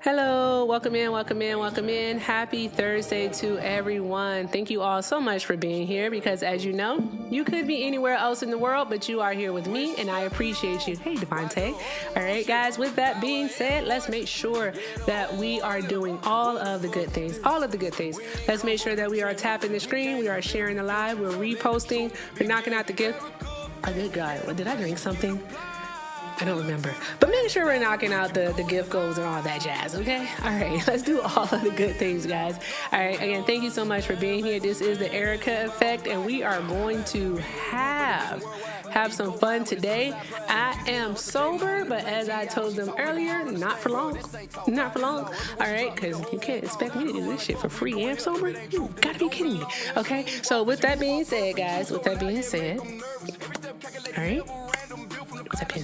Hello, welcome in, welcome in, welcome in. Happy Thursday to everyone. Thank you all so much for being here because as you know, you could be anywhere else in the world, but you are here with me and I appreciate you. Hey, Devontae. All right, guys, with that being said, let's make sure that we are doing all of the good things, Let's make sure that we are tapping the screen, we are sharing the live, we're reposting, we're knocking out the gift. A good guy. Did I drink something? I don't remember. But make sure we're knocking out the gift goals and all that jazz, okay? All right, let's do all of the good things, guys. All right, again, thank you so much for being here. This is the Erica Effect, and we are going to have some fun today. I am sober, but as I told them earlier, not for long. Not for long. All right, because you can't expect me to do this shit for free and sober. You gotta be kidding me. Okay, so with that being said, guys, all right. Okay.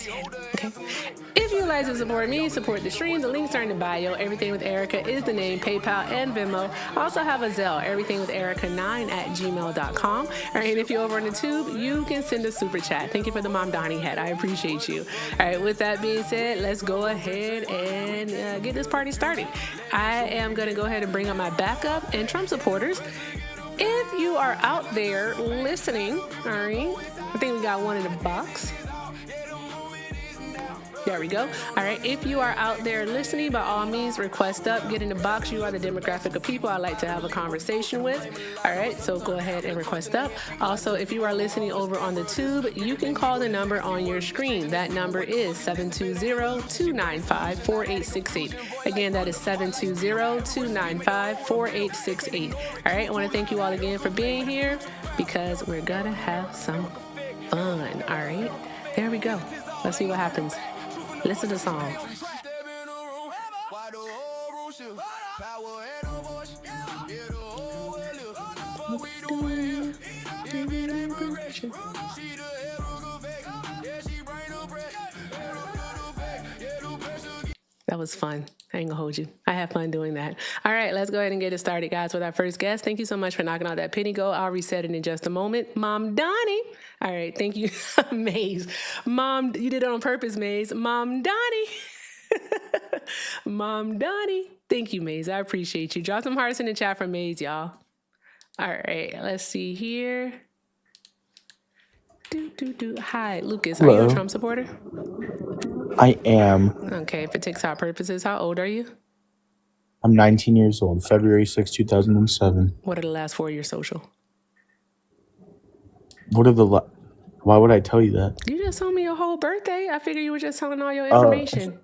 If you like to support me, support the stream, the links are in the bio. Everything with Erica is the name, PayPal and Venmo. I also have a Zelle, everythingwitherica9@gmail.com. All right, and if you're over on the tube, you can send a super chat. Thank you for the Mom Donnie hat. I appreciate you. All right, with that being said, let's go ahead and get this party started. I am going to go ahead and bring up my backup and Trump supporters. If you are out there listening, all right, I think we got one in the box. There we go. All right. If you are out there listening, by all means, request up, get in the box. You are the demographic of people I like to have a conversation with. All right. So go ahead and request up. Also, if you are listening over on the tube, you can call the number on your screen. That number is 720-295-4868. Again, that is 720-295-4868. All right. I want to thank you all again for being here because we're going to have some fun. All right. There we go. Let's see what happens. Listen to the song. That was fun. I ain't gonna hold you. I had fun doing that. All right, let's go ahead and get it started, guys, with our first guest. Thank you so much for knocking out that penny goal. I'll reset it in just a moment. Mom Donnie. All right, thank you, Maze. Mom, you did it on purpose, Maze. Mom Donnie. Mom Donnie. Thank you, Maze. I appreciate you. Drop some hearts in the chat for Maze, y'all. All right, let's see here. Hi, Lucas. Hello. Are you a Trump supporter? I am. Okay, for TikTok purposes, how old are you? I'm 19 years old, February 6, 2007. What are the last 4 of your social? Why would I tell you that? You just told me your whole birthday. I figured you were just telling all your information.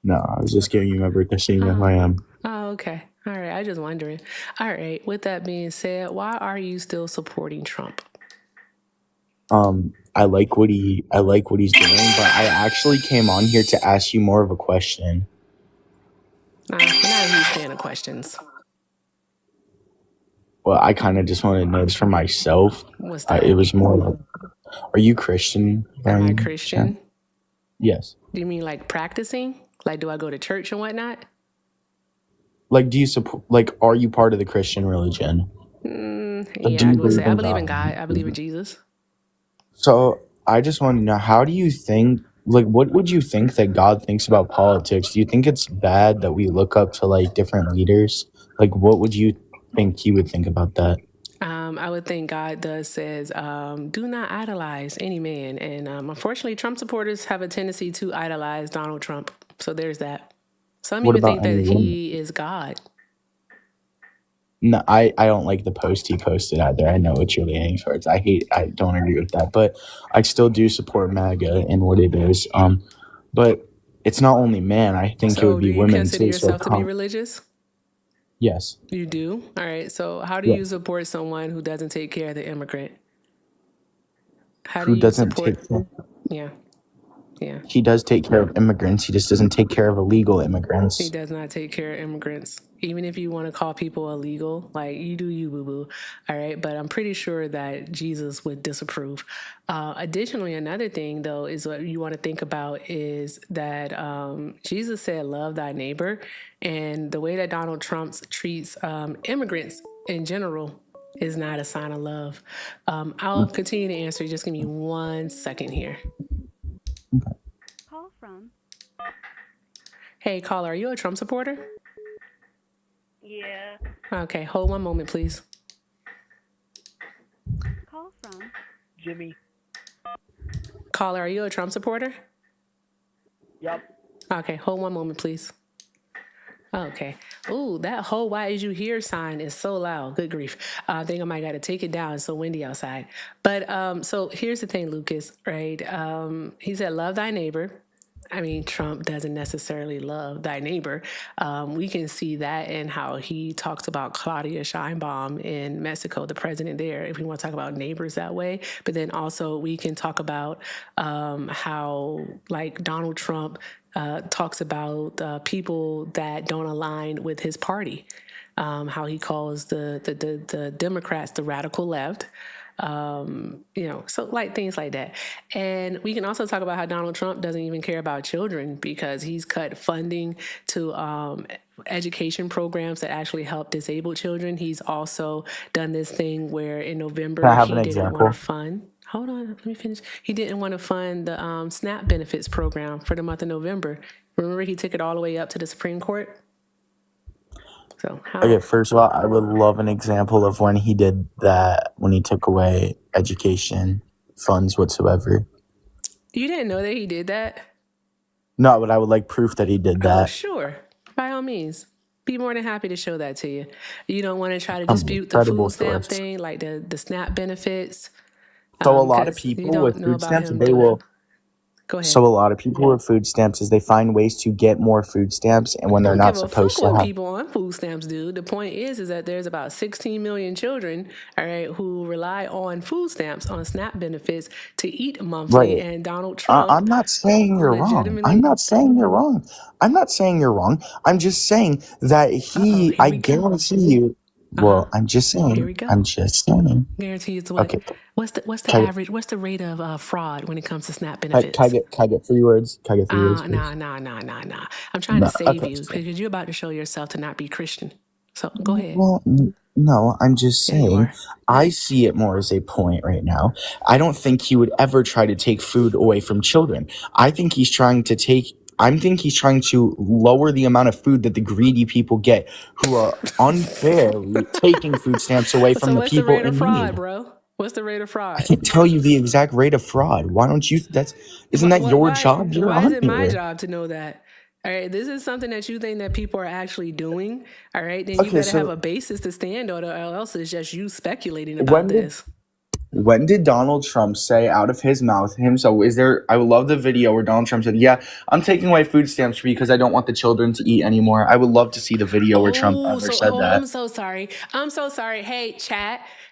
No, I was just giving you my birthday, seeing who I am. Oh, okay. All right. I was just wondering. All right. With that being said, why are you still supporting Trump? I like what he's doing, but I actually came on here to ask you more of a question. We're not a huge fan of questions. Well, I kind of just wanted to know this for myself. What's that? It was more like, are you Christian? Am I Christian? Yes. Do you mean like practicing? Like, do I go to church and whatnot? Like, do you support? Like, are you part of the Christian religion? Yeah, I would say I believe in God. I believe in Jesus. So I just want to know, how do you think? Like, what would you think that God thinks about politics? Do you think it's bad that we look up to like different leaders? Like, what would you think He would think about that? I would think God says, do not idolize any man. And unfortunately, Trump supporters have a tendency to idolize Donald Trump. So there's that. Some even think that he is God. No, I don't like the post he posted either. I know what you're leaning towards. I don't agree with that, but I still do support MAGA and what it is. But it's not only men. I think it would be women too. So do you consider yourself to be religious? Yes. You do? All right. So how do you support someone who doesn't take care of the immigrant? Who doesn't take care? Yeah. Yeah. He does take care of immigrants. He just doesn't take care of illegal immigrants. He does not take care of immigrants. Even if you want to call people illegal, like you do you, boo-boo. All right. But I'm pretty sure that Jesus would disapprove. Additionally, another thing, though, is what you want to think about is that Jesus said, love thy neighbor. And the way that Donald Trump treats immigrants in general is not a sign of love. I'll continue to answer. Just give me 1 second here. Call from. Hey, caller, are you a Trump supporter? Yeah. Okay, hold one moment, please. Call from Jimmy. Caller, are you a Trump supporter? Yup. Okay, hold one moment, please. Okay. Ooh, that whole "why is you here" sign is so loud. Good grief. I think I might got to take it down. It's so windy outside. But so here's the thing, Lucas, right? He said, love thy neighbor. I mean, Trump doesn't necessarily love thy neighbor. We can see that in how he talks about Claudia Sheinbaum in Mexico, the president there, if we want to talk about neighbors that way. But then also we can talk about how, like, Donald Trump talks about people that don't align with his party, how he calls the Democrats the radical left. So like things like that. And we can also talk about how Donald Trump doesn't even care about children because he's cut funding to education programs that actually help disabled children. He's also done this thing where in Can I November have he an didn't want to example? fund. Hold on, let me finish. He didn't want to fund the SNAP benefits program for the month of November. Remember, he took it all the way up to the Supreme Court. So Okay, first of all, I would love an example of when he did that, when he took away education funds whatsoever. You didn't know that he did that? No, but I would like proof that he did Oh, that. sure. By all means. Be more than happy to show that to you. You don't want to try to dispute the Incredible food stamp source. thing, like the SNAP benefits. So a lot of 'cause you people don't with know food about stamps, him they doing. will. Go ahead. So a lot of people with food stamps is they find ways to get more food stamps, and when they're not supposed to what have. people on food stamps do. The point is that there's about 16 million children, all right, who rely on food stamps, on SNAP benefits to eat monthly. Right. And Donald Trump, I'm not saying you're wrong. I'm not saying you're wrong. I'm not saying you're wrong. I'm just saying that I guarantee you. Well, I'm just saying. Here we go. I'm just saying. Guarantee it's what? Okay. What's the average? What's the rate of fraud when it comes to SNAP benefits? Can I get 3 words? Can I get 3 words, please? Nah. I'm trying to save you because you're about to show yourself to not be Christian. So go ahead. Well, no, I'm just Yeah, you saying are. I see it more as a point right now. I don't think he would ever try to take food away from children. I think he's trying to lower the amount of food that the greedy people get who are unfairly taking food stamps away from the people rate of in fraud, need. bro? What's the rate of fraud? I can't tell you the exact rate of fraud. Why don't you? Isn't that your job? You're Why is it my here. job to know that? All right, this is something that you think that people are actually doing. All right, then you Okay, better so have a basis to stand on, or else it's just you speculating about this. When did Donald Trump say out of his mouth himself? I would love the video where Donald Trump said, "Yeah, I'm taking away food stamps because I don't want the children to eat anymore." I would love to see the video where Trump ever said that. I'm so sorry. Hey,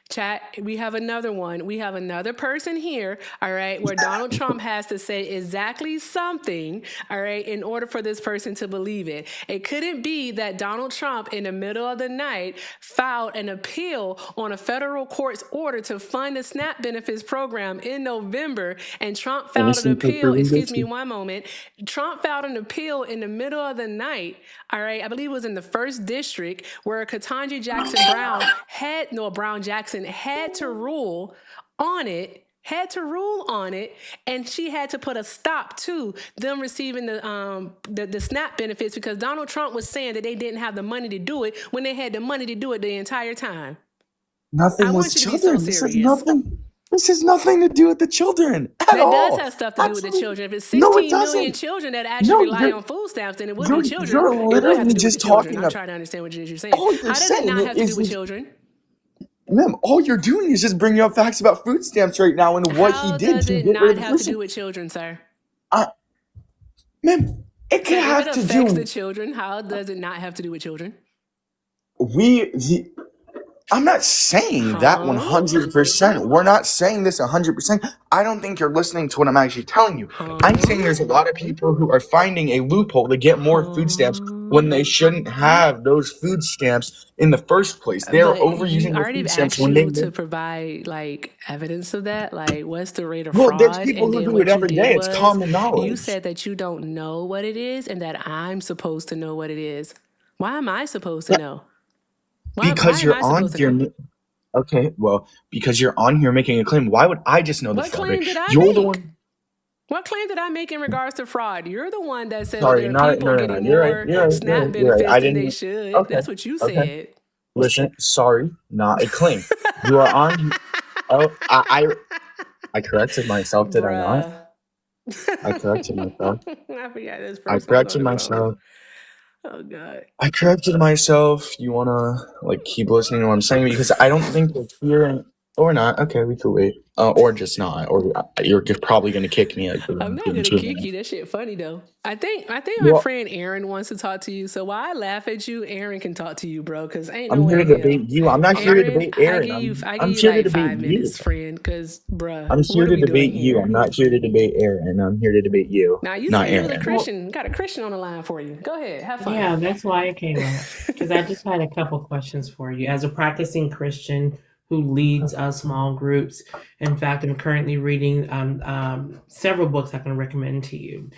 chat, we have another one. We have another person here, all right, where Donald Trump has to say exactly something, all right, in order for this person to believe it. It couldn't be that Donald Trump in the middle of the night filed an appeal on a federal court's order to fund the SNAP benefits program in November, and Trump filed an appeal. Excuse me one moment. Trump filed an appeal in the middle of the night, all right, I believe it was in the 1st district, where Ketanji Jackson Brown had to rule on it, and she had to put a stop to them receiving the SNAP benefits because Donald Trump was saying that they didn't have the money to do it when they had the money to do it the entire time. Nothing with children. This has nothing to do with the children at all. That does have stuff to do with the children. If it's 16 million children that actually rely on food stamps, then it would be children. You're literally just talking. I'm trying to understand what it is you're saying. How does it not have to do with children? Ma'am, all you're doing is just bringing up facts about food stamps right now and what he did to get rid of the food stamps. How does it not have to do with children, sir? Ma'am, it could have to do. If it affects the children, how does it not have to do with children? I'm not saying that 100%. We're not saying this 100%. I don't think you're listening to what I'm actually telling you. I'm saying there's a lot of people who are finding a loophole to get more food stamps when they shouldn't have those food stamps in the first place. They're overusing the food stamps when they to provide like evidence of that. Like, what's the rate of fraud? Well, there's people who do it every day. It's common knowledge. You said that you don't know what it is and that I'm supposed to know what it is. Why am I supposed to know? Because you're on here. Okay, well, because you're on here making a claim. Why would I just know the fraud rate? You're the one. What claim did I make in regards to fraud? You're the one that said that Sorry, there are not people no. getting You're right. more You're right. You're SNAP right. You're right. benefits I than they didn't. should. Okay. That's what you Okay. said. Listen. Sorry, not a claim. You are on. Oh, I corrected myself. Did I not? Bruh. I corrected myself. I forgot this I person was corrected on the phone. myself. Oh God. I corrected myself. You wanna keep listening to what I'm saying, because I don't think that you're or not. Okay, we could wait. Or just not. Or you're probably gonna kick me. I'm not gonna kick you. That shit funny though. I think my Well, friend Aaron wants to talk to you. So while I laugh at you, Aaron can talk to you, bro. Because ain't no I'm here way to in hell. debate you. I'm not here to debate Aaron. I give I'm you here to like debate 5 you. minutes, friend. Because, bruh, I'm here what to are we doing debate you. here? I'm not here to debate Aaron. I'm here to debate you. Now you not said you was a Aaron. Christian. Got a Christian on the line for you. Go ahead, have fun. Yeah, that's why I came up, because I just had a couple questions for you. As a practicing Christian who leads small groups, in fact, I'm currently reading several books I can recommend to you.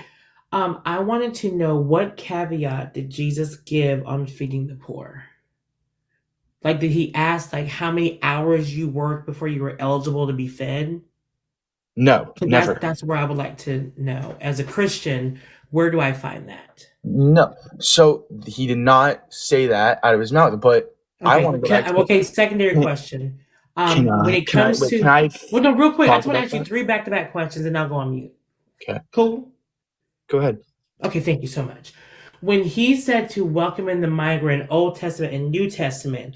I wanted to know, what caveat did Jesus give on feeding the poor? Like, did he ask how many hours you worked before you were eligible to be fed? No, never. That's where I would like to know. As a Christian, where do I find that? No. So he did not say that out of his mouth, but I want to go back to... Okay, secondary question. When it comes to... Well, no, real quick, I just want to ask you 3 back-to-back questions, and I'll go on mute. Okay. Cool? Go ahead. Okay, thank you so much. When he said to welcome in the migrant, Old Testament and New Testament,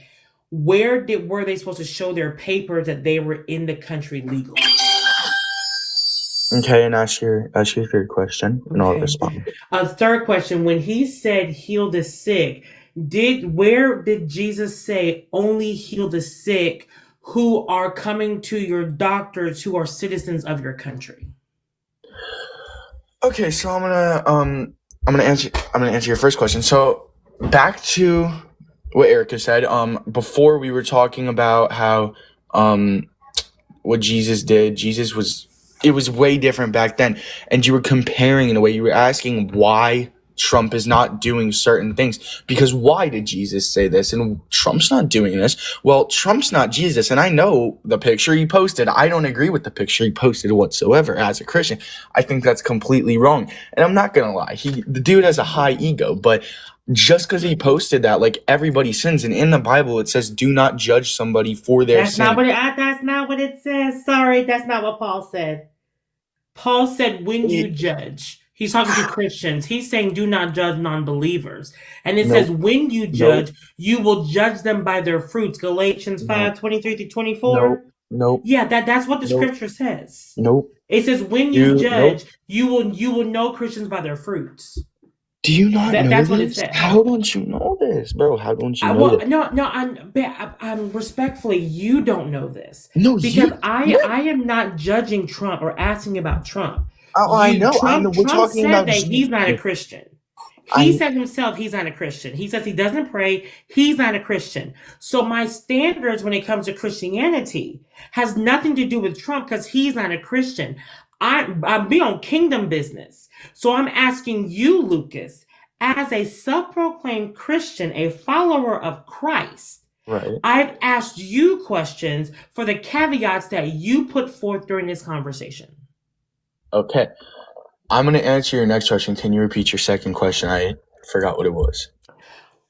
were they supposed to show their papers that they were in the country legally? Okay, and ask your third question, and I'll respond. Third question: when he said heal the sick, where did Jesus say only heal the sick who are coming to your doctors who are citizens of your country? Okay, so I'm gonna answer your first question. So back to what Erica said. Before we were talking about how what Jesus did. It was way different back then, and you were comparing in a way. You were asking why Trump is not doing certain things, because why did Jesus say this and Trump's not doing this? Well, Trump's not Jesus, and I know the picture he posted. I don't agree with the picture he posted whatsoever. As a Christian, I think that's completely wrong, and I'm not gonna lie, the dude has a high ego, but just because he posted that, everybody sins, and in the Bible it says do not judge somebody for their sin. That's not what it says. Sorry, that's not what Paul said. Paul said when you judge. He's talking to Christians. He's saying do not judge non-believers. And it says when you judge, you will judge them by their fruits. Galatians 5:23-24. Nope. Yeah, that's what the scripture says. Nope. It says when you judge, you will know Christians by their fruits. Do you not know that's this? What it says. How don't you know this, bro? How don't you know this? No, I'm respectfully, you don't know this. No, because I am not judging Trump or asking about Trump. I know. Trump We're talking said about that he's not a Christian. He said himself he's not a Christian. He says he doesn't pray. He's not a Christian. So my standards when it comes to Christianity has nothing to do with Trump because he's not a Christian. I'm be on kingdom business. So I'm asking you, Lucas, as a self-proclaimed Christian, a follower of Christ, right? I've asked you questions for the caveats that you put forth during this conversation. Okay. I'm going to answer your next question. Can you repeat your second question? I forgot what it was.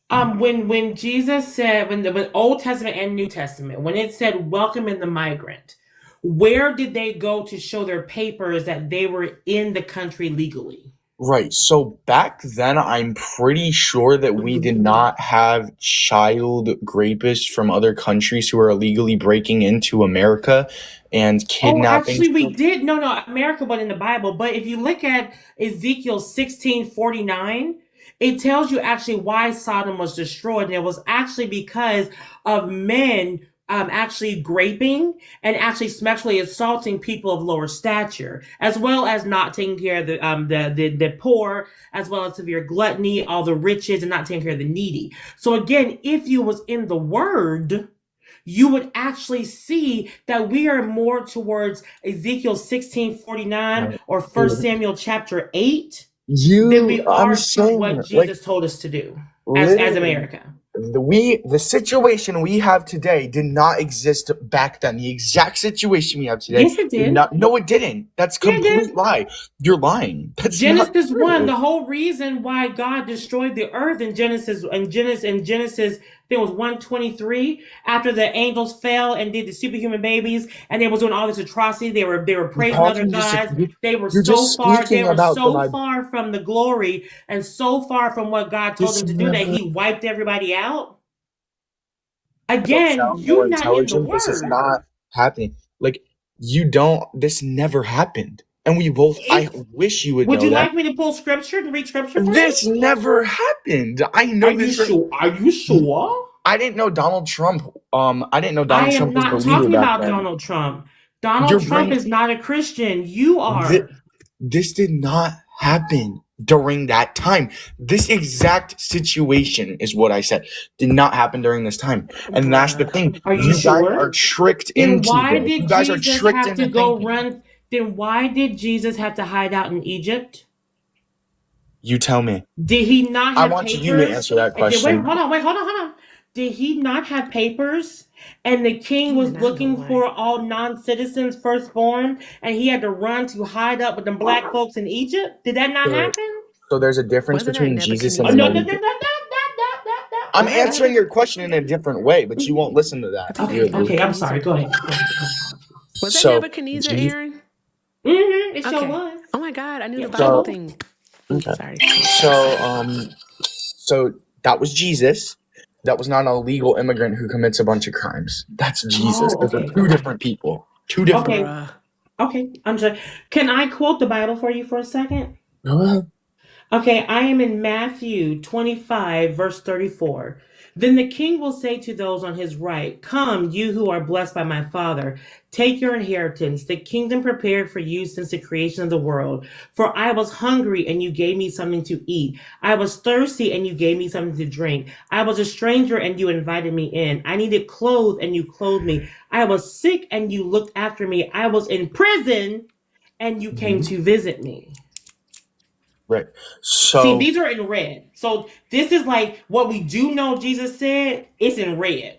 When Jesus said, when Old Testament and New Testament, when it said welcome in the migrant, where did they go to show their papers that they were in the country legally? Right. So back then, I'm pretty sure that we did not have child rapists from other countries who are illegally breaking into America and kidnapping. Oh, actually, we did. No, America wasn't in the Bible. But if you look at Ezekiel 16:49, it tells you actually why Sodom was destroyed. And it was actually because of men actually graping and actually sexually assaulting people of lower stature, as well as not taking care of the poor, as well as severe gluttony, all the riches, and not taking care of the needy. So again, if you was in the Word, you would actually see that we are more towards Ezekiel 16:49 or 1 Samuel chapter 8 than we are to what Jesus told us to do as America. the situation we have today did not exist back then. The exact situation we have today Yes, it did. not. No, it didn't. That's Yeah, it did. complete lie. You're lying. That's not Genesis true. 1, the whole reason why God destroyed the earth in Genesis, I think it was 123, after the angels fell and did the superhuman babies, and they was doing all this atrocity. They were praising other gods. They were You're so just far, speaking about the Bible. far from the glory and so far from what God told them to do that he wiped everybody out. Again, you're not in the word. This is not happening. Like, you don't. This never happened. And we both. I wish you would know that. Would you like me to pull scripture and read scripture for This you? never happened. I know Are this. you sure? Are you sure? I didn't know Donald Trump. I didn't know Donald I am Trump was not the leader talking back about then. Donald Trump. Donald You're Trump bringing- is not a Christian. You are. This did not happen during that time. This exact situation is what I said did not happen during this time, and that's the thing. Are you guys sure? are tricked Then into why this. did You guys are Jesus tricked have into to go thinking. run? Then why did Jesus have to hide out in Egypt? You tell me. Did he not I have want papers? you to answer that question. Wait, hold on. Did he not have papers? And the king was looking for all non-citizens firstborn, and he had to run to hide up with the black folks in Egypt? Did that not happen? So there's a difference Wasn't between that Jesus Nebuchadnezzar? and No. I'm answering your question in a different way, but you won't listen to that. Okay, I'm sorry. Go ahead. Was that So, Nebuchadnezzar, Aaron? It sure Okay. was. Oh my God, I knew the So- Bible thing. Okay. Sorry. So that was Jesus. That was not a legal immigrant who commits a bunch of crimes. That's Jesus. Those are two different people. Two different. Okay. Bruh. Okay, I'm sorry. Can I quote the Bible for you for a second? Go ahead. Okay, I am in Matthew 25, verse 34. Then the king will say to those on his right, "Come, you who are blessed by my Father, take your inheritance, the kingdom prepared for you since the creation of the world. For I was hungry, and you gave me something to eat. I was thirsty, and you gave me something to drink. I was a stranger, and you invited me in. I needed clothes, and you clothed me. I was sick, and you looked after me. I was in prison, and you came to visit me." Right. So See, these are in red. So this is like what we do know Jesus said. It's in red.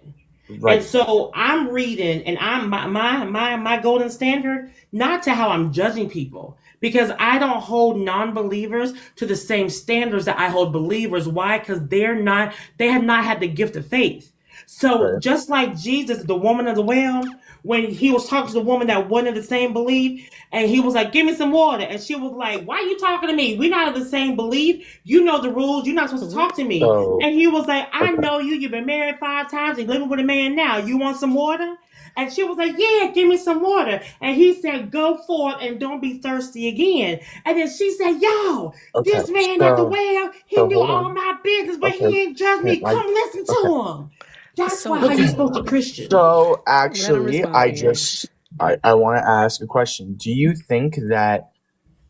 right. And so I'm reading, and I'm my golden standard, not to how I'm judging people, because I don't hold non-believers to the same standards that I hold believers. Why? Because they have not had the gift of faith. So Right. just like Jesus, the woman of the well, when he was talking to the woman that wasn't of the same belief, and he was like, "Give me some water," and she was like, "Why are you talking to me? We're not of the same belief. You know the rules. You're not supposed to talk to me." So- And he was like, "I Okay. know you. You've been married 5 times. You're living with a man now. You want some water?" And she was like, "Yeah, give me some water." And he said, "Go forth and don't be thirsty again." And then she said, "Yo, Okay, this man at the well, he so knew hold all on. my business, but Okay. he ain't judged me. Like- Come listen to him." That's So why how you okay. supposed to Christian. So actually, respond, I Aaron. just I want to ask a question. Do you think that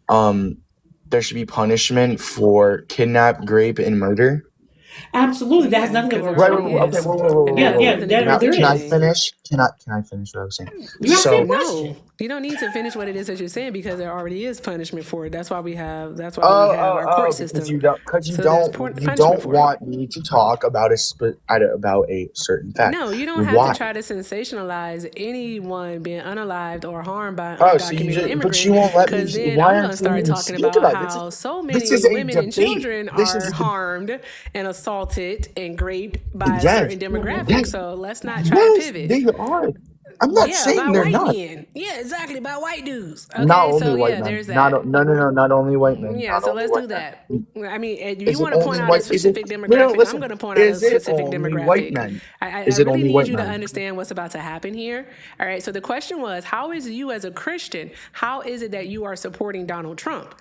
there should be punishment for kidnap, rape, and murder? Absolutely, that has Yeah, nothing to do because with there Right. already Okay. is. Whoa. And Yeah, that has yeah, nothing to do there- with there Can I anything. finish? Can I finish what I was saying? You asked me a So question. No, you don't need to finish what it is that you're saying because there already is punishment for it. That's why we have our court system. because you don't So there's punishment for it. want me to talk about about a certain fact. No, you don't have Why? to try to sensationalize anyone being unalived or harmed by Oh, undocumented so you just, immigrant. but you won't let me. Because then Why I'm aren't going to start you even talking speak about about how this? so many This is a women and debate. children This are is a- harmed and assaulted and raped by a Yes. certain demographic. Yes. So let's not try Yes, to pivot. they are. I'm not by saying they're white not. men. Yeah, exactly, by white dudes. Okay, Not so only white yeah, men. there's that. Not only white men. Yeah, Not so only let's white do that. men. I mean, if Is you it want to point only out white? a specific No, demographic, listen. I'm going to point out a Is it specific only demographic. white men? I Is it really only need white you to men? understand what's about to happen here. All right, so the question was, how is you as a Christian, how is it that you are supporting Donald Trump?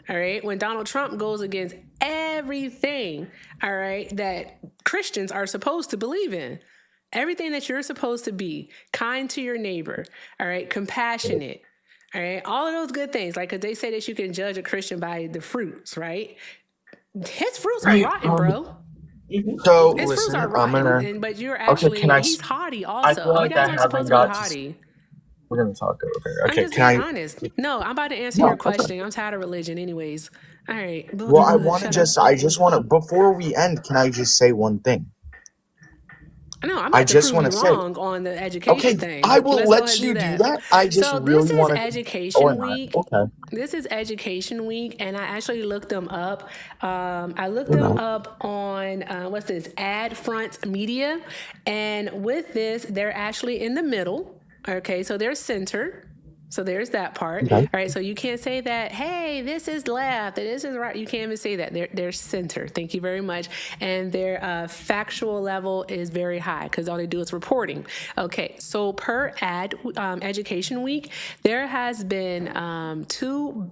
All right, when Donald Trump goes against everything, all right, that Christians are supposed to believe in. Everything that you're supposed to be, kind to your neighbor, all right, compassionate, all right, all of those good things. Like, because they say that you can judge a Christian by the fruits, right? His fruits are rotten, bro. So His fruits listen, are I'm rotten, gonna. but you're actually, can I he's s- haughty I also. feel like You guys I aren't haven't supposed to be got to. haughty. We're gonna talk over. I'm Okay, just can being I? honest. No, I'm about to answer No, your okay. question. I'm tired of religion anyways. All right. Well, I want to Shut just. up. I just want to. Before we end, can I just say one thing? No, I'm I about to just prove want you to say, wrong on the education okay, thing. I will Let's go ahead let and do you do that. that. I just So really this is want to, or Education not. Week. Okay, This is Education Week, and I actually looked them up. I looked or them not. up on what's this? Ad Front Media, and with this, they're actually in the middle. Okay, so they're center. So there's that part. Okay. All right. So you can't say that, hey, this is left and this is right. You can't even say that. They're center. Thank you very much. And their factual level is very high because all they do is reporting. Okay. So per Education Week, there has been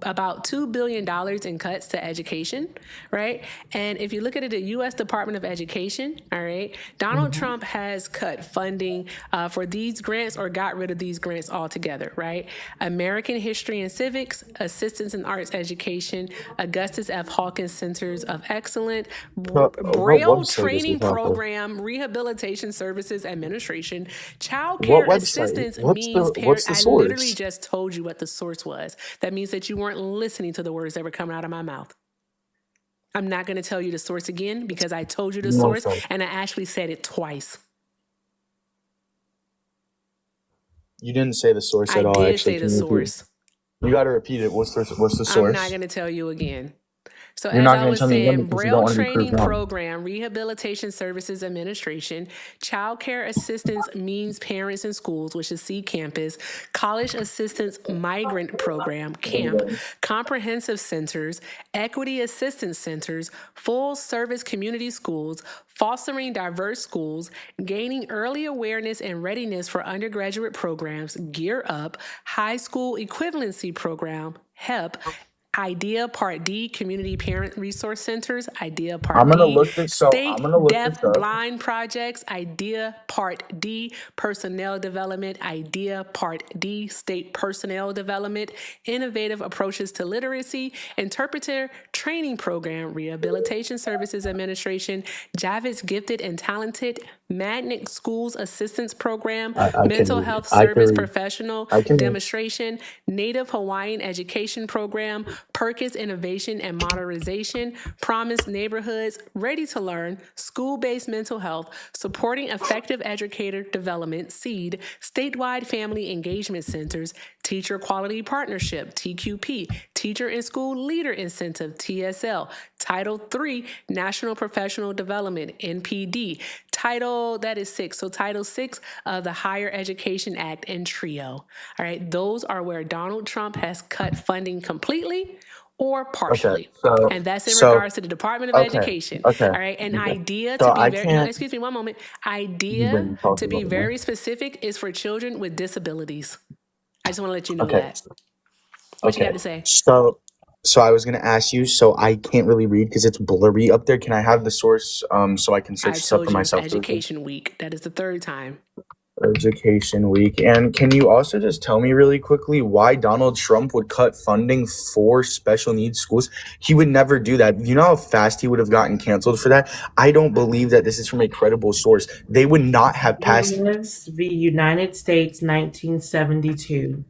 about $2 billion in cuts to education, right? And if you look at the U.S. Department of Education, all right, Donald Trump has cut funding for these grants or got rid of these grants altogether, right? American History and Civics, Assistance in Arts Education, Augustus F. Hawkins Centers of Excellence, What Braille website is Training this off of? Program, Rehabilitation Services Administration, Child What Care website? Assistance means What's parent. the I literally source? just told you what the source was. That means that you weren't listening to the words that were coming out of my mouth. I'm not going to tell you the source again because I told you the No, source sorry. and I actually said it twice. You didn't say the source I at all. did Actually, say the can you repeat? source. You got to repeat it. What's the I'm not source? going to tell you again. So You're as not I going to was tell me again saying, because you don't Braille want to be proved Training wrong. Program, Rehabilitation Services Administration, Child Care Assistance Means Parents in Schools, which is C Campus, College Assistance Migrant Program, CAMP, Comprehensive Centers, Equity Assistance Centers, Full Service Community Schools, Fostering Diverse Schools, Gaining Early Awareness and Readiness for Undergraduate Programs, Gear Up, High School Equivalency Program, HEP, IDEA Part D, Community Parent Resource Centers, IDEA Part I'm gonna B, look this. So I'm State gonna look Deaf this up. Blind Projects, IDEA Part D, Personnel Development, IDEA Part D, State Personnel Development, Innovative Approaches to Literacy, Interpreter Training Program, Rehabilitation Services Administration, Javits Gifted and Talented, Magnet Schools Assistance Program, I can Mental read it. Health I can Service read. Professional I can read. Demonstration, Native Hawaiian Education Program, Perkins Innovation and Modernization, Promise Neighborhoods, Ready to Learn, School-Based Mental Health, Supporting Effective Educator Development, SEED, Statewide Family Engagement Centers, Teacher Quality Partnership, TQP, Teacher and School Leader Incentive, TSL, Title III, National Professional Development, NPD, that is 6. So Title 6 of the Higher Education Act and TRIO. All right, those are where Donald Trump has cut funding completely or Okay. partially. So And that's in regards to the Department of okay. Education. Okay. All right, and Okay. IDEA So to be I very, no, can't. excuse me, one moment. You've IDEA been talking to be about it now. very specific is for children with disabilities. I just want to let you know Okay. that. What you Okay. got to say? So I was gonna ask you. So I can't really read because it's blurry up there. Can I have the source? So I can I search stuff told for you it's myself. Really quick? Education Week. That is the third time. Education Week. And can you also just tell me really quickly why Donald Trump would cut funding for special needs schools? He would never do that. You know how fast he would have gotten canceled for that? I don't believe that this is from a credible source. They would not have passed. U.S. v. United States, 1972.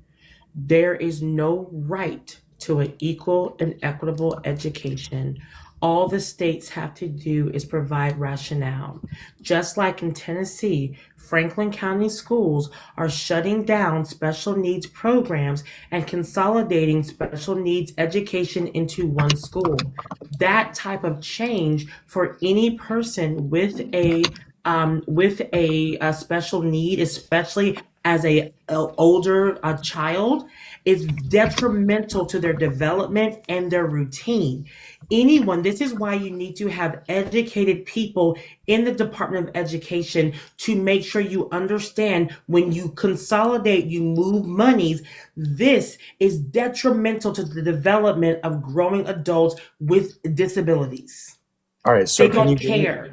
There is no right to an equal and equitable education. All the states have to do is provide rationale. Just like in Tennessee, Franklin County schools are shutting down special needs programs and consolidating special needs education into one school. That type of change for any person with a special need, especially as a older child, is detrimental to their development and their routine. This is why you need to have educated people in the Department of Education to make sure you understand when you consolidate, you move monies, this is detrimental to the development of growing adults with disabilities. All right. So They don't care.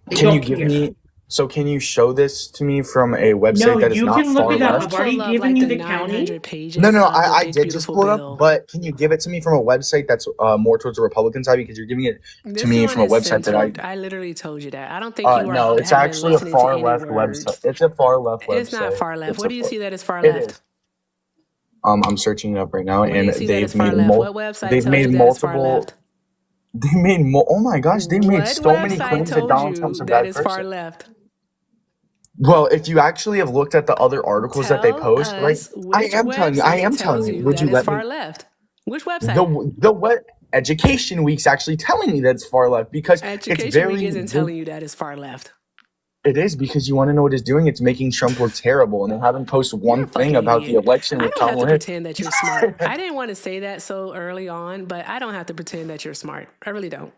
They can you don't give care. me? So can you show this to me from a website No, that is you not can look far it up. left? I've already Pull up given like you the the county. 900 pages No, of the I big, did just beautiful pull it up, bill. but can you give it to me from a website that's more towards the Republican side because you're giving it to This me one from a is website that centered. I literally told you that. I don't think you no, it's have been actually a listening to far any left words. website. It's a far left website. It's not far left. It's What a do you far- see that is far It left? is. I'm searching it up right now, What do and you see that is far left? What website they've tells made you that is far multiple. left? Oh my gosh, they made What so many website claims that told Donald Trump's you a that bad is far person. left? Well, if you actually have looked at the other articles that they Tell post, like us which website tells you Would that you it's let me? far left. Which website? The what Education Week's actually telling me that's far left because it's Education Week very. isn't telling you that it's far left. It is because you want to know what it's doing. It's making Trump look terrible, and they haven't posted You're one a fucking thing about the idiot. election I with don't have to Kamala Harris. pretend that you're smart. I didn't want to say that so early on, but I don't have to pretend that you're smart. I really don't.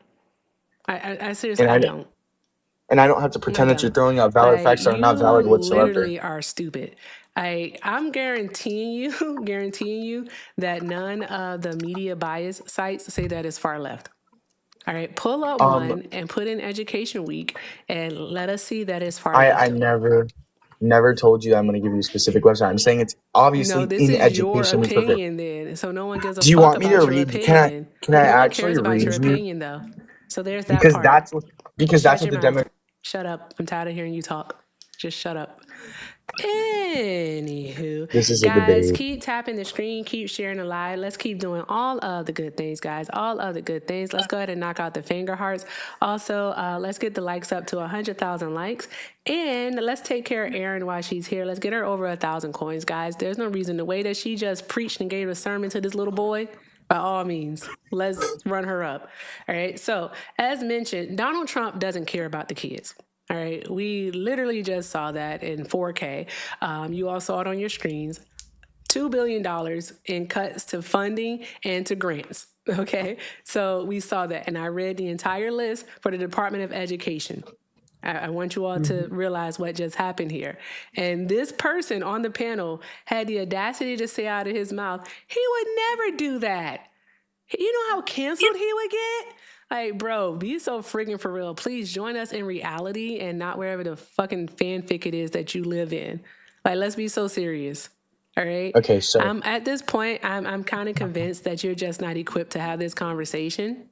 I seriously, And I I don't. and I don't have to pretend that you're throwing out valid facts that are You not valid whatsoever. literally are stupid. I'm guaranteeing you that none of the media bias sites say that it's far left. All right, pull up one and put in Education Week and let us see that it's far left. I never told you I'm going to give you a specific website. I'm saying it's obviously No, this in is your Education Week. opinion then. So no one gives a Do you fuck want me to about your read? opinion. Can I No one actually cares about read your you? opinion though. So there's that Because part. that's what Shut the your demo. mouth. Shut up. I'm tired of hearing you talk. Just shut up. Anywho, This is a guys, debate. keep tapping the screen, keep sharing the live. Let's keep doing all of the good things, guys. All of the good things. Let's go ahead and knock out the finger hearts. Also, let's get the likes up to 100,000 likes. And let's take care of Erin while she's here. Let's get her over 1,000 coins, guys. There's no reason. The way that she just preached and gave a sermon to this little boy, by all means, let's run her up. All right. So, as mentioned, Donald Trump doesn't care about the kids. All right. We literally just saw that in 4K. You all saw it on your screens. $2 billion in cuts to funding and to grants. Okay. So we saw that. And I read the entire list for the Department of Education. I want you all to realize what just happened here. And this person on the panel had the audacity to say out of his mouth, he would never do that. You know how canceled he would get? Like, bro, be so friggin' for real. Please join us in reality and not wherever the fucking fanfic it is that you live in. Like, let's be so serious. All right? Okay, so At this point, I'm kind of convinced that you're just not equipped to have this conversation.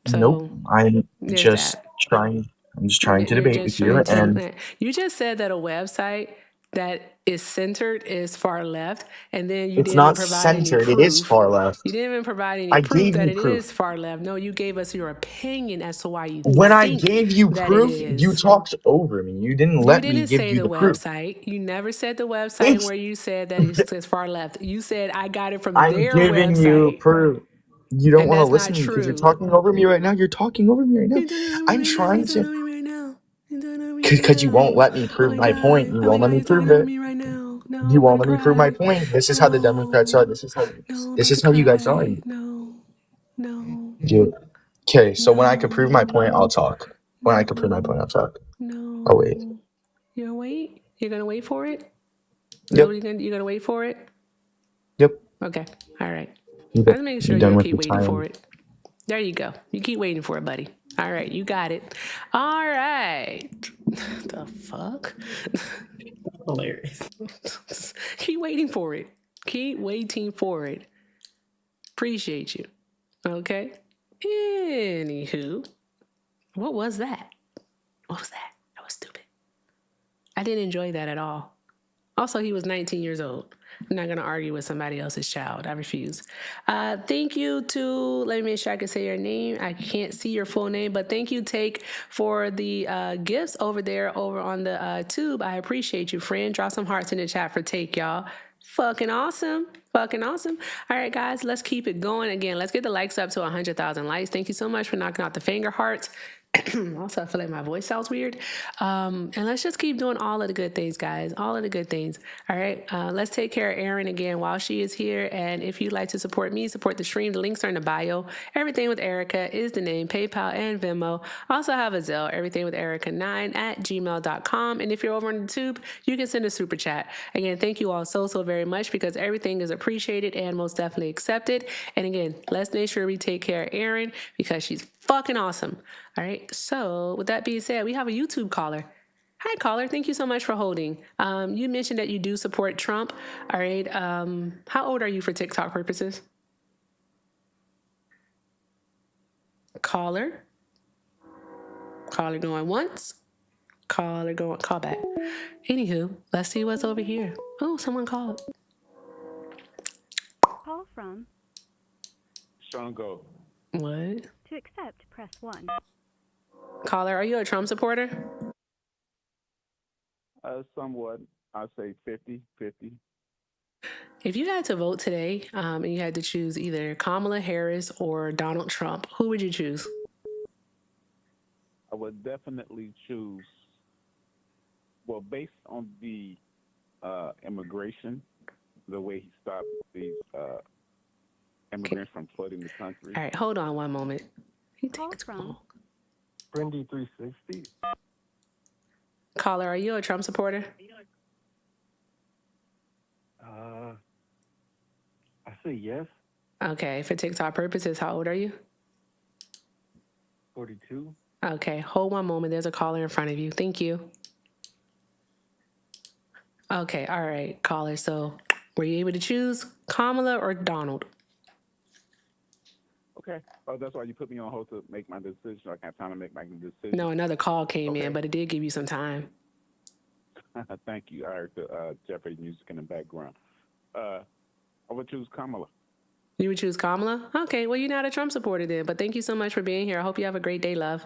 So nope. I'm there's just that. trying. I'm just trying to You're debate just with you. trying to. And You just said that a website that is centered is far left, and then you it's didn't not provide any centered. proof. It is far left. You didn't even provide any I proof gave that you it proof. is far left. No, you gave us your opinion as to why you When I think gave you that proof, it is. you talked over me. You didn't You let me didn't give say you the the proof. website. You never said the website It's where you said that it says far left. You said I got it from I'm their giving you website, proof. You don't and want to that's not listen to me because you're true. talking over me right now. You're talking over me right now. I'm trying to because you won't let me prove my point. You won't let me prove it. You won't let me prove my point. This is how the Democrats are. This is how you guys are. No. Okay, so when I can prove my point, I'll talk. When I can prove my point, I'll talk. No. Oh wait. You're gonna wait? You're gonna wait for it? Yep. You're gonna wait for it? Yep. Okay. All right. You Let's make sure done you with keep the waiting time. for it. There you go. You keep waiting for it, buddy. All right, you got it. All right. The fuck? Hilarious. Keep waiting for it. Keep waiting for it. Appreciate you. Okay. Anywho, what was that? What was that? That was stupid. I didn't enjoy that at all. Also, he was 19 years old. I'm not going to argue with somebody else's child. I refuse. Thank you to, let me make sure I can say your name. I can't see your full name, but thank you, Take, for the gifts over there over on the tube. I appreciate you, friend. Drop some hearts in the chat for Take, y'all. Fucking awesome. Fucking awesome. All right, guys, let's keep it going. Again, let's get the likes up to 100,000 likes. Thank you so much for knocking out the finger hearts. Also, I feel like my voice sounds weird. And let's just keep doing all of the good things, guys. All of the good things. All right. Let's take care of Erin again while she is here. And if you'd like to support me, support the stream, the links are in the bio. Everything with Erica is the name, PayPal and Venmo. Also have a Zelle, everything with Erica9 at gmail.com. And if you're over on the tube, you can send a super chat. Again, thank you all so very much because everything is appreciated and most definitely accepted. And again, let's make sure we take care of Erin because she's fucking awesome. All right. So with that being said, we have a YouTube caller. Hi, caller. Thank you so much for holding. You mentioned that you do support Trump. All right. How old are you for TikTok purposes? Caller. Caller going once. Caller going, call back. Anywho, let's see what's over here. Oh, someone called. Call from. Strongo. What? To accept, press 1. Caller, are you a Trump supporter? Somewhat. I say 50-50. If you had to vote today, and you had to choose either Kamala Harris or Donald Trump, who would you choose? I would definitely choose. Well, based on the immigration, the way he stopped these immigrants from flooding the country. All right, hold on one moment. He Call takes from long. Brendy 360. Caller, are you a Trump supporter? I say yes. Okay, for TikTok purposes, how old are you? 42. Okay, hold one moment. There's a caller in front of you. Thank you. Okay, all right, caller. So, were you able to choose Kamala or Donald? Okay. Oh, that's why you put me on hold to make my decision. I can't have time to make my decision. No, another call came Okay. in, but it did give you some time. Thank you. I heard the Jeopardy music in the background. I would choose Kamala. You would choose Kamala? Okay, well, you're not a Trump supporter then, but thank you so much for being here. I hope you have a great day, love.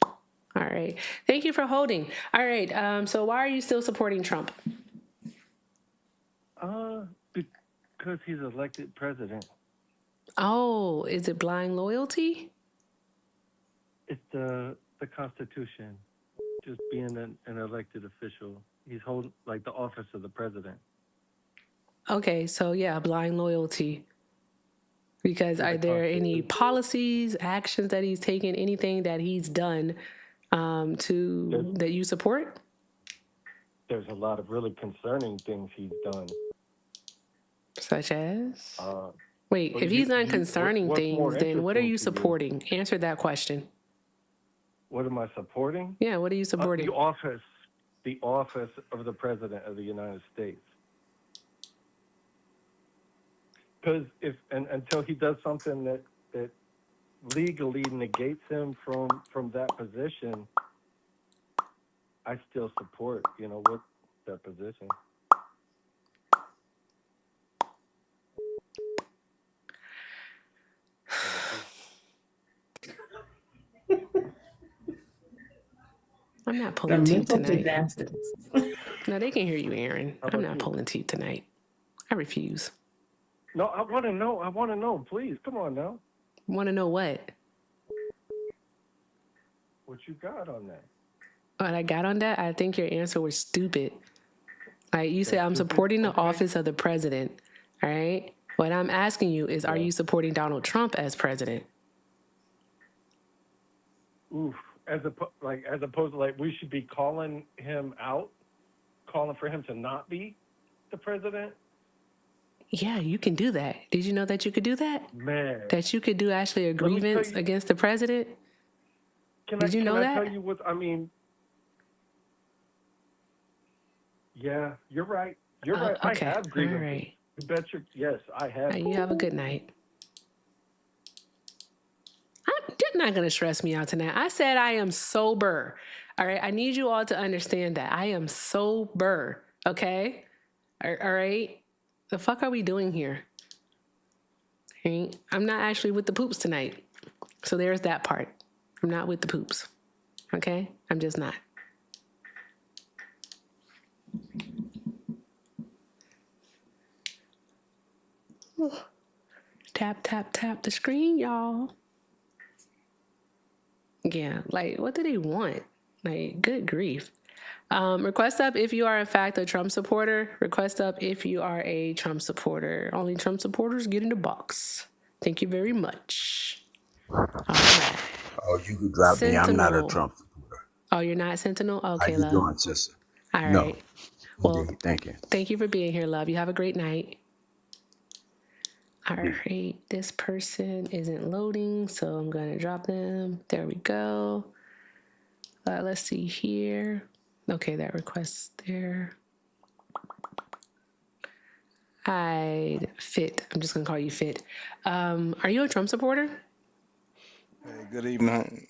All right. Thank you for holding. All right. So why are you still supporting Trump? Because he's elected president. Oh, is it blind loyalty? It's the Constitution. Just being an elected official. He's holding like the office of the president. Okay, so yeah, blind loyalty. Because are there any policies, actions that he's taken, anything that he's done that you support? There's a lot of really concerning things he's done. Such as? Wait, well, if he's done concerning what's more things, then what are interesting you to you? supporting? Answer that question. What am I supporting? Yeah, what are you supporting? The office of the president of the United States. Because until he does something that legally negates him from that position, I still support, what that position. I'm not The pulling teeth mental tonight. gymnastics. No, they can hear you, Aaron. How I'm about not you? pulling teeth tonight. I refuse. No, I want to know. I want to know. Please, come on now. Want to know what? What you got on that? What I got on that? I think your answer was stupid. Like you said, I'm Stupid? supporting the Okay. office of the president. All right. What I'm asking you is, are Yeah. you supporting Donald Trump as president? Oof. As opposed to like we should be calling him out, calling for him to not be the president. Yeah, you can do that. Did you know that you could do that? Man, That you could do actually a Let me tell grievance you- against the president? Did you know can that? I tell you what I mean? Yeah, you're right. You're right. Okay. I have All grievances. right. You bet your yes, I have. You have a good night. You're not going to stress me out tonight. I said I am sober. All right. I need you all to understand that. I am sober. Okay. All right. The fuck are we doing here? Okay? I'm not actually with the poops tonight. So there's that part. I'm not with the poops. Okay. I'm just not. Tap, tap, tap the screen, y'all. Yeah, like, what do they want? Like, good grief. Request up if you are, in fact, a Trump supporter. Request up if you are a Trump supporter. Only Trump supporters get in the box. Thank you very much. All right. Oh, you could drop me. I'm not a Sentinel. Trump supporter. Oh, you're not Sentinel? How Okay, you love. doing, sister? All No. right. Well, Indeed. Thank you. thank you for being here, love. You have a great night. All right, this person isn't loading, so I'm going to drop them. There we go. Let's see here. Okay, that request there. Fit. I'm just going to call you Fit. Are you a Trump supporter? Hey, good evening.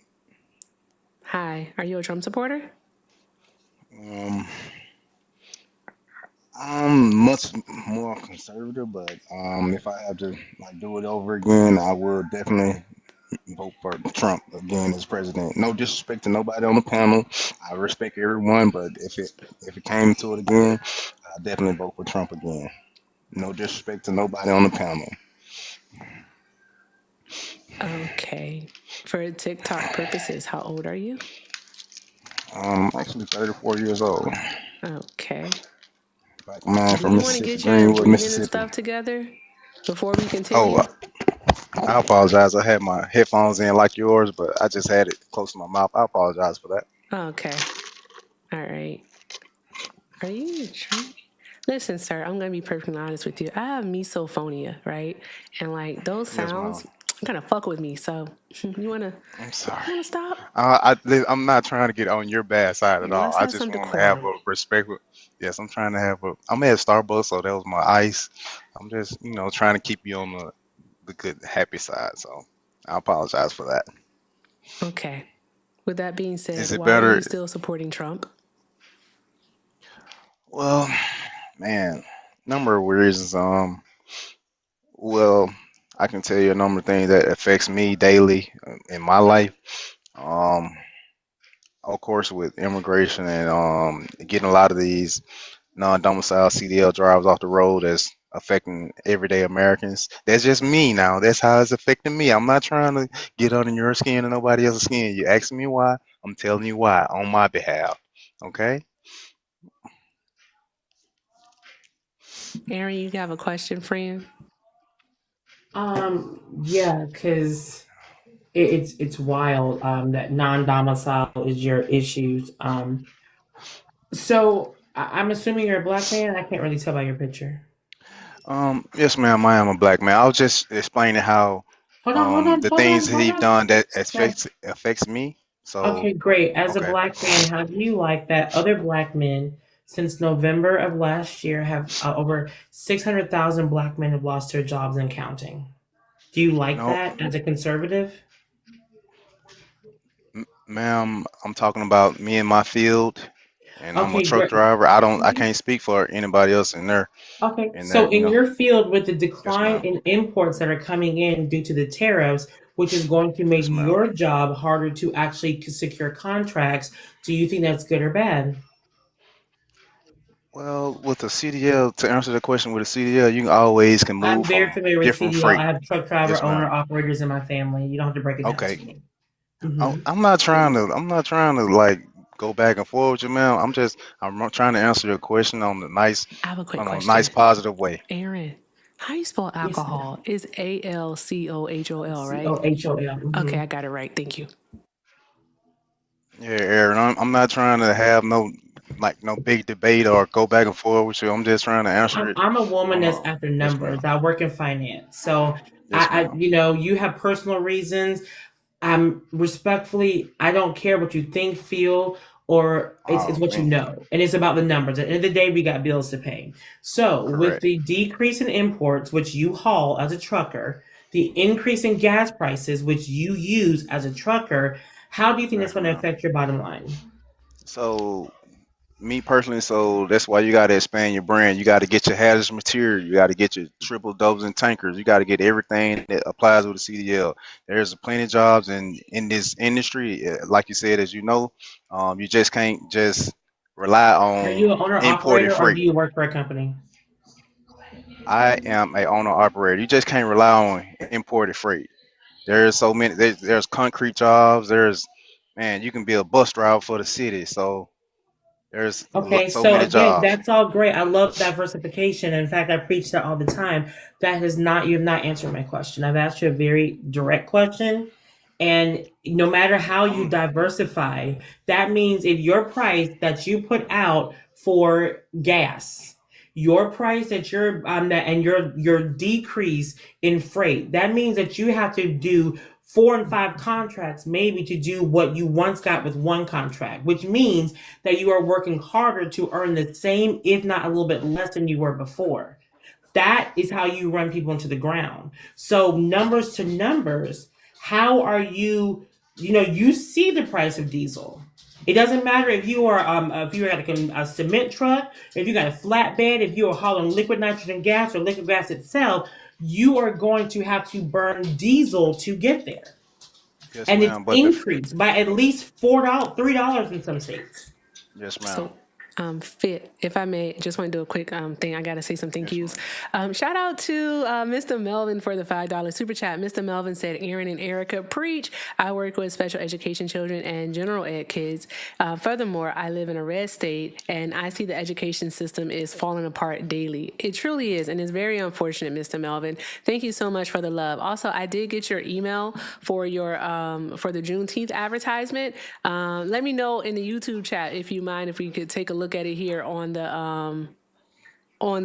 Hi. Are you a Trump supporter? I'm much more conservative, but if I have to like do it over again, I will definitely, vote for Trump again as president. No disrespect to nobody on the panel. I respect everyone, but if it came to it again, I definitely vote for Trump again. No disrespect to nobody on the panel. Okay. For TikTok purposes, how old are you? I'm actually 34 years old. Okay. Black man Do from you want to Mississippi, get your Greenwood, breathing and Mississippi. stuff together before we Oh, continue? I apologize. I had my headphones in like yours, but I just had it close to my mouth. I apologize for that. Okay. All right. Are you trying? Listen, sir, I'm going to be perfectly honest with you. I have misophonia, right? And like those Yes, ma'am. sounds kind of fuck with me. So you want I'm sorry. to stop? I'm not trying to get on your bad side at all. Let's I have just some want to have decorum. a respect. Yes, I'm trying to have a. I'm at Starbucks, so that was my ice. I'm just, trying to keep you on the good, happy side. So I apologize for that. Okay. With that being said, Is it why are better? you still supporting Trump? Well, man, number of reasons. Well, I can tell you a number of things that affects me daily in my life. Um, of course, with immigration and getting a lot of these non-domicile CDL drivers off the road that's affecting everyday Americans. That's just me now. That's how it's affecting me. I'm not trying to get under your skin or nobody else's skin. You ask me why, I'm telling you why on my behalf. Okay? Aaron, you have a question, friend? Yeah, because it's wild that non-domicile is your issues. So I'm assuming you're a black man. I can't really tell by your picture. Yes, ma'am. I am a black man. I was just explaining how Hold on, hold on, the hold things on, that hold he's on. done that So, affects me. So okay, great. As a okay. black man, how do you like that other black men since November of last year have over 600,000 black men have lost their jobs and counting? Do you like No, that as a conservative? ma'am. I'm talking about me in my field, and I'm a Okay, truck great. driver. I can't speak for anybody else in there. Okay, In so there, in your field, with the Yes, decline ma'am. in imports that are coming in due to the tariffs, which is going to make Yes, ma'am. your job harder to actually secure contracts, do you think that's good or bad? Well, with the CDL, to answer the question with a CDL, you always can I'm move very from familiar with different CDL. freight. I have truck driver, Yes, owner, ma'am. operators in my family. You don't have to break it down to Okay. me. I'm not trying to. I'm not trying to like go back and forth with you, ma'am. I'm trying to answer your question I have a quick on a question. nice, positive way. Aaron, how do you spell Yes, ma'am. alcohol? It's ALCOHOL, right? COHOL. Okay, I got it right. Thank you. Yeah, Aaron. I'm not trying to have no big debate or go back and forth with you. I'm just trying to answer it I'm a woman on that's a. after Yes, ma'am. numbers. I work in finance. So Yes, ma'am. you have personal reasons. I'm respectfully, I don't care what you think, feel, or it's Oh what you man, know. And it's about the numbers. At the end of the day, we got bills to pay. So with correct. the decrease in imports, which you haul as a trucker, the increase in gas prices, which you use as a trucker, how do you think that's Yes, going to ma'am. affect your bottom line? So me personally, so that's why you got to expand your brand. You got to get your hazardous material. You got to get your triple doubles and tankers. You got to get everything that applies with a CDL. There's plenty of jobs in this industry. Like you said, as you know, you just can't just rely Are on you an owner imported operator or do freight. you work for a company? I am a owner operator. You just can't rely on imported freight. There's so many. There's concrete jobs. Man, you can be a bus driver for the city. So there's Okay, so so many again, jobs. that's all great. I love diversification. In fact, I preach that all the time. You have not answered my question. I've asked you a very direct question. And no matter how you I'm diversify, that means if your price that you put out for gas, your price that you're that and your decrease in freight, that means that you have to do 4 and 5 contracts maybe to do what you once got with one contract, which means that you are working harder to earn the same, if not a little bit less than you were before. That is how you run people into the ground. So numbers to numbers, how are you? You see the price of diesel. It doesn't matter if you got a cement truck, if you got a flatbed, if you are hauling liquid nitrogen gas or liquid gas itself, you are going to have to burn diesel to get there. Yes, and it's ma'am. But increased by at least $4, $3 in some states. yes, ma'am. So, Fit, if I may, just want to do a quick thing. I got to say some thank Yes, yous. ma'am. Shout out to Mr. Melvin for the $5 super chat. Mr. Melvin said, Aaron and Erica preach. I work with special education children and general ed kids. Furthermore, I live in a red state and I see the education system is falling apart daily. It truly is. And it's very unfortunate, Mr. Melvin. Thank you so much for the love. Also, I did get your email for your for the Juneteenth advertisement. Let me know in the YouTube chat if you mind if we could take a look at it here on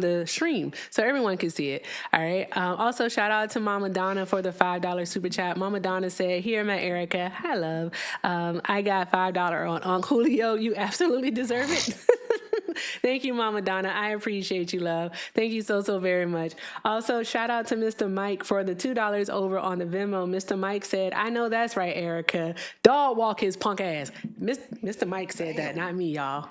the stream so everyone can see it. All right. Also, shout out to Mama Donna for the $5 super chat. Mama Donna said, here, my Erica. Hi, love. I got $5 on Uncle Julio. You absolutely deserve it. Thank you, Mama Donna. I appreciate you, love. Thank you so, so very much. Also, shout out to Mr. Mike for the $2 over on the Venmo. Mr. Mike said, I know that's right, Erica. Dog walk his punk ass. Mr. Mike said that, not me, y'all.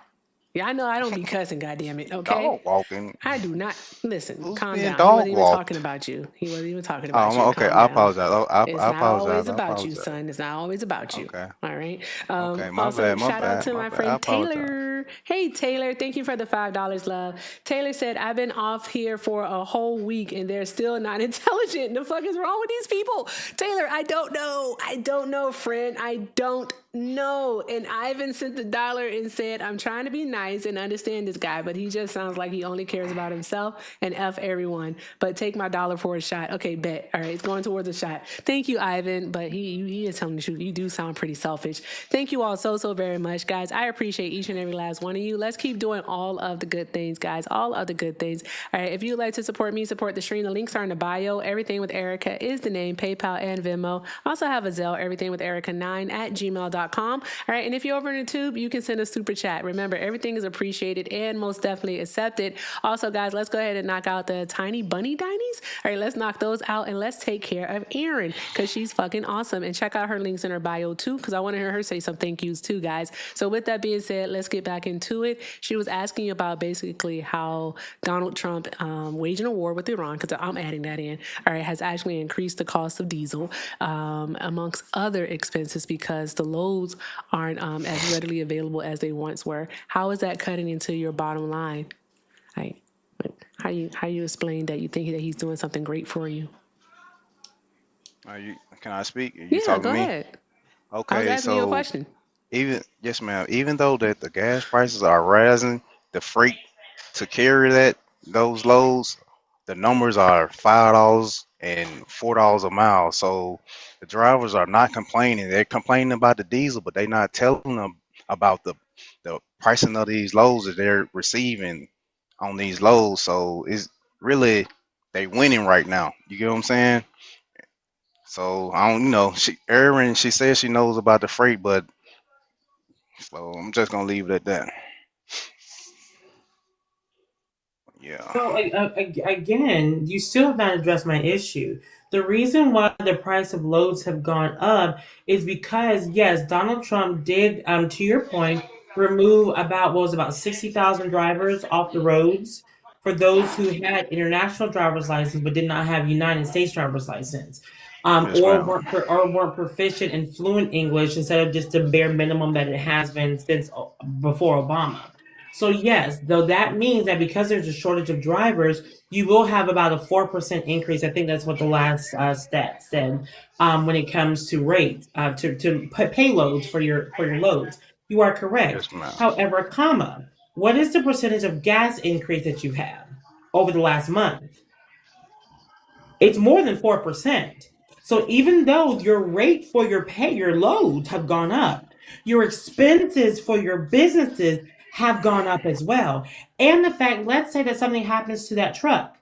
Yeah, I know I don't be cussing, goddammit, okay? Dog walking. I do not. Listen, Who's calm being down. He dog wasn't even walked? talking about you. He wasn't even talking Oh, about you. okay. Calm I down. apologize. It's I not always apologize. I about you, apologize. son. It's not always about you. Okay. All right. Okay. My Also, bad. My shout out bad. to My my bad. I friend apologize. Taylor. Hey, Taylor. Thank you for the $5, love. Taylor said, I've been off here for a whole week and they're still not intelligent. The fuck is wrong with these people? Taylor, I don't know. I don't know, friend. I don't know. And Ivan sent the dollar and said, I'm trying to be nice and understand this guy, but he just sounds like he only cares about himself and F everyone. But take my dollar for a shot. Okay, bet. All right, it's going towards a shot. Thank you, Ivan. But he is telling the truth. You do sound pretty selfish. Thank you all so, so very much, guys. I appreciate each and every last one of you. Let's keep doing all of the good things, guys. All of the good things. All right, if you'd like to support me, support the stream, the links are in the bio. Everything with Erica is the name, PayPal and Venmo. I also have a Zelle, everything with Erica9@gmail.com. All right, and if you're over in the tube, you can send a super chat. Remember, everything is appreciated and most definitely accepted. Also, guys, let's go ahead and knock out the tiny bunny dinies. All right, let's knock those out and let's take care of Erin because she's fucking awesome. And check out her links in her bio too because I want to hear her say some thank yous too, guys. So with that being said, let's get back into it. She was asking about basically how Donald Trump waging a war with Iran, because I'm adding that in, all right, has actually increased the cost of diesel amongst other expenses because the loads aren't as readily available as they once were. How is that cutting into your bottom line? Like, how you explain that you think that he's doing something great for you? Can I speak? Are you Yeah, talking go to me? ahead. I was Okay. asking you a So question. yes, ma'am. Even though that the gas prices are rising, the freight to carry those loads, the numbers are $5 and $4 a mile. So the drivers are not complaining. They're complaining about the diesel, but they're not telling them about the pricing of these loads that they're receiving on these loads. So it's really they winning right now. You get what I'm saying? So I don't, Erin, she says she knows about the freight, but so I'm just gonna leave it at that. Yeah. So again, you still have not addressed my issue. The reason why the price of loads have gone up is because yes, Donald Trump did, to your point, remove about 60,000 drivers off the roads for those who had international driver's license but did not have United States driver's license, Yes, ma'am. or weren't proficient in fluent English instead of just the bare minimum that it has been since before Obama. So yes, though that means that because there's a shortage of drivers, you will have about a 4% increase. I think that's what the last stat said when it comes to rates to payloads for your loads. You are correct. Yes, ma'am. However, comma, what is the percentage of gas increase that you had over the last month? It's more than 4%. So even though your rate for your loads have gone up, your expenses for your businesses have gone up as well. And the fact, let's say that something happens to that truck.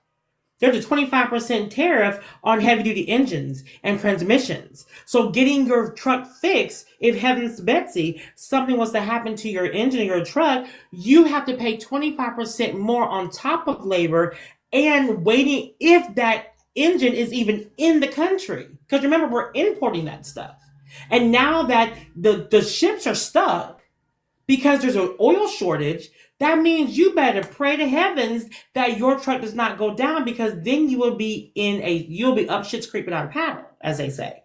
There's a 25% tariff on heavy duty engines and transmissions. So getting your truck fixed, if heavens Betsy, something was to happen to your engine or your truck, you have to pay 25% more on top of labor and waiting if that engine is even in the country. Because remember, we're importing that stuff. And now that the ships are stuck because there's an oil shortage, that means you better pray to heavens that your truck does not go down, because then you'll be up shit's creek without a paddle, as they say.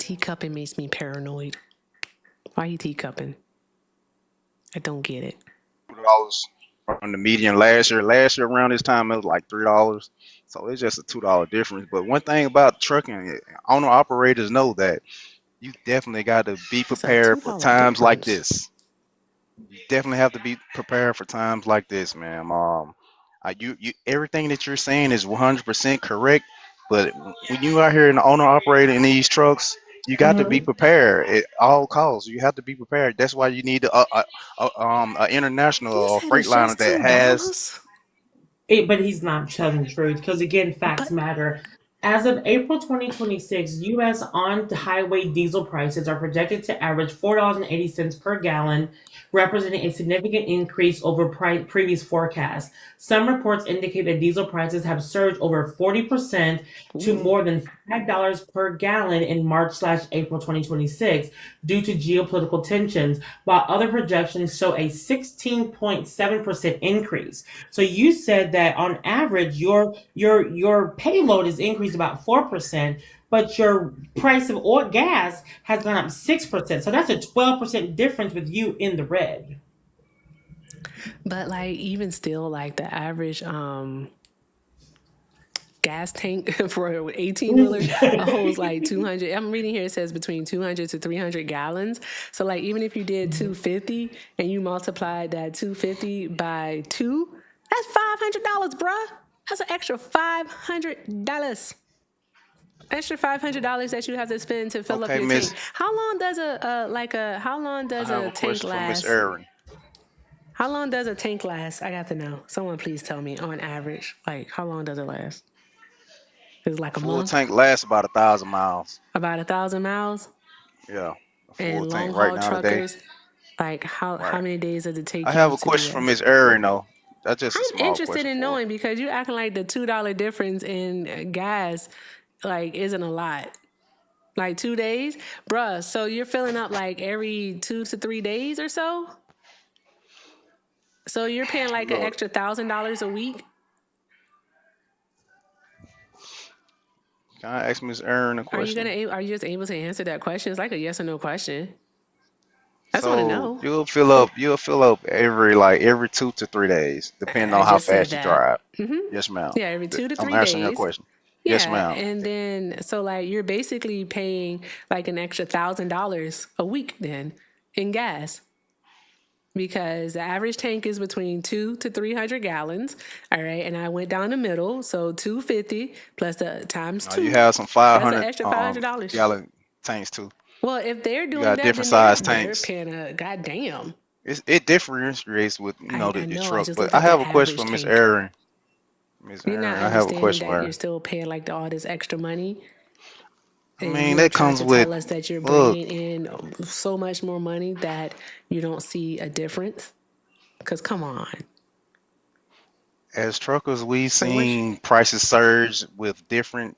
teacupping makes me paranoid. Why you teacupping? I don't get it. $2 from the median last year. Last year around this time it was like $3. So it's just a $2 difference. But one thing about trucking, owner operators know that you definitely got to be It's a prepared for $2 times like difference. this. You definitely have to be prepared for times like this, man. You everything that you're saying is 100% correct, but when you out here in the owner operator in these trucks, you got to be prepared at all costs. You have to be prepared. That's why you need a You international said it's freightliner just that has. $2? But he's not telling the truth because, again, facts But matter. As of April 2026, U.S. on-highway diesel prices are projected to average $4.80 per gallon, representing a significant increase over previous forecasts. Some reports indicate that diesel prices have surged over 40% to ooh, more than $5 per gallon in March/April 2026 due to geopolitical tensions, while other projections show a 16.7% increase. So you said that on average your payload is increased about 4%, but your price of oil gas has gone up 6%. So that's a 12% difference with you in the red. but like even still, like the average gas tank for an 18-wheeler holds like 200. I'm reading here, it says between 200 to 300 gallons. So like even if you did 250 and you multiplied that 250 by 2, that's $500, bruh. That's an extra $500. Extra $500 that you have to spend to fill up Okay, your tank. Miss, How long does I have a a tank question for Miss last? Erin. How long does a tank last? I got to know. Someone please tell me on average. Like how long does it last? Is it A like a full month? tank lasts about 1,000 miles. About 1,000 miles? Yeah, a full And long tank right haul now today. truckers, like how Right. many days does it I take have you a to do question for that? Miss Erin though. That's just a I'm small interested question in for her. knowing because you acting like the $2 difference in gas like isn't a lot. Like 2 days, bruh. So you're filling up like every 2 to 3 days or so. So you're paying like an Look, extra $1,000 a week. can I ask Miss Erin a question? Are you just able to answer that question? It's like a yes or no question. I just want to So know. you'll fill up every 2 to 3 days, depending I on how just said fast you that. drive. Hmm. Yes, ma'am. Yeah, every two to I'm three answering your days. question. Yes, Yeah, ma'am. and then so like you're basically paying like an extra $1,000 a week then in gas because the average tank is between 2 to 300 gallons. All right, and I went down the middle, so 250 plus the times You two. have some That's an 500 extra $500. gallon tanks too. Well, if they're You doing got that, different then size they're tanks. paying a goddamn. It differentiates with I the know. I truck. just But looked I at the have a question average for Miss tank. Erin. Miss You're not Erin, I have a understanding question for that you're her. still paying like all this extra money. I And mean, you're that trying comes to with tell us that you're look. bringing in so much more money that you don't see a difference? Because come on. As truckers, we've Like, what? seen prices surge with different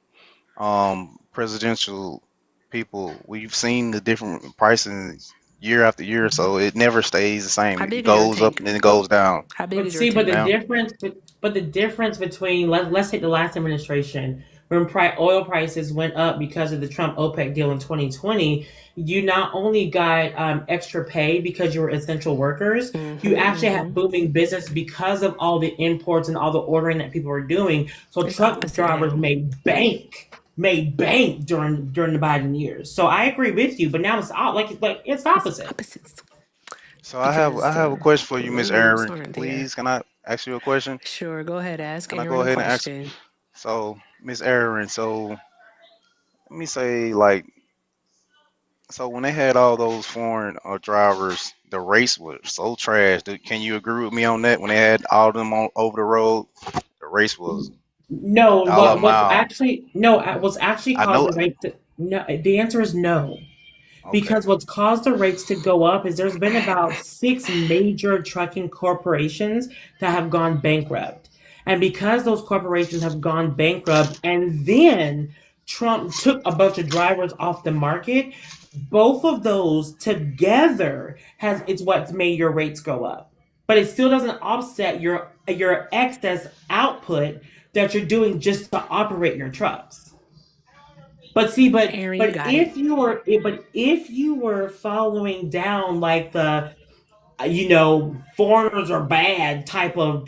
presidential people. We've seen the different prices year after year, so it never stays the same. How It big is your goes up tank? and then it goes down. How big But is your see, but the tank? Ma'am, difference, but the difference between let's take the last administration when oil prices went up because of the Trump OPEC deal in 2020. You not only got extra pay because you were essential workers, you actually had booming business because of all the imports and all the ordering that people were doing. So It's truck opposite drivers now. made bank during the Biden years. So I agree with you, but now it's it's It's opposite. opposites. so Because I have a the question for you, Miss rules Erin. aren't there. Please, can I ask you a question? Sure, go ahead. Ask Can I go Aaron a ahead and ask? question. So, Miss Erin, so let me say so when they had all those foreign drivers, the race was so trash. Can you agree with me on that? When they had all of them on over the road, the race was No, dollar a mile. what's actually I caused know. the rate to no. The answer is no, Okay. because what's caused the rates to go up is there's been about six major trucking corporations that have gone bankrupt, and because those corporations have gone bankrupt, and then Trump took a bunch of drivers off the market, both of those together has it's what's made your rates go up, but it still doesn't offset your excess output that you're doing just to operate your trucks. But see, Aaron, you got it. if you were following down like the foreigners are bad type of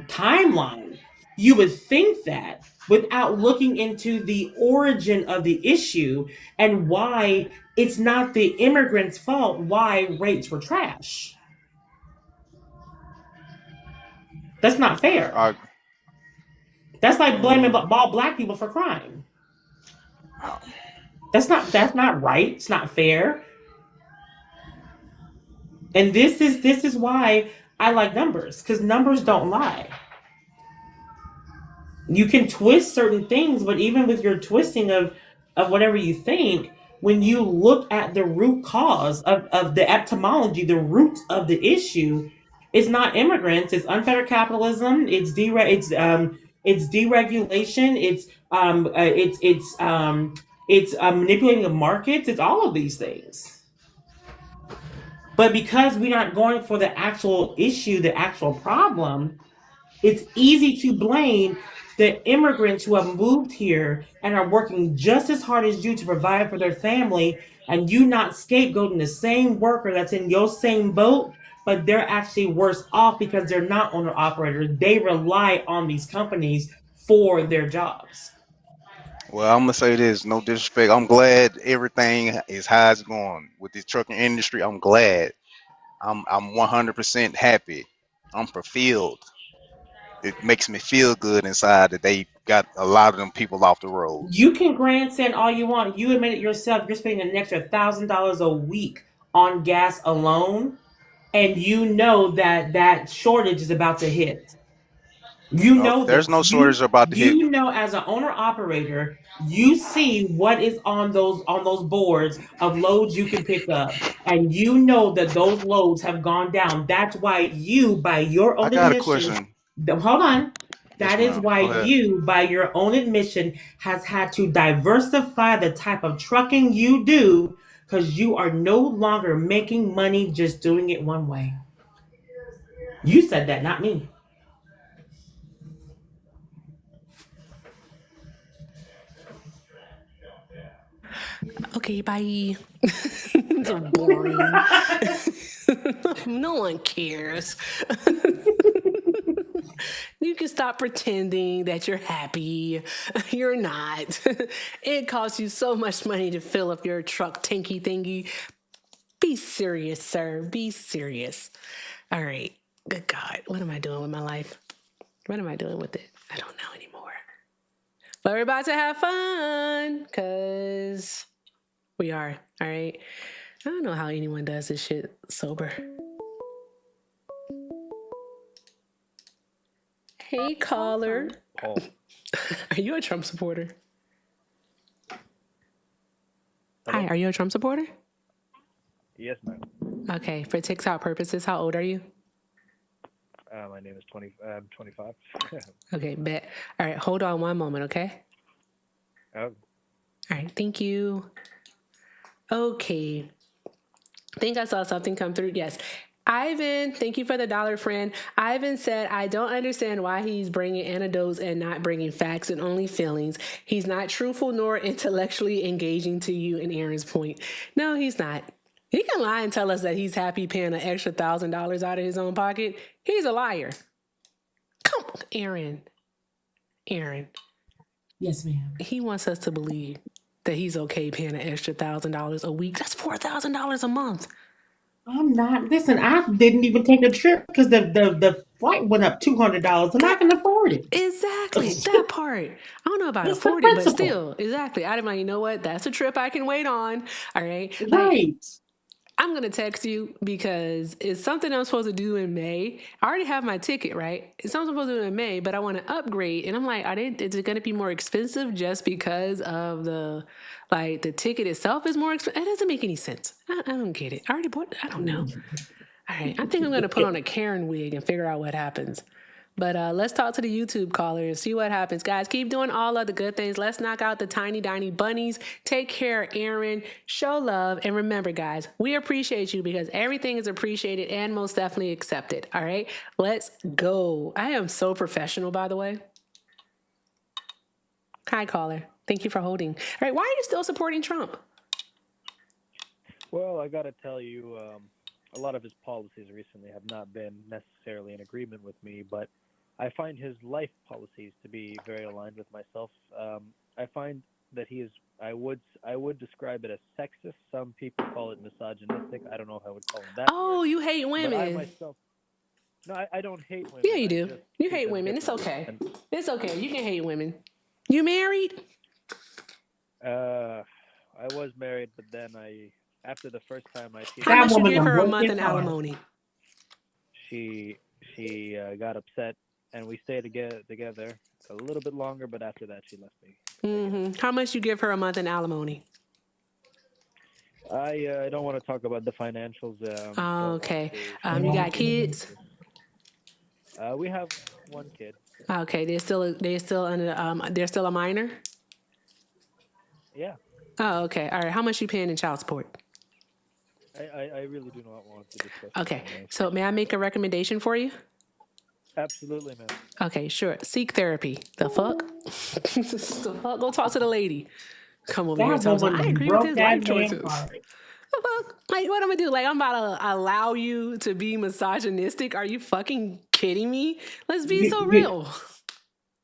timeline, you would think that without looking into the origin of the issue and why it's not the immigrants' fault why rates were trash. That's not fair. I, That's like blaming mm, all black people for crime. oh, That's not right. It's not fair. And this is why I like numbers, because numbers don't lie. You can twist certain things, but even with your twisting of whatever you think, when you look at the root cause of the etymology, the roots of the issue, it's not immigrants, it's unfettered capitalism, it's deregulation, it's manipulating the markets, it's all of these things. But because we're not going for the actual issue, the actual problem, it's easy to blame the immigrants who have moved here and are working just as hard as you to provide for their family, and you not scapegoating the same worker that's in your same boat, but they're actually worse off because they're not owner operators. They rely on these companies for their jobs. well, I'm gonna say this, no disrespect. I'm glad everything is how it's going with this trucking industry. I'm glad. I'm 100% happy. I'm fulfilled. It makes me feel good inside that they got a lot of them people off the roads. You can grandstand all you want. You admit it yourself. You're spending an extra $1,000 a week on gas alone, and you know that shortage is about to hit. You know There's this. no shortage about to hit. You know as an owner operator, you see what is on those boards of loads you can pick up, and you know that those loads have gone down. That's why you, by your I own got a admission, question. hold on. Yes, That is ma'am. why Go ahead. you, by your own admission, has had to diversify the type of trucking you do, because you are no longer making money just doing it one way. You said that, not me. Okay, bye. So boring. No one cares. You can stop pretending that you're happy. You're not. It costs you so much money to fill up your truck tanky thingy. Be serious, sir. Be serious. All right. Good God. What am I doing with my life? What am I doing with it? I don't know anymore. But we're about to have fun because we are. All right. I don't know how anyone does this shit sober. Hey, caller. Paul. Are you a Trump supporter? Hello? Hi, are you a Trump supporter? Yes, ma'am. Okay, for TikTok purposes, how old are you? My name is 25. Okay, bet. All right, hold on one moment, okay? Oh, All right, thank you. Okay. I think I saw something come through. Yes. Ivan, thank you for the $1, friend. Ivan said, I don't understand why he's bringing anecdotes and not bringing facts and only feelings. He's not truthful nor intellectually engaging to you and Aaron's point. No, he's not. He can lie and tell us that he's happy paying an extra $1,000 out of his own pocket. He's a liar. Come on, Aaron. Yes, ma'am. He wants us to believe that he's okay paying an extra $1,000 a week. That's $4,000 a month. I'm not. Listen, I didn't even take the trip because the flight went up $200, and I can afford it. Exactly, that part. I don't know about It's the affording, but principle. still, exactly. I'm like, you know what? That's a trip I can wait on. All right. Like, Right. I'm going to text you because it's something I'm supposed to do in May. I already have my ticket, right? It's something I'm supposed to do in May, but I want to upgrade. And I'm like, is it going to be more expensive just because of the ticket itself is more expensive? It doesn't make any sense. I don't get it. I already bought it. I don't know. All right. I think I'm going to put on a Karen wig and figure out what happens. But let's talk to the YouTube callers, see what happens. Guys, keep doing all of the good things. Let's knock out the tiny, tiny bunnies. Take care, Aaron. Show love. And remember, guys, we appreciate you because everything is appreciated and most definitely accepted. All right? Let's go. I am so professional, by the way. Hi, caller. Thank you for holding. All right, why are you still supporting Trump? Well, I got to tell you, a lot of his policies recently have not been necessarily in agreement with me, but I find his life policies to be very aligned with myself. I find that he is, I would describe it as sexist. Some people call it misogynistic. I don't know if I would call him that Oh, word. you hate But I women. myself, no, I don't hate women. Yeah, you I do. just You treat hate them women. It's differently. okay. And It's okay. You can hate women. You married? I was married, but then after the first time I cheated, How That much you woman give done her a worked month his in hard. alimony? she got upset, and we stayed together a little bit longer. But after that, she left me. How much you give her a month in alimony? I don't want to talk about the financials. Don't want Okay. to You share got any kids? information. We have one kid. Okay. They're still a minor? Yeah, Oh, okay. All right. How much you paying in child support? I really do not want to discuss. Okay. This So may I make a recommendation for you? absolutely, man. Okay, sure. Seek therapy. The fuck? The fuck? Go talk to the lady. Come over here and That tell me, woman I done agree with broke his that life man choices. heart. The fuck? Like, what I'm gonna do? Like, I'm about to allow you to be misogynistic? Are you fucking kidding me? Let's be so real.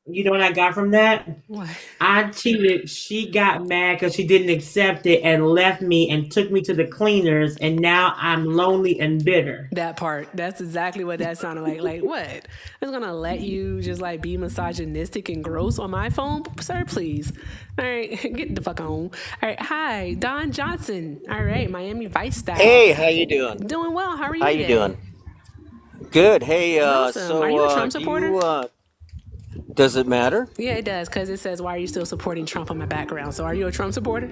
You know what I got from that? What? I cheated. She got mad because she didn't accept it and left me and took me to the cleaners. And now I'm lonely and bitter. That part. That's exactly what that sounded like. Like, what? I'm gonna let you just like be misogynistic and gross on my phone? Sir, please. All right, get the fuck on. All right, hi, Don Johnson. All right, Miami Vice style. Hey, how you doing? Doing well. How are you How today? you doing? Good. Hey, Awesome. Are you a Trump do supporter? you, does it matter? Yeah, it does, because it says, why are you still supporting Trump on my background? So are you a Trump supporter?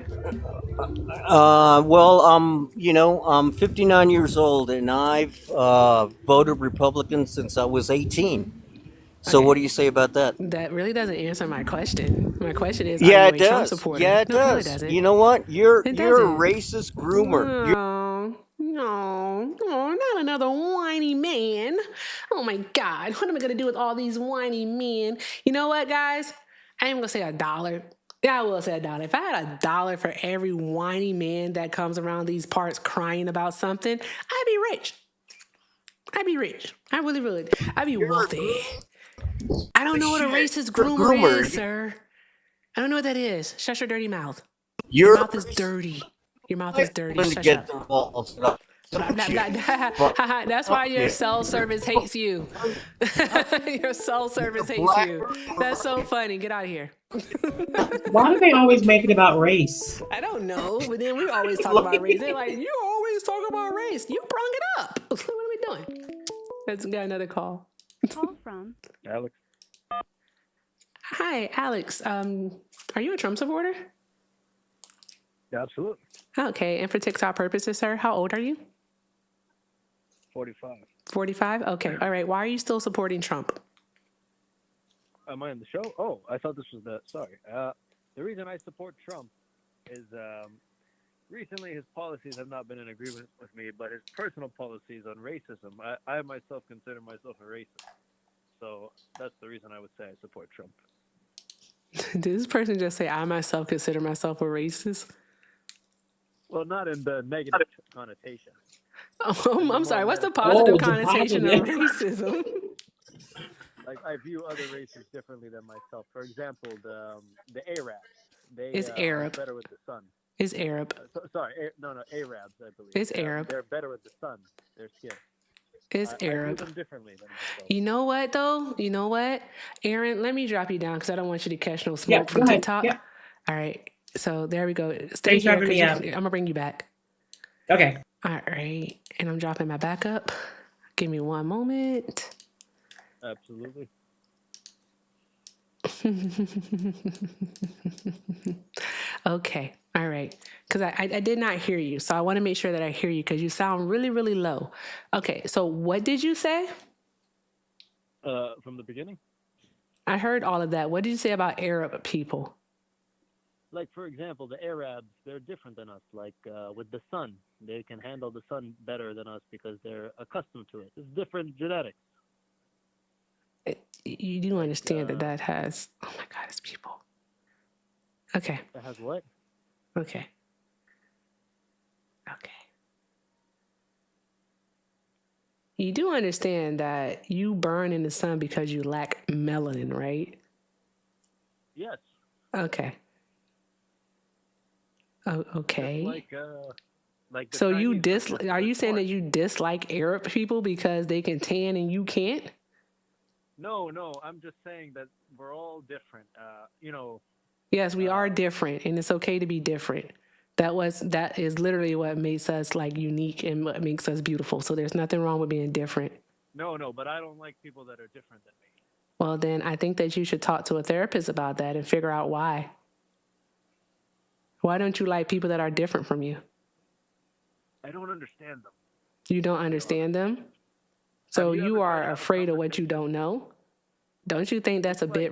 Well, I'm 59 years old and I've voted Republican since I was 18. So Okay. what do you say about that? That really doesn't answer my question. My question is, Yeah, are it you a Trump does. supporter? Yeah, it No, it does. doesn't. You know what? You're It a doesn't. racist groomer. No, not another whiny man. Oh my God, what am I gonna do with all these whiny men? You know what, guys? I ain't gonna say $1. Yeah, I will say $1. If I had $1 for every whiny man that comes around these parts crying about something, I'd be rich. I really would. I'd be wealthy. I don't know what a racist groomer is, sir. I don't know what that is. Shut your dirty mouth. Your mouth is dirty. Your mouth is dirty. Shut up. That's why your cell service hates you. Your cell service hates you. That's so funny. Get out of here. Why do they always make it about race? I don't know, but then we always talk about race. They're like, you always talk about race. You brung it up. What are we doing? Let's get another call. Call from Alex. Hi, Alex. Are you a Trump supporter? Yeah, absolutely. Okay, and for TikTok purposes, sir, how old are you? 45. 45? Okay, all right. Why are you still supporting Trump? Am I on the show? Oh, I thought this was sorry. The reason I support Trump is recently his policies have not been in agreement with me, but his personal policies on racism, I myself consider myself a racist. So that's the reason I would say I support Trump. Did this person just say, I myself consider myself a racist? Well, not in the negative connotation. Oh, I'm sorry. What's the positive connotation of racism? Like, I view other races differently than myself. For example, the Arabs. It's Arab. Are better with the sun. It's Arab. Arabs, I believe. It's Arab. They're better with the sun, their skin. It's Arab. I view them differently than myself. You know what, though? You know what? Aaron, let me drop you down because I don't want you to catch no smoke from TikTok. Yeah. All right. So there we go. Stay Thanks here for having me because out. I'm going to bring you back. Okay. All right. And I'm dropping my backup. Give me one moment. Absolutely. Okay. All right. Because I did not hear you. So I want to make sure that I hear you because you sound really, really low. Okay. So what did you say? From the beginning? I heard all of that. What did you say about Arab people? Like, for example, the Arabs, they're different than us. Like, with the sun, they can handle the sun better than us because they're accustomed to it. It's different genetics. You do understand that has, oh my God, it's people. Okay. That has what? Okay. Okay. You do understand that you burn in the sun because you lack melanin, right? Yes. Okay. Oh, Just okay. like the So you Chinese, for example. are They're you saying that smart. you dislike Arab people because they can tan and you can't? No, no. I'm just saying that we're all different. Yes, we are Uh, different and it's okay to be different. That is literally what makes us like unique and what makes us beautiful. So there's nothing wrong with being different. no, but I don't like people that are different than me. Well, then I think that you should talk to a therapist about that and figure out why. Why don't you like people that are different from you? I don't understand them. You don't To be honest. understand them? Have So you you ever tried are to have a afraid of what you conversation? don't know? Don't you think It's that's a like, bit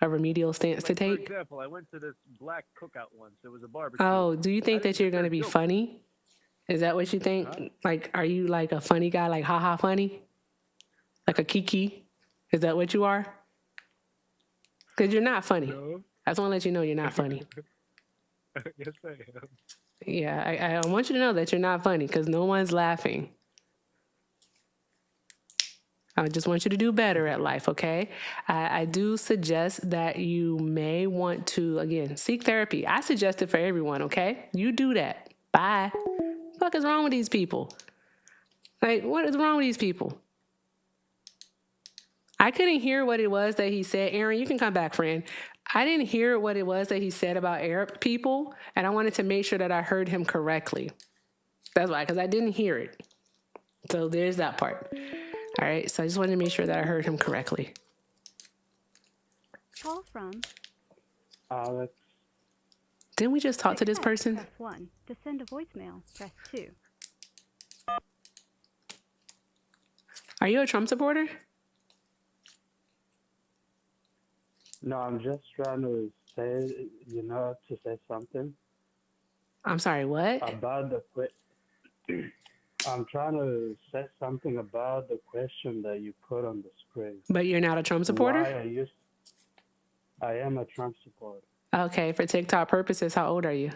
a remedial stance to like for take? example, I went to this black cookout once. It was a barbecue. Oh, do you I think didn't that you're get going their to be jokes. funny? Is that what you Huh? think? Like, are you like a funny guy, like haha funny? Like a kiki? Is that what you are? Because you're not funny. No. I just want to let you know you're not funny. Yes, I am. Yeah, I want you to know that you're not funny because no one's laughing. I just want you to do better at life, okay? I do suggest that you may want to, again, seek therapy. I suggest it for everyone, okay? You do that. Bye. What the fuck is wrong with these people? Like, what is wrong with these people? I couldn't hear what it was that he said. Aaron, you can come back, friend. I didn't hear what it was that he said about Arab people, and I wanted to make sure that I heard him correctly. That's why, because I didn't hear it. So there's that part. All right, so I just wanted to make sure that I heard him correctly. Call from Alex. Didn't we just talk to this person? Press 1. To send a voicemail, press 2. Are you a Trump supporter? No, I'm just trying to say something I'm sorry, what? about I'm trying to say something about the question that you put on the screen. But you're not a Trump supporter? I am a Trump supporter. Okay, for TikTok purposes, how old are you?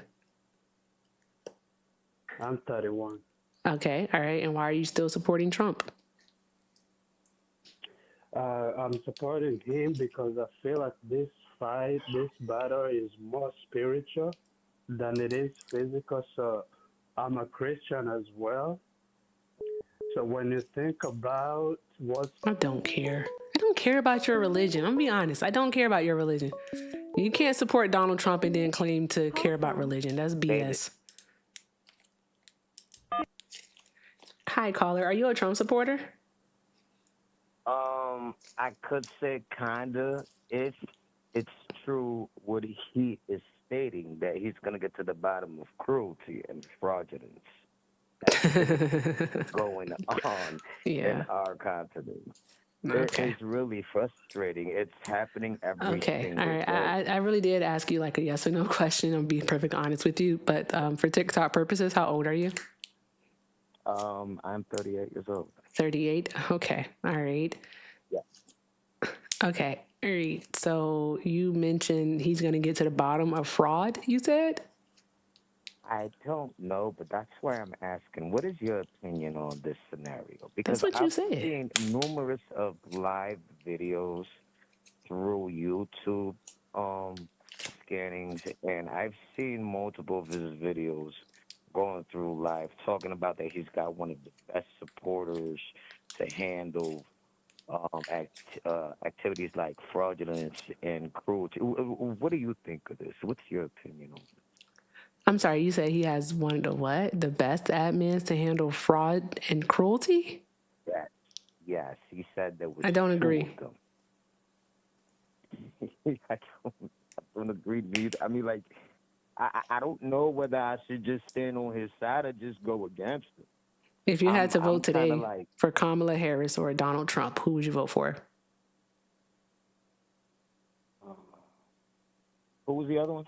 I'm 31. Okay, all right, and why are you still supporting Trump? I'm supporting him because I feel like this battle is more spiritual than it is physical. So I'm a Christian as well. So when you think about I don't care. I don't care about your religion. I'm gonna be honest. I don't care about your religion. You can't support Donald Trump and then claim to care about religion. That's BS. Hi, caller. Are you a Trump supporter? I could say kinda if it's true what he is stating that he's gonna get to the bottom of cruelty and fraudulence that's going on in our continent. Okay. It is really frustrating. It's happening every Okay. single All right. day. I really did ask you like a yes or no question. I'm being perfectly honest with you. But for TikTok purposes, how old are you? I'm 38 years old. 38. Okay. All right. Yeah. Okay. All right. So you mentioned he's going to get to the bottom of fraud, you said? I don't know, but that's why I'm asking. What is your opinion on this scenario? Because That's what you I've said. seen numerous of live videos through YouTube scannings, and I've seen multiple of his videos going through live talking about that he's got one of the best supporters to handle activities like fraudulence and cruelty. What do you think of this? What's your opinion on it? I'm sorry, you said he has one of the what? The best admins to handle fraud and cruelty? Yes, he said there was I don't two agree. of them. I don't agree neither. I mean, like, I don't know whether I should just stand on his side or just go against him. If you had to vote I'm kinda today like, for Kamala Harris or Donald Trump, who would you vote for? who was the other one?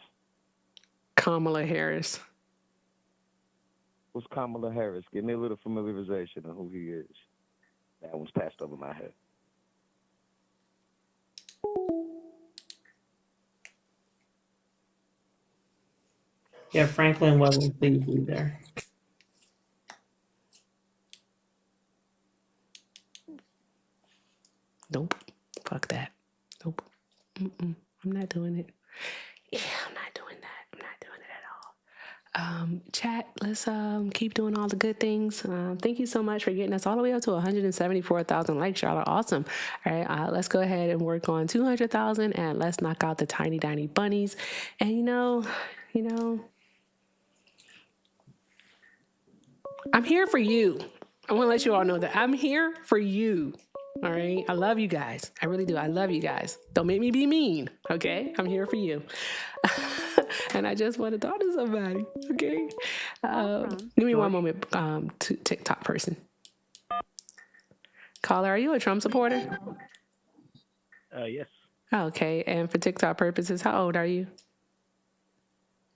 Kamala Harris. Who's Kamala Harris? Give me a little familiarization on who he is. That one's passed over my head. Yeah, Franklin wasn't pleased either. Nope. Fuck that. Nope. I'm not doing it. Yeah, I'm not doing that. I'm not doing it at all. Chat, let's keep doing all the good things. Thank you so much for getting us all the way up to 174,000 likes. Y'all are awesome. All right, let's go ahead and work on 200,000 and let's knock out the tiny bunnies. And you know, I'm here for you. I want to let you all know that I'm here for you. All right. I love you guys. I really do. I love you guys. Don't make me be mean. Okay. I'm here for you. And I just want to talk to somebody. Okay. Give me one moment to TikTok person. Caller, are you a Trump supporter? Yes. Okay. And for TikTok purposes, how old are you?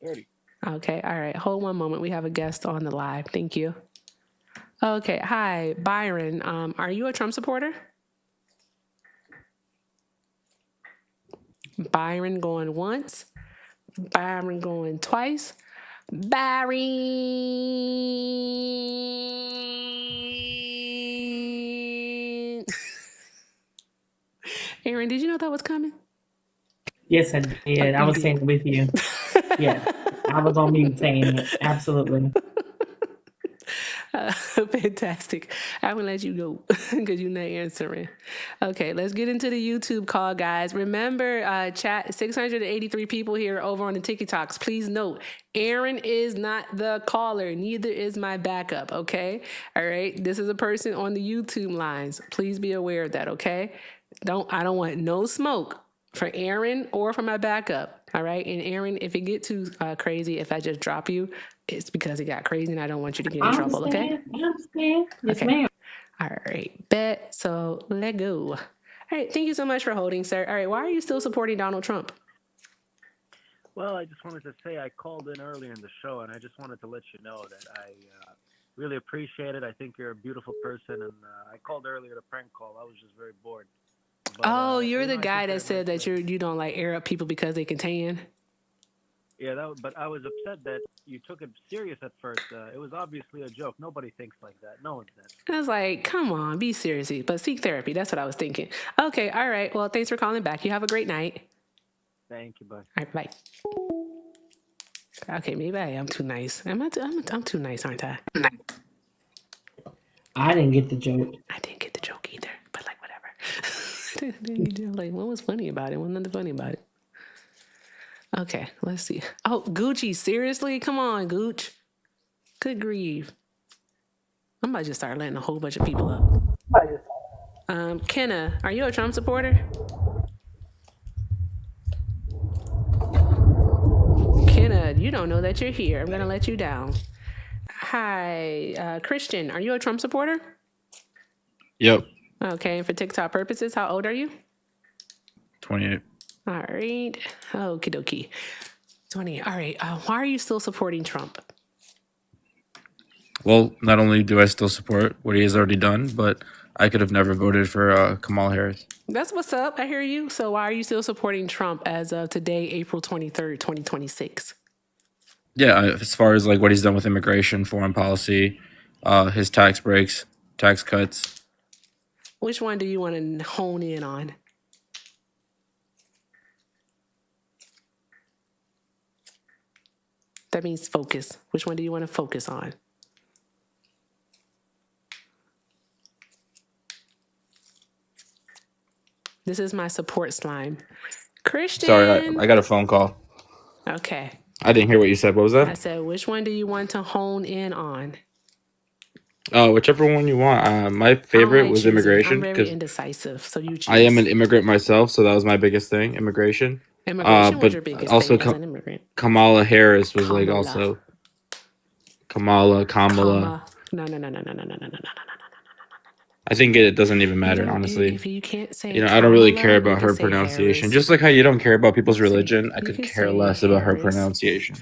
30. Okay. All right. Hold one moment. We have a guest on the live. Thank you. Okay. Hi, Byron. Are you a Trump supporter? Byron going once. Byron going twice. Byron. Aaron, did you know that was coming? Yes, I did. I was saying it with you. Yeah, I was on mute saying it. Absolutely. Fantastic. I'm going to let you go because you're not answering. Okay, let's get into the YouTube call, guys. Remember, chat, 683 people here over on the TikToks. Please note, Aaron is not the caller. Neither is my backup, okay? All right? This is a person on the YouTube lines. Please be aware of that, okay? I don't want no smoke for Aaron or for my backup, all right? And Aaron, if it get too crazy, if I just drop you, it's because it got crazy and I don't want you to get in trouble, okay? I understand. Yes, okay. ma'am. All right, bet. So let go. All right, thank you so much for holding, sir. All right, why are you still supporting Donald Trump? Well, I just wanted to say I called in earlier in the show, and I just wanted to let you know that I really appreciate it. I think you're a beautiful person, and I called earlier to prank call. I was just very bored. But, you're the guy that said that you don't like Arab people because they can tan? Yeah, but I was upset that you took it serious at first. It was obviously a joke. Nobody thinks like that. No one does. I was like, come on, be serious, but seek therapy. That's what I was thinking. Okay, all right. Well, thanks for calling back. You have a great night. Thank you, bye. All right, bye. Okay, maybe I am too nice. I'm too nice, aren't I? I didn't get the joke. I didn't get the joke either, but like whatever. Like, what was funny about it? Wasn't nothing funny about it. Okay, let's see. Oh, Gucci, seriously? Come on, Gooch. Good grief. I'm about to just start letting a whole bunch of people up. Kenna, are you a Trump supporter? Kenna, you don't know that you're here. I'm going to let you down. Hi, Christian, are you a Trump supporter? Yep. Okay, and for TikTok purposes, how old are you? 28. All right. Okie dokie. 20. All right. Why are you still supporting Trump? Well, not only do I still support what he has already done, but I could have never voted for Kamala Harris. That's what's up. I hear you. So why are you still supporting Trump as of today, April 23rd, 2026? Yeah, as far as like what he's done with immigration, foreign policy, his tax breaks, tax cuts. Which one do you want to hone in on? That means focus. Which one do you want to focus on? This is my support slime. Christian. Sorry, I got a phone call. Okay. I didn't hear what you said. What was that? I said, which one do you want to hone in on? Whichever one you want. My favorite was immigration. I'm very indecisive, so you choose. I am an immigrant myself, so that was my biggest thing, immigration. Immigration was your biggest also thing as an immigrant. Kamala Harris was like also Kamala. No. I think it doesn't even matter, honestly. If you can't say, I don't really care about her pronunciation. Just like how you don't care about people's religion, I could care less about her pronunciation.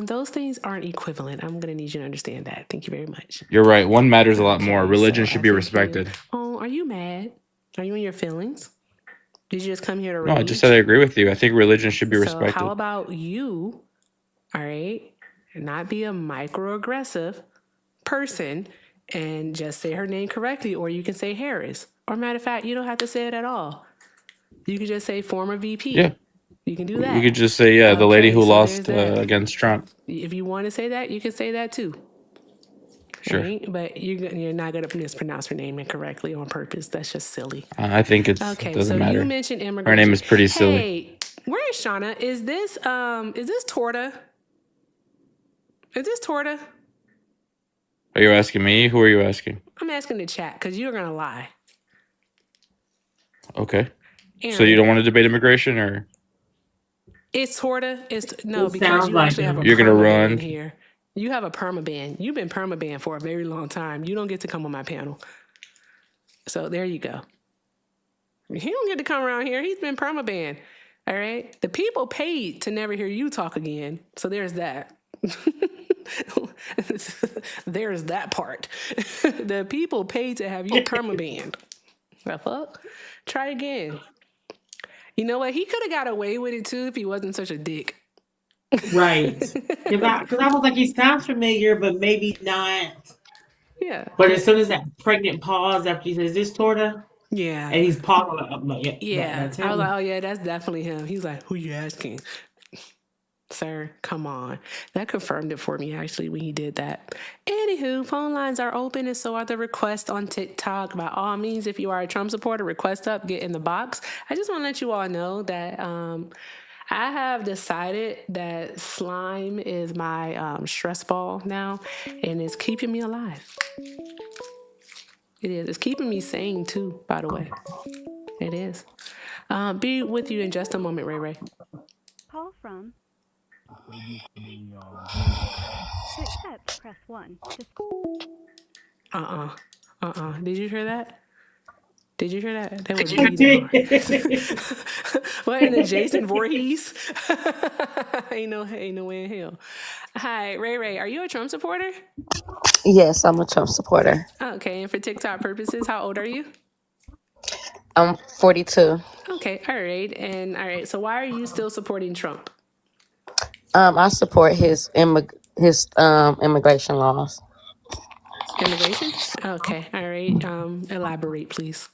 Those things aren't equivalent. I'm gonna need you to understand that. Thank you very much. You're right. One matters a lot more. Religion should be respected. Oh, are you mad? Are you in your feelings? Did you just come here to rage? No, I just said I agree with you. I think religion should be respected. So how about you, all right, and not be a microaggressive person and just say her name correctly, or you can say Harris. Or matter of fact, you don't have to say it at all. You can just say former VP. Yeah. You can do You that. could just say, yeah, the lady Okay, who so lost there's that. against Trump. If you want to say that, you can say that too. Sure. Right? But you're not going to mispronounce her name incorrectly on purpose. That's just silly. I think it Okay, doesn't so matter. you mentioned immigration. Her name is pretty silly. Hey, where is Shauna? Is this Torta? Is this Torta? Are you asking me? Who are you asking? I'm asking the chat because you're gonna lie. Okay. Aaron, So you don't want to debate immigration, or it's Torta? No, It because sounds you like actually have a you're gonna perma run? ban here. You have a perma ban. You've been perma banned for a very long time. You don't get to come on my panel. So there you go. He don't get to come around here. He's been perma banned. All right. The people paid to never hear you talk again. So there's that. There's that part. The people paid to have you perma banned. The fuck? Try again. You know what? He could have got away with it too if he wasn't such a dick. Right. Because I was like, he sounds familiar, but maybe not. Yeah. But as soon as that pregnant pause after he says, "Is this Torta?" Yeah. And he's pausing. I'm like, Yeah. that's I was him. like, oh yeah, that's definitely him. He's like, who you asking? Sir, come on. That confirmed it for me, actually, when he did that. Anywho, phone lines are open, and so are the requests on TikTok. By all means, if you are a Trump supporter, request up, get in the box. I just want to let you all know that I have decided that slime is my stress ball now, and it's keeping me alive. It is. It's keeping me sane, too, by the way. It is. Be with you in just a moment, Ray Ray. Call from. To accept, press 1. Did you hear that? Did you hear that? That was really hard. What in the Jason Voorhees? ain't no way in hell. Hi, Ray Ray. Are you a Trump supporter? Yes, I'm a Trump supporter. Okay, and for TikTok purposes, how old are you? I'm 42. Okay, all right. So why are you still supporting Trump? I support his immigration laws. Immigration? Okay, all right. Elaborate, please.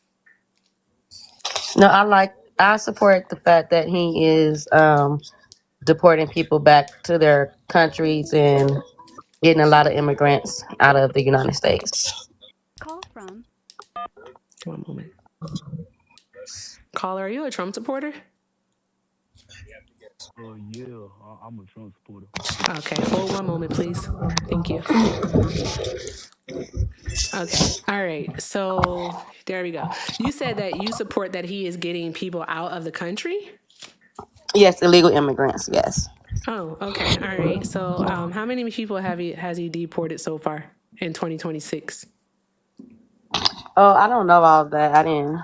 No, I support the fact that he is deporting people back to their countries and getting a lot of immigrants out of the United States. Call from. One moment. Caller, are you a Trump supporter? Yeah, I'm a Trump supporter. Okay, hold one moment, please. Thank you. Okay, all right. So there we go. You said that you support that he is getting people out of the country? Yes, illegal immigrants. Yes. Oh, okay. All right. So how many people has he deported so far in 2026? Oh, I don't know all of that. I didn't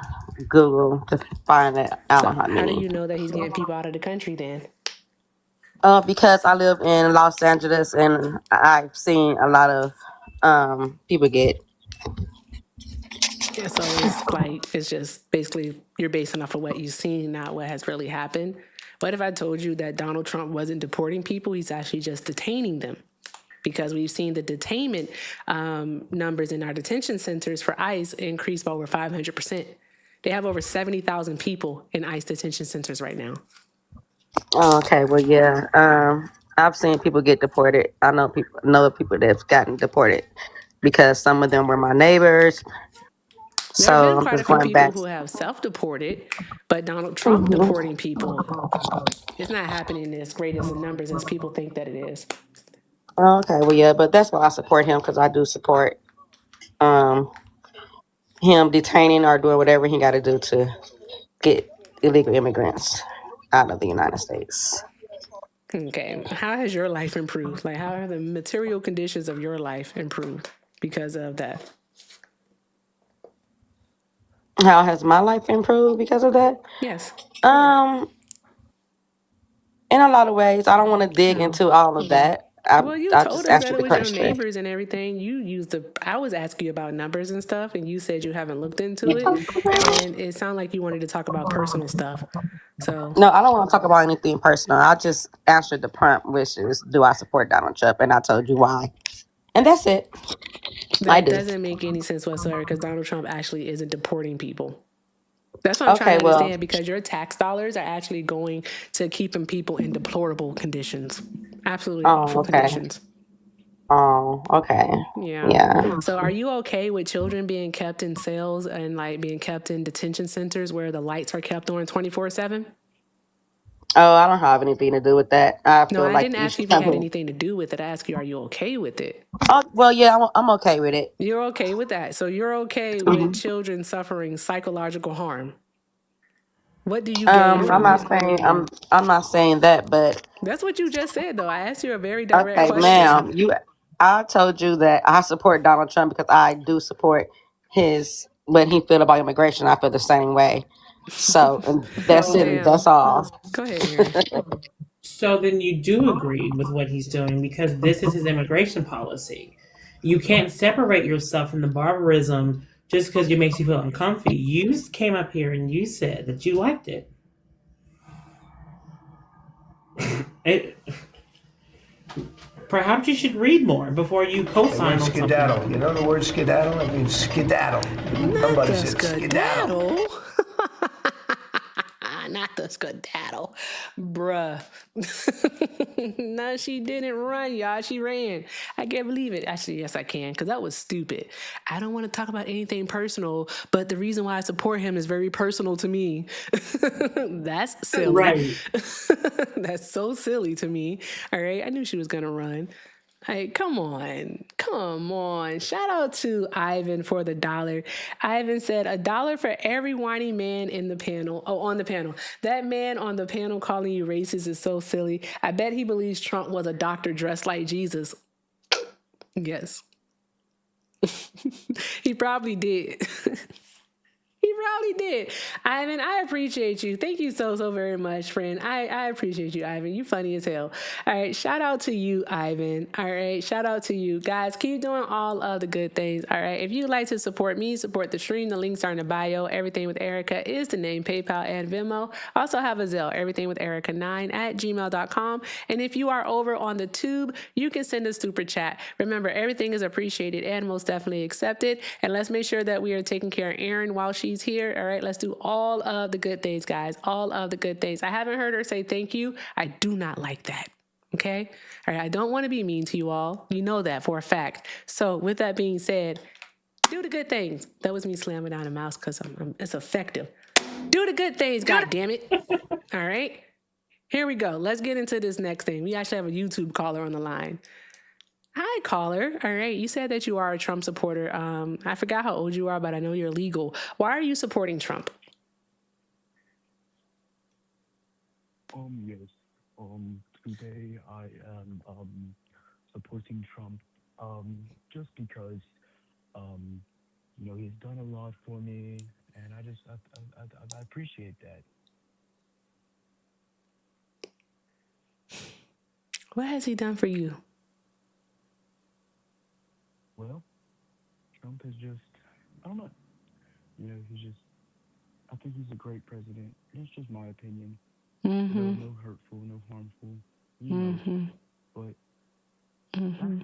Google to find out So how many. how do you know that he's getting people out of the country then? Because I live in Los Angeles and I've seen a lot of people get. Yeah, so it's just basically you're basing off of what you've seen, not what has really happened. What if I told you that Donald Trump wasn't deporting people? He's actually just detaining them. Because we've seen the detainment numbers in our detention centers for ICE increase by over 500%. They have over 70,000 people in ICE detention centers right now. Oh, okay. Well, yeah. I've seen people get deported. I know people that's gotten deported because some of them were my neighbors. There have So been I'm quite a just few going people back. who have self-deported, but Donald Trump deporting people, it's not happening in as great as the numbers as people think that it is. Oh, okay. Well, yeah, but that's why I support him because I do support him detaining or doing whatever he got to do to get illegal immigrants out of the United States. Okay. How has your life improved? Like, how have the material conditions of your life improved because of that? How has my life improved because of that? Yes. In a lot of ways. I don't want to dig into all of that. Well, you I told just us asked that you it the was your question. neighbors and everything. I was asking you about numbers and stuff, and you said you haven't looked into it. And it sounded like you wanted to talk about personal stuff. So No, I don't want to talk about anything personal. I just answered the prompt, which is, do I support Donald Trump? And I told you why. And that's it. I that do. doesn't make any sense whatsoever because Donald Trump actually isn't deporting people. That's what I'm trying Okay, to well, understand because your tax dollars are actually going to keeping people in deplorable conditions. Absolutely awful okay. conditions. Okay. Yeah. Yeah. So are you okay with children being kept in cells and like being kept in detention centers where the lights are kept on 24/7? Oh, I don't have anything to do with that. I No, feel I like didn't you ask you should if you come had here. anything to do with it. I asked you, are you okay with it? Oh, well, yeah, I'm okay with it. You're okay with that. So you're okay with Mhm. children suffering psychological harm. What do you gain I'm from not it? saying I'm not saying that, but That's what you just said, though. I asked you a very direct okay, question. ma'am. I told you that I support Donald Trump because I do support his what he feel about immigration. I feel the same way. So and that's So it. then, That's all. Go ahead, Aaron. so then you do agree with what he's doing because this is his immigration policy. You can't separate yourself from the barbarism just because it makes you feel uncomfy. You came up here and you said that you liked it. it Perhaps you should read more before you co-sign on something. Skedaddle. You know the word skedaddle? It means skedaddle. Not the skedaddle. Not the skedaddle. Bruh. No, she didn't run, y'all. She ran. I can't believe it. Actually, yes, I can, because that was stupid. I don't want to talk about anything personal, but the reason why I support him is very personal to me. That's silly. Right. That's so silly to me. All right. I knew she was going to run. Hey, come on. Come on. Shout out to Ivan for the $1. Ivan said $1 for every whiny man in the panel. Oh, on the panel. That man on the panel calling you racist is so silly. I bet he believes Trump was a doctor dressed like Jesus. Yes. He probably did. He probably did. Ivan, I appreciate you. Thank you so very much, friend. I appreciate you, Ivan. You funny as hell. All right. Shout out to you, Ivan. All right. Shout out to you. Guys, keep doing all of the good things. All right. If you'd like to support me, support the stream, the links are in the bio. Everything with Erica is the name, PayPal and Venmo. Also have a Zelle, everythingwitherica9@gmail.com. And if you are over on the tube, you can send a super chat. Remember, everything is appreciated and most definitely accepted. And let's make sure that we are taking care of Erin while she's here. All right, let's do all of the good things, guys. All of the good things. I haven't heard her say thank you. I do not like that. Okay? All right, I don't want to be mean to you all. You know that for a fact. So with that being said, do the good things. That was me slamming down a mouse because it's effective. Do the good things, God damn it. All right? Here we go. Let's get into this next thing. We actually have a YouTube caller on the line. Hi, caller. All right. You said that you are a Trump supporter. I forgot how old you are, but I know you're legal. Why are you supporting Trump? Yes. Today I am supporting Trump just because he's done a lot for me, and I appreciate that. What has he done for you? Well, Trump is just, I don't know. I think he's a great president. That's just my opinion. Mm-hmm. No hurtful, no harmful, Mm-hmm. but Mm-hmm.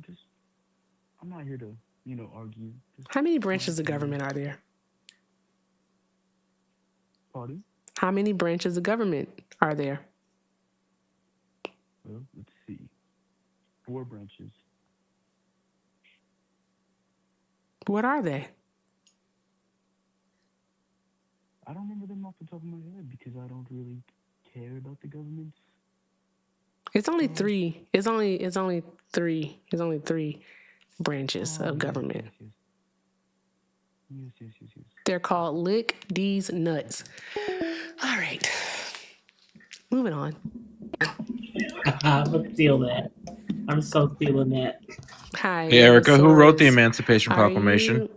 just, I'm not here to, argue. How many branches of government are there? Pardon? How many branches of government are there? Well, let's see. 4 branches. What are they? I don't remember them off the top of my head because I don't really care about the government. It's only 3. It's only 3. It's only 3 branches of government. Yes. They're called Lick These Nuts. All right. Moving on. I feel that. I'm so feeling that. Hi. Hey, Erica, who wrote the Soros. Emancipation Proclamation?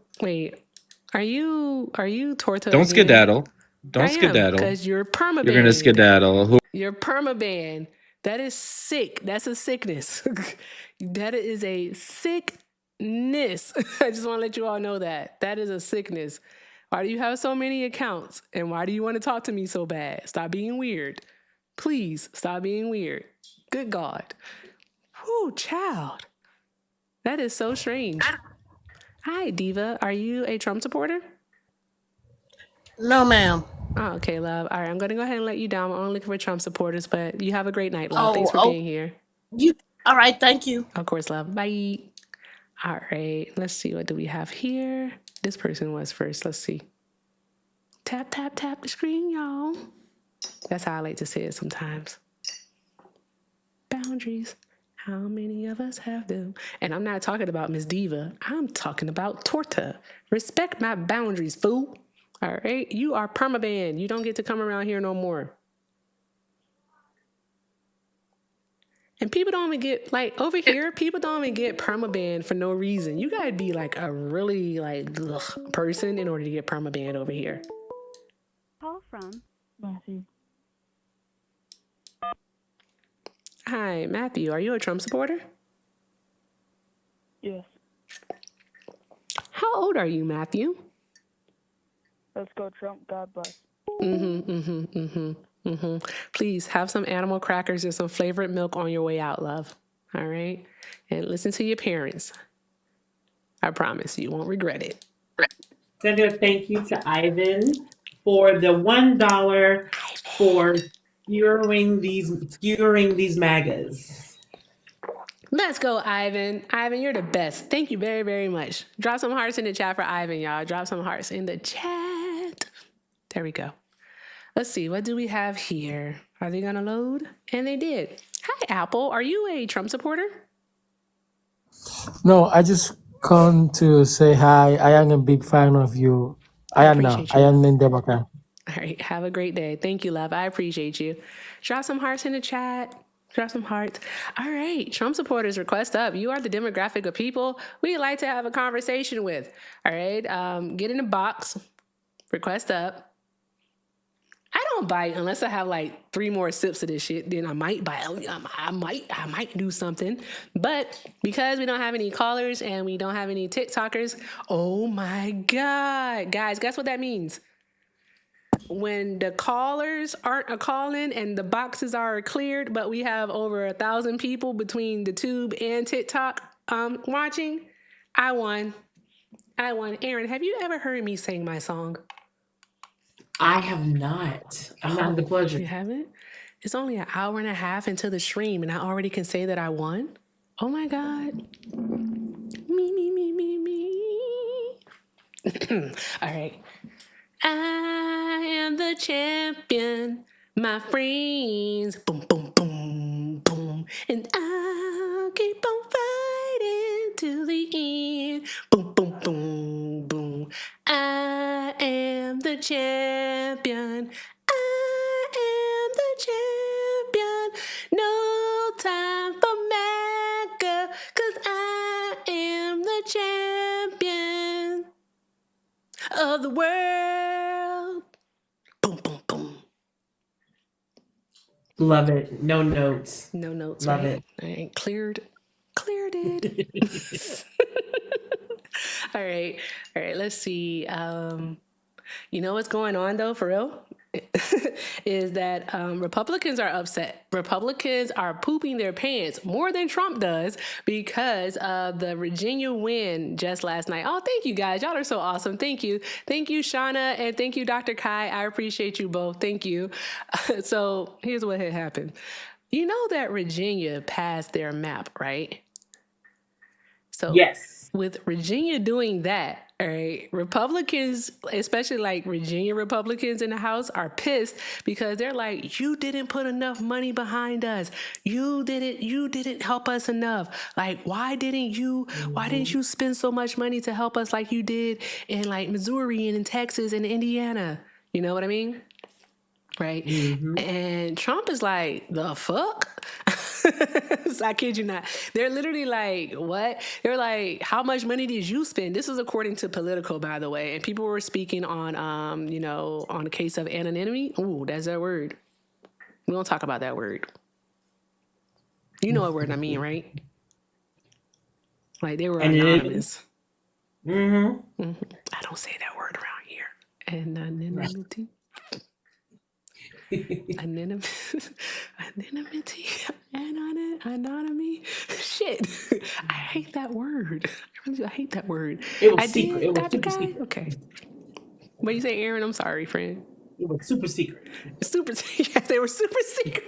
Are you Torta Don't again? skedaddle. Don't I am, skedaddle. because you're permabanned. You're gonna skedaddle. Who? You're permabanned. That is sick. That's a sickness. That is a sickness. I just want to let you all know that. That is a sickness. Why do you have so many accounts? And why do you want to talk to me so bad? Stop being weird. Please stop being weird. Good God. Whew, child. That is so strange. Hi, Diva. Are you a Trump supporter? No, ma'am. Oh, okay, love. All right, I'm going to go ahead and let you down. I'm only looking for Trump supporters, but you have a great night, love. Thanks for being here. All right, thank you. Of course, love. Bye. All right, let's see. What do we have here? This person was first. Let's see. Tap, tap, tap the screen, y'all. That's how I like to say it sometimes. Boundaries. How many of us have them? And I'm not talking about Miss Diva. I'm talking about Torta. Respect my boundaries, fool. All right? You are permabanned. You don't get to come around here no more. And people don't even get, like, over here, people don't even get permabanned for no reason. You gotta be, like, a really, like, person in order to get permabanned over here. Call from Matthew. Hi, Matthew. Are you a Trump supporter? Yes. How old are you, Matthew? Let's go, Trump. God bless. Please have some animal crackers and some flavored milk on your way out, love. All right? And listen to your parents. I promise you won't regret it. Send a thank you to Ivan for the $1 for skewering these MAGAs. Let's go, Ivan. Ivan, you're the best. Thank you very, very much. Drop some hearts in the chat for Ivan, y'all. Drop some hearts in the chat. There we go. Let's see. What do we have here? Are they going to load? And they did. Hi, Apple. Are you a Trump supporter? No, I just come to say hi. I am a big fan of you. I am in Democrat. All right. Have a great day. Thank you, love. I appreciate you. Drop some hearts in the chat. Drop some hearts. All right. Trump supporters, request up. You are the demographic of people we like to have a conversation with. All right. Get in the box. Request up. I don't bite unless I have like 3 more sips of this shit. Then I might bite. I might do something. But because we don't have any callers and we don't have any TikTokers, oh my God. Guys, guess what that means? When the callers aren't a calling and the boxes are cleared, but we have over 1,000 people between the Tube and TikTok watching, I won. Aaron, have you ever heard me sing my song? I have not. I'm not the pleasure. You haven't? It's only an hour and a half into the stream, and I already can say that I won. Oh my God. Me. All right. I am the champion, my friends. Boom, boom, boom, boom. And I'll keep on fighting till the end. Boom, boom, boom, boom. I am the champion. I am the champion. No time for MAGA, 'cause I am the champion of the world. Boom, boom, boom. Love it. No notes. No notes. Love right? it. I ain't cleared it. All right. Let's see. You know what's going on though, for real? Is that Republicans are upset. Republicans are pooping their pants more than Trump does because of the Virginia win just last night. Oh, thank you guys. Y'all are so awesome. Thank you. Thank you, Shauna, and thank you, Dr. Kai. I appreciate you both. Thank you. So here's what had happened. You know that Virginia passed their map, right? So yes, with Virginia doing that, all right, Republicans, especially like Virginia Republicans in the House, are pissed because they're like, you didn't put enough money behind us. You didn't help us enough. Like, why didn't you spend so much money to help us like you did in like Missouri and in Texas and Indiana? You know what I mean? Right. Mm-hmm. And Trump is like, the fuck? I kid you not. They're literally like, what? They're like, how much money did you spend? This is according to Political, by the way. And people were speaking on, on the case of anonymity. Ooh, that's that word. We don't talk about that word. You know what word I mean, right? Like they were anonymous. Mm-hmm. I don't say that word around here. Anonymity. Anonymity. Anonymity. Shit. I hate that word. I hate that word. It was secret. It was That super guy? secret. Okay. What you say, Aaron? I'm sorry, friend. It was super secret. Super secret. Yes, they were super secret.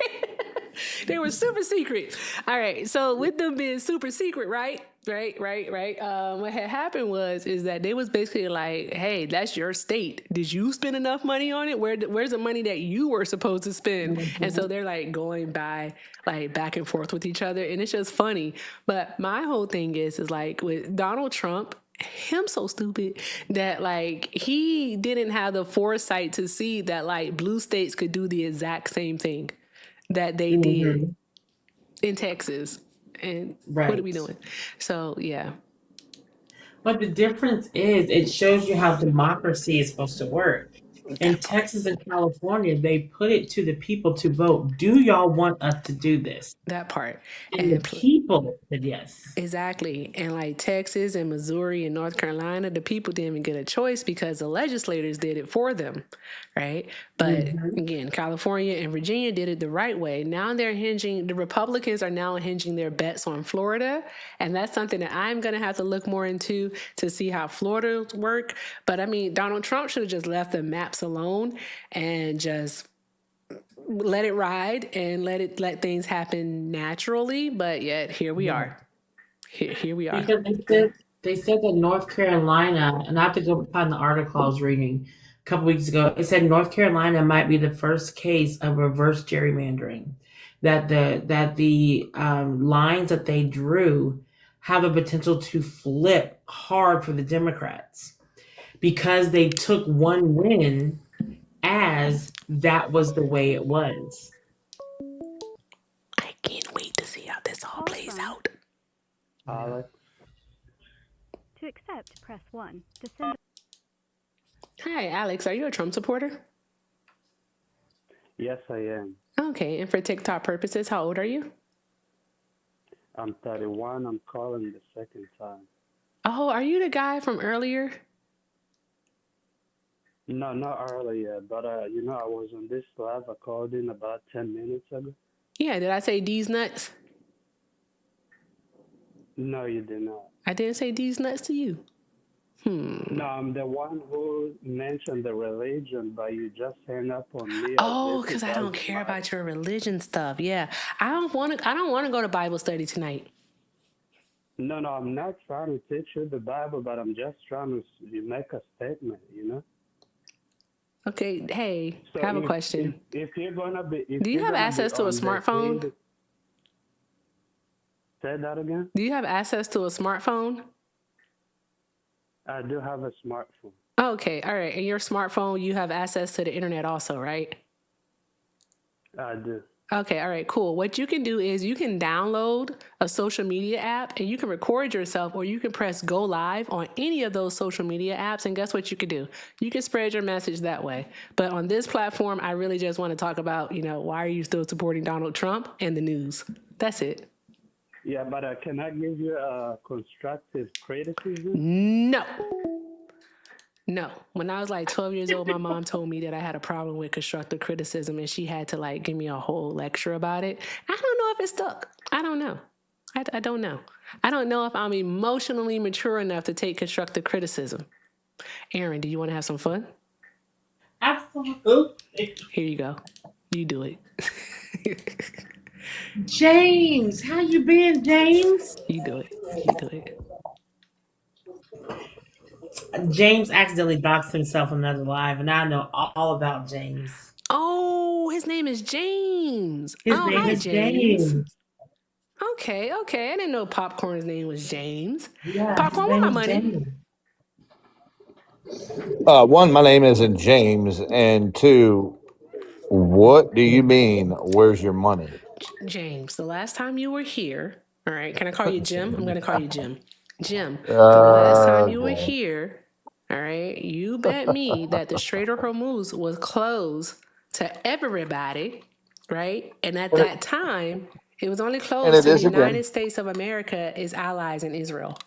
They were super secret. All right. So with them being super secret, right? What had happened is that they was basically like, hey, that's your state. Did you spend enough money on it? Where's the money that you were supposed to spend? Mm-hmm. And so they're like going by like back and forth with each other. And it's just funny. But my whole thing is like with Donald Trump, him so stupid that like he didn't have the foresight to see that like blue states could do the exact same thing that they did in Texas. And what are we doing? So yeah. But the difference is it shows you how democracy is supposed to work. In Texas and California, they put it to the people to vote. Do y'all want us to do this? That part. And the people said yes. Exactly. And like Texas and Missouri and North Carolina, the people didn't even get a choice because the legislators did it for them. Right. But again, California and Virginia did it the right way. Now the Republicans are now hinging their bets on Florida. And that's something that I'm going to have to look more into to see how Florida work. But I mean, Donald Trump should have just left the maps alone and just let it ride and let things happen naturally. But yet here we are. Here we are. Because they said that North Carolina, and I have to go find the article I was reading a couple weeks ago. It said North Carolina might be the first case of reverse gerrymandering. That the lines that they drew have a potential to flip hard for the Democrats because they took one win as that was the way it was. I can't wait to see how this all plays out. Alex. To accept, press 1. To send. Hi, Alex. Are you a Trump supporter? Yes, I am. Okay. And for TikTok purposes, how old are you? I'm 31. I'm calling the second time. Oh, are you the guy from earlier? No, not earlier, but I was on this live. I called in about 10 minutes ago. Yeah. Did I say D's nuts? No, you did not. I didn't say D's nuts to you. No, I'm the one who mentioned the religion, but you just hang up on me. Oh, because I don't care about your religion stuff. Yeah. I don't want to go to Bible study tonight. No, I'm not trying to teach you the Bible, but I'm just trying to make a statement, Okay, hey, I have a question. If you're gonna be, do you have access to a smartphone? Say that again. Do you have access to a smartphone? I do have a smartphone. Okay, all right. And your smartphone, you have access to the internet also, right? I do. Okay, all right, cool. What you can do is you can download a social media app and you can record yourself, or you can press go live on any of those social media apps. And guess what you can do? You can spread your message that way. But on this platform, I really just want to talk about, why are you still supporting Donald Trump and the news? That's it. Yeah, but can I give you a constructive criticism? No. When I was like 12 years old, my mom told me that I had a problem with constructive criticism, and she had to like give me a whole lecture about it. I don't know if it stuck. I don't know. I don't know. I don't know if I'm emotionally mature enough to take constructive criticism. Aaron, do you want to have some fun? Absolutely. Here you go. You do it. James, how you been, James? You do it. James accidentally doxed himself on another live, and I know all about James. Oh, his name is James. His name is James. Okay. I didn't know Popcorn's name was James. Yeah, Popcorn, where my money? James. One, my name isn't James, and two, what do you mean, where's your money? James, the last time you were here, all right, can I call you Jim? I'm going to call you Jim. Jim, the last time you were here, all right, you bet me that the Strait of Hormuz was closed to everybody, right? And at that time, it was only closed to the United States of America, its allies in Israel.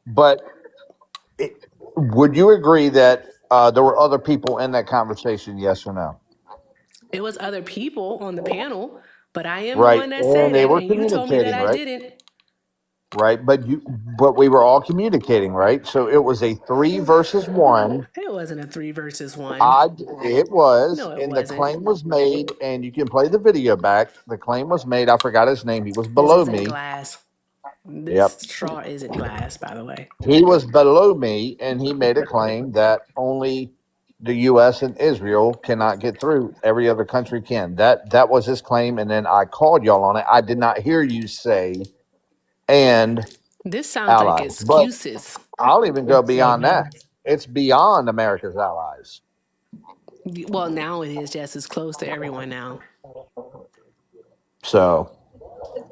But would you agree that there were other people in that conversation, yes or no? It was other people on the panel, but I am the Right. one that And said they it, were and you told me that communicating, I right? didn't. Right. But we were all communicating, right? So it was a 3 versus 1. It wasn't a 3 versus 1. It was, No, it and the wasn't. claim was made, and you can play the video back. The claim was made. I forgot his name. He was This below isn't me. glass. This Yep. straw isn't glass, by the way. He was below me, and he made a claim that only the U.S. and Israel cannot get through. Every other country can. That was his claim, and then I called y'all on it. I did not hear you say and This sounds like allies, but excuses. I'll even go beyond that. It's beyond America's allies. Well, now it is just as close to everyone now. So,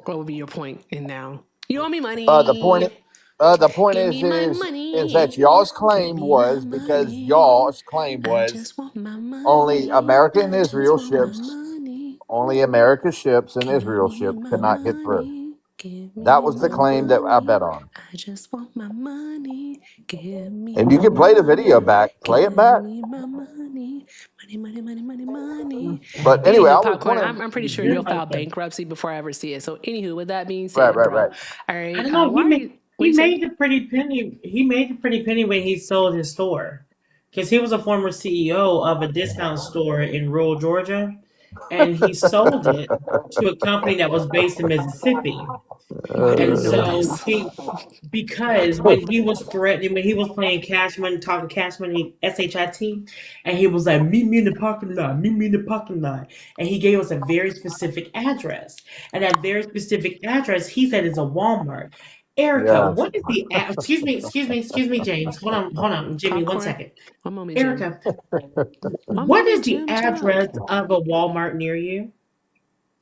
what would be your point in now? You owe me money. the point Give is me my money. is that y'all's claim was because y'all's claim I was just want my money. only America and Israel want my ships, money. only America ships and Give Israel me ships my cannot get through. money. Give me That was the my claim that I money. bet on. I just want my money. Give me And you my can play the money. video back, play it back. Give me my money. Money. But anyway, Anywho, I was Popcorn, wondering. I'm pretty sure you'll file bankruptcy before I ever see it. So, anywho, with that being said, Right. bro, all I right, don't know. why are you? He made a pretty penny. He made a pretty penny when he sold his store, because he was a former CEO of a discount store in rural Georgia, and he sold it to a company that was based in Mississippi. Why do you And know so this? because when he was threatening, when he was playing Cash Money, talking Cash Money, SHIT, and he was like, meet me in the parking lot, and he gave us a very specific address, and that very specific address, he said, is a Walmart. Erica, Yeah. what is the excuse me, James. Hold on, Jimmy, Popcorn. 1 second. One moment, Jim. Erica, One what is moment, the Jim, address chill. of a Walmart near you?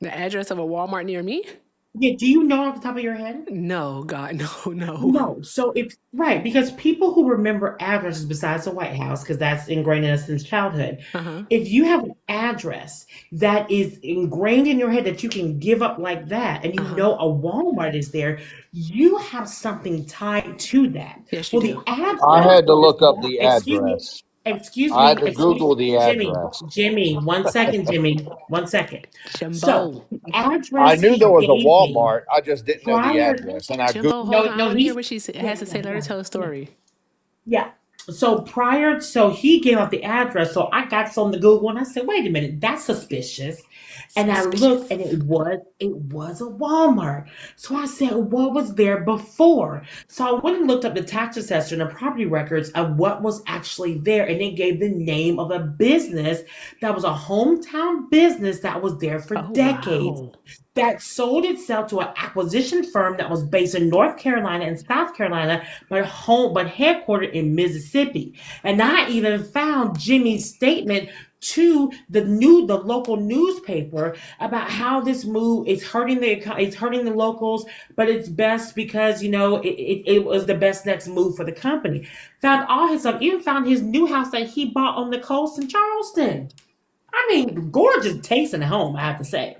The address of a Walmart near me? Yeah, do you know off the top of your head? No, God, no. No. So because people who remember addresses besides the White House, because that's ingrained in us since childhood, if you have an address that is ingrained in your head that you can give up like that, and you know a Walmart is there, you have something tied to that. Yes, you do. The address. I had to look up the Excuse me. address. Excuse I me. had to Google the Jimmy. address. Jimmy, 1 second, Jimmy. 1 second. Jimbo. So, the address I knew he there was a gave me Walmart. I just didn't know the prior. address. And I Jimbo, Googled. hold on. I want to hear he's- what she has to say. Let her tell a story. Yeah. So he gave out the address. So I got on the Google and I said, wait a minute, that's suspicious. And I looked and it was a Walmart. So I said, what was there before? So I went and looked up the tax assessor and the property records of what was actually there. And it gave the name of a business that was a hometown business that was there for decades. Wow. That sold itself to an acquisition firm that was based in North Carolina and South Carolina, but headquartered in Mississippi. And I even found Jimmy's statement to the local newspaper about how this move is hurting the locals, but it's best because it was the best next move for the company. Found all his stuff, even found his new house that he bought on the coast in Charleston. I mean, gorgeous taste in the home, I have to say.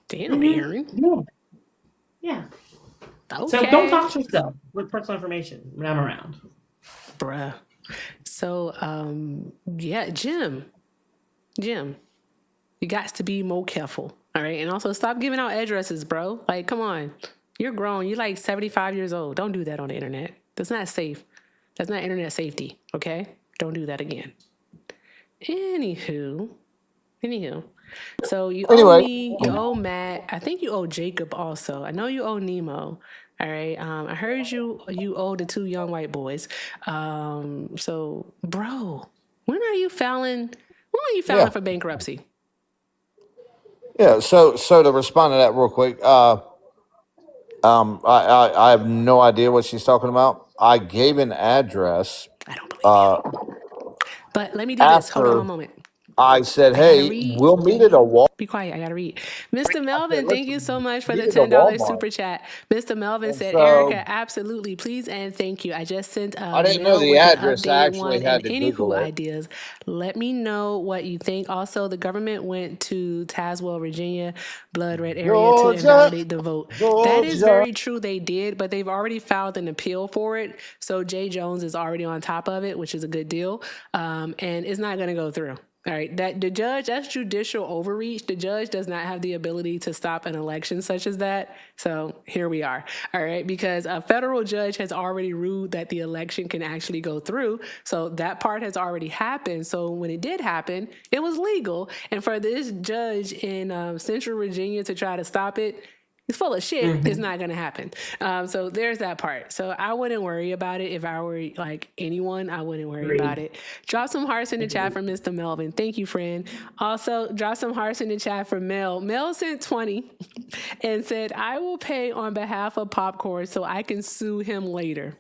Damn, Aaron. Yeah. Okay. So don't talk to yourself with personal information when I'm around. Bruh. So, yeah, Jim, you got to be more careful. All right. And also stop giving out addresses, bro. Like, come on. You're grown. You're like 75 years old. Don't do that on the internet. That's not safe. That's not internet safety. Okay. Don't do that again. Anywho. So you owe me, you owe Matt. I think you owe Jacob also. I know you owe Nemo. All right. I heard you owe the 2 young white boys. So, bro, when are you filing for bankruptcy? Yeah. So to respond to that real quick, I have no idea what she's talking about. I gave an address. I don't believe you. But let me do this. Hold on one moment. I said, I gotta hey, read. we'll meet at a wall. Be quiet. I gotta read. Mr. I said, Melvin, thank you so listen, much for the meet at a $10 Walmart. super chat. Mr. Melvin And said, so Erica, absolutely, please and thank you. I just sent I a didn't know mail the with an address. I updated actually one and had to any Google who it. ideas. Let me know what you think. Also, the government went to Tazewell, Virginia, blood red area to Georgia, invalidate the vote. That is Georgia. very true. They did, but they've already filed an appeal for it. So Jay Jones is already on top of it, which is a good deal. And it's not going to go through. All right, that the judge, that's judicial overreach. The judge does not have the ability to stop an election such as that. So here we are. All right, because a federal judge has already ruled that the election can actually go through. So that part has already happened. So when it did happen, it was legal. And for this judge in Central Virginia to try to stop it, it's full of shit. It's not going to happen. So there's that part. So I wouldn't worry about it. If I were like anyone, I wouldn't worry about it. Drop some hearts in the chat for Mr. Melvin. Thank you, friend. Also, drop some hearts in the chat for Mel. Mel sent 20 and said, I will pay on behalf of Popcorn so I can sue him later.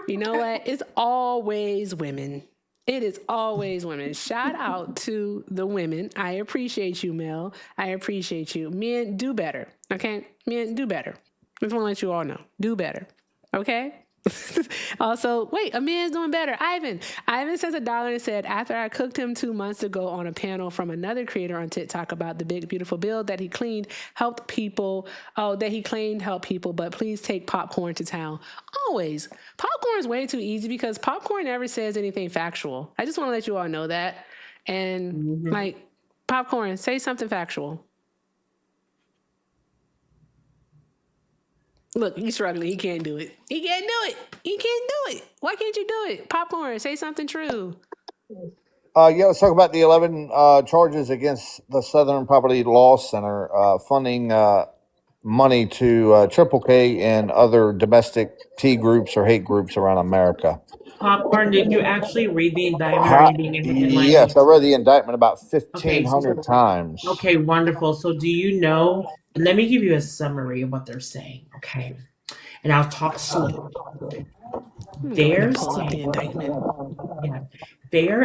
You know what? It's always women. It is always women. Shout out to the women. I appreciate you, Mel. I appreciate you. Men, do better. Okay? Men, do better. Just want to let you all know. Do better. Okay? Also, wait, a man's doing better. Ivan says $1 and said, after I cooked him 2 months ago on a panel from another creator on TikTok about the big, beautiful bill that he claimed helped people, but please take popcorn to town. Always. Popcorn is way too easy because popcorn never says anything factual. I just want to let you all know that. And like, popcorn, say something factual. Look, he's struggling. He can't do it. He can't do it. He can't do it. Why can't you do it? Popcorn, say something true. Yeah, let's talk about the 11 charges against the Southern Poverty Law Center, funding money to Triple K and other domestic T groups or hate groups around America. Popcorn, did you actually read the indictment or are you being enlightened? Yes, I read the indictment about 1,500 times. Okay, wonderful. So do you know, let me give you a summary of what they're saying, okay? And I'll talk slow. They're saying, yeah, they're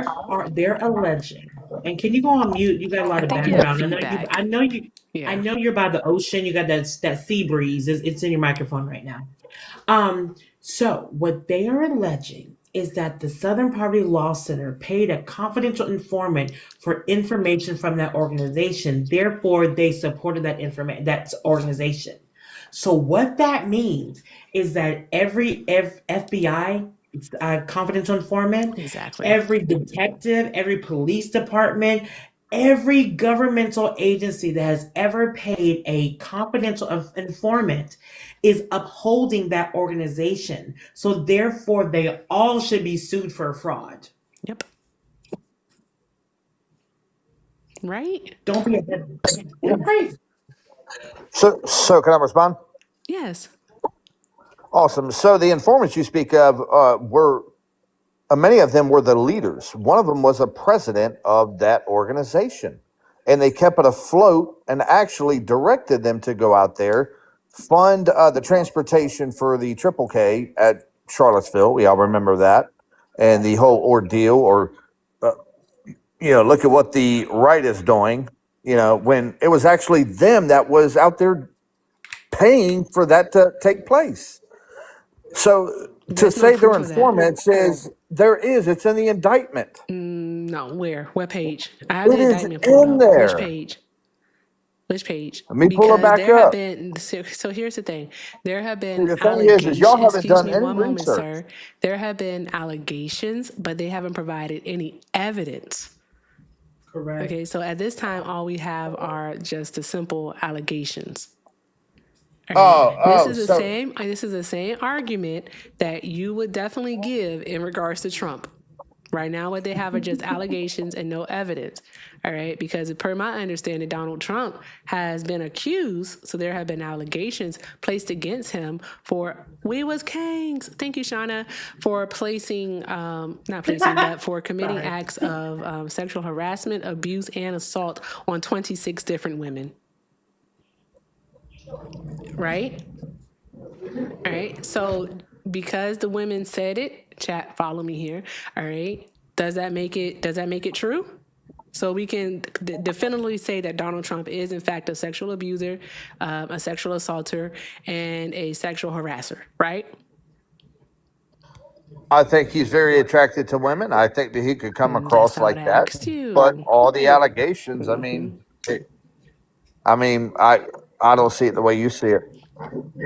alleging. And can you go on mute? You got a lot of background. I know you're by the ocean. You got that sea breeze. It's in your microphone right now. So what they are alleging is that the Southern Poverty Law Center paid a confidential informant for information from that organization. Therefore, they supported that organization. So what that means is that every FBI confidential informant, every detective, every police department, every governmental agency that has ever paid a confidential informant is upholding that organization. So therefore, they all should be sued for fraud. Yep. Right? Don't be a crazy. So can I respond? Yes. Awesome. So the informants you speak of were many of them were the leaders. One of them was a president of that organization, and they kept it afloat and actually directed them to go out there, fund the transportation for the Triple K at Charlottesville. We all remember that, and the whole ordeal. Or look at what the right is doing. When it was actually them that was out there paying for that to take place. So to say they're informants is it's in the indictment. No, where? What page? I have the indictment pulled in up. there. Which page? Which page? Let me pull it back there up. Have been, so here's the thing. There have been the thing allegations. is y'all haven't Excuse done me any one moment, research. sir. There have been allegations, but they haven't provided any evidence. Correct. Okay, so at this time, all we have are just the simple allegations. This is the same argument that you would definitely give in regards to Trump. Right now, what they have are just allegations and no evidence. All right, because per my understanding, Donald Trump has been accused, so there have been allegations placed against him for we was kings. Thank you, Shauna, for for committing acts of sexual harassment, abuse, and assault on 26 different women. Right? All right. So because the women said it, chat, follow me here. All right. Does that make it true? So we can definitively say that Donald Trump is, in fact, a sexual abuser, a sexual assaulter, and a sexual harasser, right? I think he's very attracted to women. I think that he could come That's across not what like I that. asked you. But all the allegations, I mean, I don't see it the way you see it.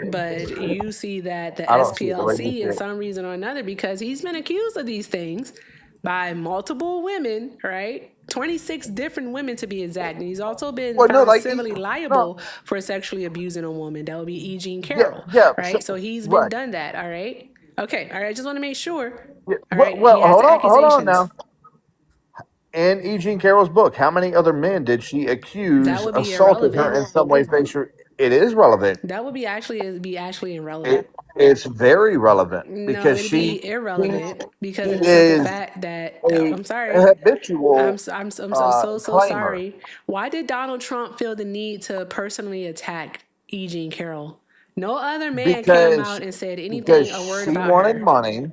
But you see that the I don't see it the way you SPLC, see in it. some reason or another, because he's been accused of these things by multiple women, right? 26 different women to be exact. And he's also been Well, no, found like civilly no, liable for sexually abusing a woman. That would be E. Jean yeah, Carroll, yeah. right? So he's been Right. done that, all right? Okay, all right, I just want to make sure. Yeah, All right, well, he has the hold on accusations. now. In E. Jean Carroll's book, how many other men did she That accuse would be assaulted her irrelevant. in some way? It is relevant. That would be actually irrelevant. It's very relevant No, because it'd she be irrelevant because of the simple is fact that a I'm sorry. habitual I'm so claimer. sorry. Why did Donald Trump feel the need to personally attack E. Jean Carroll? No other man came out and said anything, a word she about wanted her. money.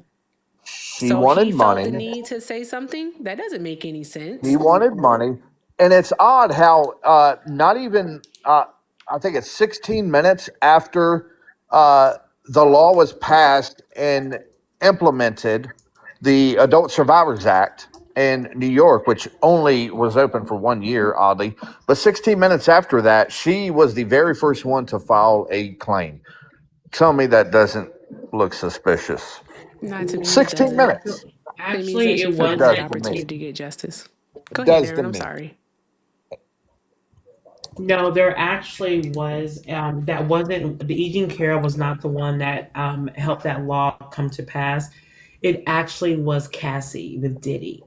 She So wanted he felt the money. need to say something? That doesn't make any He sense. wanted money, and it's odd how not even I think it's 16 minutes after the law was passed and implemented, the Adult Survivors Act in New York, which only was open for 1 year, oddly, but 16 minutes after that, she was the very first one to file a claim. Tell me that doesn't look suspicious. Not to me, it 16 doesn't. minutes. It means that Actually, she it finally does got to wasn't. opportunity me. to get justice. It Go ahead, does to Aaron. I'm me. sorry. No, there actually was. That wasn't the E. Jean Carroll was not the one that helped that law come to pass. It actually was Cassie with Diddy.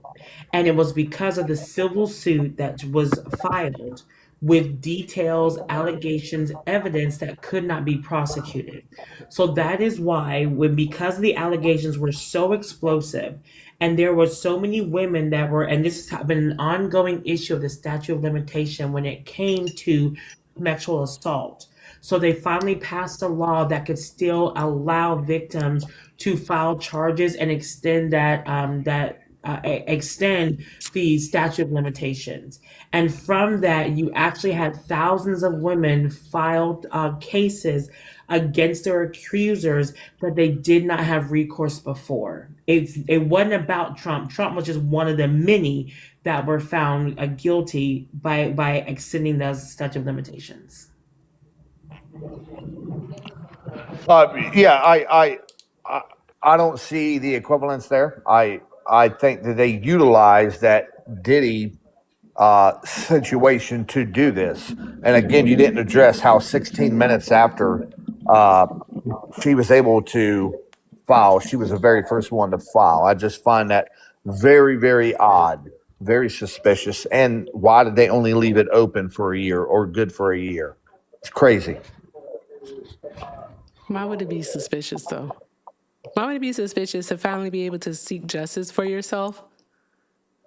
And it was because of the civil suit that was filed with details, allegations, evidence that could not be prosecuted. So that is why, because the allegations were so explosive, and there were so many women that were, and this has been an ongoing issue of the statute of limitation when it came to sexual assault. So they finally passed a law that could still allow victims to file charges and extend extend the statute of limitations. And from that, you actually had thousands of women filed cases against their accusers that they did not have recourse before. It wasn't about Trump. Trump was just one of the many that were found guilty by extending the statute of limitations. Yeah, I don't see the equivalence there. I think that they utilize that Diddy situation to do this. And again, you didn't address how 16 minutes after uh, she was able to file, she was the very first one to file. I just find that very, very odd, very suspicious. And why did they only leave it open for a year or good for a year? It's crazy. Why would it be suspicious, though? Why would it be suspicious to finally be able to seek justice for yourself?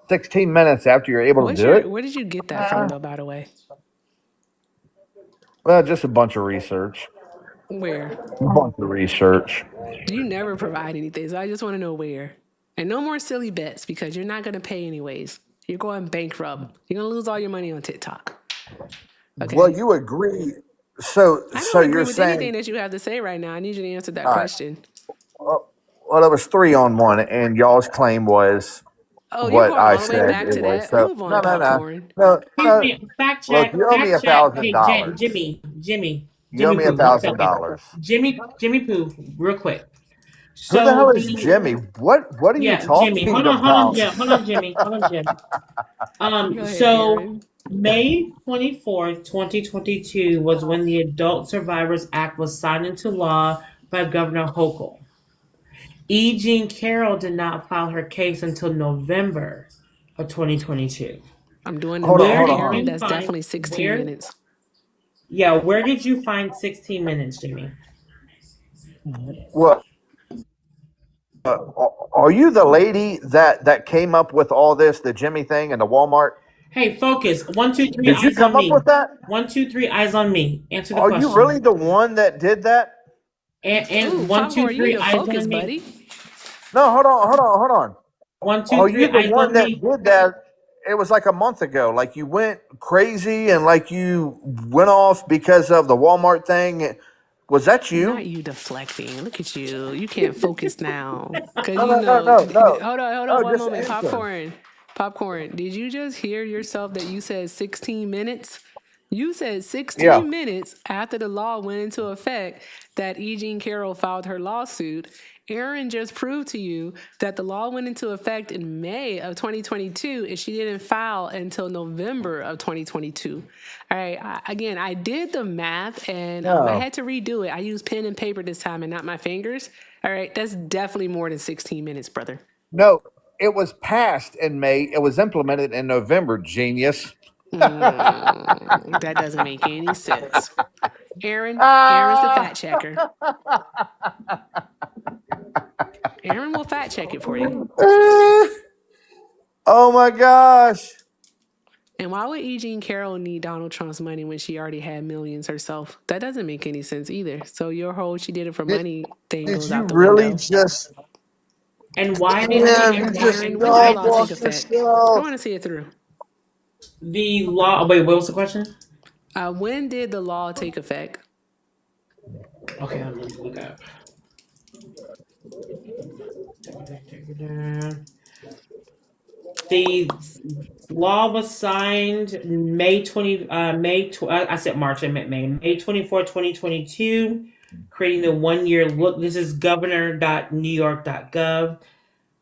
16 minutes after you're able to do it? Where did you get that from, though, by the way? Well, just a bunch of research. Where? A bunch of research. You never provide anything, so I just want to know where. And no more silly bets because you're not going to pay anyways. You're going bankrupt. You're going to lose all your money on TikTok. Okay. Well, you agree. So I don't agree you're with saying, anything that you have to say right now. I need you to answer that all right. question. Well, it was 3-on-1, and y'all's claim was Oh, you're what going I all the way said back it to was. that? So Move on, no. popcorn. Excuse me, fact check. Look, you owe me Hey, $1,000. Jimmy You owe me Poo, 1 second. $1,000. Jimmy Poo, real quick. Who the hell is So Jimmy? What are you yeah, Jimmy. talking Hold about? on, Jimmy. Go ahead, So Aaron. May 24th, 2022 was when the Adult Survivors Act was signed into law by Governor Hochul. E. Jean Carroll did not file her case until November of 2022. I'm doing the Hold on, math, hold on, Aaron. hold on. That's definitely 16 minutes. Yeah, where did you find 16 minutes, Jimmy? Well, are you the lady that came up with all this, the Jimmy thing and the Walmart? Hey, focus. 1, 2, 3, Did you eyes come on up me. with that? 1, 2, 3, eyes on me. Answer the Are question. you really the one that did that? And Ooh, 1, 2, popcorn, you 3, need to eyes focus, on me. buddy. No, hold on. 1, 2, Are 3, you the eyes one on that me. did that it was like a month ago. Like you went crazy and like you went off because of the Walmart thing. Was that you? Not you deflecting. Look at you. You can't focus now. Because No, you no, no, know, no, no. hold on, No, one just moment. answer. Popcorn. Did you just hear yourself that you said 16 minutes? You said Yeah. 16 minutes after the law went into effect that E. Jean Carroll filed her lawsuit. Aaron just proved to you that the law went into effect in May of 2022 and she didn't file until November of 2022. All right. I did the math and I No. had to redo it. I used pen and paper this time and not my fingers. All right. That's definitely more than 16 minutes, brother. No, it was passed in May. It was implemented in November, genius. That doesn't make any sense. Aaron's the fact checker. Aaron will fact check it for you. Oh my gosh. And why would E. Jean Carroll need Donald Trump's money when she already had millions herself? That doesn't make any sense either. So your whole she did it for money thing Did goes you out the really window. just And why Aaron, just when did the dog law walk take effect? I yourself? want to see it through. the law? Wait, what was the question? When did the law take effect? Okay, I'm going to look up. The law was signed May 20. I said March. I meant May. May 24, 2022. Creating the 1 year look. This is governor.newyork.gov.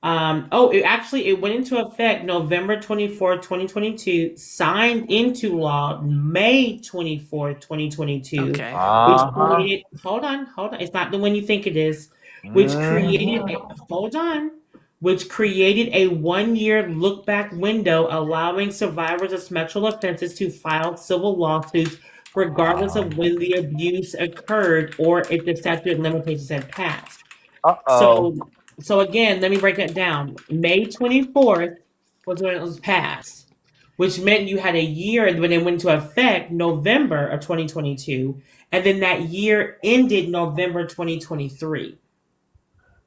It went into effect November 24, 2022, signed into law May 24, 2022, Okay. which Uh-huh. created, hold on, it's not the one you think it is, which created, which created a 1 year look back window allowing survivors of sexual offenses to file civil lawsuits regardless of when the abuse occurred or if the statute of limitations had passed. Uh-oh. So again, let me break that down. May 24th was when it was passed, which meant you had a year when it went into effect, November of 2022, and then that year ended November 2023.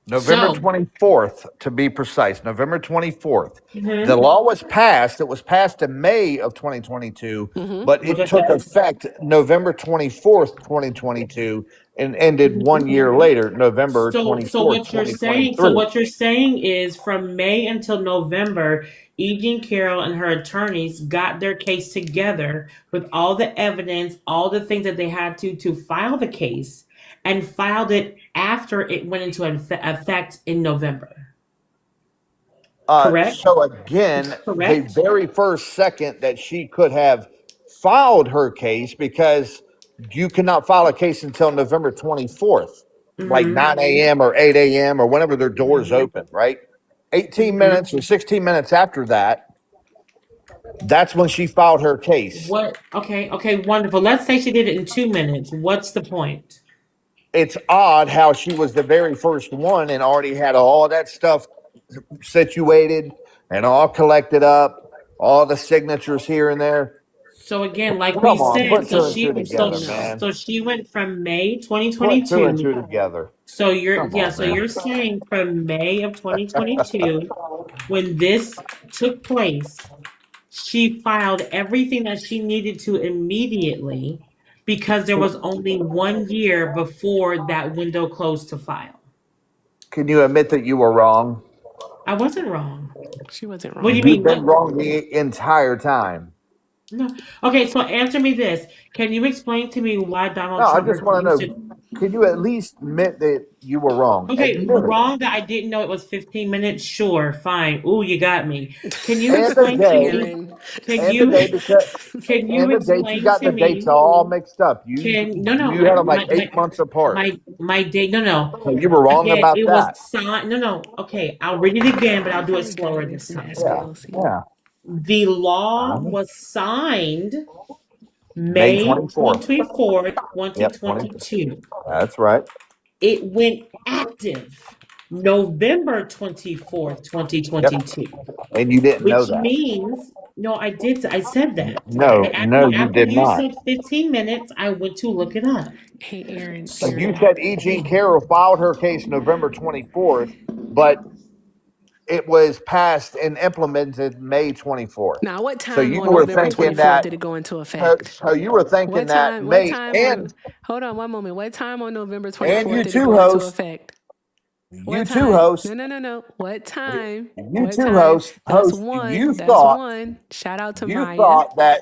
November So 24th, to be precise. November 24th. Mhm. The law was passed. It was passed in May of 2022, but it took effect November 24th, 2022, and ended 1 year later, November So 24th, what you're saying, 2023. is from May until November, E. Jean Carroll and her attorneys got their case together with all the evidence, all the things that they had to file the case, and filed it after it went into effect in November. Correct? So again, the very first second that she could have filed her case, because you cannot file a case until November 24th, like 9 a.m. or 8 a.m. or whenever their doors open, right? 18 minutes or 16 minutes after that, that's when she filed her case. What? Okay, wonderful. Let's say she did it in 2 minutes. What's the point? It's odd how she was the very first one and already had all that stuff situated and all collected up, all the signatures here and there. So again, like Come we on, said, put two and two together, man. so she went from May Put two and 2022. two together. So you're Come on, so man. you're saying from May of 2022, when this took place, she filed everything that she needed to immediately because there was only 1 year before that window closed to file. Can you admit that you were wrong? I wasn't wrong. She wasn't wrong. What do you You've mean? been wrong the entire time. No. Okay, so answer me this. Can you explain to me why Donald No, I Trump just want to refused know, can you at least admit that you were wrong? Okay, Admit it. wrong that I didn't know it was 15 minutes. Sure, fine. Ooh, you got me. Can you And the explain to day, me? Can and you the day, because can you and the dates, you explain got to the dates me? all mixed up. You No. had them like 8 months apart. My date. No. So you were wrong Again, about it that. was signed. No. Okay, I'll read it again, but I'll do it slower this time. Yeah. The law was signed May May 24th. 24th, Yep, 2022. That's right. It went active November 24th, 2022. And you didn't know Which that. means, no, I did. I said that. No, you After did you not. said 15 minutes, I went to look it up. Hey, Aaron. You said E. Jean Carroll filed her case November 24th, but it was passed and implemented May 24th. Now, what So time you on were November thinking 24th that. did it go into effect? So you were thinking What that time? What May time on? Hold on one moment. What time on November 24th you did it too, go into host. effect? You What too, time? host. No. What time? You What too, time? host. That's Host. one. That's one. Shout out to Maya. That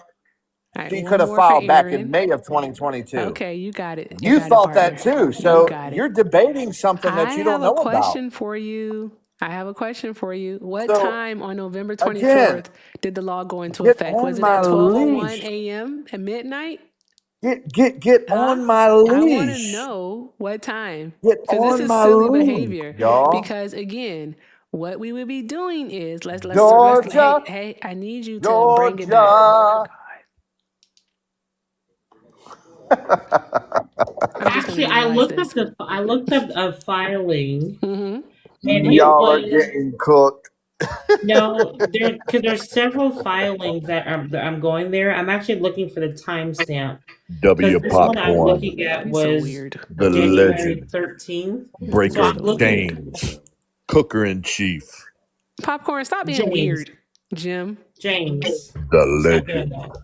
All right, she one could have more for filed back in Aaron. May of 2022. Okay, you got it. You got it, thought partner. that too. You So got it. you're debating something I that you have don't a know about. question for you. I have a question for you. What So, time on November again, 24th did the law go into get effect? on Was it my at 12:01 leash. a.m. at midnight? Get on my I want to leash. know what time. Get Because this on is my silly leash, behavior. y'all. Because again, what we would be doing is let's Georgia. hey, I need you to bring it back. Georgia. I'm just Actually, gonna utilize this. I looked up a filing, Mm-hmm. and it Y'all are was getting cooked. no, because there's several filings that I'm going there. I'm actually looking for the timestamp. W This one I'm Popcorn, looking at He's so was weird. the January legend, 13th. So breaker I'm of looking chains, cooker in chief, Popcorn, stop being James. weird, Jim. James. the Stop doing legend. that.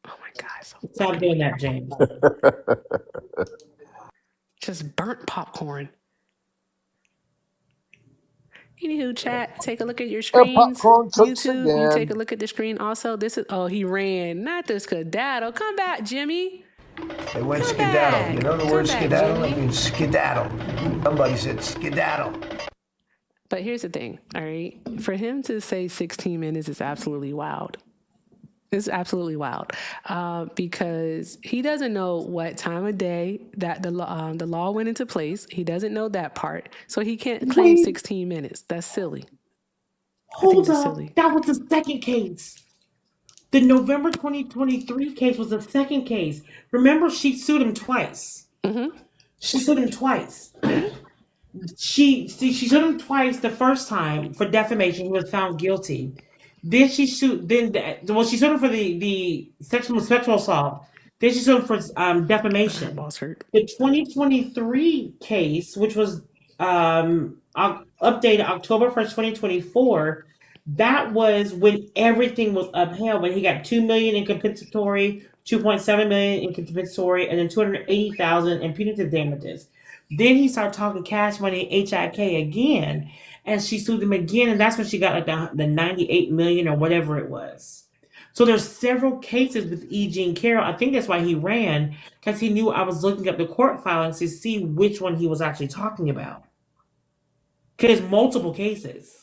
Oh my God. So Stop doing that, James. just burnt popcorn. Anywho, chat, take a look at your screens. Popcorn cooks YouTube, you take a again. look at the screen also. This is, he ran. Not the skedaddle. Come back, Jimmy. They went Come skedaddle. back. You know the Come word back, skedaddle? It Jimmy. means skedaddle. Somebody said skedaddle. But here's the thing, all right? For him to say 16 minutes is absolutely wild. It's absolutely wild because he doesn't know what time of day that the law went into place. He doesn't know that part. So he can't claim 16 minutes. That's silly. Hold up. That was the second case. The November 2023 case was the second case. Remember, she sued him twice. Mm-hmm. She sued him twice. She sued him twice. The first time for defamation, he was found guilty. Then she sued. She sued him for the sexual assault. Then she sued him for defamation. The 2023 case, which was updated October 1st, 2024. That was when everything was upheld. When he got $2 million in compensatory, $2.7 million in compensatory, and then $280,000 in punitive damages. Then he started talking cash money, HIK again, and she sued him again, and that's when she got like the $98 million or whatever it was. So there's several cases with E. Jean Carroll. I think that's why he ran, because he knew I was looking up the court filings to see which one he was actually talking about. Because multiple cases.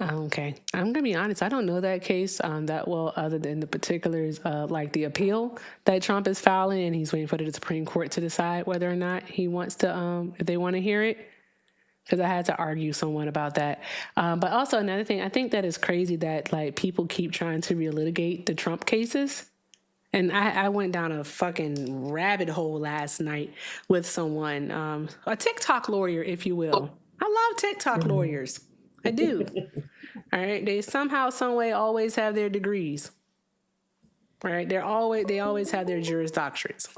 Okay. I'm going to be honest. I don't know that case that well, other than the particulars of like the appeal that Trump is filing, and he's waiting for the Supreme Court to decide whether or not he wants to, if they want to hear it. Because I had to argue somewhat about that. But also another thing, I think that is crazy that like people keep trying to relitigate the Trump cases. And I went down a fucking rabbit hole last night with someone, a TikTok lawyer, if you will. I love TikTok lawyers. I do. All right. They somehow, some way always have their degrees. All right. They always have their Juris Doctorates.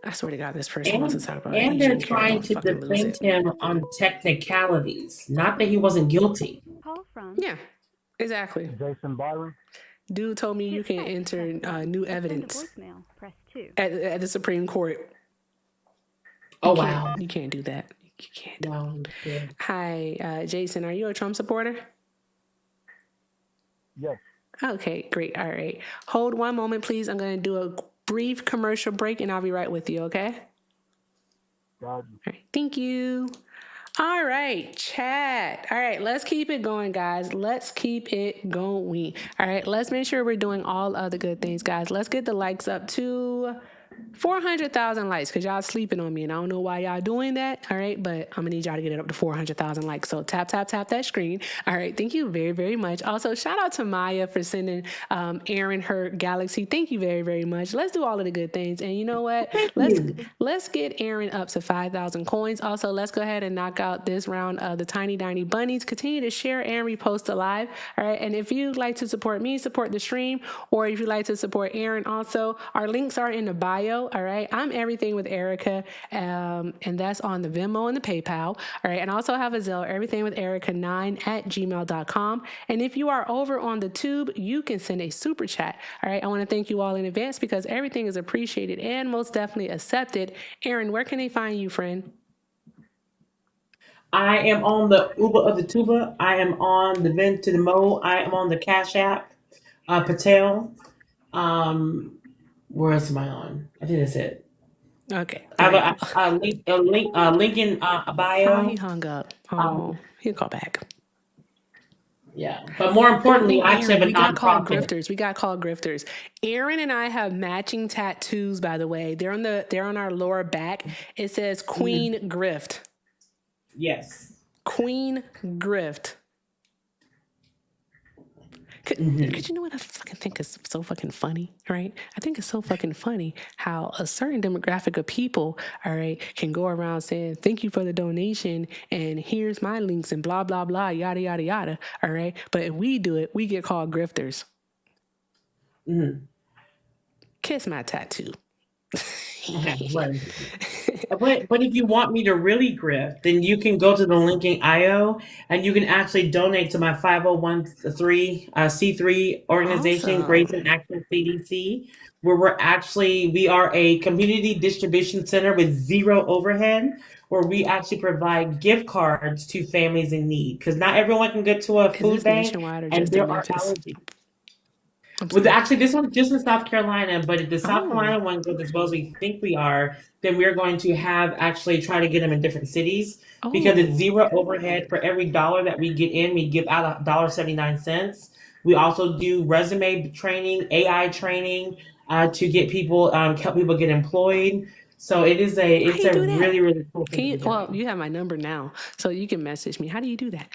I swear to God, this person wants to talk about And they're trying to defend him on technicalities, not that he wasn't guilty. Call from. Yeah, exactly. Jason Byron. Dude told me you can enter new evidence at the Supreme Court. Oh, wow. You can't do that. You can't. Wow. Yeah. Hi, Jason. Are you a Trump supporter? Yes. Okay, great. All right. Hold one moment, please. I'm going to do a brief commercial break, and I'll be right with you, okay? All right. Thank you. All right, chat. All right, let's keep it going, guys. Let's keep it going. All right, let's make sure we're doing all other good things, guys. Let's get the likes up to 400,000 likes, because y'all sleeping on me, and I don't know why y'all doing that. All right, but I'm gonna need y'all to get it up to 400,000 likes. So tap that screen. All right, thank you very, very much. Also, shout out to Maya for sending Aaron her galaxy. Thank you very, very much. Let's do all of the good things, and you know what? Let's get Aaron up to 5,000 coins. Also, let's go ahead and knock out this round of the Tiny Diny Bunnies. Continue to share and repost alive. All right, and if you'd like to support me, support the stream, or if you'd like to support Aaron, also our links are in the bio. bio. All right. I'm Everything with Erica. And that's on the Venmo and the PayPal. All right. And I also have a Zelle, Everything with Erica9@gmail.com. And if you are over on the tube, you can send a super chat. All right. I want to thank you all in advance because everything is appreciated and most definitely accepted. Aaron, where can they find you, friend? I am on the Uber of the Tuba. I am on the Vent to the Mo. I am on the Cash App. Patel. Where else am I on? I think that's it. Okay. I have a link in a bio. Oh, he hung up. Oh, he'll call back. Yeah, but more importantly, I actually have a we got called nonprofit. grifters. We got called grifters. Aaron and I have matching tattoos, by the way. They're on our lower back. It says Queen Grift. Yes. Queen Grift. Could you know what I fucking think is so fucking funny, right? I think it's so fucking funny how a certain demographic of people, all right, can go around saying, thank you for the donation, and here's my links, and blah, blah, blah, yada, yada, yada, all right? But if we do it, we get called grifters. Kiss my tattoo. Right. But if you want me to really grift, then you can go to the link in IO and you can actually donate to my 501c3 C3 organization, Awesome. Grace and Action CDC, where we are a community distribution center with zero overhead, where we actually provide gift cards to families in need. Because not everyone can get to a food bank, nationwide or and just there in are Memphis? allergies. Well, actually, this one's just in South Carolina, but if the South Carolina one goes as well as we think we are, then we're going to have actually try to get them in different cities because it's zero overhead. For every dollar that we get in, we give out $1.79. We also do resume training, AI training to get people, help people get employed. So it's a really, really cool thing. You have my number now, so you can message me. How do you do that?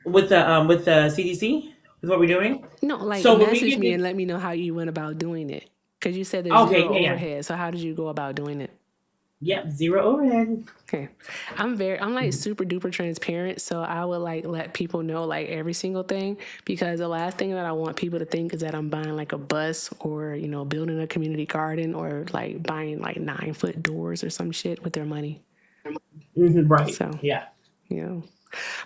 With the CDC is what we're doing. No, like so message me and let me know how you went about doing it. Because you said there's zero overhead. So how did you go about doing it? Yep, zero overhead. Okay. I'm like super duper transparent. So I would like let people know like every single thing, because the last thing that I want people to think is that I'm buying like a bus or, you know, building a community garden or like buying like 9-foot doors or some shit with their money. Right. So, yeah.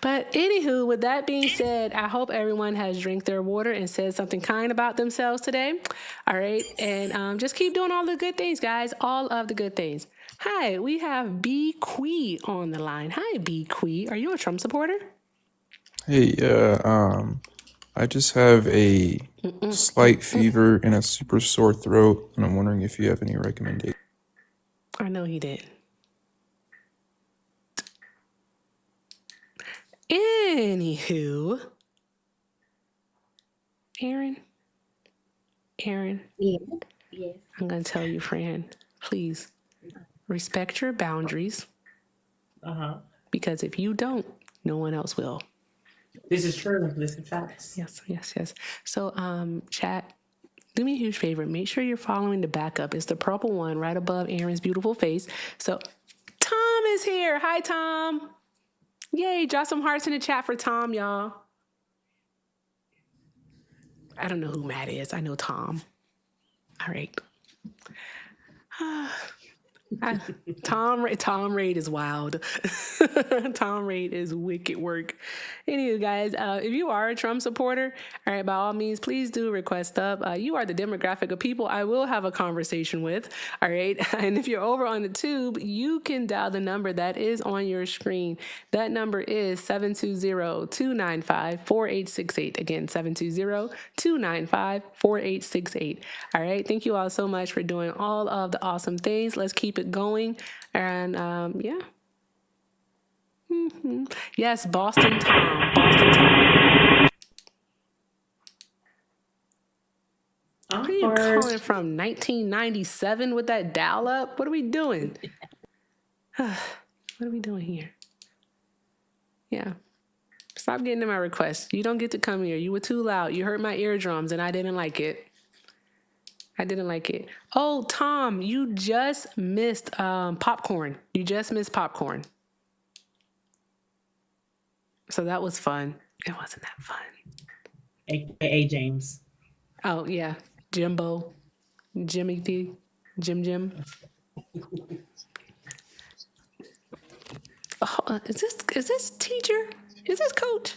But anywho, with that being said, I hope everyone has drank their water and said something kind about themselves today. All right. And just keep doing all the good things, guys. All of the good things. Hi, we have B. Quee on the line. Hi, B. Quee. Are you a Trump supporter? Hey, I just have a slight fever and a super sore throat, and I'm wondering if you have any recommendations. I know he did. Anywho, Aaron. Yes. I'm going to tell you, friend, please respect your boundaries. Because if you don't, no one else will. This is true. This is facts. Yes. So, chat, do me a huge favor. Make sure you're following the backup. It's the purple one right above Aaron's beautiful face. So, Tom is here. Hi, Tom. Yay, drop some hearts in the chat for Tom, y'all. I don't know who Matt is. I know Tom. All right. Tom Raid is wild. Tom Raid is wicked work. Anyway, guys, if you are a Trump supporter, all right, by all means, please do request up. You are the demographic of people I will have a conversation with. All right. And if you're over on the tube, you can dial the number that is on your screen. That number is 720-295-4868. Again, 720-295-4868. All right. Thank you all so much for doing all of the awesome things. Let's keep it going. And yes, Boston Tom. Where are you calling from? 1997 with that dial up? What are we doing? What are we doing here? Yeah. Stop getting to my requests. You don't get to come here. You were too loud. You hurt my eardrums and I didn't like it. Oh, Tom, you just missed popcorn. Popcorn. So that was fun. It wasn't that fun. AKA James. Oh, yeah. Jimmy D. Jim. Oh, is this teacher? Is this coach?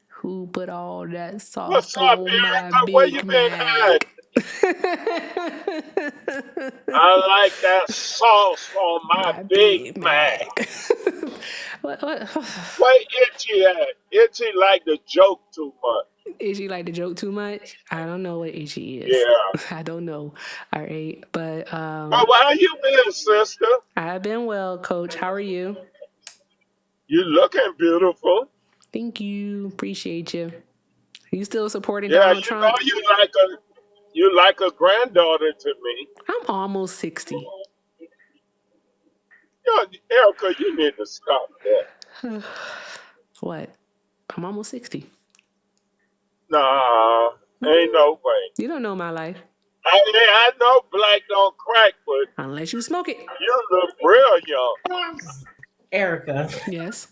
Who put all that sauce What's up, on my Erica? Where you Big been Mac? I like that sauce on my Big Big Mac. Mac. what? Where Itchy at? Itchy like to joke too much. Itchy like to joke too much? I don't know what Itchy is. Yeah. I don't know. All right, but Well, how you been, sister? I've been well, Coach. How are you? You looking beautiful. Thank you. Appreciate you. You still supporting Yeah, Donald you Trump? know you like a granddaughter to me. I'm almost 60. Yo, Erica, you need to stop that. What? I'm almost 60. Nah, ain't no way. You don't know my life. I know black don't crack, but unless you smoke it. You look real young. Erica. Yes.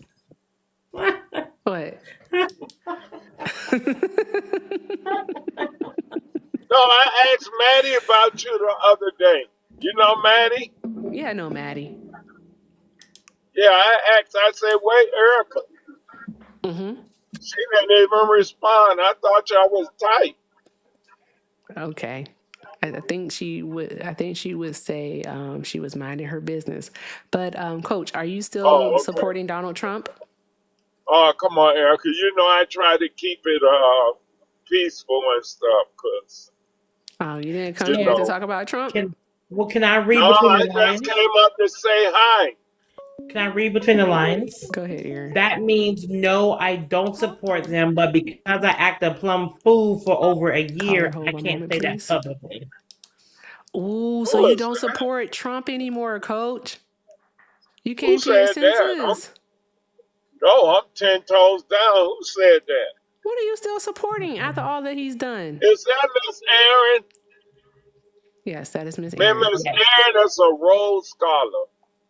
What? No, I asked Maddie about you the other day. You know Maddie? Yeah, I know Maddie. Yeah, I asked. I said, "Wait, Erica." She didn't even respond. I thought y'all was tight. Okay. I think she would. I think she would say she was minding her business. But Coach, are you still supporting Donald Trump? Oh, come on, Erica. You know I try to keep it peaceful and stuff, cause. Oh, you didn't come here to talk about Trump? Can I read no, between I the lines? just came up to say hi. Can I read between the lines? Go ahead, Aaron. That means no, I don't support them, but because I act a plum fool for over a year, I can't say that publicly. Ooh, so you don't support Trump anymore, Coach? You came to your senses. No, I'm 10 toes down. Who said that? What are you still supporting after all that he's done? Is that Miss Aaron? Yes, that is Miss Aaron. Miss Aaron is a Rhodes Scholar.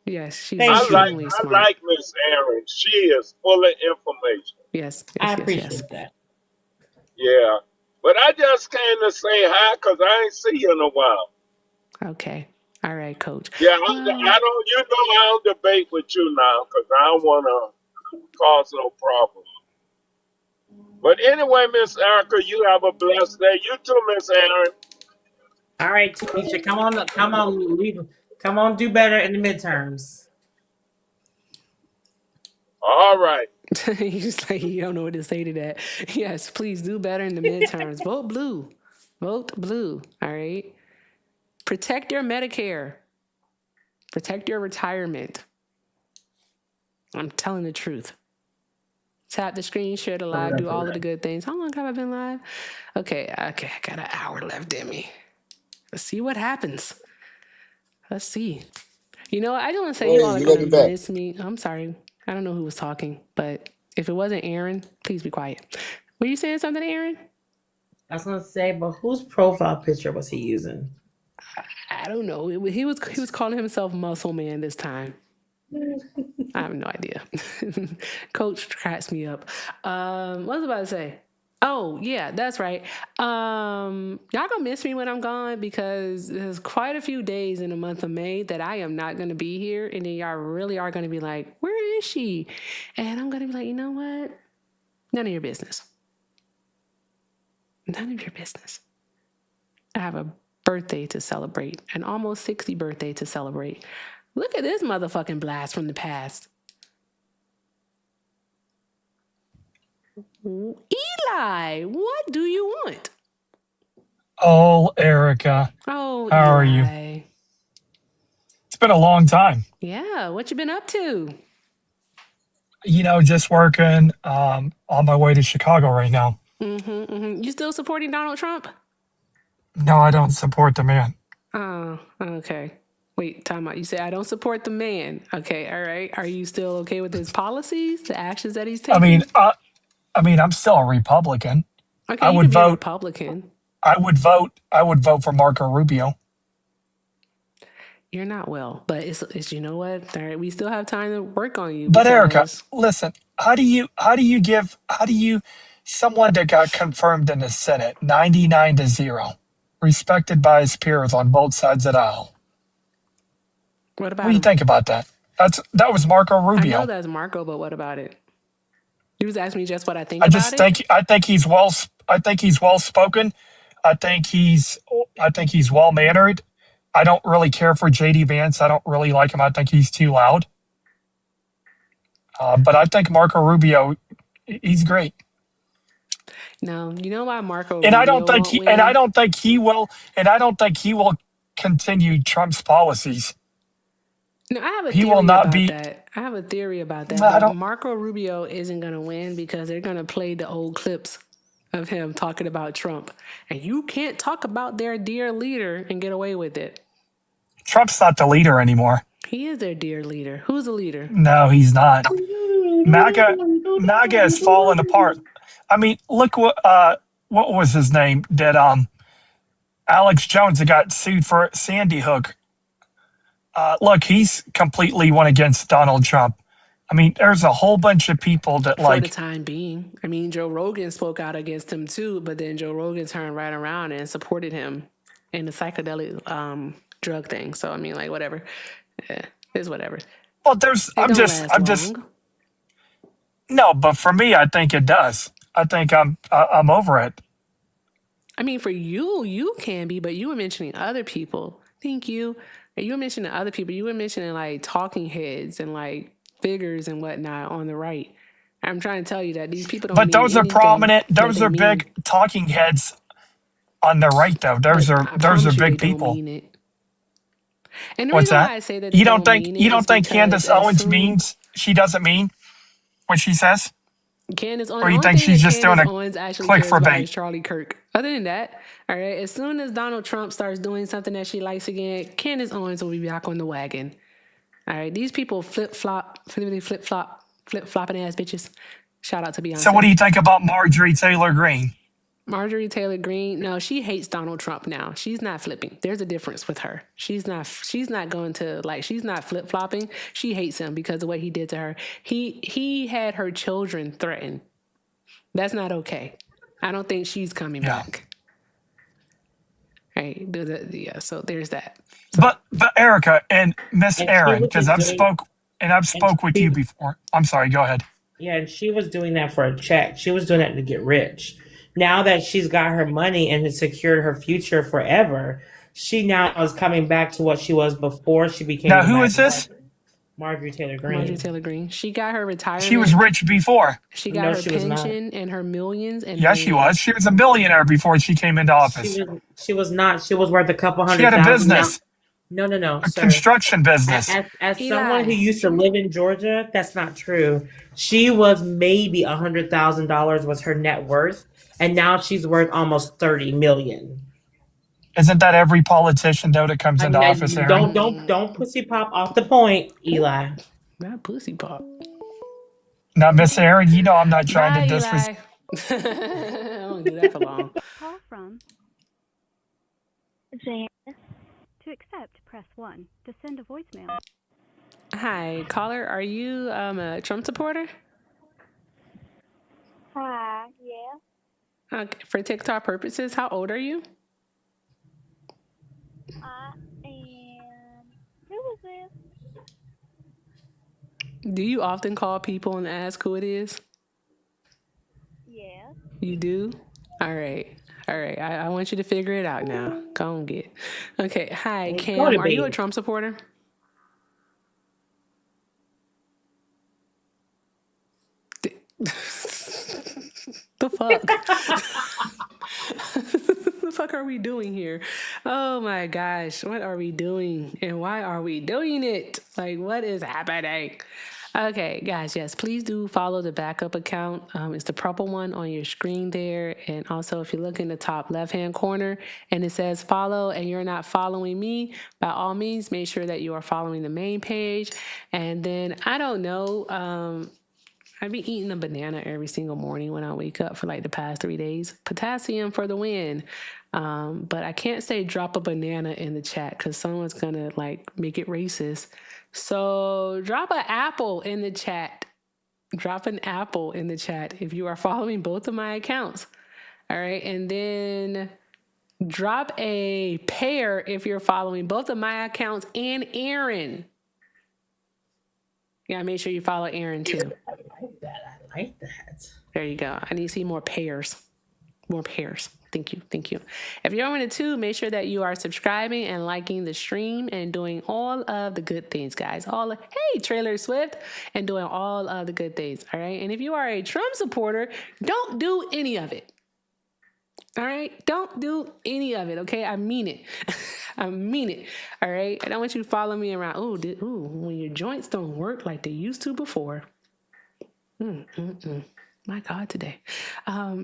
Yes, she's I extremely smart. like Miss Aaron. She is full of information. Yes, I appreciate that. Yeah, but I just came to say hi because I ain't see you in a while. Okay. All right, Coach. Yeah, I don't. You know, I don't debate with you now because I don't want to cause no problem. But anyway, Miss Erica, you have a blessed day. You too, Miss Aaron. All right, teacher, come on, do better in the midterms. All right. He's like, you don't know what to say to that. Yes, please do better in the midterms. Vote blue. Vote blue. All right. Protect your Medicare. Protect your retirement. I'm telling the truth. Tap the screen, share the live, do all of the good things. How long have I been live? Okay, I got an hour left in me. Let's see what happens. Let's see. You know, I don't want to say you all are going to miss me. I'm sorry. I don't know who was talking, but if it wasn't Aaron, please be quiet. Were you saying something, Aaron? I was going to say, but whose profile picture was he using? I don't know. He was calling himself Muscle Man this time. I have no idea. Coach cracks me up. What was I about to say? Oh, yeah, that's right. Y'all gonna miss me when I'm gone because there's quite a few days in the month of May that I am not gonna be here. And then y'all really are gonna be like, where is she? And I'm gonna be like, you know what? None of your business. None of your business. I have a birthday to celebrate, an almost 60 birthday to celebrate. Look at this motherfucking blast from the past. Eli, what do you want? Oh, Erica. Oh, how are you? It's been a long time. Yeah, what you been up to? You know, just working on my way to Chicago right now. You still supporting Donald Trump? No, I don't support the man. Oh, okay. Wait, time out. You say I don't support the man. Okay, all right. Are you still okay with his policies, the actions that he's taking? I mean, I'm still a Republican. Okay, I you would could be a vote. Republican. I would vote for Marco Rubio. You're not well, but it's you know what? All right, we still have time to work on you. But Erica, listen, how do you someone that got confirmed in the Senate 99-0 respected by his peers on both sides of the aisle. What What about do you him? think about that? That was Marco I know Rubio. that's Marco, but what about it? You was asking me just what I think I about just it. think he's well spoken. I think he's well mannered. I don't really care for JD Vance. I don't really like him. I think he's too loud. But I think Marco Rubio, he's great. No, you know why Marco And I don't Rubio think won't he win? and I don't think he will continue Trump's policies. No, I have a He will theory not about be. that. I have a theory about that. I But don't. Marco Rubio isn't going to win because they're going to play the old clips of him talking about Trump. And you can't talk about their dear leader and get away with it. Trump's not the leader anymore. He is their dear leader. Who's the leader? No, he's not. MAGA has fallen apart. I mean, look what was his name? That Alex Jones that got sued for Sandy Hook. Look, he's completely went against Donald Trump. I mean, there's a whole bunch of people that For the time being. I mean, Joe Rogan spoke out against him too, but then Joe Rogan turned right around and supported him in the psychedelic drug thing. So I mean, like whatever, it's whatever. Well, no, but for me, I think it does. I think I'm over it. I mean, for you can be, but you were mentioning other people. Thank you. And you were mentioning other people. You were mentioning like talking heads and like figures and whatnot on the right. I'm trying to tell you that these people don't. But mean those are anything prominent. that Those they are mean. big talking heads on the right, though. Those are big They people. don't mean it. And the What's reason that? why I say that You they don't think mean you it don't is think because Candace as Owens soon- means she doesn't mean what she says? Candace Owens, Or you the only think thing she's that just doing Candace a Owens actually click cares for about bait? is Charlie Kirk. Other than that, all right, as soon as Donald Trump starts doing something that she likes again, Candace Owens will be back on the wagon. All right, these people flip-flopping ass bitches. Shout out to Beyonce. So what do you think about Marjorie Taylor Greene? Marjorie Taylor Greene, no, she hates Donald Trump now. She's not flipping. There's a difference with her. She's not going to she's not flip-flopping. She hates him because of what he did to her. He had her children threatened. That's not okay. I don't think she's coming back. Right. Yeah, so there's that. So. But Erica and Miss Aaron, because I've spoke with you before. I'm sorry, go ahead. Yeah, and she was doing that for a check. She was doing that to get rich. Now that she's got her money and has secured her future forever, she now is coming back to what she was before she became. Now, who is this? Marjorie Taylor Greene. Marjorie Taylor Greene. She got her retirement. She was rich before. She got her pension and her millions. And yes, she was. She was a millionaire before she came into office. She was not. She was worth a couple $100,000. She had a business. No, a construction business. As someone who used to live in Georgia, that's not true. She was maybe $100,000 was her net worth, and now she's worth almost $30 million. Isn't that every politician though that comes into office? Aaron? Don't pussy pop off the point, Eli. Not pussy pop. Now, Miss Aaron, you know I'm not trying to disrespect. I don't do that for long. Call from Janice. To accept, press 1. To send a voicemail. Hi, caller. Are you a Trump supporter? Hi, yeah. Okay. For TikTok purposes, how old are you? I am. Who was this? Do you often call people and ask who it is? Yeah. You do? All right. I want you to figure it out now. Go and get. Okay. Hi, Cam. Are you a Trump supporter? The fuck? The fuck are we doing here? Oh my gosh. What are we doing? And why are we doing it? Like, what is happening? Okay, guys, yes, please do follow the backup account. It's the purple one on your screen there. And also, if you look in the top left-hand corner and it says follow and you're not following me, by all means, make sure that you are following the main page. And then, I don't know, I be eating a banana every single morning when I wake up for like the past 3 days. Potassium for the win. But I can't say drop a banana in the chat because someone's going to like make it racist. So drop an apple in the chat. Drop an apple in the chat if you are following both of my accounts. All right. And then Drop a pair if you're following both of my accounts and Aaron. Yeah, make sure you follow Aaron too. I like that. There you go. I need to see more pairs. More pairs. Thank you. Thank you. If you're on it too, make sure that you are subscribing and liking the stream and doing all of the good things, guys. Hey, Trailer Swift, and doing all of the good things. All right. And if you are a Trump supporter, don't do any of it. All right. Don't do any of it. Okay. I mean it. I mean it. All right. I don't want you to follow me around. When your joints don't work like they used to before. My God, today.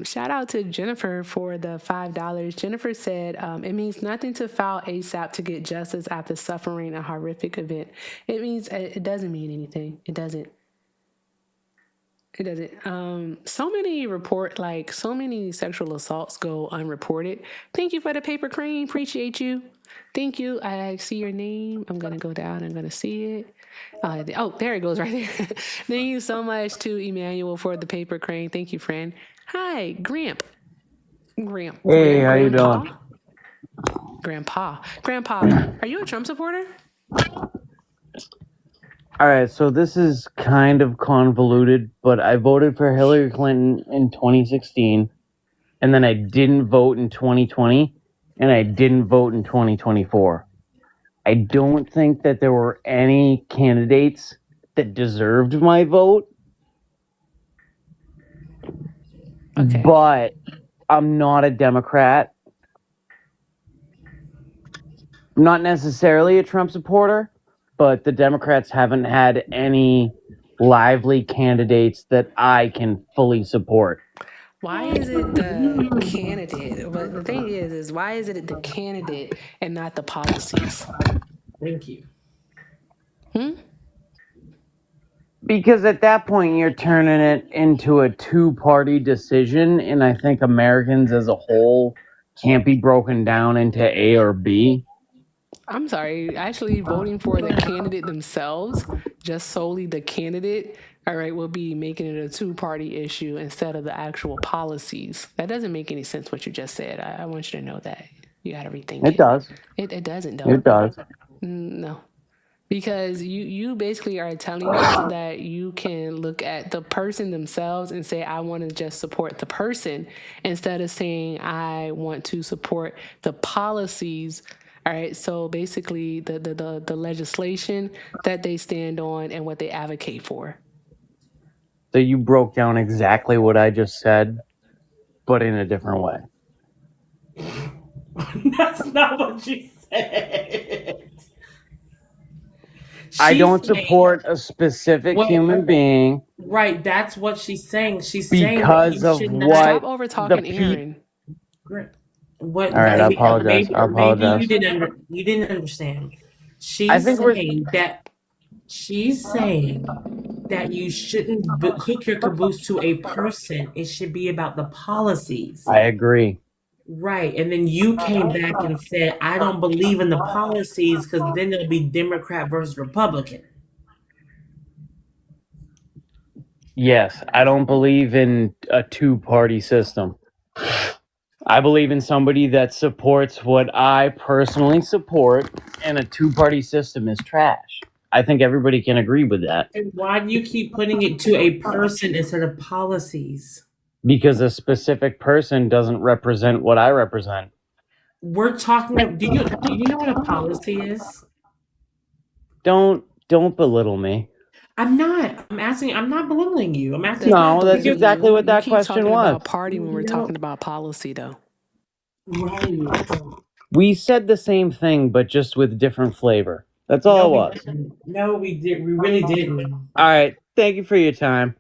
Shout out to Jennifer for the $5. Jennifer said, it means nothing to file ASAP to get justice after suffering a horrific event. It doesn't mean anything. It doesn't. So many sexual assaults go unreported. Thank you for the paper cream. Appreciate you. Thank you. I see your name. I'm going to go down. I'm going to see it. There it goes right there. Thank you so much to Emmanuel for the paper crane. Thank you, friend. Hi, Gramp. Hey, how you doing? Grandpa, are you a Trump supporter? All right, so this is kind of convoluted, but I voted for Hillary Clinton in 2016, and then I didn't vote in 2020, and I didn't vote in 2024. I don't think that there were any candidates that deserved my vote. Okay. But I'm not a Democrat. I'm not necessarily a Trump supporter, but the Democrats haven't had any lively candidates that I can fully support. Why is it the candidate? But the thing is why is it the candidate and not the policies? Thank you. Because at that point, you're turning it into a two-party decision, and I think Americans as a whole can't be broken down into A or B. I'm sorry, actually voting for the candidate themselves, just solely the candidate, all right, will be making it a two-party issue instead of the actual policies. That doesn't make any sense what you just said. I want you to know that. You got to rethink it. It does. It doesn't, though. It does. No. Because you basically are telling us that you can look at the person themselves and say, I want to just support the person, instead of saying, I want to support the policies. All right. So basically the legislation that they stand on and what they advocate for. So you broke down exactly what I just said, but in a different way. That's not what you said. I don't support a specific human being. Right, that's what she's saying. She's because saying of what stop over talking Aaron. What? All right, I apologize. Maybe you didn't understand. She's saying that you shouldn't hook your caboose to a person. It should be about the policies. I agree. Right, and then you came back and said, I don't believe in the policies because then it'll be Democrat versus Republican. Yes, I don't believe in a two-party system. I believe in somebody that supports what I personally support, and a two-party system is trash. I think everybody can agree with that. And why do you keep putting it to a person instead of policies? Because a specific person doesn't represent what I represent. We're talking about, do you know what a policy is? Don't belittle me. I'm not. I'm not belittling you. I'm asking. No, that's exactly what that question was. About party when we're talking about policy, though. Right. We said the same thing, but just with different flavor. That's all it was. No, we did. We really didn't. All right. Thank you for your time.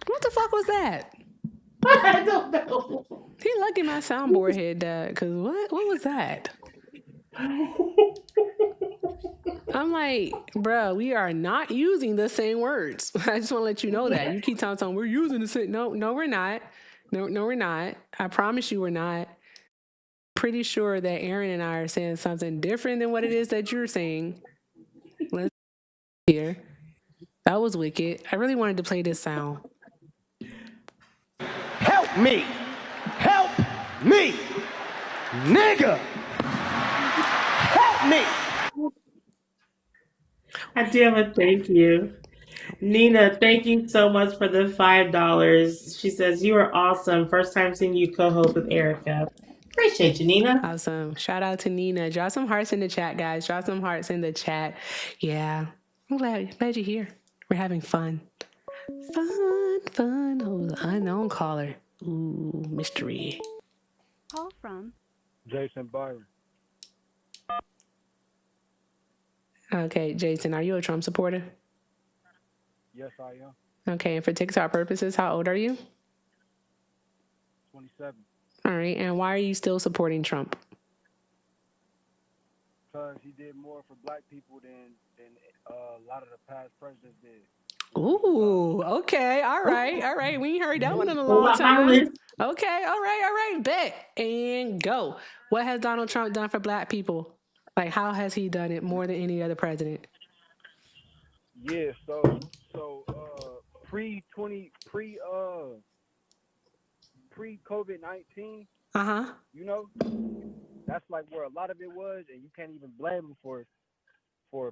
What the fuck was that? I don't know. He lucky my soundboard head died, because what was that? I'm like, bro, we are not using the same words. I just want to let you know that. You keep telling we're using the same. No, we're not. No, we're not. I promise you we're not. Pretty sure that Aaron and I are saying something different than what it is that you're saying. Let's hear. That was wicked. I really wanted to play this sound. me. Help me. Nigga. Help me. Damn it, thank you. Nina, thank you so much for the $5. She says, you are awesome. First time seeing you co-host with Erica. Appreciate you, Nina. Awesome. Shout out to Nina. Drop some hearts in the chat, guys. Drop some hearts in the chat. Yeah. I'm glad you're here. We're having fun. Fun. Oh, the unknown caller. Ooh, mystery. Call from Jason Byron. Okay, Jason, are you a Trump supporter? Yes, I am. Okay, and for TikTok purposes, how old are you? 27. All right, and why are you still supporting Trump? Because he did more for black people than a lot of the past presidents did. Ooh, okay, all right. We ain't heard that one in a long time. Okay, all right, bet. And go. What has Donald Trump done for black people? Like, how has he done it more than any other president? Yeah, pre COVID-19. You know, that's like where a lot of it was, and you can't even blame him for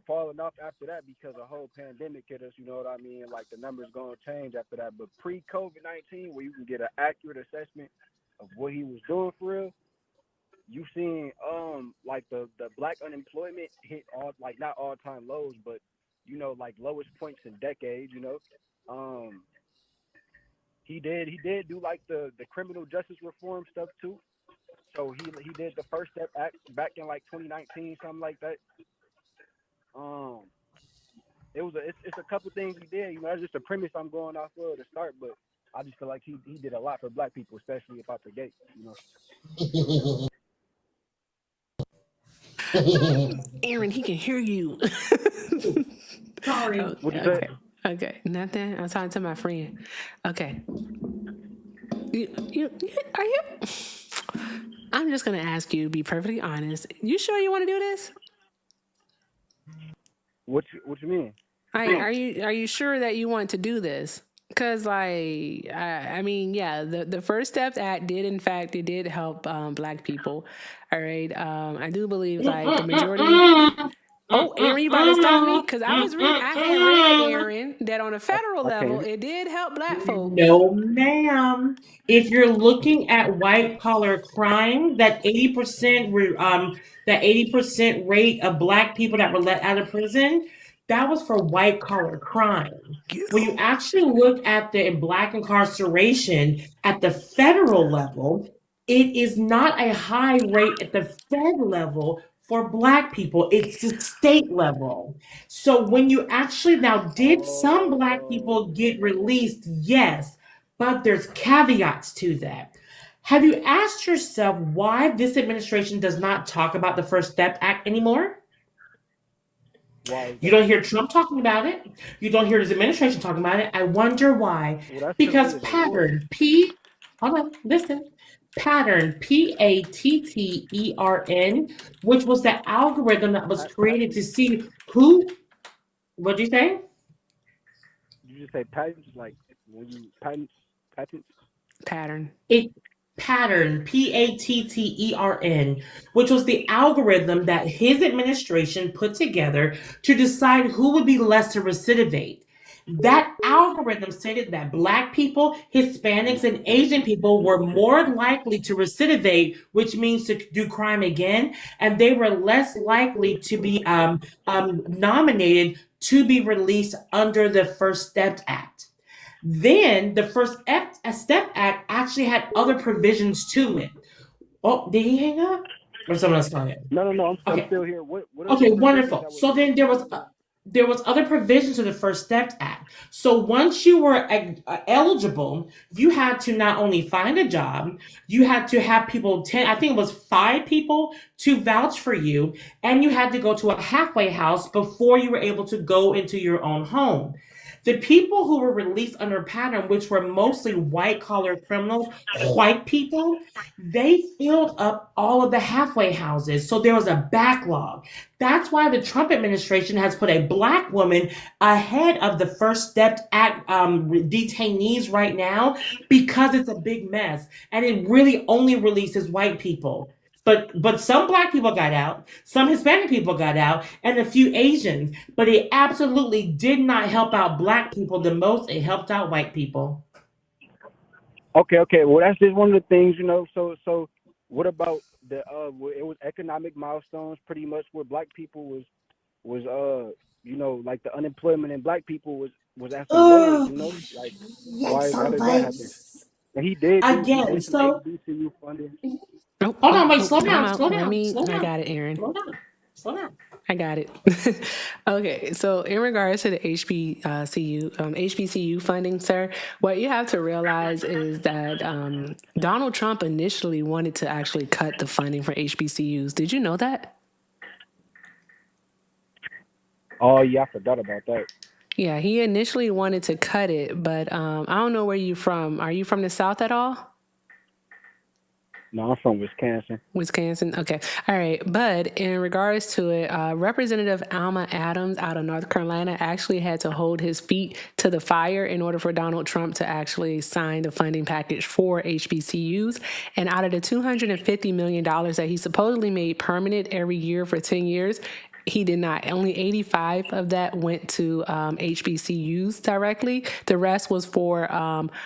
falling off after that because a whole pandemic hit us. You know what I mean? Like the numbers gonna change after that. But pre COVID-19, where you can get an accurate assessment of what he was doing for real, you seen like the black unemployment hit not all time lows, but you know, like lowest points in decades. You know, he did do like the criminal justice reform stuff too. So he did the First Step Act back in like 2019, something like that. It's a couple things he did. You know, that's just a premise I'm going off of to start, but I just feel like he did a lot for black people, especially about the gate. You know. Aaron, he can hear you. Sorry. Okay. Nothing. I'm talking to my friend. Okay. Are you? I'm just gonna ask you. Be perfectly honest. You sure you want to do this? What you mean? Are you sure that you want to do this? Because I mean, yeah, the First Steps Act did, in fact, it did help black people. All right. I do believe like the majority. Oh, Aaron, you about to stop me? Because I had read, Aaron, that on a federal level, it did help black folks. No, ma'am. If you're looking at white collar crime, that 80% rate of black people that were let out of prison, that was for white collar crime. When you actually look at the black incarceration at the federal level, it is not a high rate at the fed level for black people. It's the state level. So when you actually now did some black people get released? Yes, but there's caveats to that. Have you asked yourself why this administration does not talk about the First Step Act anymore? Why? You don't hear Trump talking about it. You don't hear his administration talking about it. I wonder why. Because pattern, pattern, Pattern, which was the algorithm that was created to see who. What'd you say? Did you just say patents? Like when you patents? Pattern. Pattern, Pattern, which was the algorithm that his administration put together to decide who would be less to recidivate. That algorithm stated that black people, Hispanics, and Asian people were more likely to recidivate, which means to do crime again, and they were less likely to be nominated to be released under the First Step Act. Then the First Step Act actually had other provisions to it. Oh, did he hang up? Or someone else calling it? No, I'm still here. What okay, wonderful. So then there was other provisions of the First Step Act. So once you were eligible, you had to not only find a job, you had to have people, I think it was 5 people to vouch for you, and you had to go to a halfway house before you were able to go into your own home. The people who were released under pattern, which were mostly white collar criminals, white people, they filled up all of the halfway houses. So there was a backlog. That's why the Trump administration has put a black woman ahead of the First Step Act detainees right now because it's a big mess. And it really only releases white people. But some black people got out, some Hispanic people got out, and a few Asians. But it absolutely did not help out black people the most. It helped out white people. Okay. Well, that's just one of the things, So, what about the? It was economic milestones, pretty much, where black people was like the unemployment in black people was at the lowest. Like why did that happen? And he did Again, some so HBCU funding. Oh, hold on, wait, slow time down, out. slow down, slow I down, got it, Aaron. slow down. I got it. Okay, so in regards to the HBCU funding, sir, what you have to realize is that Donald Trump initially wanted to actually cut the funding for HBCUs. Did you know that? Oh yeah, I forgot about that. Yeah, he initially wanted to cut it, but I don't know where you're from. Are you from the South at all? No, I'm from Wisconsin. Wisconsin. Okay. All right. But in regards to it, Representative Alma Adams out of North Carolina actually had to hold his feet to the fire in order for Donald Trump to actually sign the funding package for HBCUs. And out of the $250 million that he supposedly made permanent every year for 10 years, he did not. Only 85 of that went to HBCUs directly. The rest was for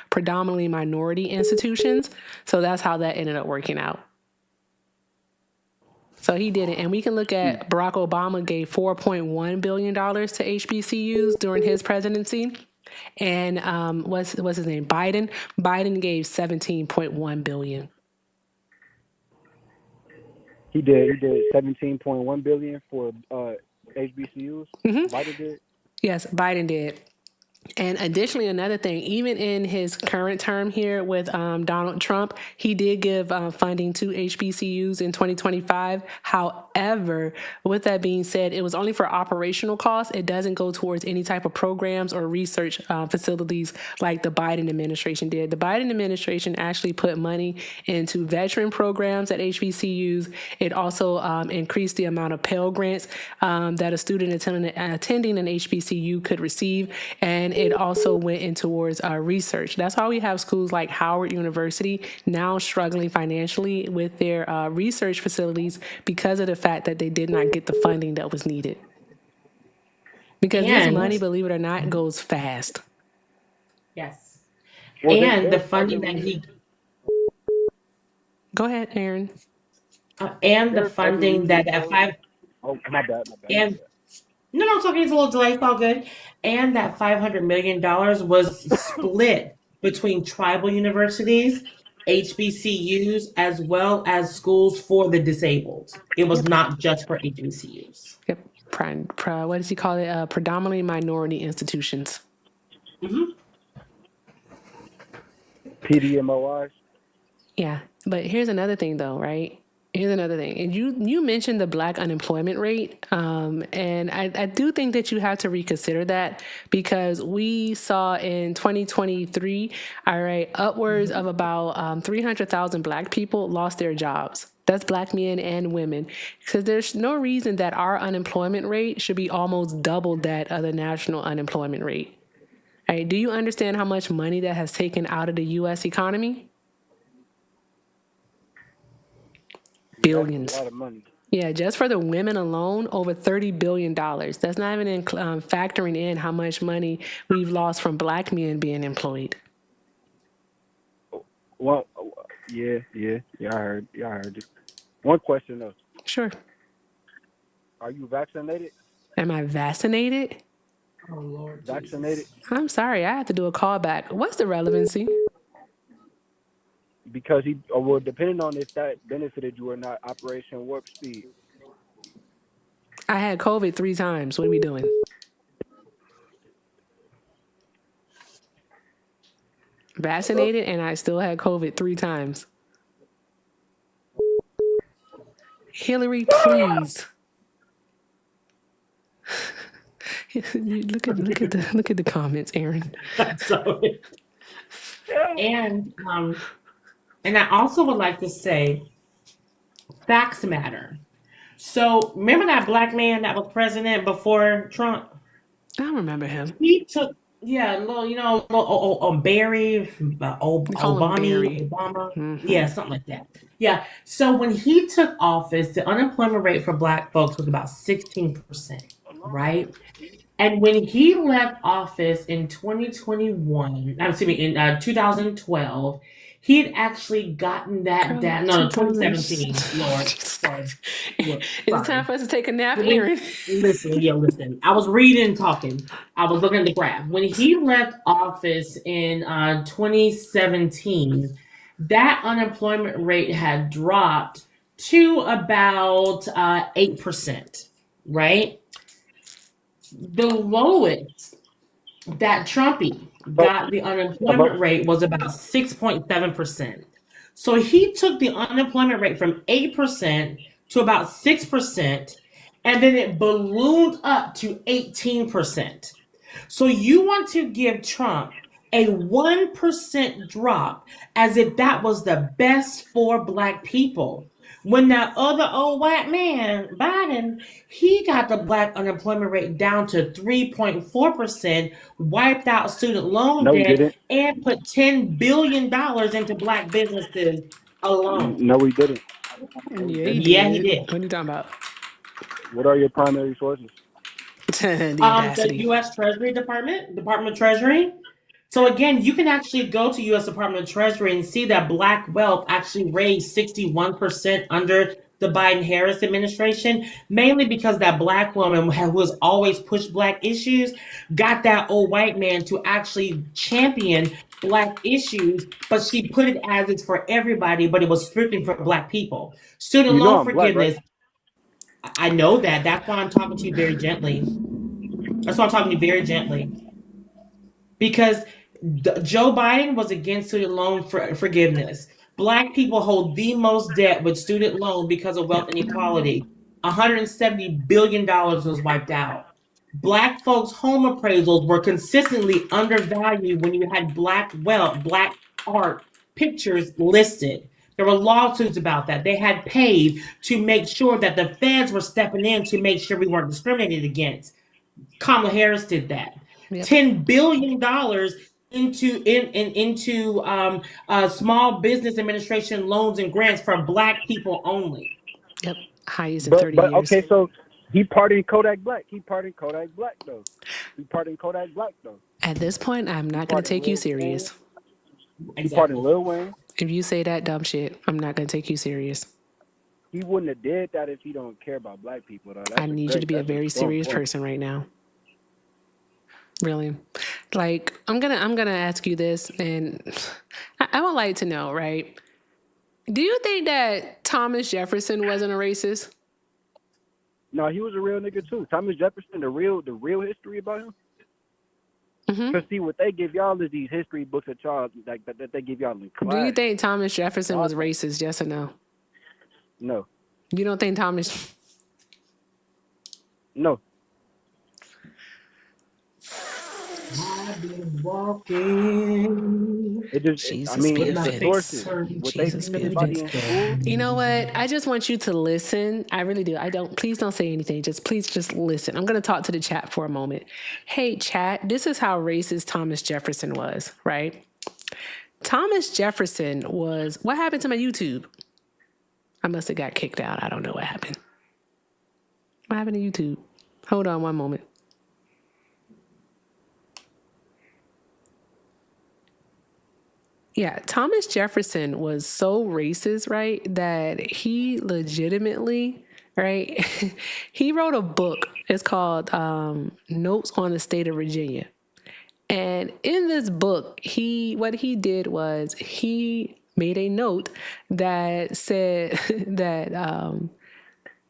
predominantly minority institutions. So that's how that ended up working out. So he did it. And we can look at Barack Obama gave $4.1 billion to HBCUs during his presidency. And what's his name? Biden gave $17.1 billion. He did 17.1 billion for HBCUs. Biden did. Yes, Biden did. And additionally, another thing, even in his current term here with Donald Trump, he did give funding to HBCUs in 2025. However, with that being said, it was only for operational costs. It doesn't go towards any type of programs or research facilities like the Biden administration did. The Biden administration actually put money into veteran programs at HBCUs. It also increased the amount of Pell Grants that a student attending an HBCU could receive. And it also went in towards research. That's why we have schools like Howard University now struggling financially with their research facilities because of the fact that they did not get the funding that was needed. Because this money, believe it or not, goes fast. Yes. Well, and the funding that he... Go ahead, Aaron. And the funding that five... Oh, my bad. And no, it's okay. It's a little delay. It's all good. And that $500 million was split between tribal universities, HBCUs, as well as schools for the disabled. It was not just for HBCUs. Yep. What does he call it? Predominantly minority institutions. PDMOIs. Yeah. But here's another thing, though, right? Here's another thing. And you mentioned the Black unemployment rate. And I do think that you have to reconsider that because we saw in 2023, all right, upwards of about 300,000 Black people lost their jobs. That's Black men and women. Because there's no reason that our unemployment rate should be almost double that of the national unemployment rate. All right, do you understand how much money that has taken out of the U.S. economy? Billions. That's a lot of money. Yeah, just for the women alone, over $30 billion. That's not even factoring in how much money we've lost from Black men being employed. Well, yeah, I heard it. One question though. Sure. Are you vaccinated? Am I vaccinated? Oh, Lord. Vaccinated? I'm sorry, I have to do a callback. What's the relevancy? Because depending on if that benefited you or not, Operation Warp Speed. I had COVID 3 times. What are we doing? Vaccinated, and I still had COVID 3 times. Hillary, please. Look at the comments, Aaron. Sorry. And I also would like to say, facts matter. So remember that black man that was president before Trump? I don't remember him. He took Barry, We call him Barry. Obama, yeah, something like that. Yeah. So when he took office, the unemployment rate for black folks was about 16%, right? And when he left office in 2012, he had actually gotten that down. No, 2017. Lord, sorry. Is it time for us to take a nap, When- Aaron? Listen. I was reading and talking. I was looking at the graph. When he left office in 2017, that unemployment rate had dropped to about 8%, right? The lowest that Trumpy got the unemployment rate was about 6.7%. So he took the unemployment rate from 8% to about 6%, and then it ballooned up to 18%. So you want to give Trump a 1% drop as if that was the best for black people. When that other old white man, Biden, he got the black unemployment rate down to 3.4%, wiped out student loan No, he debt, didn't. and put $10 billion into black businesses alone. No, we didn't. Yeah, he He did. What are you talking about? What are your primary sources? The U.S. Treasury Department of Treasury. So again, you can actually go to U.S. Department of Treasury and see that black wealth actually raised 61% under the Biden-Harris administration, mainly because that black woman who has always pushed black issues got that old white man to actually champion black issues, but she put it as it's for everybody, but it was strictly for black people. Student You know loan I'm black, forgiveness. right? I know that. That's why I'm talking to you very gently. Because Joe Biden was against student loan forgiveness. Black people hold the most debt with student loan because of wealth inequality. $170 billion was wiped out. Black folks' home appraisals were consistently undervalued when you had black wealth, black art, pictures listed. There were lawsuits about that. They had paid to make sure that the feds were stepping in to make sure we weren't discriminated against. Kamala Harris did that. $10 billion into small business administration loans and grants for black people only. Yep, highest in 30 years. Okay, so he pardoned Kodak Black. Though. At this point, I'm not going to take you serious. He pardoned Lil Wayne. If you say that dumb shit, I'm not going to take you serious. He wouldn't have did that if he don't care about black people, though. I need you to be a very serious person right now. Really. Like, I'm gonna ask you this, and I would like to know, right? Do you think that Thomas Jefferson wasn't a racist? No, he was a real nigga too. Thomas Jefferson, the real history about him. Because see, what they give y'all is these history books that y'all like that they give y'all in class. Do you think Thomas Jefferson was racist? Yes or no? No. You don't think Thomas? No. I've been walking. It just, sources. You know what? I just want you to listen. I really do. Please don't say anything. Please just listen. I'm going to talk to the chat for a moment. Hey, chat, this is how racist Thomas Jefferson was, right? Thomas Jefferson was, what happened to my YouTube? I must have got kicked out. I don't know what happened. What happened to YouTube? Hold on one moment. Yeah, Thomas Jefferson was so racist, right, that he legitimately, right, he wrote a book. It's called Notes on the State of Virginia. And in this book, what he did was he made a note that said that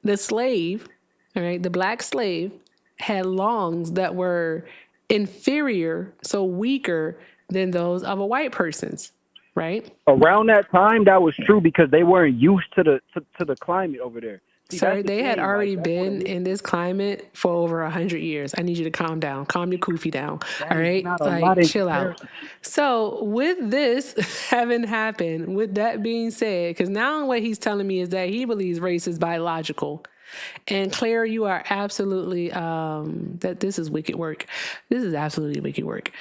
the slave, all right, the black slave had lungs that were inferior, so weaker than those of a white person's. Right. Around that time, that was true because they weren't used to the climate over there. See, Sir, that's the they had thing. Like already that's what it been is. in this climate for over 100 years. I need you to calm down. Calm your koofy down. That All is right? not a lot Like, in chill out. comparison. So, with this having happened, with that being said, because now what he's telling me is that he believes race is biological. And Claire, you are absolutely, that this is wicked work. This is absolutely wicked work.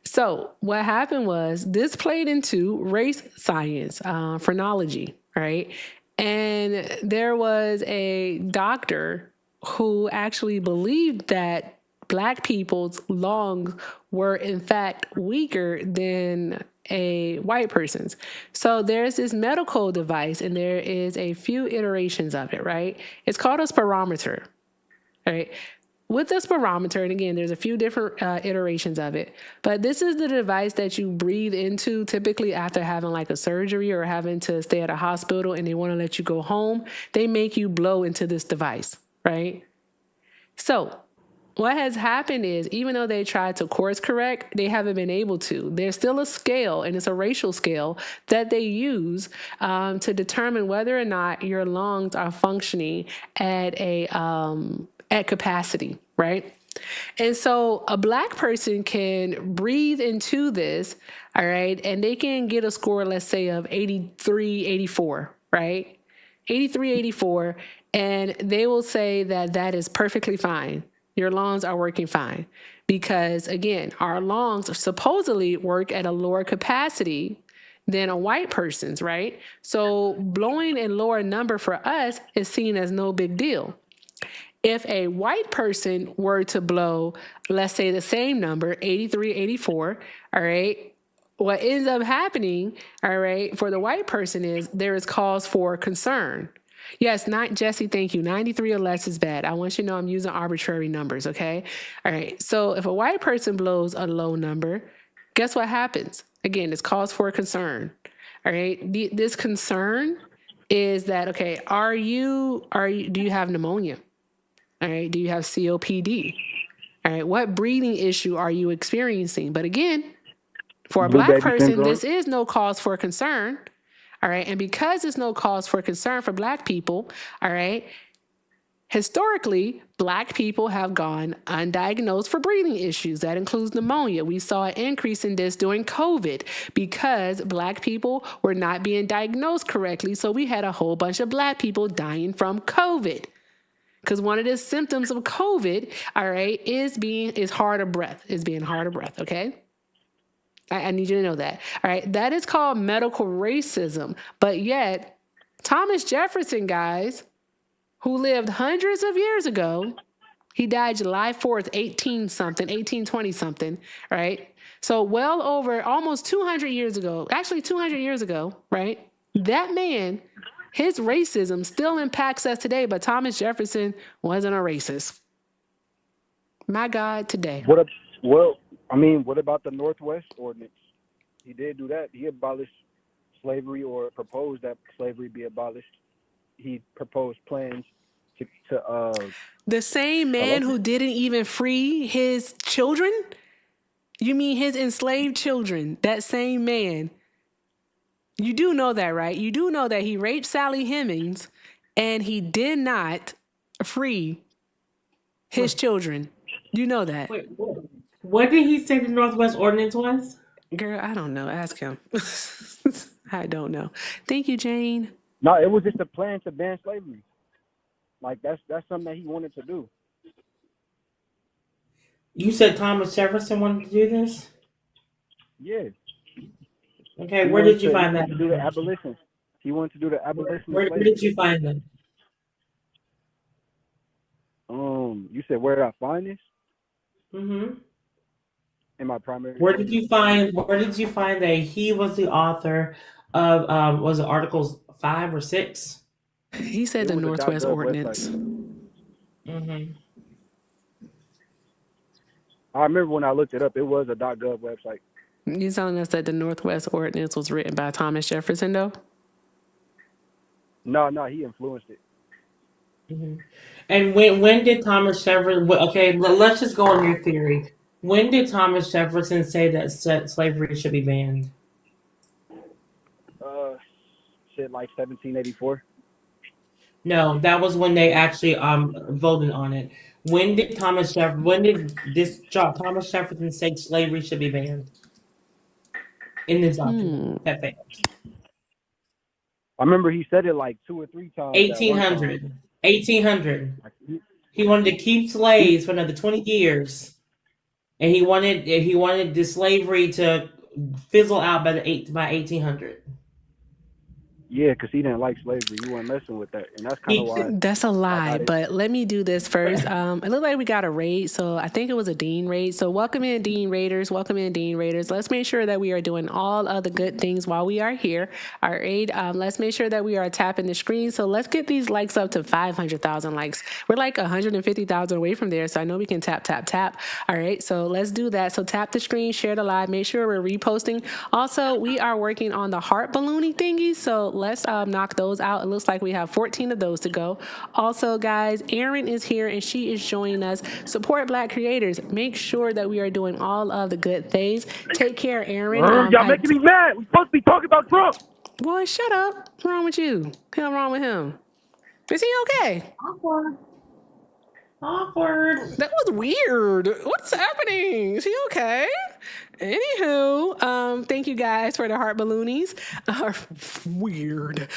So what happened was this played into race science, phrenology, right? And there was a doctor who actually believed that Black people's lungs were in fact weaker than a white person's. So there's this medical device, and there is a few iterations of it, right? It's called a spirometer, right? With the spirometer, and again, there's a few different iterations of it, but this is the device that you breathe into typically after having like a surgery or having to stay at a hospital and they want to let you go home. They make you blow into this device, right? So what has happened is, even though they tried to course correct, they haven't been able to. There's still a scale, and it's a racial scale that they use to determine whether or not your lungs are functioning at at capacity, right? And so a Black person can breathe into this, all right, and they can get a score, let's say, of 83, 84, right? 83, 84, and they will say that that is perfectly fine. Your lungs are working fine. Because again, our lungs supposedly work at a lower capacity than a white person's, right? So blowing a lower number for us is seen as no big deal. If a white person were to blow, let's say the same number, 83, 84, all right, what ends up happening, all right, for the white person is there is cause for concern. Yes, not Jesse, thank you. 93 or less is bad. I want you to know I'm using arbitrary numbers, okay? All right, so if a white person blows a low number, guess what happens? Again, it's cause for concern, all right? This concern is that, okay, do you have pneumonia? All right. Do you have COPD? All right. What breathing issue are you experiencing? But again, for a Blue Black baby person, syndrome. this is no cause for concern. All right. And because it's no cause for concern for Black people, all right, historically, Black people have gone undiagnosed for breathing issues. That includes pneumonia. We saw an increase in this during COVID because Black people were not being diagnosed correctly. So we had a whole bunch of Black people dying from COVID. Because one of the symptoms of COVID, all right, is being hard of breath, okay? I need you to know that. All right, that is called medical racism. But yet, Thomas Jefferson, guys, who lived hundreds of years ago, he died July 4th, 1820 something, right? So well over almost 200 years ago, actually 200 years ago, right? That man, his racism still impacts us today, but Thomas Jefferson wasn't a racist. My God, today. What about the Northwest Ordinance? He did do that. He abolished slavery, or proposed that slavery be abolished. He proposed plans to the same man who didn't even free his children? You mean his enslaved children? That same man. You do know that, right? You do know that he raped Sally Hemings and he did not free his children. You know that. Wait, what did he say the Northwest Ordinance was? Girl, I don't know. Ask him. I don't know. Thank you, Jane. No, it was just a plan to ban slavery. Like that's something that he wanted to do. You said Thomas Jefferson wanted to do this? Yeah. Okay, where did you find that? He wanted to do the abolition. He wanted to do the abolition Where of slavery. did you find that? You said where did I find this? Mm-hmm. In my primary. Where did you find that he was the author of was it Articles 5 or 6? He said the Northwest Ordinance. Mm-hmm. I remember when I looked it up, it was a .gov website. You telling us that the Northwest Ordinance was written by Thomas Jefferson, though? No, he influenced it. Mm-hmm. And when did Thomas Jefferson? Okay, let's just go on your theory. When did Thomas Jefferson say that slavery should be banned? Shit, like 1784. No, that was when they actually voted on it. When did Thomas Jefferson say slavery should be banned in this document? That fails. I remember he said it like 2 or 3 times at one time. 1800. He wanted to keep slaves for another 20 years, and he wanted the slavery to fizzle out by 1800. Yeah, because he didn't like slavery. He wasn't messing with that, and that's kind of why. That's a lie, but let me do this first. It looked like we got a raid, so I think it was a Dean raid. So welcome in, Dean Raiders. Welcome in, Dean Raiders. Let's make sure that we are doing all of the good things while we are here. All right, let's make sure that we are tapping the screen. So let's get these likes up to 500,000 likes. We're like 150,000 away from there, so I know we can tap, tap, tap. All right, so let's do that. So tap the screen, share the live, make sure we're reposting. Also, we are working on the heart ballooning thingies, so let's knock those out. It looks like we have 14 of those to go. Also, guys, Erin is here and she is joining us. Support Black creators. Make sure that we are doing all of the good things. Take care, Erin. Y'all making me mad. We're supposed to be talking about Trump. Boy, shut up. What's wrong with you? What's wrong with him? Is he okay? Awkward. That was weird. What's happening? Is he okay? Anywho, thank you guys for the heart balloonies. Weird.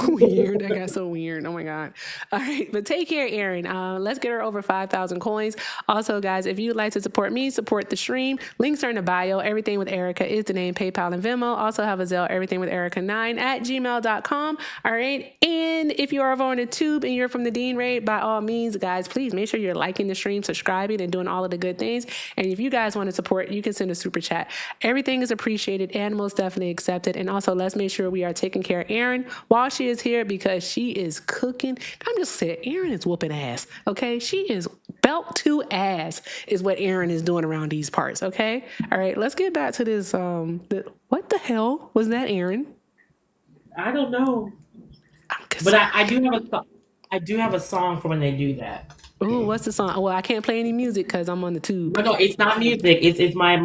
Weird. That got so weird. Oh my God. All right. But take care, Erin. Let's get her over 5,000 coins. Also, guys, if you'd like to support me, support the stream. Links are in the bio. Everything with Erica is the name, PayPal and Venmo. Also have a Zelle, everything with Erica9@gmail.com. All right. And if you are over on the tube and you're from the Dean Raid, by all means, guys, please make sure you're liking the stream, subscribing, and doing all of the good things. And if you guys want to support, you can send a super chat. Everything is appreciated and most definitely accepted. And also, let's make sure we are taking care of Erin while she is here because she is cooking. I'm just saying, Erin is whooping ass. Okay, she is belt to ass is what Erin is doing around these parts. Okay, all right. Let's get back to this. What the hell was that, Erin? I don't know, but I do have a song for when they do that. Ooh, what's the song? Well, I can't play any music because I'm on the tube. No, it's not music. It's my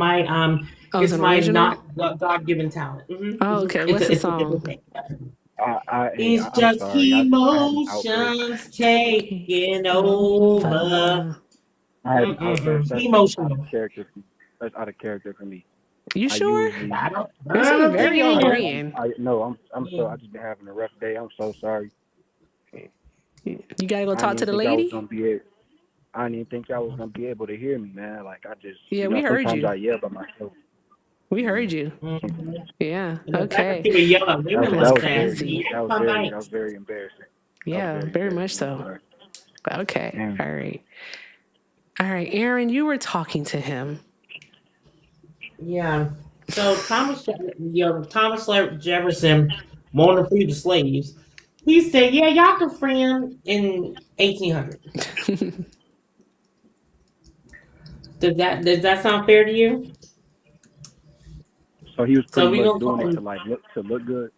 it's my original? not God-given talent. Mm-hmm. Oh, okay. What's the song? It's just emotions taking over. Emotional. That's out of character for me. You sure? This is very on brand. I'm so. I just been having a rough day. I'm so sorry. You gotta go talk to the lady. I didn't even think y'all was gonna be able to hear me, man. Like I just. Yeah, we heard you. Sometimes I yell by myself. We heard you. Yeah. Okay. That was very embarrassing. Yeah, very much so. Okay. All right. All right, Erin, you were talking to him. Yeah. So Thomas Jefferson wanted to free the slaves. He said, "Yeah, y'all can free them in 1800." Does that sound fair to you? So he was pretty much doing it to look good.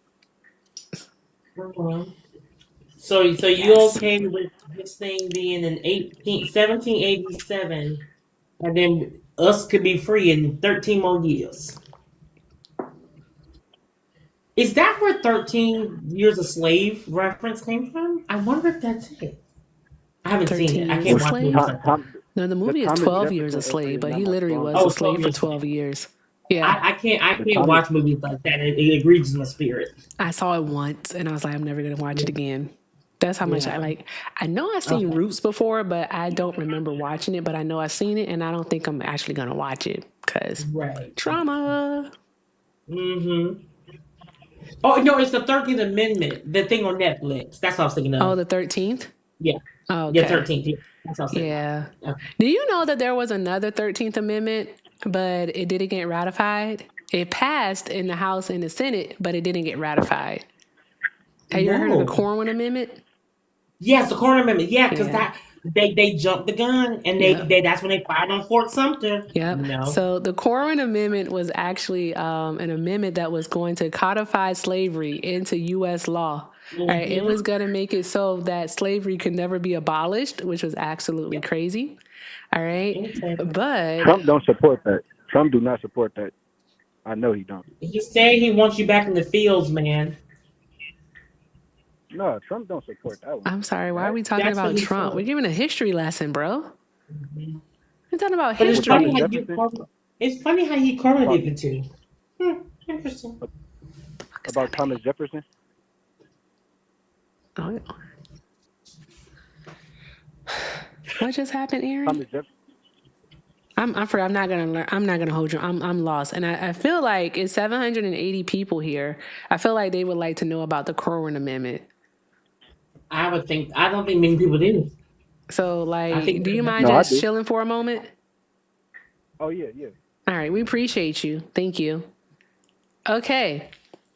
So you okay with this thing being in 1787, and then us could be free in 13 more years? Is that where 13 Years a Slave reference came from? I wonder if that's it. I haven't seen it. I can't watch it. No, the movie is 12 Years a Slave, but he literally was a slave for 12 years. Yeah, I can't watch movies like that. It agrees with my spirit. I saw it once, and I was like, I'm never gonna watch it again. That's how much I like. I know I've seen Roots before, but I don't remember watching it. But I know I've seen it, and I don't think I'm actually gonna watch it because trauma. Mm-hmm. Oh no, it's the 13th Amendment, the thing on Netflix. That's what I was thinking of. Oh, the 13th. Yeah. Oh, okay. Yeah, 13th. Yeah. That's what I was thinking. Yeah. Do you know that there was another 13th Amendment, but it didn't get ratified? It passed in the House and the Senate, but it didn't get ratified. Have you ever heard of the Corwin Amendment? Yes, the Corwin Amendment. Yeah, because they jumped the gun and they that's when they fired on Fort Sumter. Yep. No. So the Corwin Amendment was actually an amendment that was going to codify slavery into U.S. law. Mm-hmm. Right? It was going to make it so that slavery could never be abolished, which was absolutely crazy. All right. Okay. But Trump don't support that. Trump do not support that. I know he don't. He said he wants you back in the fields, man. No, Trump don't support that one. I'm sorry. Why are we talking That's what about he Trump? said. We're giving a history lesson, bro. We're talking about But it's funny history. how he correlated the two. Interesting. About Thomas Jefferson. Oh, what just happened, Aaron? Thomas Jefferson. I'm not gonna learn. I'm not gonna hold you. I'm lost, and I feel like it's 780 people here. I feel like they would like to know about the Corwin Amendment. I don't think many people do. So, I think do you mind No, I just do. chilling for a moment? Oh yeah. All right, we appreciate you. Thank you. Okay.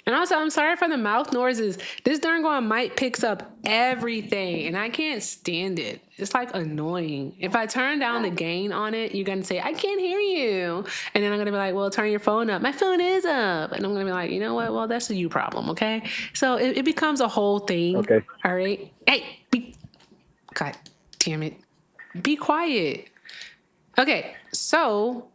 And also, I'm sorry for the mouth noises. This darn on mic picks up everything, and I can't stand it. It's like annoying. If I turn down the gain on it, you're gonna say, I can't hear you. And then I'm gonna be like, well, turn your phone up. My phone is up. And I'm gonna be like, you know what? Well, that's a you problem, okay? So it becomes a whole thing. Okay. All right. Hey, God damn it. Be quiet. Okay, so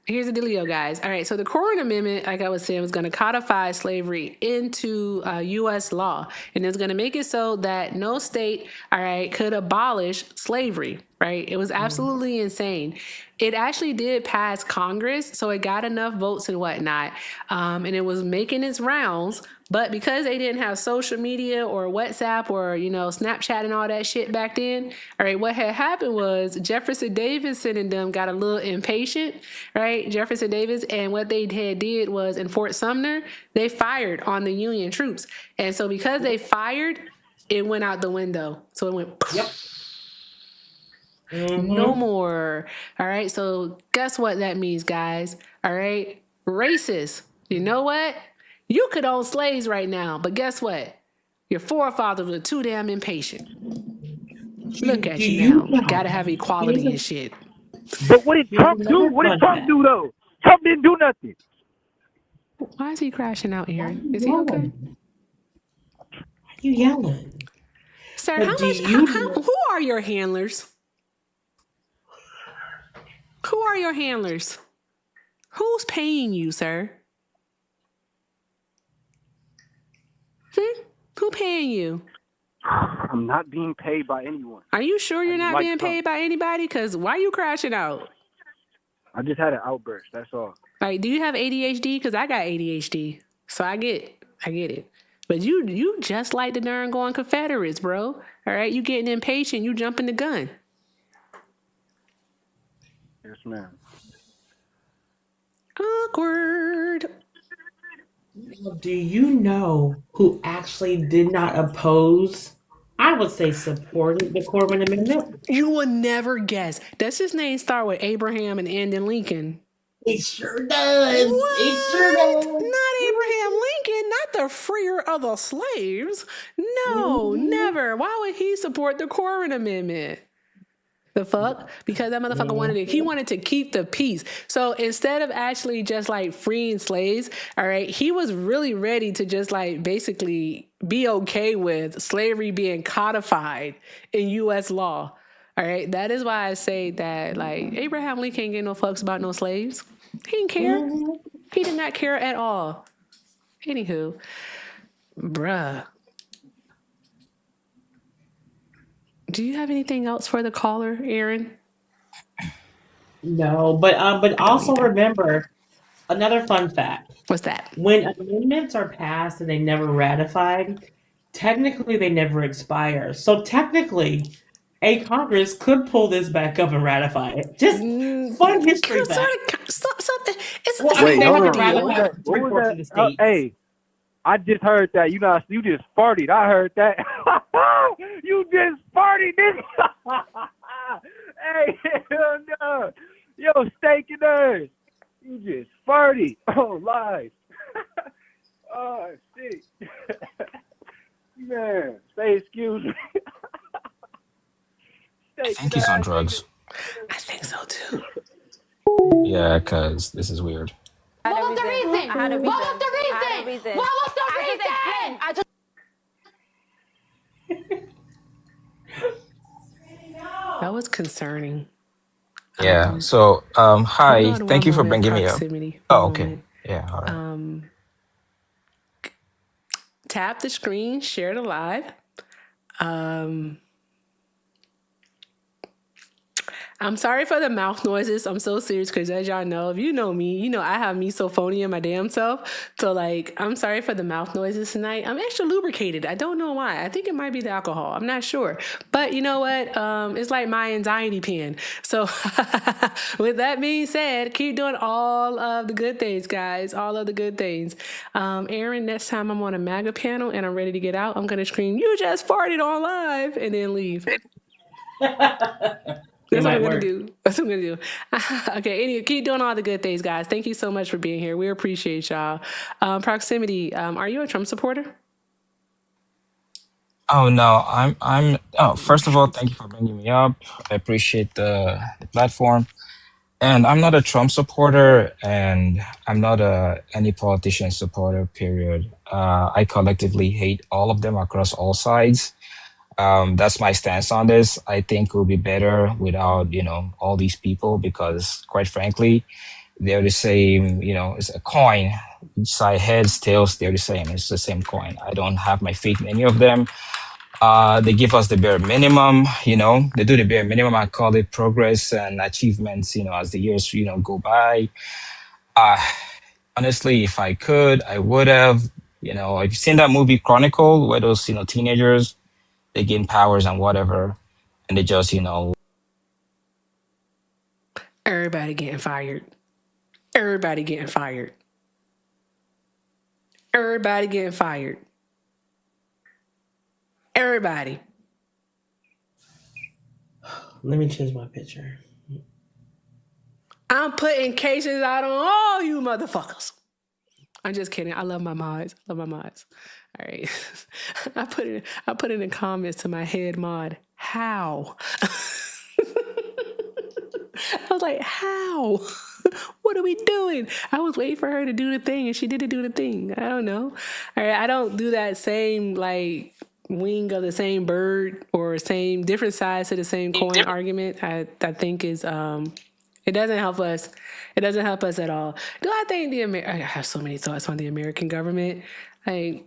here's the dealio, guys. All right, so the Corwin Amendment, like I was saying, was going to codify slavery into U.S. law, and it's going to make it so that no state, all right, could abolish slavery. Right? It was absolutely insane. It actually did pass Congress, so it got enough votes and whatnot, and it was making its rounds. But because they didn't have social media or WhatsApp or Snapchat and all that shit back then, all right, what had happened was Jefferson Davidson and them got a little impatient, right? Jefferson Davis, and what they had did was in Fort Sumner, they fired on the Union troops, and so because they fired, it went out the window. So it went. Yep. No more. All right. So guess what that means, guys? All right. Racist. You know what? You could own slaves right now, but guess what? Your forefathers were too damn impatient. Look at you now. Gotta have equality and shit. But what did Trump do? What did Trump do though? Trump didn't do nothing. Why is he crashing out, Aaron? Is he okay? Why are you yelling? Sir, who are your handlers? Who are your handlers? Who's paying you, sir? Who paying you? I'm not being paid by anyone. Are you sure you're not being paid by anybody? Because why are you crashing out? I just had an outburst. That's all. Like, do you have ADHD? Because I got ADHD. So I get it. But you just like the darn going Confederates, bro. All right? You getting impatient. You jumping the gun. Yes, ma'am. Awkward. Do you know who actually did not oppose, I would say supported the Corwin Amendment? You would never guess. Does his name start with Abraham and end in Lincoln? It sure does. What? It sure does. Not Abraham Lincoln, not the freer of the slaves. No, never. Why would he support the Corwin Amendment? The fuck? Because that motherfucker wanted to keep the peace. So instead of actually just like freeing slaves, all right, he was really ready to just like basically be okay with slavery being codified in U.S. law. All right, that is why I say that like Abraham Lincoln ain't get no fucks about no slaves. He didn't care. He did not care at all. Anywho, bruh. Do you have anything else for the caller, Aaron? No, but also remember another fun fact. What's that? When amendments are passed and they never ratified, technically they never expire. So technically, a Congress could pull this back up and ratify it. Just fun history fact. Wait, hold on. What was that? Hey, I just heard that. You just farted. I heard that. You just farted, nigga. Hey, hell no. Yo, steak and earth. You just farted. Oh, live. Oh, shit. Man, say excuse me. I think he's on drugs. I think so too. Yeah, because this is weird. What was the reason? What was the reason? What was the reason? That was concerning. Yeah. So, hi. Thank you for bringing me up. Oh, okay. Yeah. All right. tap the screen, share the live. I'm sorry for the mouth noises. I'm so serious because as y'all know, if you know me, you know I have misophonia in my damn self. So like, I'm sorry for the mouth noises tonight. I'm extra lubricated. I don't know why. I think it might be the alcohol. I'm not sure. But you know what? It's like my anxiety pen. So with that being said, keep doing all of the good things, guys. All of the good things. Aaron, next time I'm on a MAGA panel and I'm ready to get out, I'm going to scream, "You just farted on live," and then leave. That's what I'm going to do. That's what I'm going to do. Okay, anyway, keep doing all the good things, guys. Thank you so much for being here. We appreciate y'all. Proximity, are you a Trump supporter? Oh no, I'm. Oh, first of all, thank you for bringing me up. I appreciate the platform. And I'm not a Trump supporter, and I'm not any politician supporter. Period. I collectively hate all of them across all sides. That's my stance on this. I think it would be better without, all these people because, quite frankly, they're the same. It's a coin. Each side, heads, tails, they're the same. It's the same coin. I don't have my faith in any of them. They give us the bare minimum. They do the bare minimum. I call it progress and achievements. As the years, go by. Honestly, if I could, I would have. Have you seen that movie Chronicle, where those teenagers, they gain powers and whatever, and they just, Everybody getting fired. Everybody getting fired. Everybody getting fired. Everybody. Let me change my picture. I'm putting cases out on all you motherfuckers. I'm just kidding. I love my mods. All right. I put in the comments to my head mod. How? I was like, how? What are we doing? I was waiting for her to do the thing and she didn't do the thing. I don't know. All right. I don't do that same like wing of the same bird or same different sides to the same coin argument. I think is it doesn't help us. It doesn't help us at all. Do I think I have so many thoughts on the American government. Like,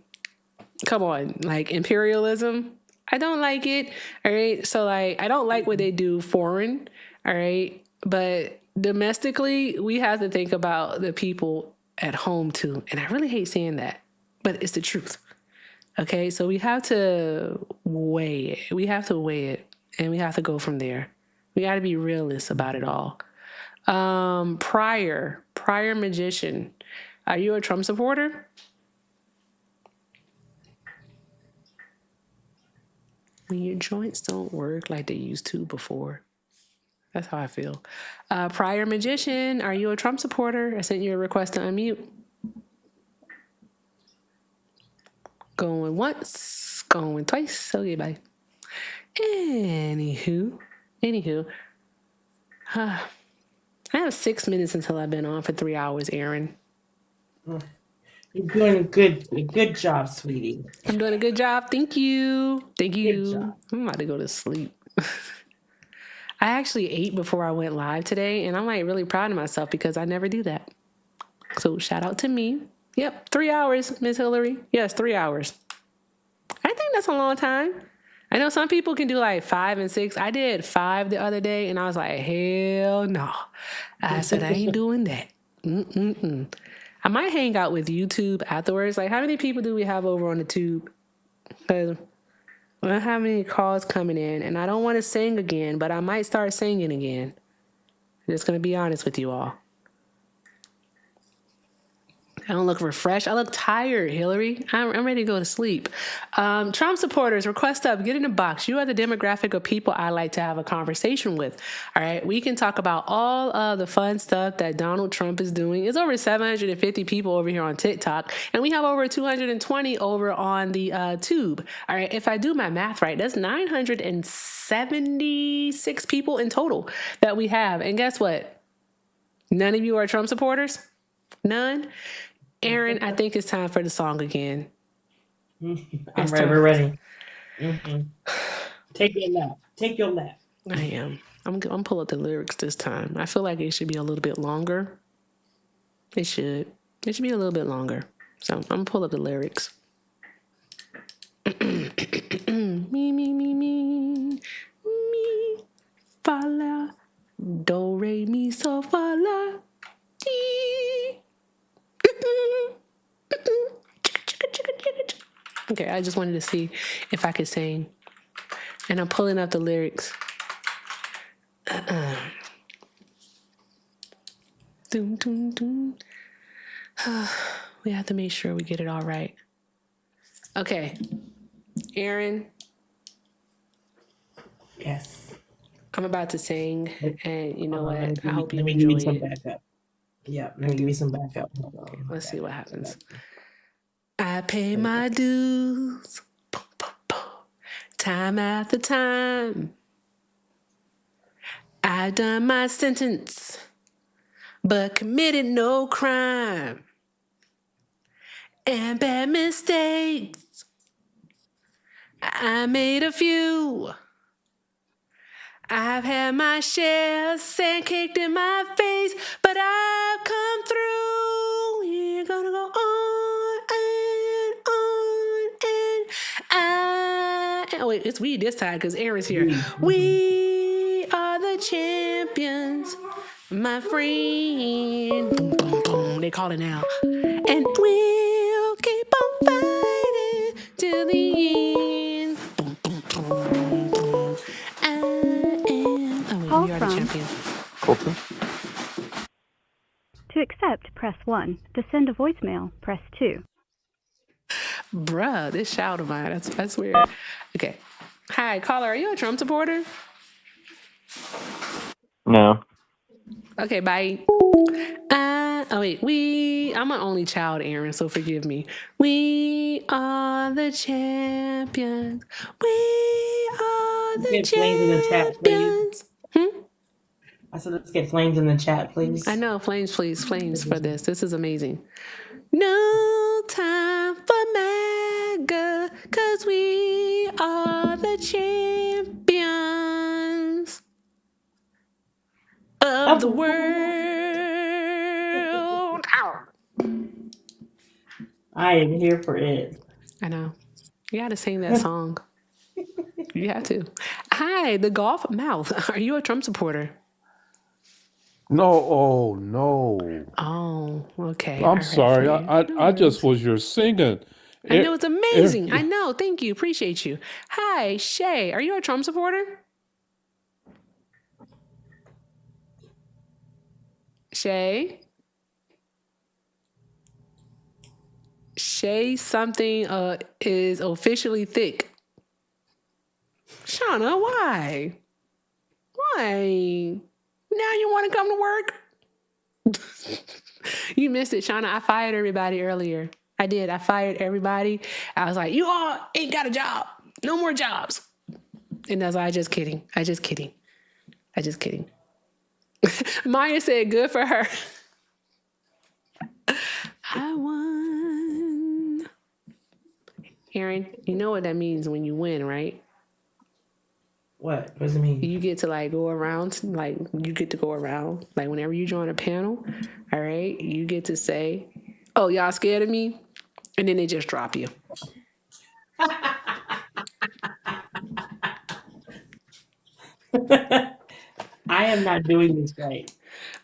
come on, like imperialism. I don't like it. All right. So like, I don't like what they do foreign. All right. But domestically, we have to think about the people at home too. And I really hate saying that, but it's the truth. Okay. So we have to weigh it. We have to weigh it and we have to go from there. We got to be realists about it all. Prior magician. Are you a Trump supporter? When your joints don't work like they used to before. That's how I feel. Prior magician, are you a Trump supporter? I sent you a request to unmute. Going once, going twice. Okay, bye. Anywho. I have 6 minutes until I've been on for 3 hours, Aaron. You're doing a good job, sweetie. I'm doing a good job. Thank you. I'm about to go to sleep. I actually ate before I went live today, and I'm like really proud of myself because I never do that. So shout out to me. Yep, 3 hours, Miss Hillary. Yes, 3 hours. I think that's a long time. I know some people can do like 5 and 6. I did 5 the other day, and I was like, hell no. I said, I ain't doing that. I might hang out with YouTube afterwards. Like, how many people do we have over on the tube? Because I don't have any calls coming in, and I don't want to sing again, but I might start singing again. I'm just going to be honest with you all. I don't look refreshed. I look tired, Hillary. I'm ready to go to sleep. Trump supporters, request up. Get in the box. You are the demographic of people I like to have a conversation with. All right. We can talk about all of the fun stuff that Donald Trump is doing. It's over 750 people over here on TikTok, and we have over 220 over on the tube. All right. If I do my math right, that's 976 people in total that we have. And guess what? None of you are Trump supporters? None? Aaron, I think it's time for the song again. I'm ready. We're ready. Mm-hmm. Take your nap. I am. I'm pull up the lyrics this time. I feel like it should be a little bit longer. It should be a little bit longer. So I'm gonna pull up the lyrics. me, fa la, do re mi so fa la, ti. Okay, I just wanted to see if I could sing, and I'm pulling up the lyrics. Doom, doom, doom. We have to make sure we get it all right. Okay, Aaron. Yes. I'm about to sing, and you know Hold on, what? I hope you let me give enjoy you some it. backup. Yeah, let me give you some backup. Hold on. Okay, let's see what happens. I pay my dues, time after time. I done my sentence, but committed no crime. And bad mistakes, I made a few. I've had my share, sand kicked in my face, but I've come through. We're gonna go on and on. Oh, wait, it's we this time because Aaron's here. We are the champions, my friend. Boom, boom, boom. They call it now. And we'll keep on fighting till the end. Boom, boom, boom, boom. Call We are the from. champion. To accept, press 1. To send a voicemail, press 2. Bruh, this shout of mine, that's weird. Okay. Hi, caller, are you a Trump supporter? No. Okay, bye. I'm an only child, Aaron, so forgive me. We are the champions. We are the Get flames in the chat, please. I said, let's get flames in the chat, please. I know, flames, please, flames for this. This is amazing. No time for MAGA, 'cause we are the champions of the world. I am here for it. I know. You got to sing that song. You have to. Hi, the golf mouth. Are you a Trump supporter? No, no. Oh, okay. I'm sorry. I just was your singing. I know, it's amazing. I know. Thank you. Appreciate you. Hi, Shay. Are you a Trump supporter? Shay? Shay something is officially thick. Shauna, why? Why? Now you want to come to work? You missed it, Shauna. I fired everybody earlier. I did. I fired everybody. I was like, you all ain't got a job. No more jobs. And I was like, I just kidding. Maya said, good for her. I won. Aaron, you know what that means when you win, right? What does it mean? You get to go around, like whenever you join a panel, all right, you get to say, oh, y'all scared of me? And then they just drop you. I am not doing this right.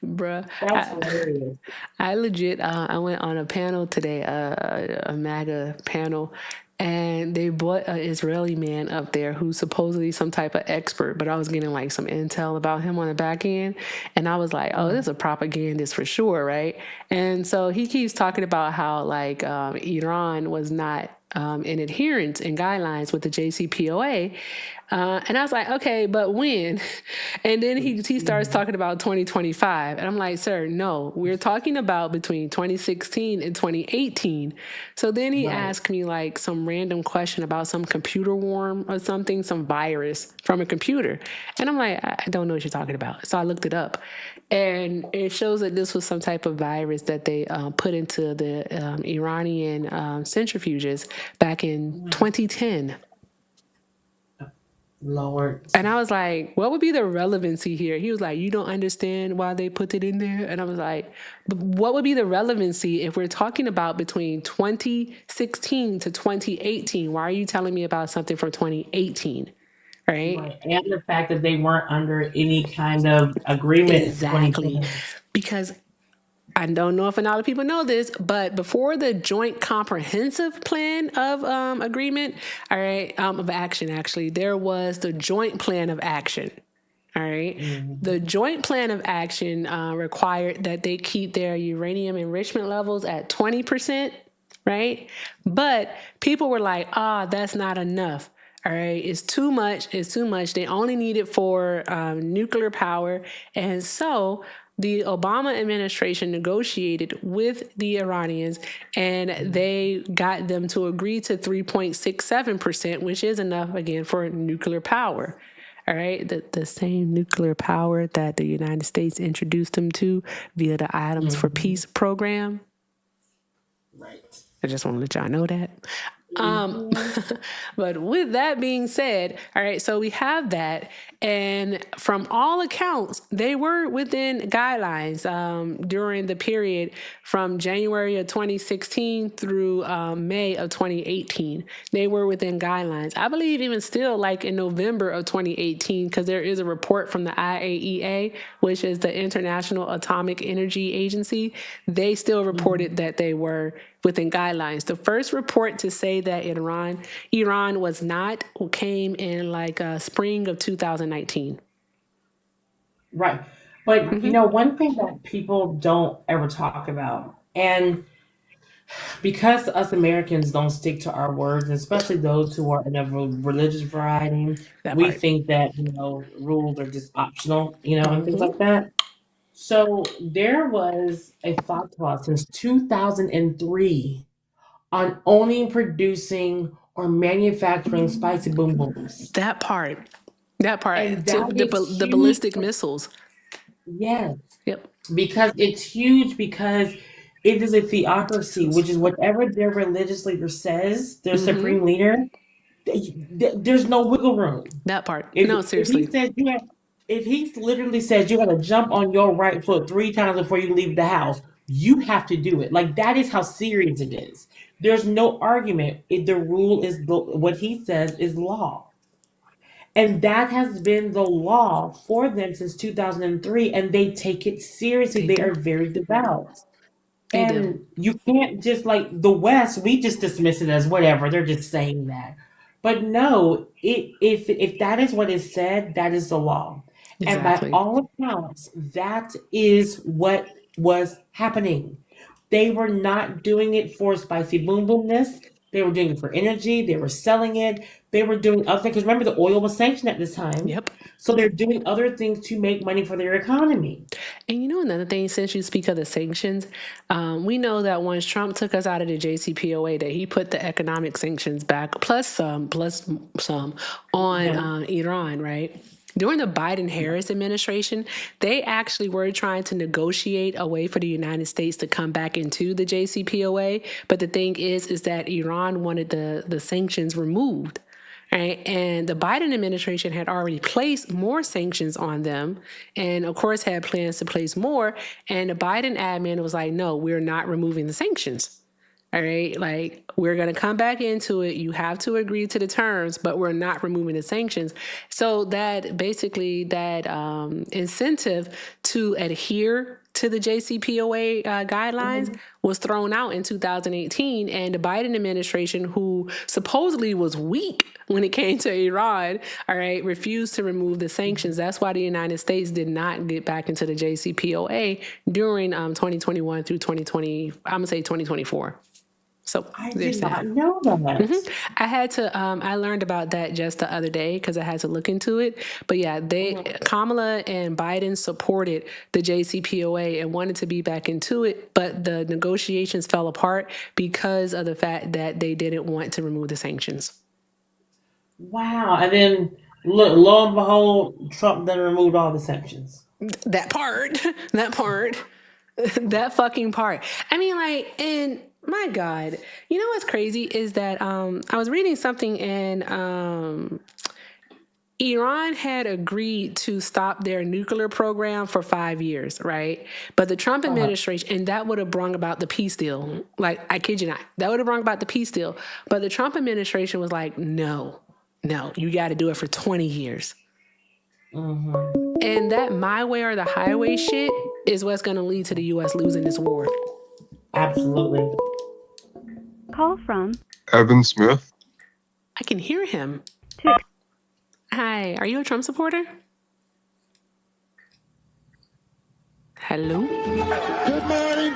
Bruh. That's hilarious. I legit, I went on a panel today, a MAGA panel, and they brought an Israeli man up there who's supposedly some type of expert, but I was getting some intel about him on the back end, and I was like, oh, this is a propagandist for sure, right? And so he keeps talking about how Iran was not in adherence and guidelines with the JCPOA. And I was like, okay, but when? And then he starts talking about 2025. And I'm like, sir, no, we're talking about between 2016 and 2018. So then he asked me some random question about some computer worm or something, some virus from a computer. And I'm like, I don't know what you're talking about. So I looked it up. And it shows that this was some type of virus that they put into the Iranian centrifuges back in 2010. Lord. And I was like, what would be the relevancy here? He was like, you don't understand why they put it in there. And I was like, but what would be the relevancy if we're talking about between 2016 to 2018? Why are you telling me about something from 2018? Right? And the fact that they weren't under any kind of agreement in Exactly. 2020. Because I don't know if a lot of people know this, but before the Joint Comprehensive Plan of Agreement, all right, of action, actually, there was the Joint Plan of Action. All right. The Joint Plan of Action required that they keep their uranium enrichment levels at 20%, right? But people were like, that's not enough. All right, it's too much. It's too much. They only need it for nuclear power. And so the Obama administration negotiated with the Iranians and they got them to agree to 3.67%, which is enough, again, for nuclear power. All right, the same nuclear power that the United States introduced them to via the Items for Peace program. Right. I just want to let y'all know that. But with that being said, all right, so we have that. And from all accounts, they were within guidelines during the period from January of 2016 through May of 2018. They were within guidelines. I believe even still like in November of 2018, because there is a report from the IAEA, which is the International Atomic Energy Agency. They still reported that they were within guidelines. The first report to say that Iran was not came in like spring of 2019. Right. But, you know, one thing that people don't ever talk about, and because us Americans don't stick to our words, especially those who are in a religious variety, we think that, you know, rules are just optional, you know, and things like that. So there was a fatwa since 2003 on only producing or manufacturing spicy boom booms. That part. And that The ballistic missiles. Yes. Yep. Because it's huge, because it is a theocracy, which is whatever their religious leader says, their supreme leader, there's no wiggle room. That part. Seriously. If he literally says you got to jump on your right foot 3 times before you leave the house, you have to do it. Like, that is how serious it is. There's no argument. The rule is what he says is law. And that has been the law for them since 2003, and they take it seriously. They are very devout. And you can't just, like the West, we just dismiss it as whatever. They're just saying that. But no, if that is what is said, that is the law. Exactly. And by all accounts, that is what was happening. They were not doing it for spicy boom boomness. They were doing it for energy. They were selling it. They were doing other things. Because remember, the oil was sanctioned at this time. Yep. So they're doing other things to make money for their economy. And you know, another thing, since you speak of the sanctions, we know that once Trump took us out of the JCPOA, that he put the economic sanctions back, plus some on Iran, right? During the Biden-Harris administration, they actually were trying to negotiate a way for the United States to come back into the JCPOA. But the thing is that Iran wanted the sanctions removed. Right? And the Biden administration had already placed more sanctions on them and, of course, had plans to place more. And the Biden admin was like, no, we're not removing the sanctions. All right, like, we're going to come back into it. You have to agree to the terms, but we're not removing the sanctions. So that basically that incentive to adhere to the JCPOA guidelines was thrown out in 2018. And the Biden administration, who supposedly was weak when it came to Iran, all right, refused to remove the sanctions. That's why the United States did not get back into the JCPOA during 2021 through 2020, I'm going to say 2024. So I did not know that. I had to, I learned about that just the other day because I had to look into it. But yeah, Kamala and Biden supported the JCPOA and wanted to be back into it, but the negotiations fell apart because of the fact that they didn't want to remove the sanctions. Wow. And then lo and behold, Trump then removed all the sanctions. That part, that fucking part. I mean, like, and my God, you know what's crazy is that I was reading something, and Iran had agreed to stop their nuclear program for 5 years, right? But the Trump administration, and that would have brought about the peace deal. Like, I kid you not, that would have brought about the peace deal. But the Trump administration was like, no, you got to do it for 20 years. And that my way or the highway shit is what's going to lead to the U.S. losing this war. Absolutely. Call from Evan Smith. I can hear him. Hi, are you a Trump supporter? Hello? Good morning.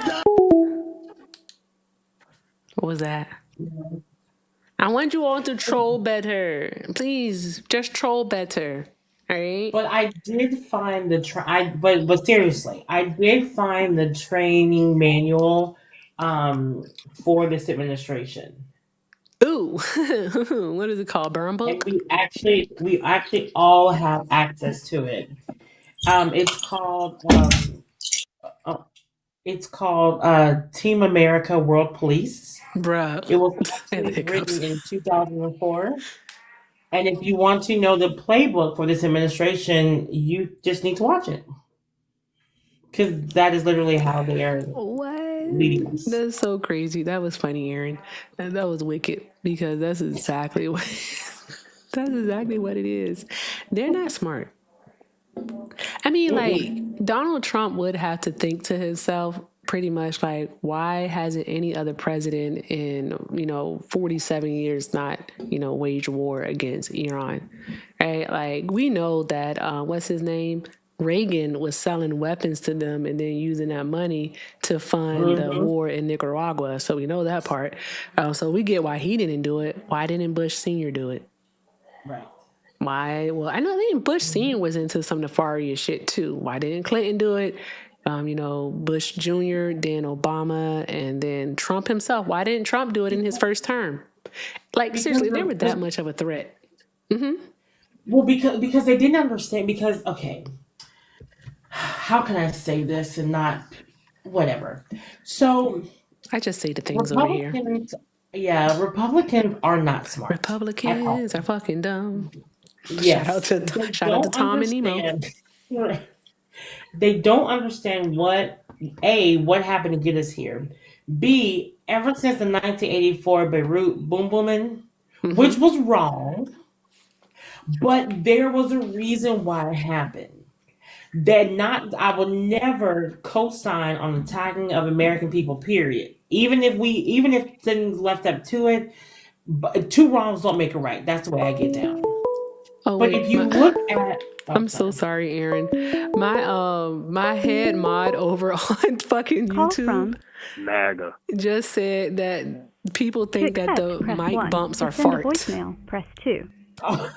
What was that? I want you all to troll better. Please, just troll better. All right? But I did find but seriously, I did find the training manual for this administration. Ooh, what is it called? Burn book? And we actually all have access to it. It's called Team America World Police. Bruh. It was actually written in 2004. And if you want to know the playbook for this administration, you just need to watch it. Because that is literally how they are leading us. That's so crazy. That was funny, Aaron. That was wicked because that's exactly what it is. They're not smart. I mean, like, Donald Trump would have to think to himself pretty much like, why hasn't any other president in, 47 years not, wage war against Iran? Right? Like, we know that, what's his name? Reagan was selling weapons to them and then using that money to fund the war in Nicaragua. So we know that part. So we get why he didn't do it. Why didn't Bush Sr. do it? Right. Why? Well, I think Bush Sr. was into some nefarious shit too. Why didn't Clinton do it? Bush Jr., then Obama, and then Trump himself. Why didn't Trump do it in his first term? Like, seriously, they were that much of a threat. Well, because they didn't understand. Because, okay, how can I say this and not whatever? So I just say the things over here. Yeah, Republicans are not smart. Republicans are fucking dumb. Yes. Shout out to Tom and Nemo. They don't understand what happened to get us here. B, ever since the 1984 Beirut bombing, which was wrong, but there was a reason why it happened. I will never co-sign on the tagging of American people, period. Even if things left up to it, but two wrongs don't make a right. That's the way I get down. Oh, but if you look at, I'm so sorry, Aaron. My head mod over on fucking YouTube MAGA just said that people think that the mic bumps are farts. Voicemail, press 2. I'm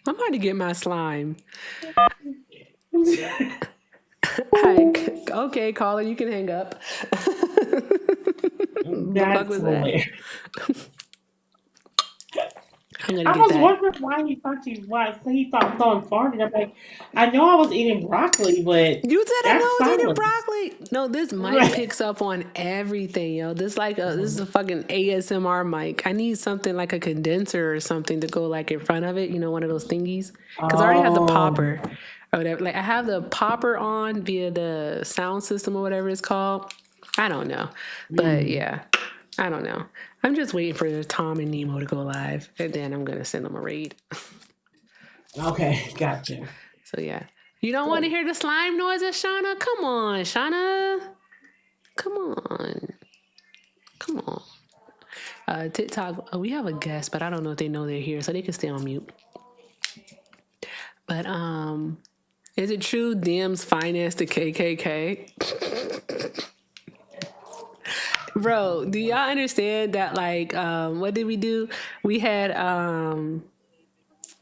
about to get my slime. Okay, caller, you can hang up. That's hilarious. I was wondering why he thought someone farted. I'm like, I know I was eating broccoli, but you said I was eating broccoli. No, this mic picks up on everything, yo. This is a fucking ASMR mic. I need something like a condenser or something to go like in front of it. One of those thingies. Because I already have the popper or whatever. Like I have the popper on via the sound system or whatever it's called. I don't know, but yeah. I don't know. I'm just waiting for Tom and Nemo to go live, and then I'm going to send them a raid. Okay, gotcha. So, yeah. You don't want to hear the slime noises, Shauna? Come on, Shauna. Come on. TikTok, we have a guest, but I don't know if they know they're here, so they can stay on mute. But, is it true Dems finance the KKK? Bro, do y'all understand that, like, what did we do? We had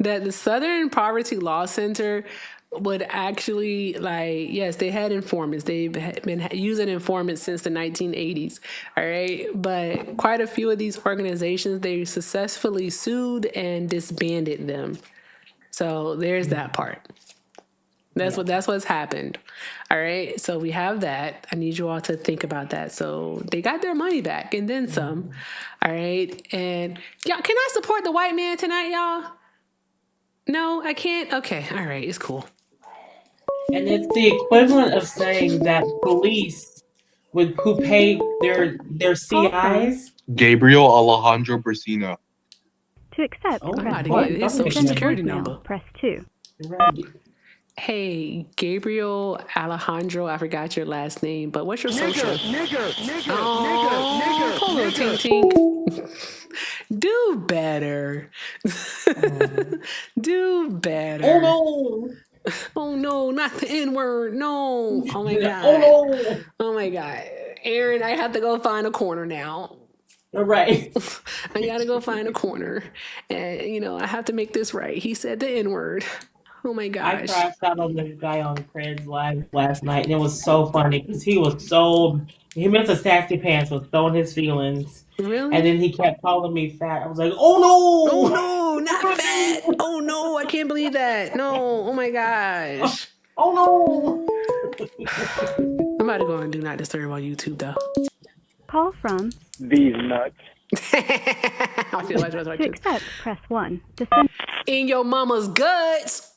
that the Southern Poverty Law Center would actually, like, yes, they had informants. They've been using informants since the 1980s, all right? But quite a few of these organizations, they successfully sued and disbanded them. So there's that part. That's what's happened. All right. So we have that. I need you all to think about that. So they got their money back and then some. All right. And y'all, can I support the white man tonight, y'all? No, I can't. Okay, all right, it's cool. And it's the equivalent of saying that police who pay their CIs. Gabriel Alejandro Brasino. To accept, I'm press about to 1. get his To social send a security voicemail, number. press 2. Hey, Gabriel Alejandro, I forgot your last name, but what's your social? Oh, poor little tink tink. Do better. Do better. Oh no! Oh no, not the N word. No. Oh my God. Oh no! Oh my God. Aaron, I have to go find a corner now. All right. I gotta go find a corner. And, I have to make this right. He said the N word. Oh my I gosh. crashed out on this guy on Cred's Live last night, and it was so funny because he missed a sassy pants, was throwing his feelings. Really? And then he kept calling me fat. I was like, oh no! Oh no, not fat. Oh no, I can't believe that. No, oh my gosh. Oh no! I'm about to go and do not disturb on YouTube though. Call from These nuts. to accept, press 1. To send In your mama's guts.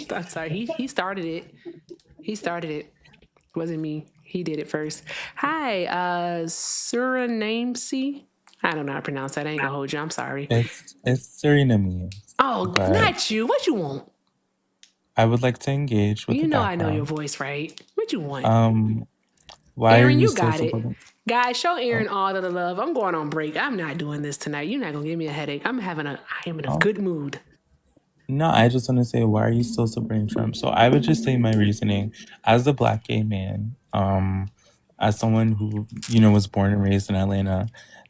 I'm sorry, he started it. He started it. It wasn't me. He did it first. Hi, Surinamese. I don't know how to pronounce that. I ain't gonna hold you. I'm sorry. It's Suriname. Oh, but not you. What you want? I would like to engage with You the know I know your background. voice, right? What you want? Why Aaron, are you you still got it. supporting? Guys, show Aaron all of the love. I'm going on break. I'm not doing this tonight. You're not gonna give me a headache. I am in a good mood. No, I just want to say, why are you still supporting Trump? So I would just say my reasoning as a Black gay man, as someone who was born and raised in Atlanta.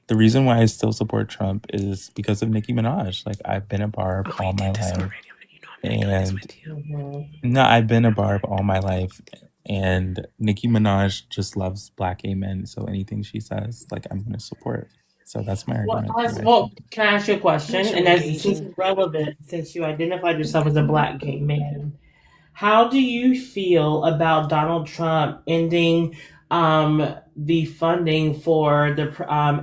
The reason why I still support Trump is because of Nicki Minaj. Like I've been a barb all my life, and no, I've been a barb all my life, and Nicki Minaj just loves Black gay men. So anything she says, like I'm gonna support. So that's my argument. Can I ask you a question? And since it's relevant, since you identified yourself as a Black gay man, how do you feel about Donald Trump ending the funding for the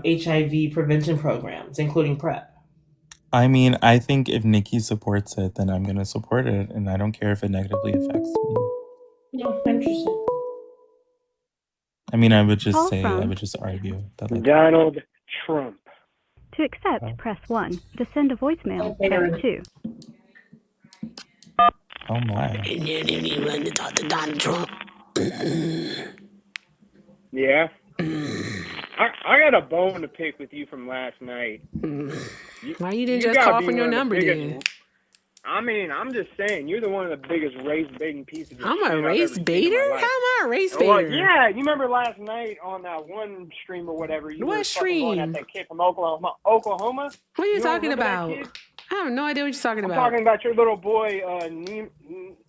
HIV prevention programs, including PrEP? I mean, I think if Nikki supports it, then I'm gonna support it, and I don't care if it negatively affects me. Yeah, interesting. I mean, I would just argue that like Donald Trump. To accept, press 1. To send a voicemail, press 2. Oh my. And then you want to talk to Donald Trump. Yeah. I got a bone to pick with you from last night. Why you didn't just call from your number then? I mean, I'm just saying, you're the one of the biggest race baiting pieces of shit I'm a I've race ever seen baiter? in my How life. am I a race Well, baiter? yeah, you remember last night on that one stream or whatever, you were fucking going at that kid from Oklahoma. What are you talking remember that about? kid? I have no idea what you're talking I'm about. talking about your little boy,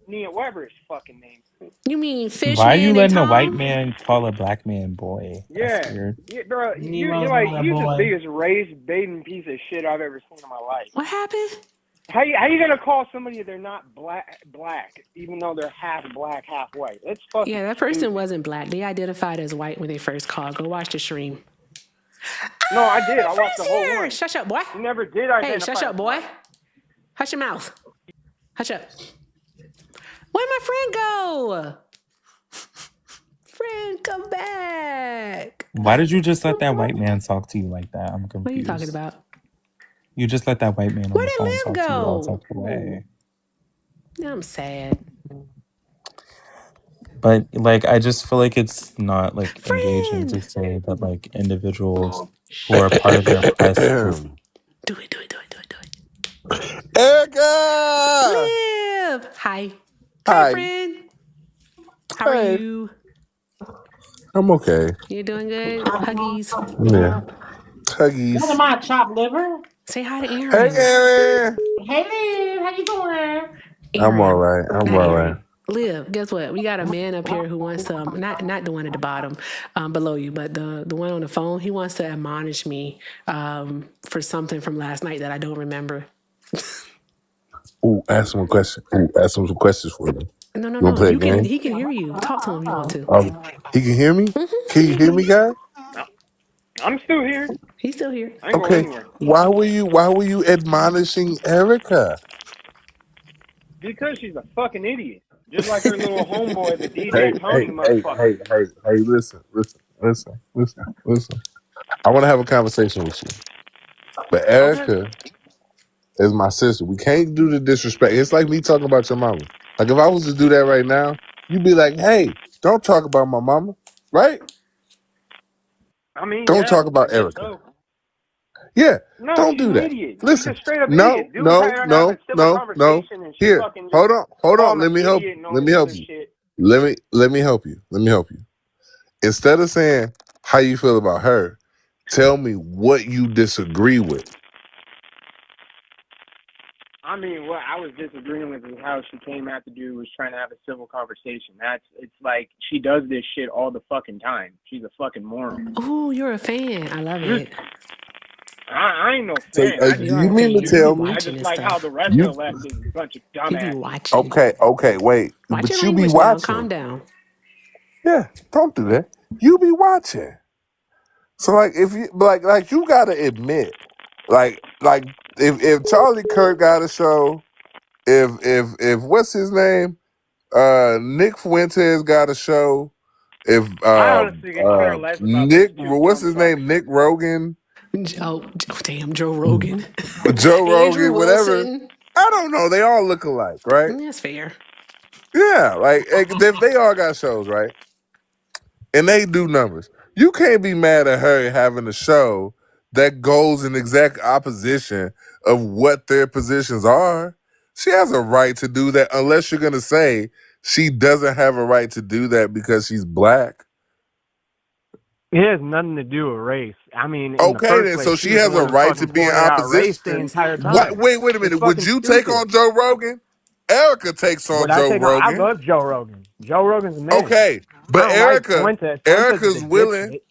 Nia Weber's fucking name. You mean Fishman? Why are you letting and a white Tom? man call a Black man boy? That's Yeah, weird. yeah, bro, you're the biggest race baiting piece of shit I've ever seen in my life. What happened? How you gonna call somebody they're not black, even though they're half black, half white? That's fucking Yeah, that person stupid. wasn't Black. They identified as white when they first called. Go watch the stream. No, I did. I watched the whole one. Shut up, boy. You never did Hey, identify. shut up, boy. Hush your mouth. Hush up. Where'd my friend go? Friend, come back. Why did you just let that white man talk to you like that? I'm confused. What are you talking about? You just let that white man on Where the did phone Liv talk to you all go? tucked away. I'm sad. But like, I just feel like it's not like engaging to say that like individuals who are part of your press just Do it. Erica! Liv! Hi. Hi. Friend. How are Hey. you? I'm okay. You doing good? Huggies. Yeah. Huggies. What am I, chopped liver? Say hi to Aaron. Hey, Aaron. Hey, Liv, how you doing? I'm all right. I'm all right. Liv, guess what? We got a man up here who wants to, not the one at the bottom, below you, but the one on the phone. He wants to admonish me for something from last night that I don't remember. Ooh, ask him a question. Ask him some questions for me. No. Wanna play a You can. game? He can hear you. Talk to him if you want to. He can hear me? Can you hear me, guys? I'm still here. He's still here. I ain't going Okay. anywhere. Why were you admonishing Erica? Because she's a fucking idiot. Just like her little homeboy, the Hey, DJ hey, Tony hey, motherfucker. hey, hey, hey, listen. I want to have a conversation with you. But Okay. Erica is my sister. We can't do the disrespect. It's like me talking about your mama. Like if I was to do that right now, you'd be like, hey, don't talk about my mama, right? I mean, Don't yeah, talk I about guess Erica. so. Yeah, No, don't she's do an that. idiot. She's Listen, a straight up no, idiot. Dude was no, trying to have a no, civil no, no. conversation and she Here, fucking just hold on. called him Let an me help. idiot and all Let this me help other you. shit. Let me help you. Let me help you. Instead of saying how you feel about her, tell me what you disagree with. I mean, what I was disagreeing with is how she came out to do was trying to have a civil conversation. It's like she does this shit all the fucking time. She's a fucking moron. Ooh, you're a fan. I love it. I ain't no So, fan. I do just you like mean to tell me? I just like how the rest You of the left is a bunch of You be dumbasses. watching. okay, wait, Watch but your you be language now. watching. Calm down. Yeah, don't do that. You be watching. So like if you like you gotta admit, like if Charlie Kirk got a show, if what's his name? Nick Fuentes got a show. If I honestly could care less about those Nick two what's dumb his fucks. name? Nick Rogan, Oh, damn, Joe Rogan. Joe Andrew Rogan, whatever. Wilson. I don't know. They all look alike, right? That's fair. Yeah, like they all got shows, right? And they do numbers. You can't be mad at her having a show that goes in exact opposition of what their positions are. She has a right to do that, unless you're going to say she doesn't have a right to do that because she's black. It has nothing to do with race. I mean, in the Okay, first then, place, so she she was the has a one who right to fucking be in pointed out race the opposition. entire What? time. Wait a It's minute. Would fucking you take stupid. on Joe Rogan? Erica takes on Would I Joe take on? I Rogan. love Joe Rogan. Joe Rogan's the man. Okay, I but don't like Fuentes. Fuentes is Erica's a willing. dipshit.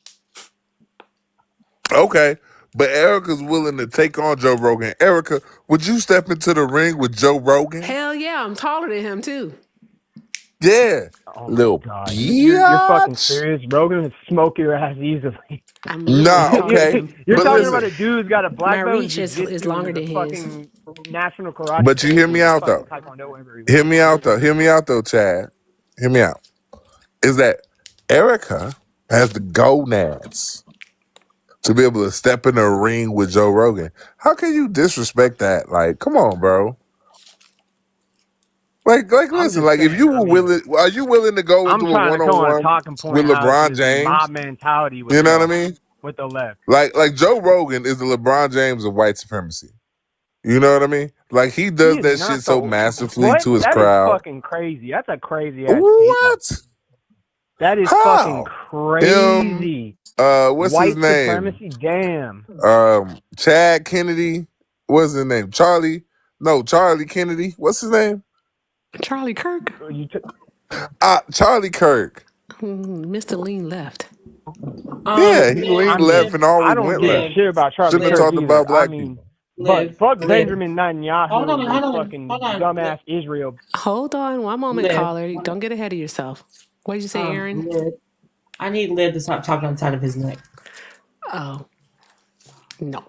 Okay, but Erica's willing to take on Joe Rogan. Erica, would you step into the ring with Joe Rogan? Hell yeah, I'm taller than him too. Yeah, Oh my little god, you're fucking biatch. serious? Rogan would smoke your ass easily. I'm Nah, taller than okay, him. You're but talking listen. about a dude who's got a My black belt in reach is jiu-jitsu and longer is a than his. fucking national karate But you hear me champion and out fucking though. taekwondo wherever he Hear wants. me out though. Hear me out though, Chad. Hear me out. Is that Erica has the gonads to be able to step in a ring with Joe Rogan? How can you disrespect that? Like, come on, bro. Like, I'm listen. just Like, if saying. you I were mean, willing, are you willing to go I'm into a trying to come on a one-on-one talking with point how LeBron this James? mob mentality with You know what I the mean? with the left. Like Joe Rogan is the LeBron James of white supremacy. You know what I mean? Like he He does is that not shit so the masterfully what? to his That is crowd. fucking crazy. That's a crazy ass statement. What? That is fucking How? crazy. What's his White name? supremacy? Damn. Chad Kennedy. What's his name? Charlie Kennedy. What's his name? Charlie Kirk. Charlie Kirk. Mr. Lean left. Yeah, he leaned left and always I don't went give left. a shit about Charlie Shouldn't have Kirk talked either. about black I mean, people. but fuck Liv. Benjamin Netanyahu Hold on, and hold his on, fucking hold on. dumbass Israel. Hold on one moment, Liv. caller. Don't get ahead of yourself. What did you say, Aaron? Liv. I need Liv to stop talking on the side of his neck. Oh. No.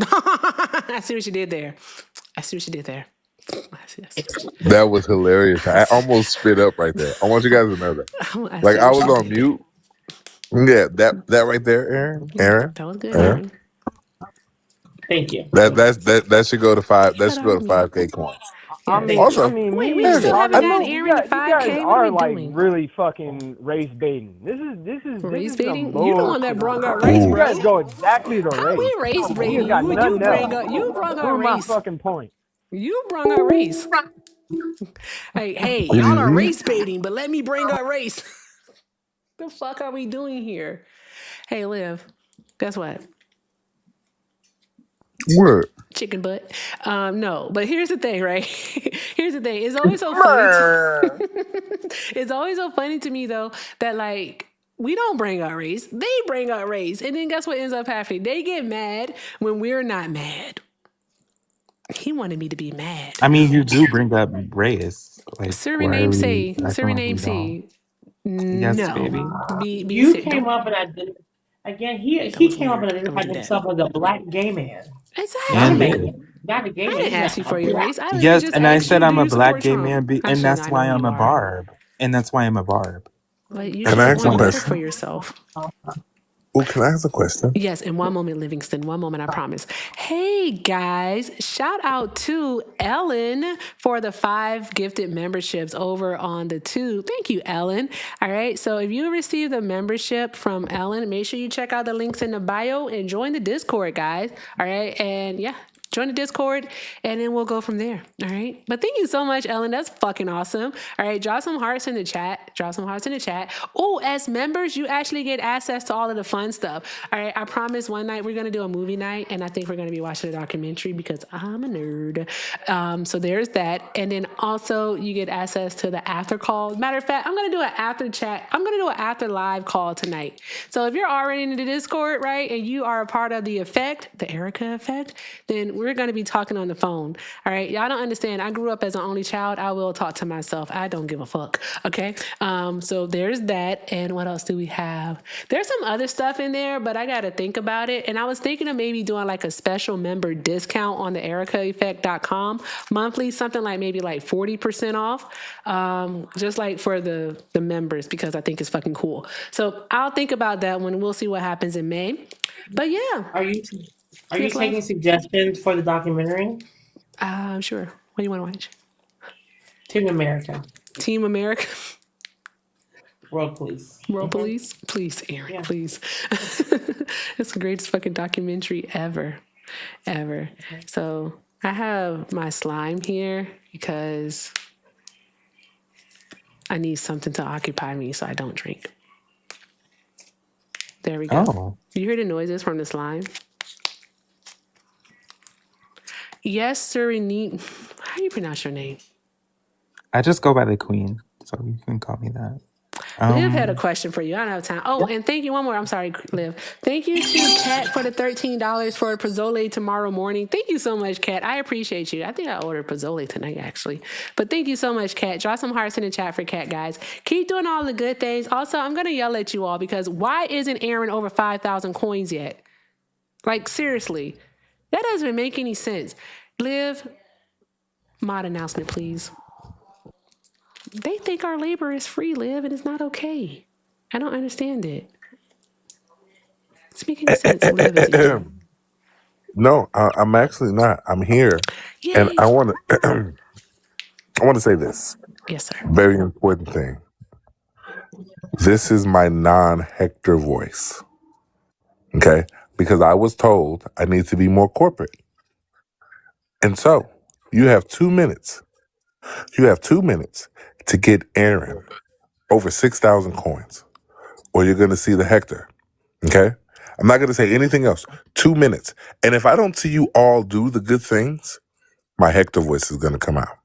I see what you did there. That was hilarious. I almost spit up right there. I want you guys to know that. Like I was on mute. Yeah, that right there, Aaron. That was good, Aaron. Thank you. That should go to five. That should go to 5K coins. I mean, Also, wait, we still haven't had Aaron to 5K. You guys What are are we like doing? really fucking race baiting. This is Race some baiting? bull. You the one that brung up race, You bro. guys go exactly to How race. we race baiting? You got nothing else. You brung up Prove my race. fucking point. You brung up race. Hey, y'all are race baiting, but let me bring up race. The fuck are we doing here? Hey, Liv, guess what? What? Chicken butt. No, but here's the thing, right? Here's the thing. It's always so funny. It's always so funny to me though that like we don't bring up race. They bring up race. And then guess what ends up happening? They get mad when we're not mad. He wanted me to be mad. I mean, you do bring up race. Like, Suriname C. Yes, No. baby. Be You sick. came up and I didn't. Again, he was came up weird. and Don't identified do that. himself as a black gay man. Exactly. Not a And man. Not a gay I man. didn't He's ask not you a for your black. race. I literally yes, just and I asked said you, do I'm a you black support gay Trump? man, and Actually, no, that's I know why who I'm you a are. barb. And that's why I'm a barb. But you Can I should ask a want better question? for yourself. Oh, can I ask a question? Yes, in one moment, Livingston. One moment, I promise. Hey, guys, shout out to Ellen for the 5 gifted memberships over on the 2. Thank you, Ellen. All right, so if you received a membership from Ellen, make sure you check out the links in the bio and join the Discord, guys. All right, and yeah, join the Discord, and then we'll go from there. All right. But thank you so much, Ellen. That's fucking awesome. All right. Drop some hearts in the chat. Oh, as members, you actually get access to all of the fun stuff. All right. I promise one night we're going to do a movie night, and I think we're going to be watching a documentary because I'm a nerd. So there's that. And then also you get access to the after call. Matter of fact, I'm going to do an after chat. I'm going to do an after live call tonight. So if you're already in the Discord, right, and you are a part of the effect, the Erica effect, then we're going to be talking on the phone. All right. Y'all don't understand. I grew up as an only child. I will talk to myself. I don't give a fuck. Okay. So there's that. And what else do we have? There's some other stuff in there, but I got to think about it. And I was thinking of maybe doing like a special member discount on the ericaeffect.com monthly, something like maybe like 40% off, just like for the members, because I think it's fucking cool. So I'll think about that one. We'll see what happens in May. But yeah. Are you Yes, taking love? suggestions for the documentary? Sure. What do you want to watch? Team America. Team America. World Police. World Police? Please, Aaron, please. It's the greatest fucking documentary ever. So I have my slime here because I need something to occupy me so I don't drink. There we go. Oh. You hear the noises from the slime? Yes, Serenine. How do you pronounce your name? I just go by the queen, so you can call me that. Liv had a question for you. I don't have time. Oh, and thank you. One more. I'm sorry, Liv. Thank you to Kat for the $13 for Pozole tomorrow morning. Thank you so much, Kat. I appreciate you. I think I ordered Pozole tonight, actually. But thank you so much, Kat. Drop some hearts in the chat for Kat, guys. Keep doing all the good things. Also, I'm going to yell at you all because why isn't Aaron over 5,000 coins yet? Like, seriously. That doesn't make any sense. Liv, mod announcement, please. They think our labor is free, Liv, and it's not okay. I don't understand it. It's making sense. Liv is eating. No, I'm actually not. I'm here, and Yay. I want to. I want to say this. Yes, sir. Very important thing. This is my non-Hector voice. Okay, because I was told I need to be more corporate, and so you have 2 minutes. You have 2 minutes to get Aaron over 6,000 coins, or you're going to see the Hector. Okay? I'm not going to say anything else. 2 minutes. And if I don't see you all do the good things, my Hector voice is going to come out.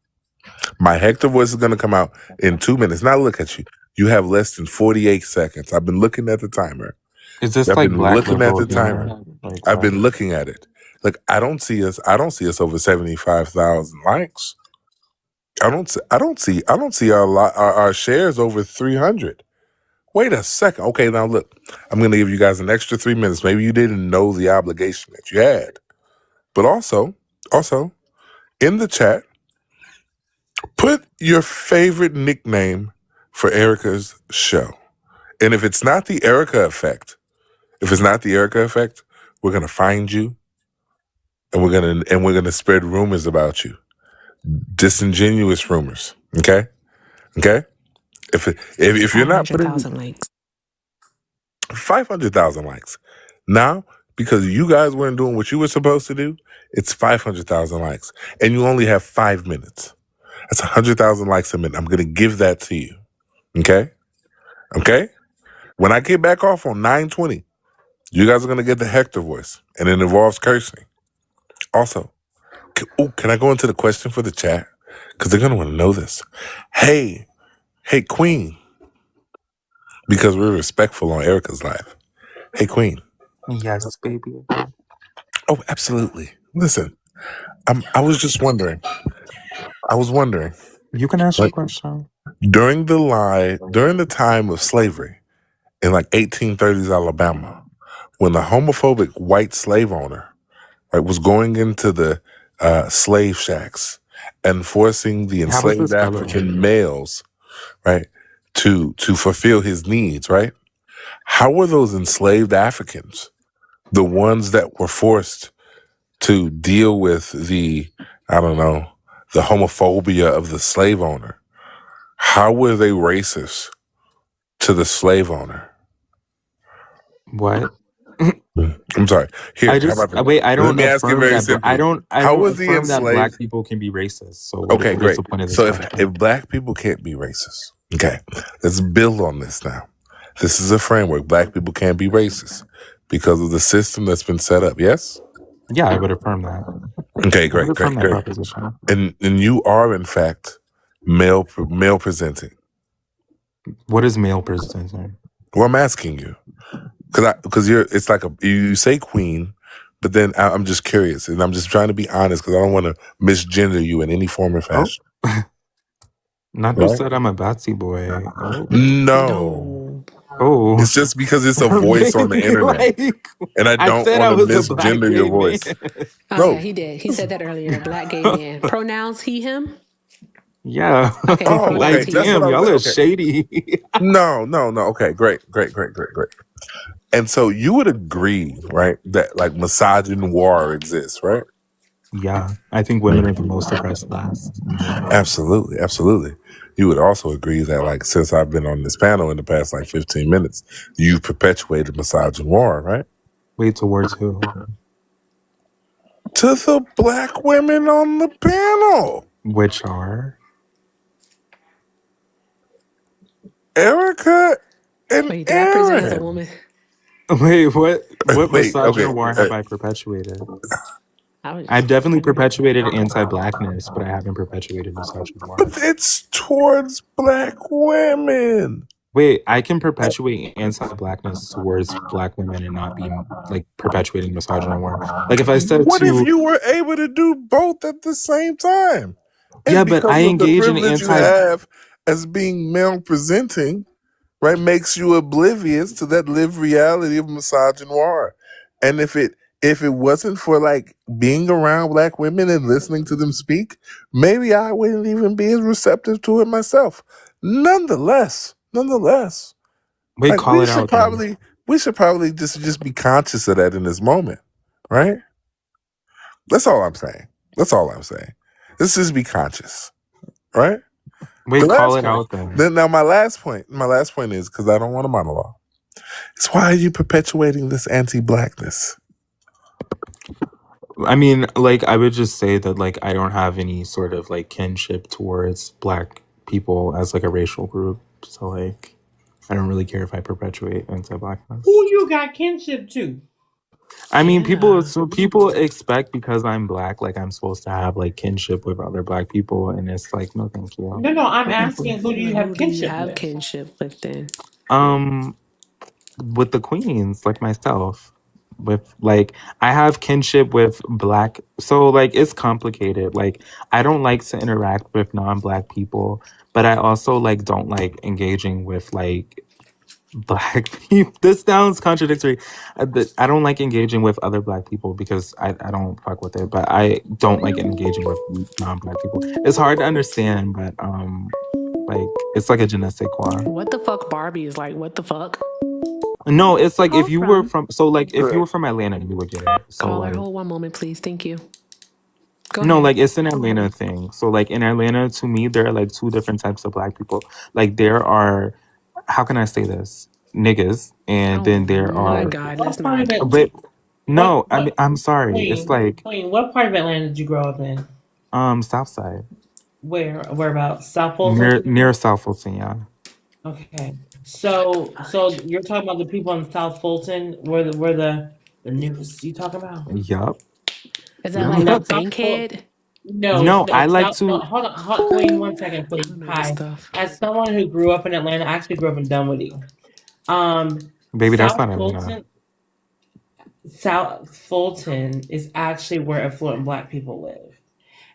My Hector voice is going to come out in 2 minutes. Now look at you. You have less than 48 seconds. I've been looking at the timer. Is this I've like been black looking at liberal the timer. humor? Like, I've been looking at it. Look, I don't see us over 75,000 likes. I don't see our shares over 300. Wait a second. Okay, now look, I'm going to give you guys an extra 3 minutes. Maybe you didn't know the obligation that you had. But also, in the chat, put your favorite nickname for Erica's show. And if it's not the Erica effect, we're going to find you and we're going to spread rumors about you. Disingenuous rumors. Okay? Okay? If you're not putting 500,000 likes. 500,000 likes. Now, because you guys weren't doing what you were supposed to do, it's 500,000 likes. And you only have 5 minutes. That's 100,000 likes a minute. I'm going to give that to you. Okay? Okay? When I get back off on 9:20, you guys are going to get the Hector voice. And it involves cursing. Also, can I go into the question for the chat? Because they're going to want to know this. Hey, Queen. Because we're respectful on Erica's live. Hey, Queen. yes, baby. Oh, absolutely. Listen, I was just wondering. You can ask your Like, question. during the time of slavery in like 1830s Alabama, when the homophobic white slave owner, right, was going into the slave shacks and forcing the How was enslaved this African relevant? males, right, to fulfill his needs, right? How were those enslaved Africans the ones that were forced to deal with the homophobia of the slave owner? How were they racist to the slave owner? What? I'm sorry. Here, I how just about this? wait. I Let don't me ask you affirm very that. I simply. don't. I How don't was he affirm that enslaved? black people can be racist. So Okay, what's the great. point of this So question? if black people can't be racist, okay, let's build on this now. This is a framework. Black people can't be racist because of the system that's been set up. Yes? Yeah, I would affirm that. Okay, I would great, affirm great, that great. proposition. And you are in fact male presenting. What is male presenting? Well, I'm asking you because you're. It's like you say queen, but then I'm just curious, and I'm just trying to be honest because I don't want to misgender you in any form or Oh, fashion. not who Right? said I'm a Batsy boy. Oh, No. oh. It's just because it's a voice on the Maybe, internet, like, and I I don't said want I to was a black misgender your gay man. voice. Oh, No. yeah, he did. He said that earlier. Black gay man. Pronouns he, him? Yeah. Okay, Oh, okay. pronouns he, That's what him. I was Y'all saying. are Okay. shady. No. Okay, great. And so you would agree, right, that like misogynoir exists, right? Yeah, I think women are the most oppressed class. Absolutely. You would also agree that, like, since I've been on this panel in the past, like, 15 minutes, you've perpetuated misogynoir, right? Wait, towards who? To the black women on the panel. Which are? Erica and Wait, did I present as a Aaron. woman? Wait, what Wait, okay. misogynoir have I perpetuated? I was I've just definitely perpetuated anti-blackness, but I haven't perpetuated misogynoir. But it's towards black women. Wait, I can perpetuate anti-blackness towards black women and not be like perpetuating misogynoir. Like if I said What if to you were able to do both at the same time? And yeah, but I because of the engage in privilege you have as being male presenting, right, makes you oblivious to that lived reality of misogynoir. And if it wasn't for like being around black women and listening to them speak, maybe I wouldn't even be as receptive to it myself. Nonetheless, wait, like call it out then. we should probably just be conscious of that in this moment, right? That's all I'm saying. Let's just be conscious, right? Wait, The call last it point. out then. Then now my last point is because I don't want a monologue. It's why are you perpetuating this anti-blackness? I mean, like I would just say that like I don't have any sort of like kinship towards black people as like a racial group. So like I don't really care if I perpetuate anti-blackness. Who you got kinship to? I mean, Yeah. people expect because I'm black, like I'm supposed to have like kinship with other black people, and it's like, no, thank you. No, I'm asking who do you have Who do you kinship have with? kinship with then? With the queens, like myself. With like I have kinship with black, so like it's complicated. Like I don't like to interact with non-black people, but I also like don't like engaging with like black people. This sounds contradictory. I don't like engaging with other black people because I don't fuck with it, but I don't like engaging with non-black people. It's hard to understand, but like it's like a je ne sais quoi. What the fuck Barbie is like, what the fuck? No, it's like if you were from if you were from Atlanta, you would get it. So Caller, like hold one moment, please. Thank you. Go no, ahead. like it's an Atlanta thing. So like in Atlanta, to me, there are like two different types of black people. Like there are, how can I say this? Niggas, and then there my are. God, let's What part not. of it? But no, What I'm sorry. It's like Queen, what part of Atlanta did you grow up in? South side. Whereabouts? South Fulton? Near South Fulton, yeah. Okay. So you're talking about the people in South Fulton where the niggas you talking about? Yup. Is that like No, a bankhead? No, I like to. Hold on, Queen, 1 second, please. Hi. As someone who grew up in Atlanta, I actually grew up in Dunwoody. Baby, that's South not Atlanta. Fulton is actually where affluent black people live.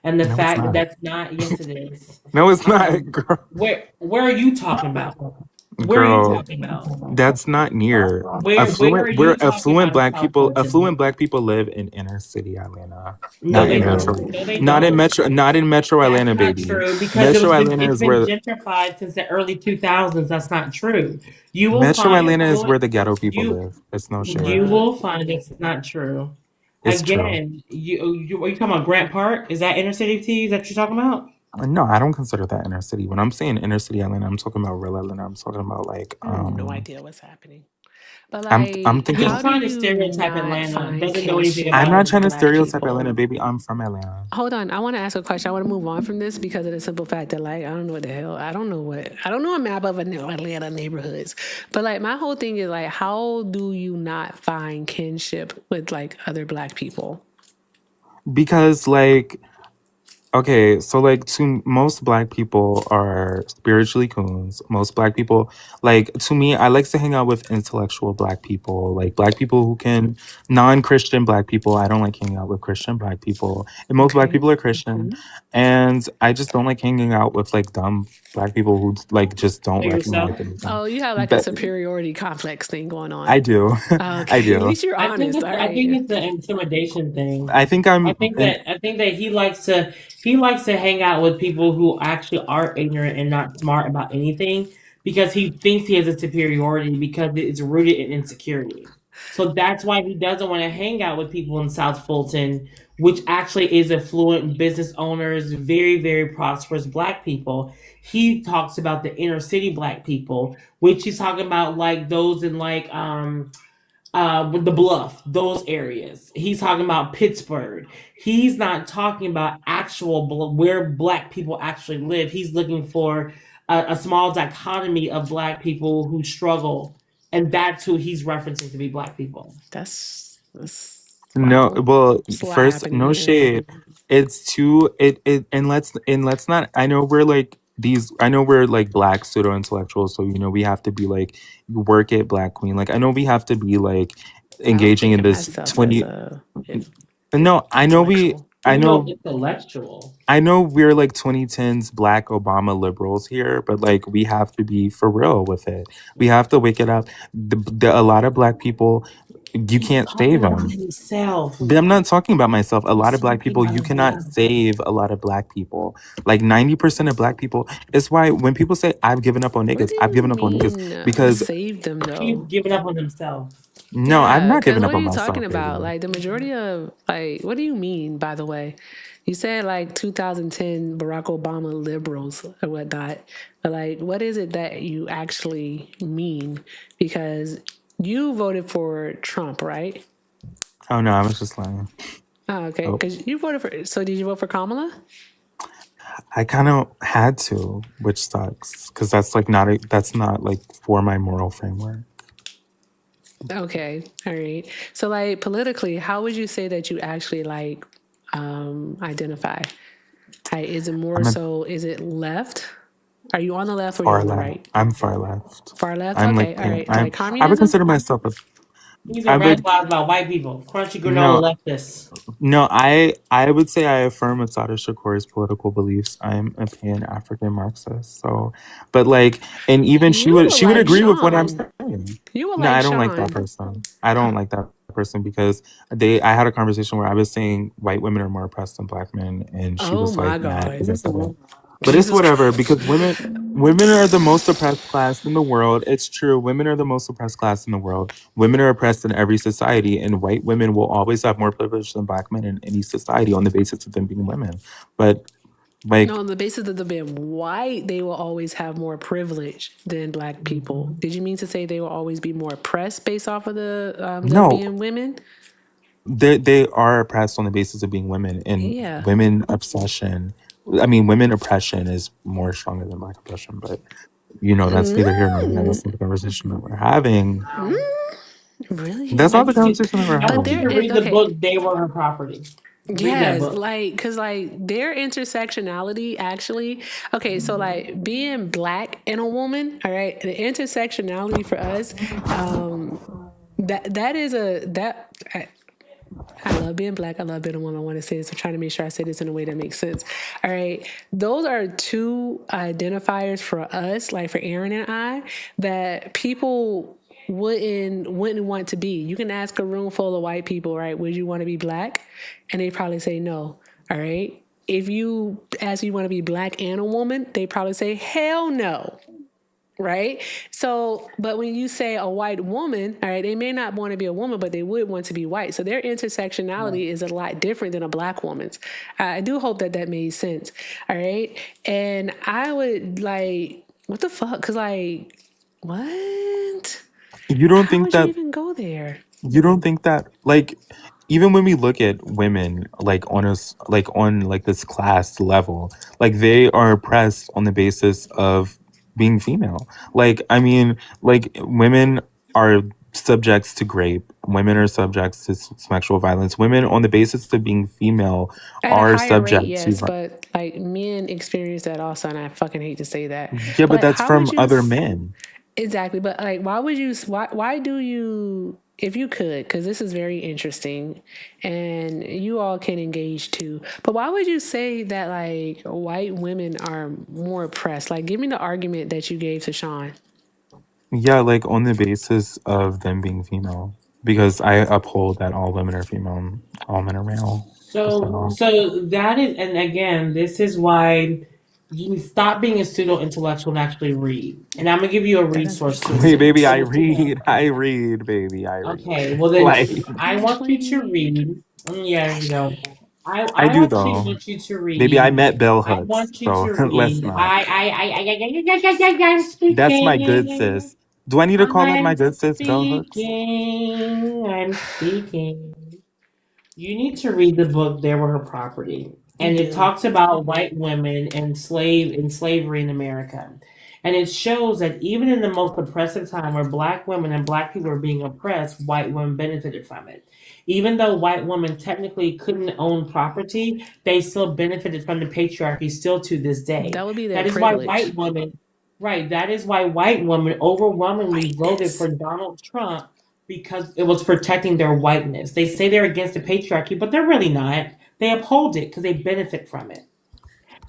And the No, fact it's that not. that's not, yes, it is. No, it's not, girl. Where are you talking about? Where are you Girl, talking about? that's not near. Where are We're you talking affluent about in black South people. Fulton? Affluent black people live in inner city Atlanta, No, not they in don't. metro. No, they Not in don't. metro. Not in metro That's Atlanta, not baby. true because Metro Atlanta it's is been where gentrified since the early 2000s. That's not true. You will Metro find Atlanta is affluent. where the ghetto people You live. It's no shade. you will find it's not true. It's true. Again, are you talking about Grant Park? Is that inner city to you that you're talking about? No, I don't consider that inner city. When I'm saying inner city Atlanta, I'm talking about real Atlanta. I'm talking about like I have no idea what's happening. But I'm like, thinking. He's how do trying to you stereotype not Atlanta. find Doesn't know anything kinship I'm about not with trying to black stereotype people? Atlanta, baby. I'm from Atlanta. Hold on, I want to ask a question. I want to move on from this because of the simple fact that, like, I don't know what the hell. I don't know a map of Atlanta neighborhoods. But like, my whole thing is like, how do you not find kinship with like other black people? Because like, okay, so like to most black people are spiritually coons. Most black people, like to me, I like to hang out with intellectual black people, like black people who can non-Christian black people. I don't like hanging out with Christian black people. And most black Okay. people are Christian. And I just don't like hanging out with like dumb black people who like just don't Know recognize yourself. anything. Oh, you have like a But superiority complex thing going on. I do. I Okay, at do. least you're honest. All I think right. it's an intimidation thing. I think I I'm think and that he likes to hang out with people who actually are ignorant and not smart about anything because he thinks he has a superiority because it's rooted in insecurity. So that's why he doesn't want to hang out with people in South Fulton, which actually is affluent business owners, very, very prosperous black people. He talks about the inner city black people, which he's talking about like those in like with the Bluff, those areas. He's talking about Pittsburgh. He's not talking about where black people actually live. He's looking for a small dichotomy of black people who struggle, and that's who he's referencing to be black people. That's No, wow. well, There's a lot first, happening no here. shade. It's too and let's not. I know we're like these. I know we're like black pseudo intellectuals, so we have to be like work it, black queen. Like I know we have to be like I don't engaging think in of this myself as 20. a No, I know intellectual. I know. Intellectual. I know we're like 2010s black Obama liberals here, but like we have to be for real with it. We have to wake it up. A lot of black people, you He's can't talking save about them. himself. I'm not talking about myself. A lot He's of black talking people, about you cannot himself. save a lot of black people. Like 90% of black people. It's why when people say I've given up on What niggas, do I've you given up on niggas mean because save them He's though? giving up on himself. no, I'm Yeah, not because giving what up are on you talking myself, about? baby. Like the majority of like, what do you mean? By the way, you said like 2010 Barack Obama liberals or whatnot, but like, what is it that you actually mean? Because you voted for Trump, right? Oh no, I was just lying. Oh, okay, Oh, because you voted for. So did you vote for Kamala? I kind of had to, which sucks because that's not like for my moral framework. Okay, all right. So like politically, how would you say that you actually like identify? Is it more I'm a so? Is it left? Are you on the left or you far on the left. right? I'm far left. Far left. I'm Okay, like all right. I'm. Like I would communism. consider myself a. He's a I would radicalized about white people. Crunchy granola no. leftist. No, I would say I affirm Assata Shakur's political beliefs. I'm a Pan-African Marxist. So, but like, and even You would she would like agree with what I'm Sean. saying. You would No, like I don't like that Sean. person. I don't like that person because I had a conversation where I was saying white women are more oppressed than black men, and she Oh was my like mad God. because I said it. But it's Jesus whatever Christ. because women are the most oppressed class in the world. It's true. Women are the most oppressed class in the world. Women are oppressed in every society, and white women will always have more privilege than black men in any society on the basis of them being women. But No, like, on the basis of them being white, they will always have more privilege than black people. Did you mean to say they will always be more oppressed based off of them no, being women? they are oppressed on the basis of being women, and Yeah. women obsession. I mean, women oppression is more stronger than black oppression, but that's neither here nor there. That's not the conversation that we're having. Really? That's not the conversation that we're I But want you there to having. is read the okay. book They Were Her Property. Read that Yes, book. like because like their intersectionality actually. Okay, so like being black and a woman, all right, the intersectionality for us, that is a that I love being black. I love being a woman. I want to say this. I'm trying to make sure I say this in a way that makes sense. All right. Those are two identifiers for us, like for Aaron and I, that people wouldn't want to be. You can ask a room full of white people, right? Would you want to be black? And they probably say no. All right. If you ask you want to be black and a woman, they probably say hell no. Right? So, but when you say a white woman, all right, they may not want to be a woman, but they would want to be white. So their intersectionality is a lot different than a black woman's. I do hope that that made sense. All right. And I would like, what the fuck? Cause like, what? You don't How think would you that even go there? you don't think that like even when we look at women like on us like on like this class level, like they are oppressed on the basis of being female. Like I mean, like women are subjects to rape. Women are subjects to sexual violence. Women on the basis of being female At a are higher rate, subject to yes, but like men experience that also, and I fucking hate to say that. yeah, but But that's how would from you other men. exactly, but like why do you if you could, because this is very interesting and you all can engage too, but why would you say that like white women are more oppressed? Like give me the argument that you gave to Sean. Yeah, like on the basis of them being female. Because I uphold that all women are female and all men are male. So that is, and again, this is why you stop being a pseudo intellectual and actually read. And I'm gonna give you a That doesn't resource make to any Wait, read. baby, I sense. read. I read, baby, I read. Okay, well then Like I want you to read. Yeah, you know, I I do actually though. want you to Baby, I read. met bell I hooks, want you so to let's read. not. I'm That's my good speaking. sis. Do I need to call that my I'm good sis, bell hooks? speaking. I'm speaking. You need to read the book There Were Her Property. You And it do. talks about white women and slavery in America. And it shows that even in the most oppressive time where black women and black people were being oppressed, white women benefited from it. Even though white women technically couldn't own property, they still benefited from the patriarchy still to this day. That would be their That is why privilege. white women, right, that is why white women overwhelmingly voted Whiteness. for Donald Trump because it was protecting their whiteness. They say they're against the patriarchy, but they're really not. They uphold it because they benefit from it.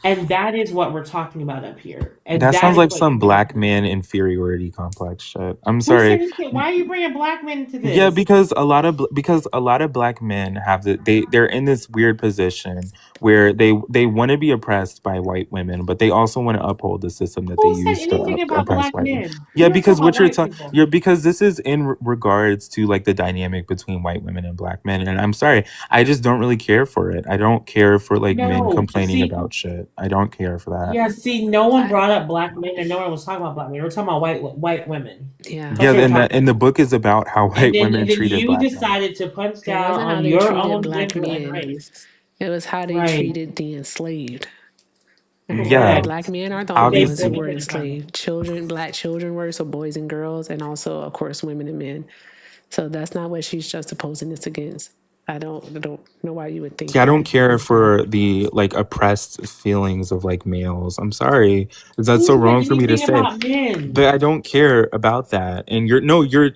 And that is what we're talking about up here. And That that sounds is like what some black man inferiority complex shit. I'm who said sorry. anything? Why are you bringing black men into Yeah, this? because a lot of black men have they're in this weird position where they want to be oppressed by white women, but they also want to uphold the system that they Who said use to anything about oppress black white women. men? Yeah, We're not talking because about what white people. you're because this is in regards to like the dynamic between white women and black men, and I'm sorry, I just don't really care for it. I don't care for like men No, complaining about shit. I don't care for that. yeah, see, no one brought up black men and no one was talking about black men. We're talking about white women. Yeah. Yeah, That's what we're talking and the about. book is about how white And women then treated you black men. decided to punch It down wasn't how on they your treated own black gender and men. race. It was how they Right. treated the enslaved. All right, Yeah, black men aren't the only They ones who were obviously. benefited from it. enslaved. Children, black children were, so boys and girls, and also, of course, women and men. So that's not what she's just opposing this against. I don't know why you would think Yeah, I don't that. care for the like oppressed feelings of like males. I'm sorry. That's so Who said wrong for me to anything say. about men? But I don't care about that. And you're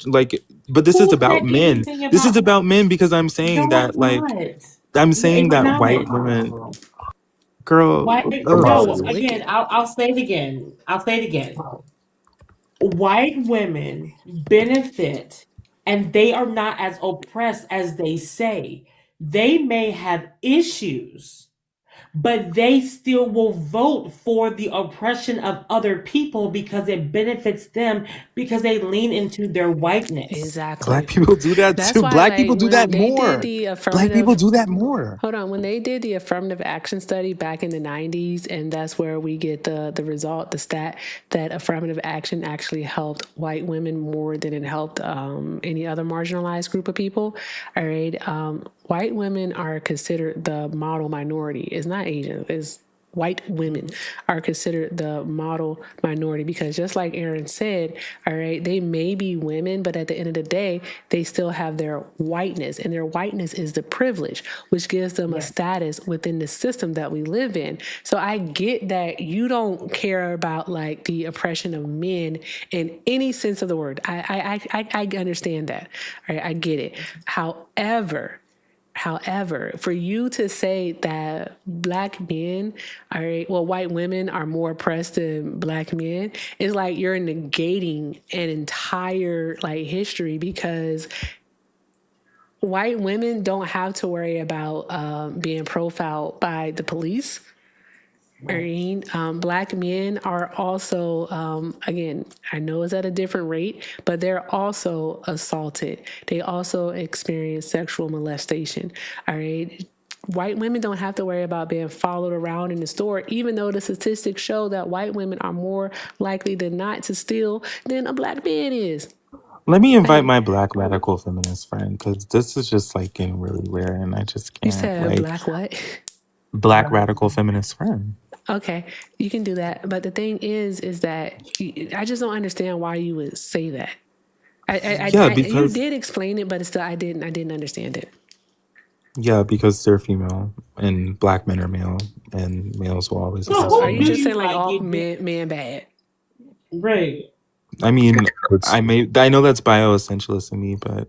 like but this is Who about said men. anything This is about? about men because I'm saying No, that it's like not. I'm No, saying it's that not. white women girl White? This No, is again, wicked. I'll say it again. I'll say it again. White women benefit, and they are not as oppressed as they say. They may have issues, but they still will vote for the oppression of other people because it benefits them because they lean into their whiteness. black Exactly. people do that That's too. why, Black people like, do that when they did more. the Black people affirmative, do that more. hold on, when they did the affirmative action study back in the 90s, and that's where we get the result, the stat that affirmative action actually helped white women more than it helped any other marginalized group of people. All right. White women are considered the model minority. It's not Asian, it's white women are considered the model minority because just like Aaron said, all right, they may be women, but at the end of the day, they still have their whiteness, and their whiteness is the privilege, which gives them a status within the system that we live in. So I get that you don't care about like the oppression of men in any sense of the word. I understand that. All right, I get it. However, However, for you to say that black men white women are more oppressed than black men, is like you're negating an entire like history, because white women don't have to worry about being profiled by the police. Black men are also, again, I know it's at a different rate, but they're also assaulted. They also experience sexual molestation. All right. White women don't have to worry about being followed around in the store, even though the statistics show that white women are more likely than not to steal than a black man is. Let me invite my black radical feminist friend, because this is just like getting really weird, and I just can't. You said like black what? Black radical feminist friend. Okay, you can do that. But the thing is that I just don't understand why you would say that. Because you did explain it, but still, I didn't understand it. Yeah, because they're female, and black men are male, and males will always. So are you just saying like all men bad? Right. I mean, I know that's bioessentialist in me, but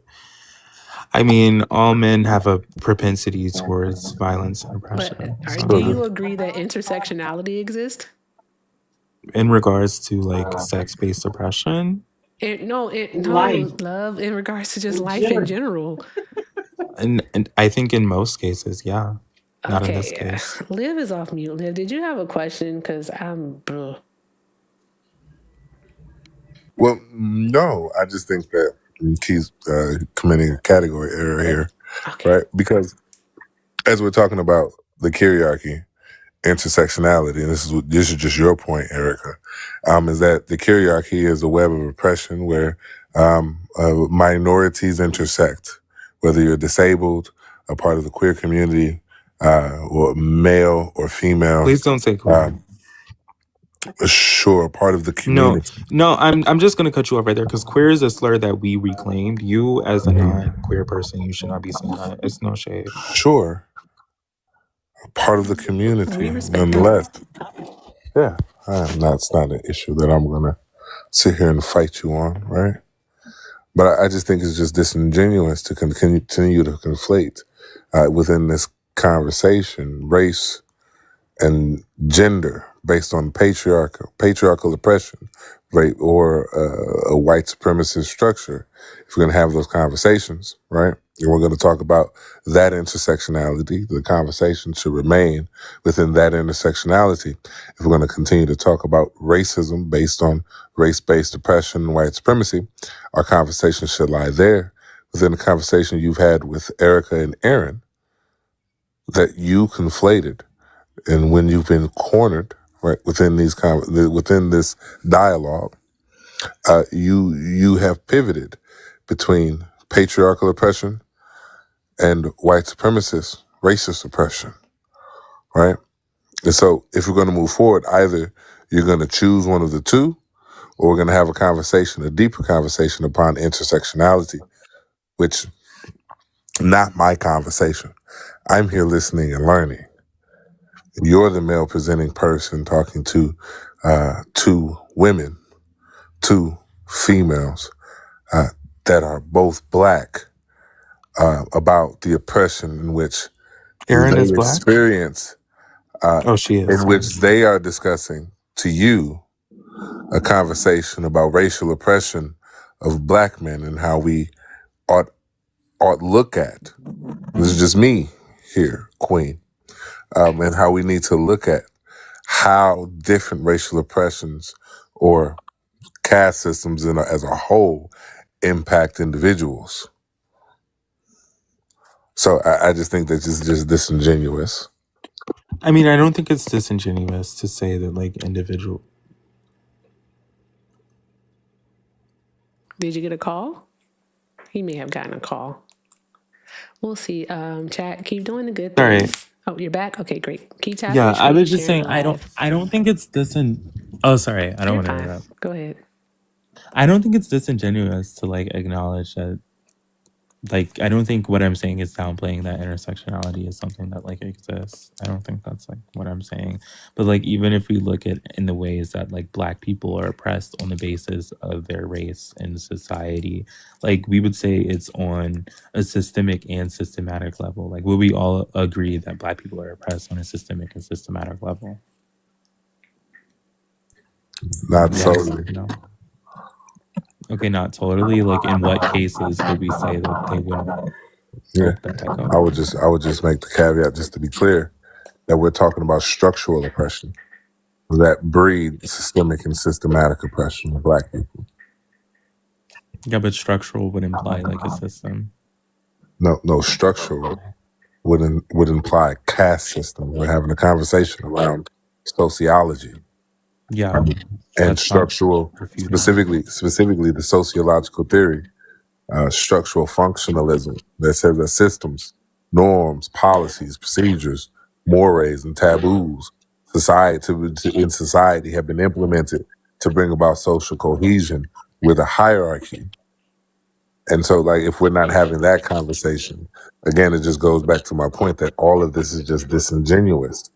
I mean, all men have a propensity towards violence and oppression. Do you agree that intersectionality exists? In regards to like sex-based oppression? No, love, in regards to just life in general. And I think in most cases, yeah. Not in this Okay, case. Liv is off mute. Liv, did you have a question? Because I'm. Well, no, I just think that he's committing a category error here, right? Because as we're talking about the kyriarchy, intersectionality, and this is just your point, Erica, is that the kyriarchy is a web of oppression where minorities intersect, whether you're disabled, a part of the queer community, or male or female. Please don't say queer. Sure, part of the community. No, I'm just gonna cut you off right there, because queer is a slur that we reclaimed. You, as a non-queer person, you should not be saying that. It's no shade. Sure, part of the community, nonetheless. Yeah, it's not an issue that I'm gonna sit here and fight you on, right? But I just think it's just disingenuous to continue to conflate within this conversation race and gender based on patriarchal oppression, right, or a white supremacist structure. If we're going to have those conversations, right, and we're going to talk about that intersectionality, the conversation should remain within that intersectionality. If we're going to continue to talk about racism based on race-based oppression and white supremacy, our conversation should lie there within the conversation you've had with Erica and Aaron that you conflated. And when you've been cornered, right, within this dialogue, you have pivoted between patriarchal oppression and white supremacist, racist oppression, right? And so if we're going to move forward, either you're going to choose one of the two, or we're going to have a deeper conversation upon intersectionality, which not my conversation. I'm here listening and learning. You're the male presenting person talking to two women, two females that are both black about the oppression in which Aaron they is black? experience. She is. In which they are discussing to you a conversation about racial oppression of black men and how we ought look at. This is just me here, Queen. And how we need to look at how different racial oppressions or caste systems as a whole impact individuals. So I just think that's just disingenuous. I mean, I don't think it's disingenuous to say that like individual. Did you get a call? He may have gotten a call. We'll see. Chat, keep doing the good things. Right. Oh, you're back? Okay, great. Keep tapping. Yeah, I was just saying I don't think it's Oh, sorry. I don't want to interrupt. Go ahead. I don't think it's disingenuous to like acknowledge that Like, I don't think what I'm saying is downplaying that intersectionality is something that like exists. I don't think that's like what I'm saying. But like, even if we look at in the ways that like Black people are oppressed on the basis of their race in society, like we would say it's on a systemic and systematic level. Like, would we all agree that Black people are oppressed on a systemic and systematic level? Not Yes. totally. No. Okay, not totally. Like, in what cases would we say that they wouldn't? Yeah, That echo? I would just make the caveat, just to be clear, that we're talking about structural oppression that breed systemic and systematic oppression of Black people. Yeah, but structural would imply like a system. No, structural would imply caste system. We're having a conversation around sociology. Yeah, and that's structural, specifically the sociological theory, structural functionalism that says that systems, norms, policies, procedures, mores, and taboos in society have been implemented to bring about social cohesion with a hierarchy. And so, like, if we're not having that conversation, again, it just goes back to my point that all of this is just disingenuous.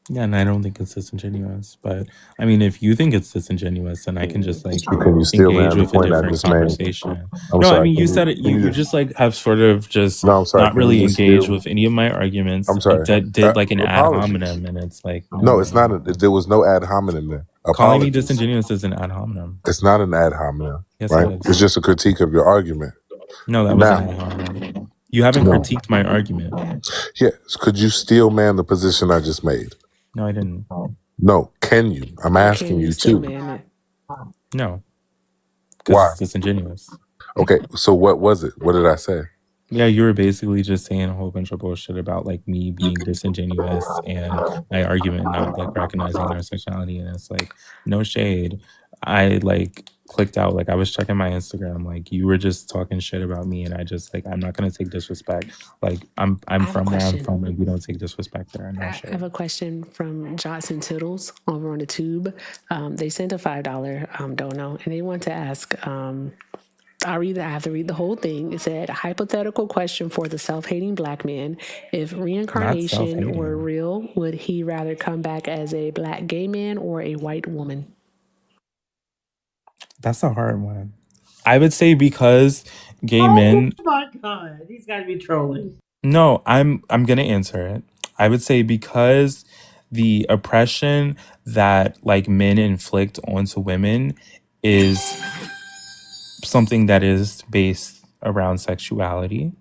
Yeah, and I don't think it's disingenuous. But I mean, if you think it's disingenuous, then I can just like Can you still engage land the with a point I different just made? conversation. I'm No, I sorry. mean, Can you said it. can You just like have sort of just No, I'm sorry. not Can you really just engaged still? with any of my arguments. I'm sorry. Did like an ad Apologies. hominem, and it's like No, it's not. There was no ad hominem there. calling me Apologies. disingenuous is an ad hominem. It's not an ad hominem, Yes, right? it is. It's just a critique of your argument. No, that was an Now, ad hominem. You haven't no. critiqued my argument. Yes. Could you still man the position I just made? No, I didn't. No. Can you? I'm asking Can you you still to. man it? No, because Why? it's disingenuous. Okay. So what was it? What did I say? Yeah, you were basically just saying a whole bunch of bullshit about like me being disingenuous and my argument not like recognizing intersectionality, and it's like no shade. I like clicked out, like I was checking my Instagram, like you were just talking shit about me, and I just like I'm not gonna take disrespect. Like I'm I have a from where I'm question. from, and we don't take disrespect there. No I shade. have a question from Johnson Tittles over on the tube. They sent a $5 dono, and they want to ask. I have to read the whole thing. It said, hypothetical question for the self-hating Black man. If Not reincarnation were self-hating. real, would he rather come back as a Black gay man or a white woman? That's a hard one. I would say because gay men. Oh my God, he's got to be trolling. No, I'm gonna answer it. I would say because the oppression that like men inflict onto women is something that is based around sexuality.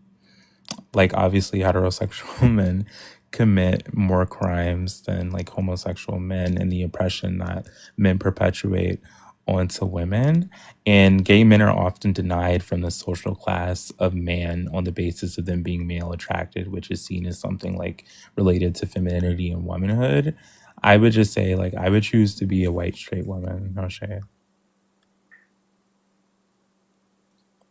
Like obviously heterosexual men commit more crimes than like homosexual men, and the oppression that men perpetuate onto women. And gay men are often denied from the social class of man on the basis of them being male attracted, which is seen as something like related to femininity and womanhood. I would just say like I would choose to be a white straight woman. No shade.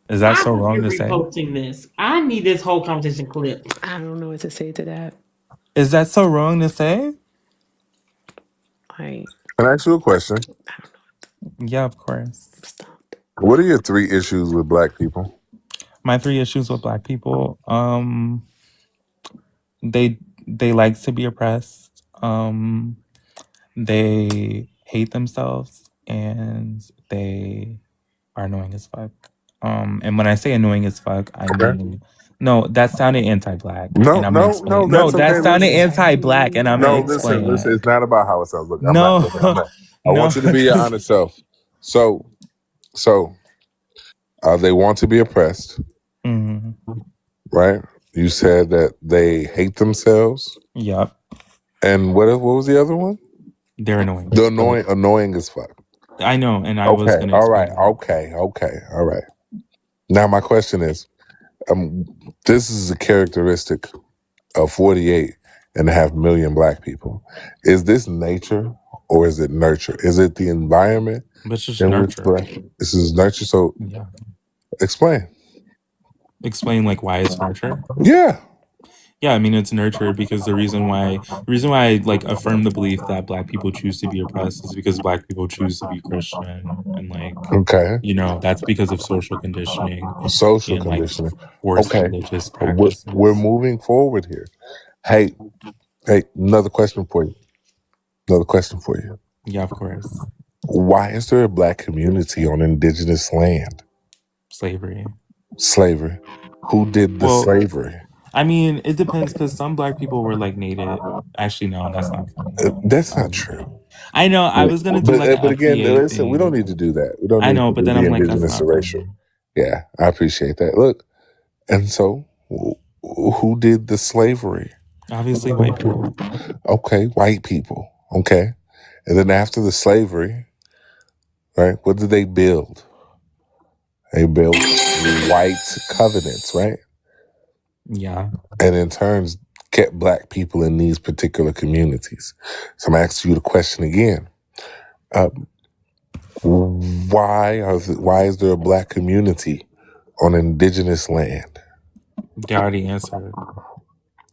Is that so wrong to say? Reposting this. I need this whole conversation clip. I don't know what to say to that. Is that so wrong to say? Like, Can I ask you a question? Yeah, of course. What are your 3 issues with Black people? My 3 issues with Black people, they like to be oppressed. They hate themselves, and they are annoying as fuck. And when I say annoying as fuck, I mean no, that sounded anti-Black, No, and I'm gonna no, explain. no. No, That's that okay. sounded Listen. anti-Black, and I'm No, gonna explain listen. it. It's not about how it sounds. Look, No, I want you to be your honest self. So, they want to be oppressed, Mhm. right? You said that they hate themselves. Yep. And what was the other one? They're annoying. The annoying as fuck. I know, and I was Okay. gonna All explain right. that. Okay. All right. Now my question is, this is a characteristic of 48.5 million Black people. Is this nature or is it nurture? Is it the environment? Which is in which nurture. this is nurture. So Yeah. explain. Explain like why it's nurture. Yeah. Yeah, I mean it's nurtured because the reason why I like affirm the belief that Black people choose to be oppressed is because Black people choose to be Christian, and like Okay. that's because of social conditioning Social and like conditioning. forced Okay. religious We're practices. moving forward here. Hey, another question for you. Yeah, of course. Why is there a Black community on indigenous land? Slavery. Slavery. Who did the Well, slavery? I mean, it depends because some Black people were like native. Actually, no, that's not funny. That's not true. I know. I was gonna do like an But again, FBA listen, we don't thing. need to do that. We don't I need know, to but do then the I'm like, that's indigenous not erasure. funny. Yeah, I appreciate that. Look, and so who did the slavery? Obviously, white people. Okay, white people. Okay. And then after the slavery, right, what did they build? They built white covenants, right? Yeah. And in turns kept Black people in these particular communities. So I'm asking you the question again. Why is there a Black community on indigenous land? They already answered.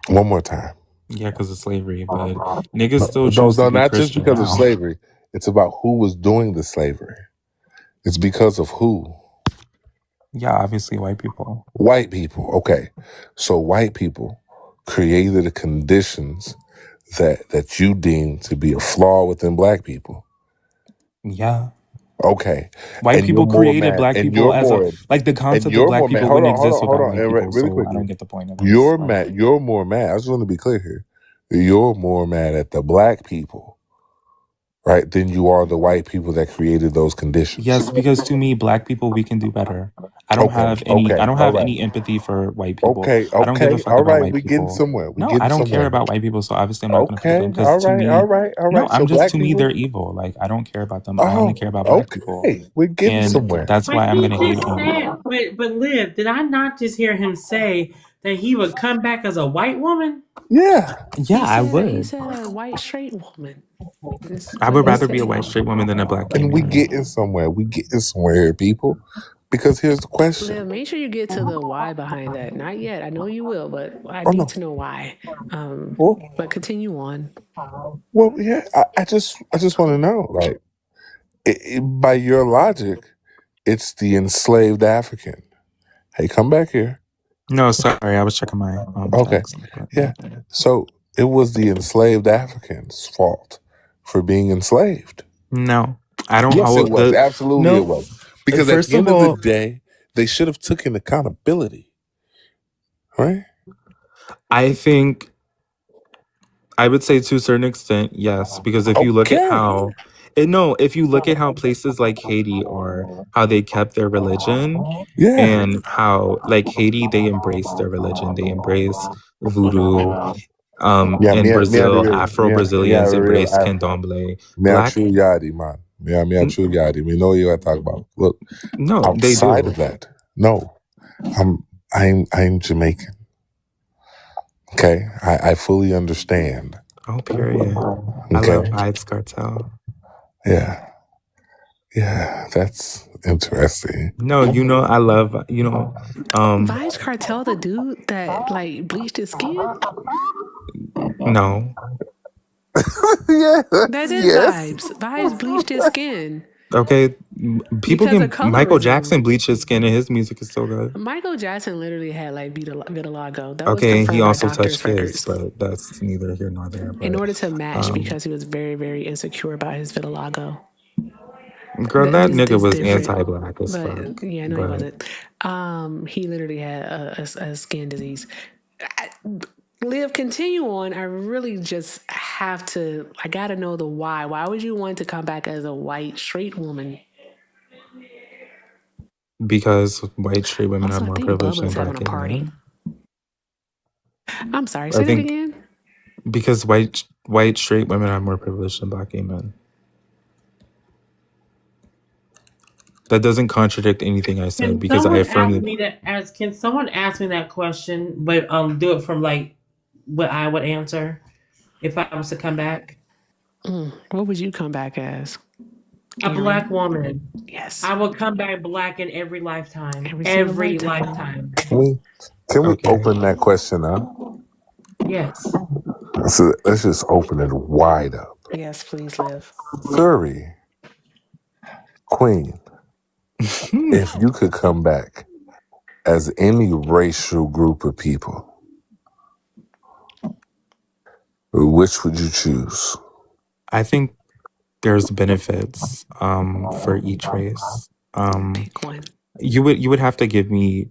One more time. Yeah, because of slavery, but niggas still choose No, to be not just Christian because of now. slavery. It's about who was doing the slavery. It's because of who? Yeah, obviously white people. White people. Okay. So white people created the conditions that you deem to be a flaw within Black people. Yeah. Okay. White And people you're more created mad. Black And people you're as a more like the and concept of you're Black more mad. people Hold wouldn't on, hold exist on, hold without on. white And people. really So I quickly. don't get the point of this. You're Like, mad. You're more mad. I just want to be clear here. You're more mad at the Black people, right, than you are the white people that created those conditions. yes, because to me, Black people, we can do better. I don't Okay. have any. I Okay. don't All have right. any empathy for white people. Okay. I don't give a Okay. fuck All about right. white We getting people. somewhere. We No, I getting don't care somewhere. about white people. So obviously, I'm not going to kill them Okay. because All to right. me, All right. All no, right. So I'm just Black to me people. they're evil. Like I don't care about them. I only Oh, care about Black people, okay. We're getting and somewhere. that's But why I'm he gonna hate just on you. said, but Liv, did I not just hear him say that he would come back as a white woman? Yeah. Yeah, I He would. said a white straight woman. That's I what would he rather be a white said. straight woman than a Black gay And we man. getting somewhere. We getting somewhere here, people. Because here's the question. Liv, make sure you get to the why behind that. Not yet. I know you will, but I Oh need no. to know why. Well, But continue on. well, yeah. I just want to know, like, by your logic, it's the enslaved African. Hey, come back here. No, sorry, I was checking my Okay. text. Yeah. So it was the enslaved African's fault for being enslaved. No, I don't Yes, it hold was. the. Absolutely, it No, was. Because at first the of end of the all, day, they should have taken accountability, right? I think I would say to a certain extent, yes, because if you look at Okay. how, if you look at how places like Haiti are, how they kept their religion, Yeah. and how like Haiti, they embrace their religion, they embrace voodoo. Yeah, In Brazil, Afro me Brazilians real embrace candomblé. me a Black, true yadi, man. Me a true yadi. We know what you talk about. Look, no, they outside do. of that, no. I'm Jamaican. Okay. I fully understand. Oh, period. I Okay. love Vibes Cartel. Yeah. Yeah. That's interesting. No, I love, Vibes Cartel, the dude that like bleached his skin? no. Yes. That is Yes. Vibes. Vibes bleached his skin. Okay, people Because of can. Michael colorism. Jackson bleach his skin, and his music is so good. Michael Jackson literally had like vitiligo. That was Okay, he confirmed by also doctor's touched kids, records. but that's neither here nor there. In But order to match, because he was very, very insecure about his vitiligo. girl, that This nigga was different. anti-black as But fuck. yeah, no, he But wasn't. He literally had a skin disease. Liv, continue on. I really just have to. I gotta know the why. Why would you want to come back as a white straight woman? because white straight women Also, have I more think privilege than Bubba's black having a gay party. men. I'm sorry. I Say that think again. because white straight women have more privilege than black gay men. That doesn't contradict anything I said because I affirm it. Can someone ask me that question, but do it from like what I would answer if I was to come back? What would you come back as? A Black woman. Yes. I will come back black in every lifetime. Every single Every lifetime. lifetime. Can we Okay. open that question up? Yes. So let's just open it wide up. Yes, please live. Surrey, Queen, if you could come back as any racial group of people, which would you choose? I think there's benefits for each race. Pick one. You would have to give me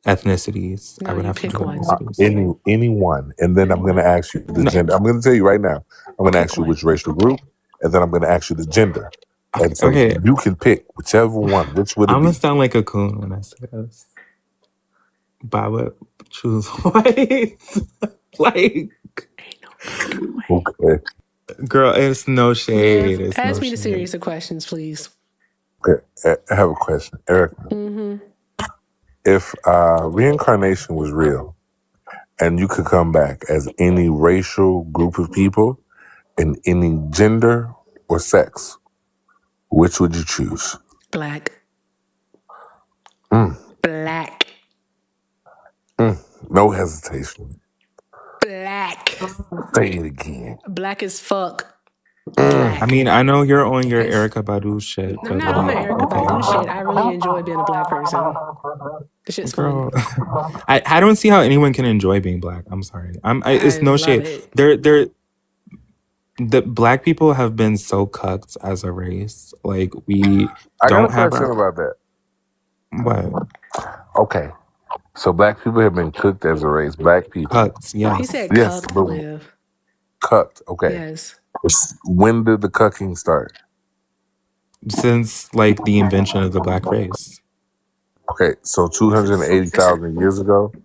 ethnicities. I No, would you have to pick give one. ethnicities. Anyone, and then I'm going to ask you the No, gender. I'm going to tell you right now. I'm going to Pick ask you one. which racial group, and then I'm going to ask you the gender. And so okay. you can pick whichever one. Which would it I'm gonna be? sound like a coon when I say this, but I would choose white. Like, Okay. girl, it's no shade. Liv, It's ask no me the shade. series of questions, please. Okay. I have a question, Eric. Mm-hmm. If reincarnation was real, and you could come back as any racial group of people in any gender or sex, which would you choose? Black. Mm, Black. no hesitation. Black. Say it again. Black as fuck. Mm. I mean, I know you're on your It's- Erica Badu shit, I'm but not on my like, Erica Badu shit. I really enjoy being a black person. The shit's fun. girl, I don't see how anyone can enjoy being black. I'm sorry. It's I no love shade. it. The black people have been so cucked as a race. Like we I got a don't have question about that. what Okay. So black people have been cooked as a race. Black people. cucked. He Yes, said Yes, cuck, but Liv. cucked. Okay. Yes. When did the cucking start? since like the invention of the black race. Okay, so 280,000 years ago,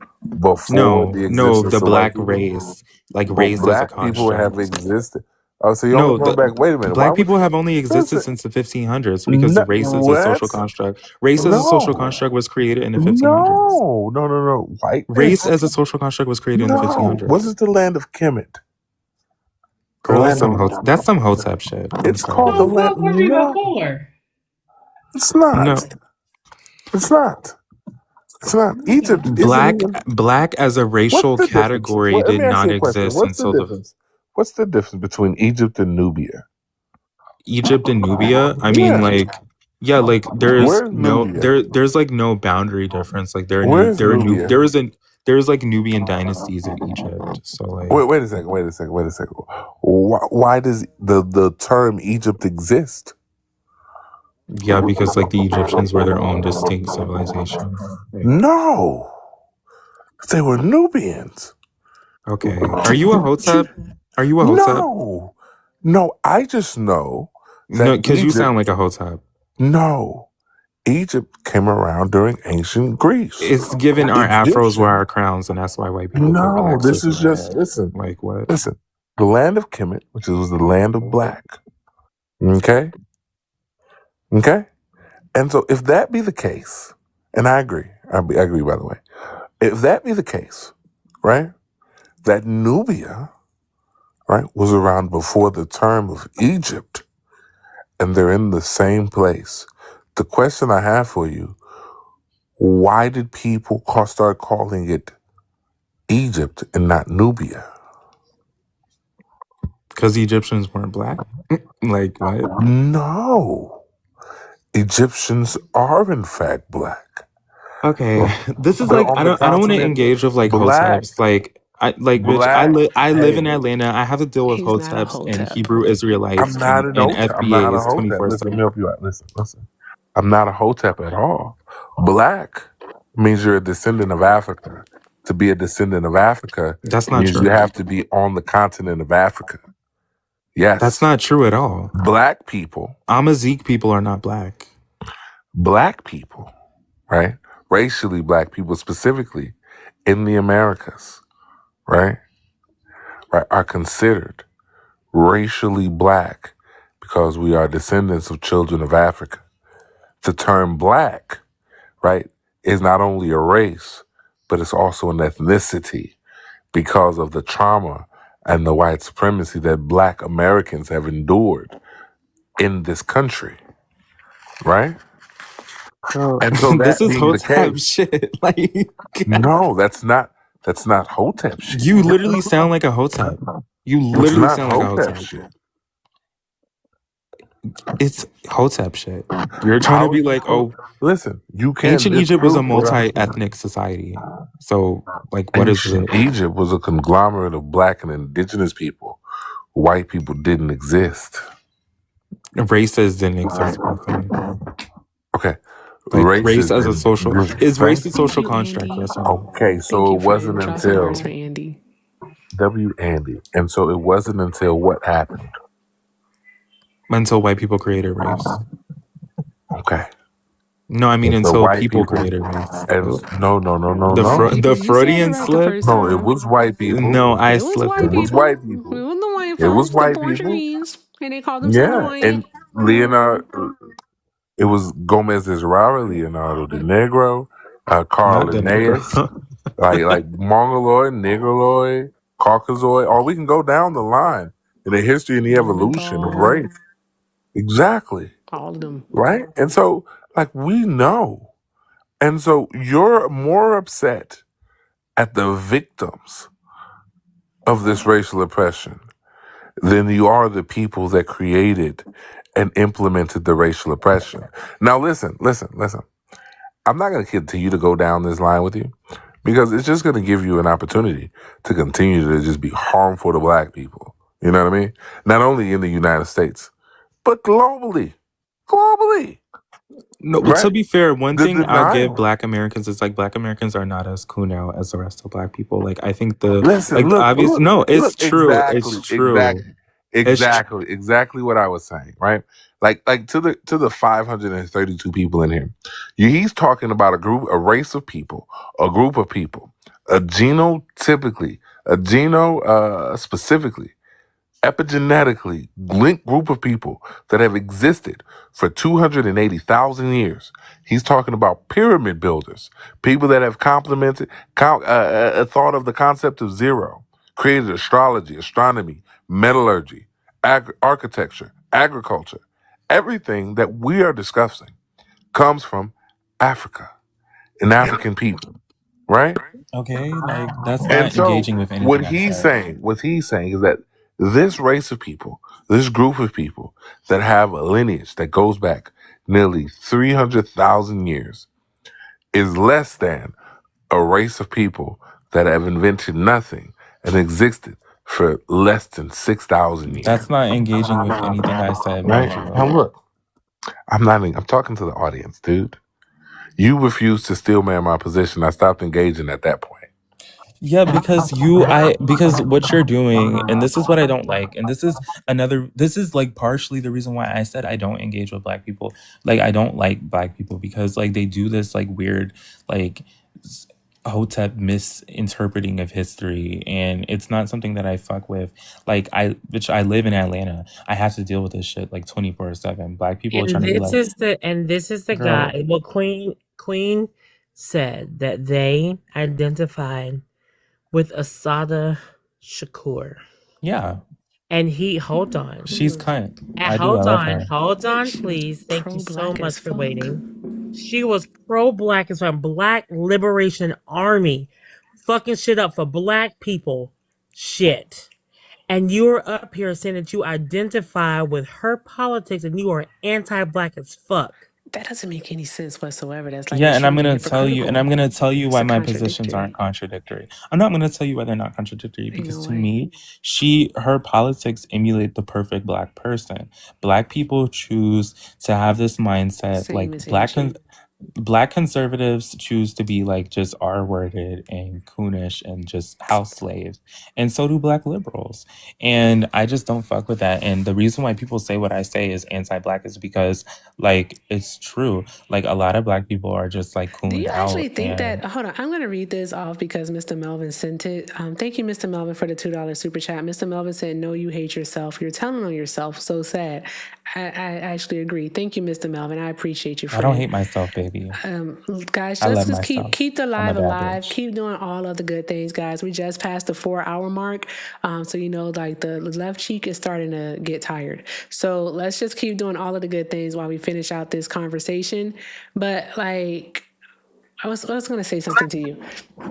before the No, the existence of white black people, race, like but raised as a black people have construct. existed. Oh, so you're only No, going the back. Wait a minute. Why black would people have only existed listen? since the 1500s because No, race is a social what? construct. Race as a social No, construct was created in the 1500s. no. Race Whiteness. as a social construct was created in the No. Was 1500s. it the land of Kemet? The Girl, that's land some of. that's some hotep shit. I'm It's called sorry. the So land. what were we No, before? it's not. No, It's not. It's not. Egypt isn't even. black as a What's racial the difference? category Well, let did me ask not you a question. exist What's the until the difference? What's the difference between Egypt and Nubia? Egypt and Nubia. I mean, Yeah. like, yeah, like Where's Nubia? there's like no boundary difference. Like Where's Nubia? there's like Nubian dynasties in Egypt. So like, Wait a second. Why does the term Egypt exist? yeah, because like the Egyptians were their own distinct civilization. Like, No, they were Nubians. okay, are you a hotep? Are you a hotep? No. I just know that No, because you Egypt. sound like a hotep. No, Egypt came around during ancient Greece. It's given our afros Egyptian. wear our crowns, and that's why white people put No, relaxers this is in their just head. listen. Like what? Listen, the land of Kemet, which was the land of black. Okay. And so, if that be the case, and I agree, I agree. By the way, if that be the case, right, that Nubia, right, was around before the term of Egypt, and they're in the same place. The question I have for you: why did people start calling it Egypt and not Nubia? Because the Egyptians weren't black. Like what? No, Egyptians are in fact black. Okay, this is They're like on I the don't want to continent. engage with like Black, hoteps. Like bitch, black. I live in Hey, Atlanta. I have to deal with He's not a hoteps and hotep. Hebrew Israelites I'm not an and hotep. I'm not a FBAs hotep. Listen, let me 24/7. help you out. Listen. I'm not a hotep at all. Black means you're a descendant of Africa. To be a descendant of Africa That's not means true. you have to be on the continent of Africa. Yes. That's not true at all. Black people. Amazigh people are not black. Black people, right? Racially black people specifically in the Americas, right, are considered racially black because we are descendants of children of Africa. The term black, right, is not only a race, but it's also an ethnicity because of the trauma and the white supremacy that black Americans have endured in this country, right? Bro, And so this that is being the hotep case, shit. Like no, that's not That's not Hotep shit. You literally sound like a Hotep. You It's literally not sound like a Hotep Hotep. shit. It's Hotep shit. You're trying to How be is it like, oh, Listen, you can't ancient Egypt was a disprove what I'm saying. multi-ethnic society. So, like, what is Ancient it? Egypt was a conglomerate of black and indigenous people. White people didn't exist. Races didn't exist back then. Okay. Like Race race as a social is race a thank social you. construct? Yes or no? Okay, Thank so you, it wasn't friend. Draw some hearts for until Andy. W. Andy. And so it wasn't until what happened? Until white people created race. Okay. No, I mean And so until white people people created race. and no. The White people. the You said it Freudian right the slip. first No, it time. was white people. No, I It was slipped white It up. was people. white It people. was the white It was folks, the white people. Portuguese, and they called themselves Yeah. white. And Leonardo, it was Gomez de Zerara, Leonardo de Negro, Carl Not the Linnaeus, Negro. like Mongoloid, Negroid, Caucasoid, or we can go down the line in the history and the evolution of Neanderthals, race. Exactly. all of them. Right? And so, like, we know. And so you're more upset at the victims of this racial oppression than you are the people that created and implemented the racial oppression. Now, listen. I'm not going to continue to go down this line with you because it's just going to give you an opportunity to continue to just be harmful to black people. You know what I mean? Not only in the United States, but globally. Globally. No, but to Right? be fair, one The thing I'll give denial. Black Americans is like Black Americans are not as cool now as the rest of Black people. Like I think the Listen, like the obvious no, it's look, true. It's true. exactly what I was saying, right? Like to the 532 people in here, he's talking about a race of people, a group of people, specifically, epigenetically linked group of people that have existed for 280,000 years. He's talking about pyramid builders, people that have thought of the concept of zero, created astrology, astronomy, metallurgy, architecture, agriculture. Everything that we are discussing comes from Africa and African people, right? Okay, like that's And not so engaging with anything I said. what he's saying is that this race of people, this group of people that have a lineage that goes back nearly 300,000 years is less than a race of people that have invented nothing and existed for less than 6,000 years. That's not engaging with anything I said, Right? mind you. Now look, I'm talking to the audience, dude. You refused to steel man my position. I stopped engaging at that point. Yeah, because because what you're doing, and this is what I don't like, and this is like partially the reason why I said I don't engage with Black people. Like I don't like Black people because like they do this like weird like Hotep misinterpreting of history, and it's not something that I fuck with. Like I live in Atlanta. I have to deal with this shit like 24/7. Black people are And trying to be this like, is the girl, guy. Well, Queen said that they identified with Asada Shakur. yeah, And hold on. she's cunt. I do. I Hold love her. on, please. Thank you so Pro-black much as for fuck. waiting. She was pro-black as well. Black Liberation Army. Fucking shit up for black people. Shit. And you're up here saying that you identify with her politics and you are anti-black as fuck. That doesn't make any sense whatsoever. That's like Yeah, and I'm extremely gonna tell you, hypocritical. why It's a my positions aren't contradictory. I'm not gonna tell you why they're not contradictory Ain't because no to way. me, her politics emulate the perfect black person. Black people choose to have this mindset, Same like as ancient. Black conservatives choose to be like just R-worded and coonish and just house slaves, and so do Black liberals. And I just don't fuck with that. And the reason why people say what I say is anti-black is because like it's true. Like a lot of Black people are just like Do cooned you actually out. think And that? Hold on, I'm going to read this off because Mr. Melvin sent it. Thank you, Mr. Melvin, for the $2 super chat. Mr. Melvin said, "No, you hate yourself. You're telling on yourself. So sad." I actually agree. Thank you, Mr. Melvin. I appreciate you, I don't friend. hate myself, baby. Guys, I let's love just myself. keep the I'm a live bad alive. bitch. Keep doing all of the good things, guys. We just passed the 4-hour mark, so like the left cheek is starting to get tired. So let's just keep doing all of the good things while we finish out this conversation. But like, I was going to say something to you.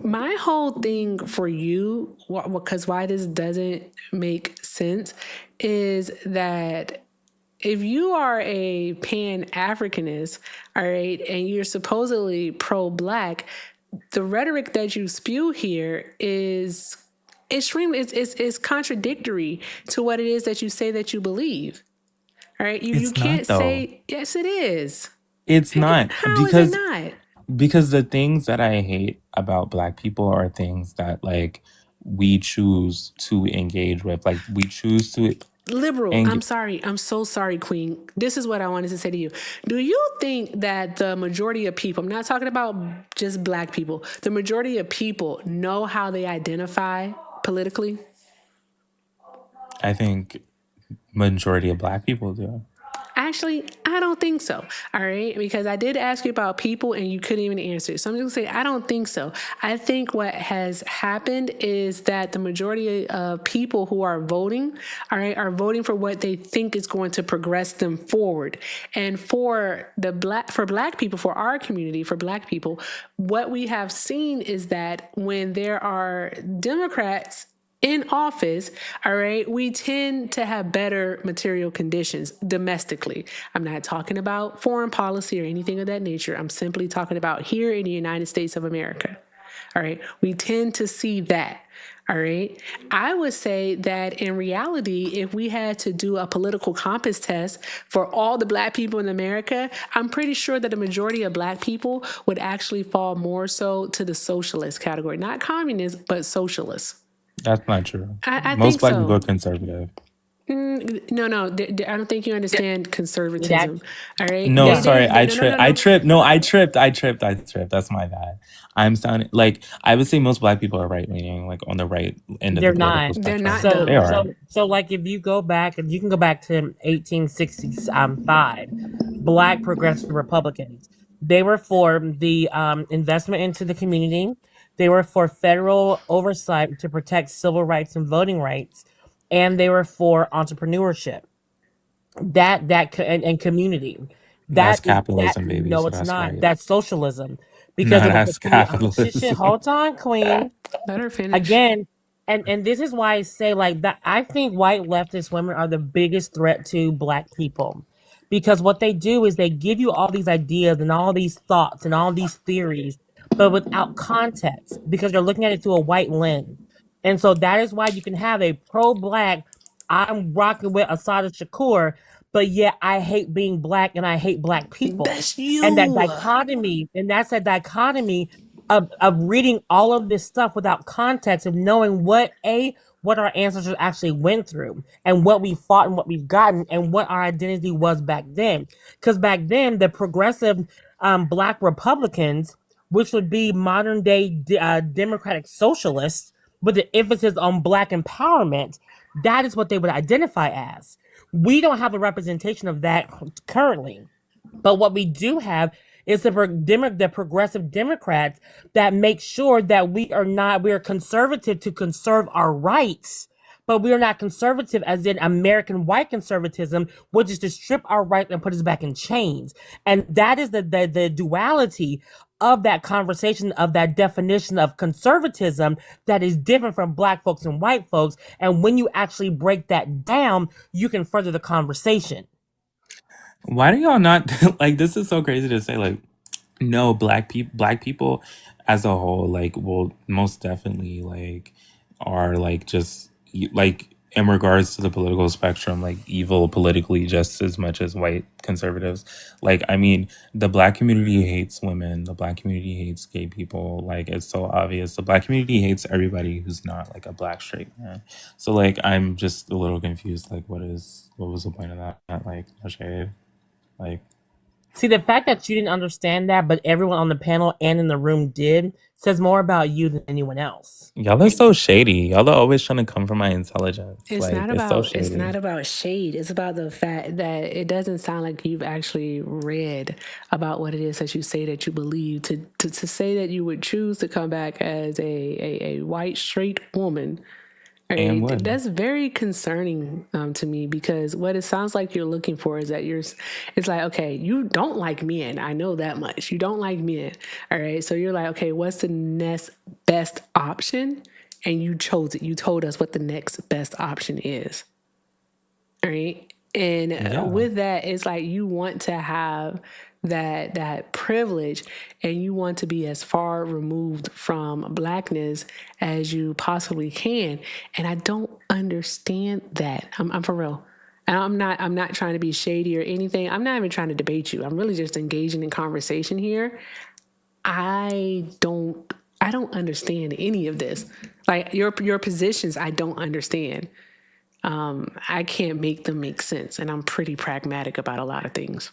My whole thing for you, because why this doesn't make sense, is that if you are a Pan-Africanist, all right, and you're supposedly pro-Black, the rhetoric that you spew here is extremely, it's contradictory to what it is that you say that you believe. All right, you It's can't not though. say yes. It is. It's not How is it not? because the things that I hate about Black people are things that like we choose to engage with. Like we choose to Liberal, I'm engage. sorry. I'm so sorry, Queen. This is what I wanted to say to you. Do you think that the majority of people, I'm not talking about just Black people, the majority of people know how they identify politically? I think majority of Black people do. Actually, I don't think so. All right. Because I did ask you about people and you couldn't even answer. So I'm just going to say, I don't think so. I think what has happened is that the majority of people who are voting, all right, are voting for what they think is going to progress them forward. And for Black people, for our community, for Black people, what we have seen is that when there are Democrats in office, all right, we tend to have better material conditions domestically. I'm not talking about foreign policy or anything of that nature. I'm simply talking about here in the United States of America. All right, we tend to see that. All right. I would say that in reality, if we had to do a political compass test for all the Black people in America, I'm pretty sure that the majority of Black people would actually fall more so to the socialist category, not communist, but socialist. That's not true. I Most think Black so. people are conservative. No, I don't think you understand conservatism. All right. No, They- sorry, I no, tripped. no, I no. tripped. No, I tripped. That's my bad. I'm sounding like I would say most Black people are right leaning, like on the right end of the They're political not. spectrum. They're not, So, though. They are. so like if you go back, you can go back to 1865. Black progressive Republicans. They were for the investment into the community. They were for federal oversight to protect civil rights and voting rights, and they were for entrepreneurship. And community. That's That is that. capitalism, baby. No, So it's that's not. right. That's socialism because No, it was the that's capitalism. hold on, Queen. Let her finish. Again, and this is why I say like that. I think white leftist women are the biggest threat to Black people because what they do is they give you all these ideas and all these thoughts and all these theories, but without context because they're looking at it through a white lens. And so that is why you can have a pro-Black, I'm rocking with Asada Shakur, but yet I hate being Black and I hate Black people. That's you. And that dichotomy, and that's a dichotomy of reading all of this stuff without context of knowing what our ancestors actually went through and what we fought and what we've gotten and what our identity was back then. Because back then, the progressive Black Republicans, which would be modern day democratic socialists with the emphasis on Black empowerment, that is what they would identify as. We don't have a representation of that currently. But what we do have is the progressive Democrats that make sure that we are conservative to conserve our rights, but we are not conservative as in American white conservatism, which is to strip our rights and put us back in chains. And that is the duality of that conversation, of that definition of conservatism that is different from Black folks and white folks. And when you actually break that down, you can further the conversation. Why do y'all not like this is so crazy to say like no black people as a whole like will most definitely like are like just like in regards to the political spectrum like evil politically just as much as white conservatives. Like I mean the Black community hates women, the Black community hates gay people, like it's so obvious. The Black community hates everybody who's not like a Black straight man. So like I'm just a little confused like what was the point of that? Like no shade. Like, see, the fact that you didn't understand that, but everyone on the panel and in the room did, says more about you than anyone else. y'all are so shady. Y'all are always trying to come for my intelligence. It's like, not it's about so shady. it's not about shade. It's about the fact that it doesn't sound like you've actually read about what it is that you say that you believe. To say that you would choose to come back as a white straight woman, And Right? would. That's very concerning to me, because what it sounds like you're looking for is that it's like, okay, you don't like men. I know that much. You don't like men. All right. So you're like, okay, what's the next best option? And you chose it. You told us what the next best option is. All right. And Yeah. with that, it's like you want to have that privilege, and you want to be as far removed from blackness as you possibly can. And I don't understand that. I'm for real. And I'm not trying to be shady or anything. I'm not even trying to debate you. I'm really just engaging in conversation here. I don't understand any of this. Like your positions, I don't understand. I can't make them make sense, and I'm pretty pragmatic about a lot of things.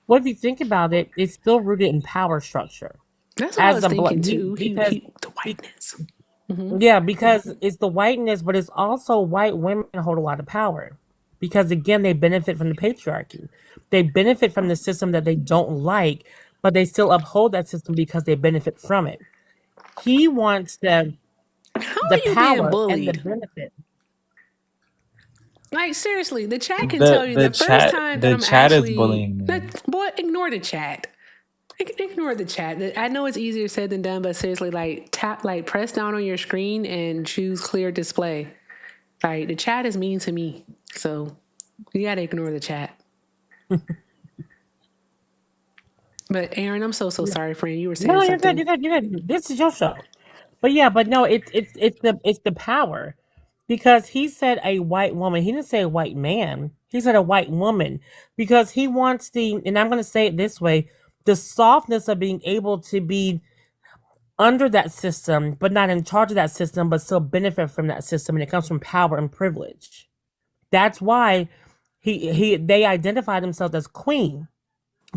Well, if you think about it, it's still rooted in power structure. That's what I was thinking too. Because The whiteness. Mm-hmm. yeah, because it's the whiteness, but it's also white women hold a lot of power. Because again, they benefit from the patriarchy. They benefit from the system that they don't like, but they still uphold that system because they benefit from it. He wants the How are you being power and the bullied? benefit. Like seriously, the chat can tell you the first time that I'm chat is actually bullying me. boy, ignore the chat. Ignore the chat. I know it's easier said than done, but seriously, like press down on your screen and choose clear display. Like the chat is mean to me, so you gotta ignore the chat. But Aaron, I'm so sorry, friend. You were saying something. You're good. This is your show. But yeah, but no, it's the power. Because he said a white woman. He didn't say a white man. He said a white woman. Because he wants and I'm gonna say it this way, the softness of being able to be under that system, but not in charge of that system, but still benefit from that system, and it comes from power and privilege. That's why they identify themselves as queen,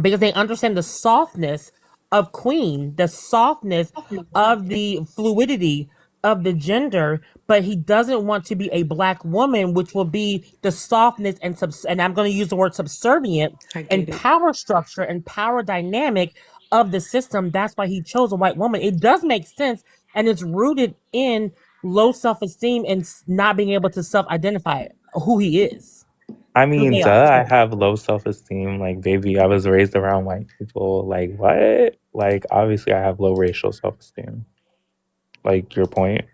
because they understand the softness of queen, the softness of the fluidity of the gender, but he doesn't want to be a black woman, which will be the softness and I'm going to use the word subservient and power structure and power dynamic of the system. That's why he chose a white woman. It does make sense, and it's rooted in low self-esteem and not being able to self-identify who he is. I mean, I have low self-esteem. Like, baby, I was raised around white people. Like, what? Like, obviously, I have low racial self-esteem. Like, your point?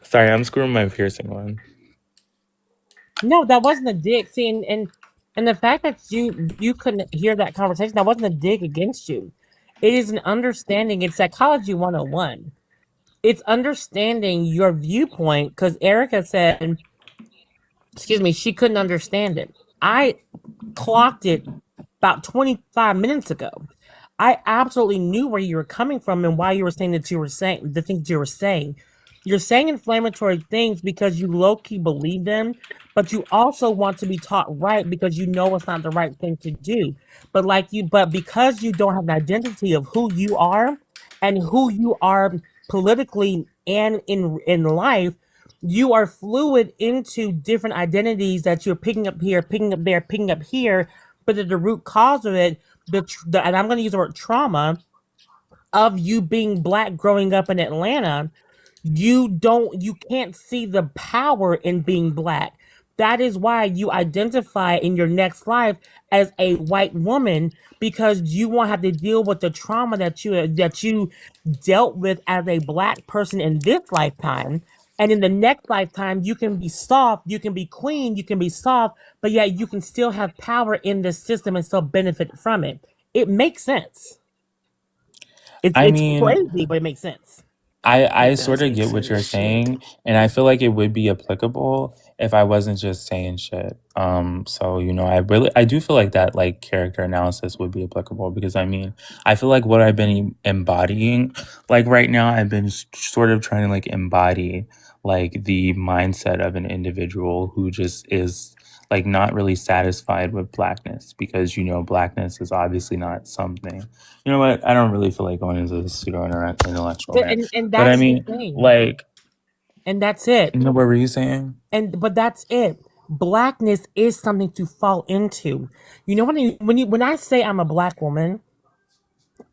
Sorry, I'm screwing my piercing one. No, that wasn't a dig. See, and the fact that you couldn't hear that conversation, that wasn't a dig against you. It is an understanding. It's psychology 101. It's understanding your viewpoint, because Erica said, excuse me, she couldn't understand it. I clocked it about 25 minutes ago. I absolutely knew where you were coming from and why you were saying the things you were saying. You're saying inflammatory things because you low-key believe them, but you also want to be taught right because you know it's not the right thing to do. But because you don't have an identity of who you are and who you are politically and in life, you are fluid into different identities that you're picking up here, picking up there, picking up here. But the root cause of it, and I'm going to use the word trauma, of you being black growing up in Atlanta, you can't see the power in being black. That is why you identify in your next life as a white woman, because you won't have to deal with the trauma that you dealt with as a black person in this lifetime. And in the next lifetime, you can be soft, you can be queen, you can be soft, but yet you can still have power in the system and still benefit from it. It makes sense. It's crazy, but it makes sense. I sort of get what you're saying, and I feel like it would be applicable if I wasn't just saying shit. So I do feel like that like character analysis would be applicable, because I mean, I feel like what I've been embodying, like right now, I've been sort of trying to like embody like the mindset of an individual who just is like not really satisfied with blackness, because blackness is obviously not something. You know what? I don't really feel like going into this pseudo intellectual. And But I that's mean, the thing. like, and that's it. what were you saying? But that's it. Blackness is something to fall into. You know, when I say I'm a black woman,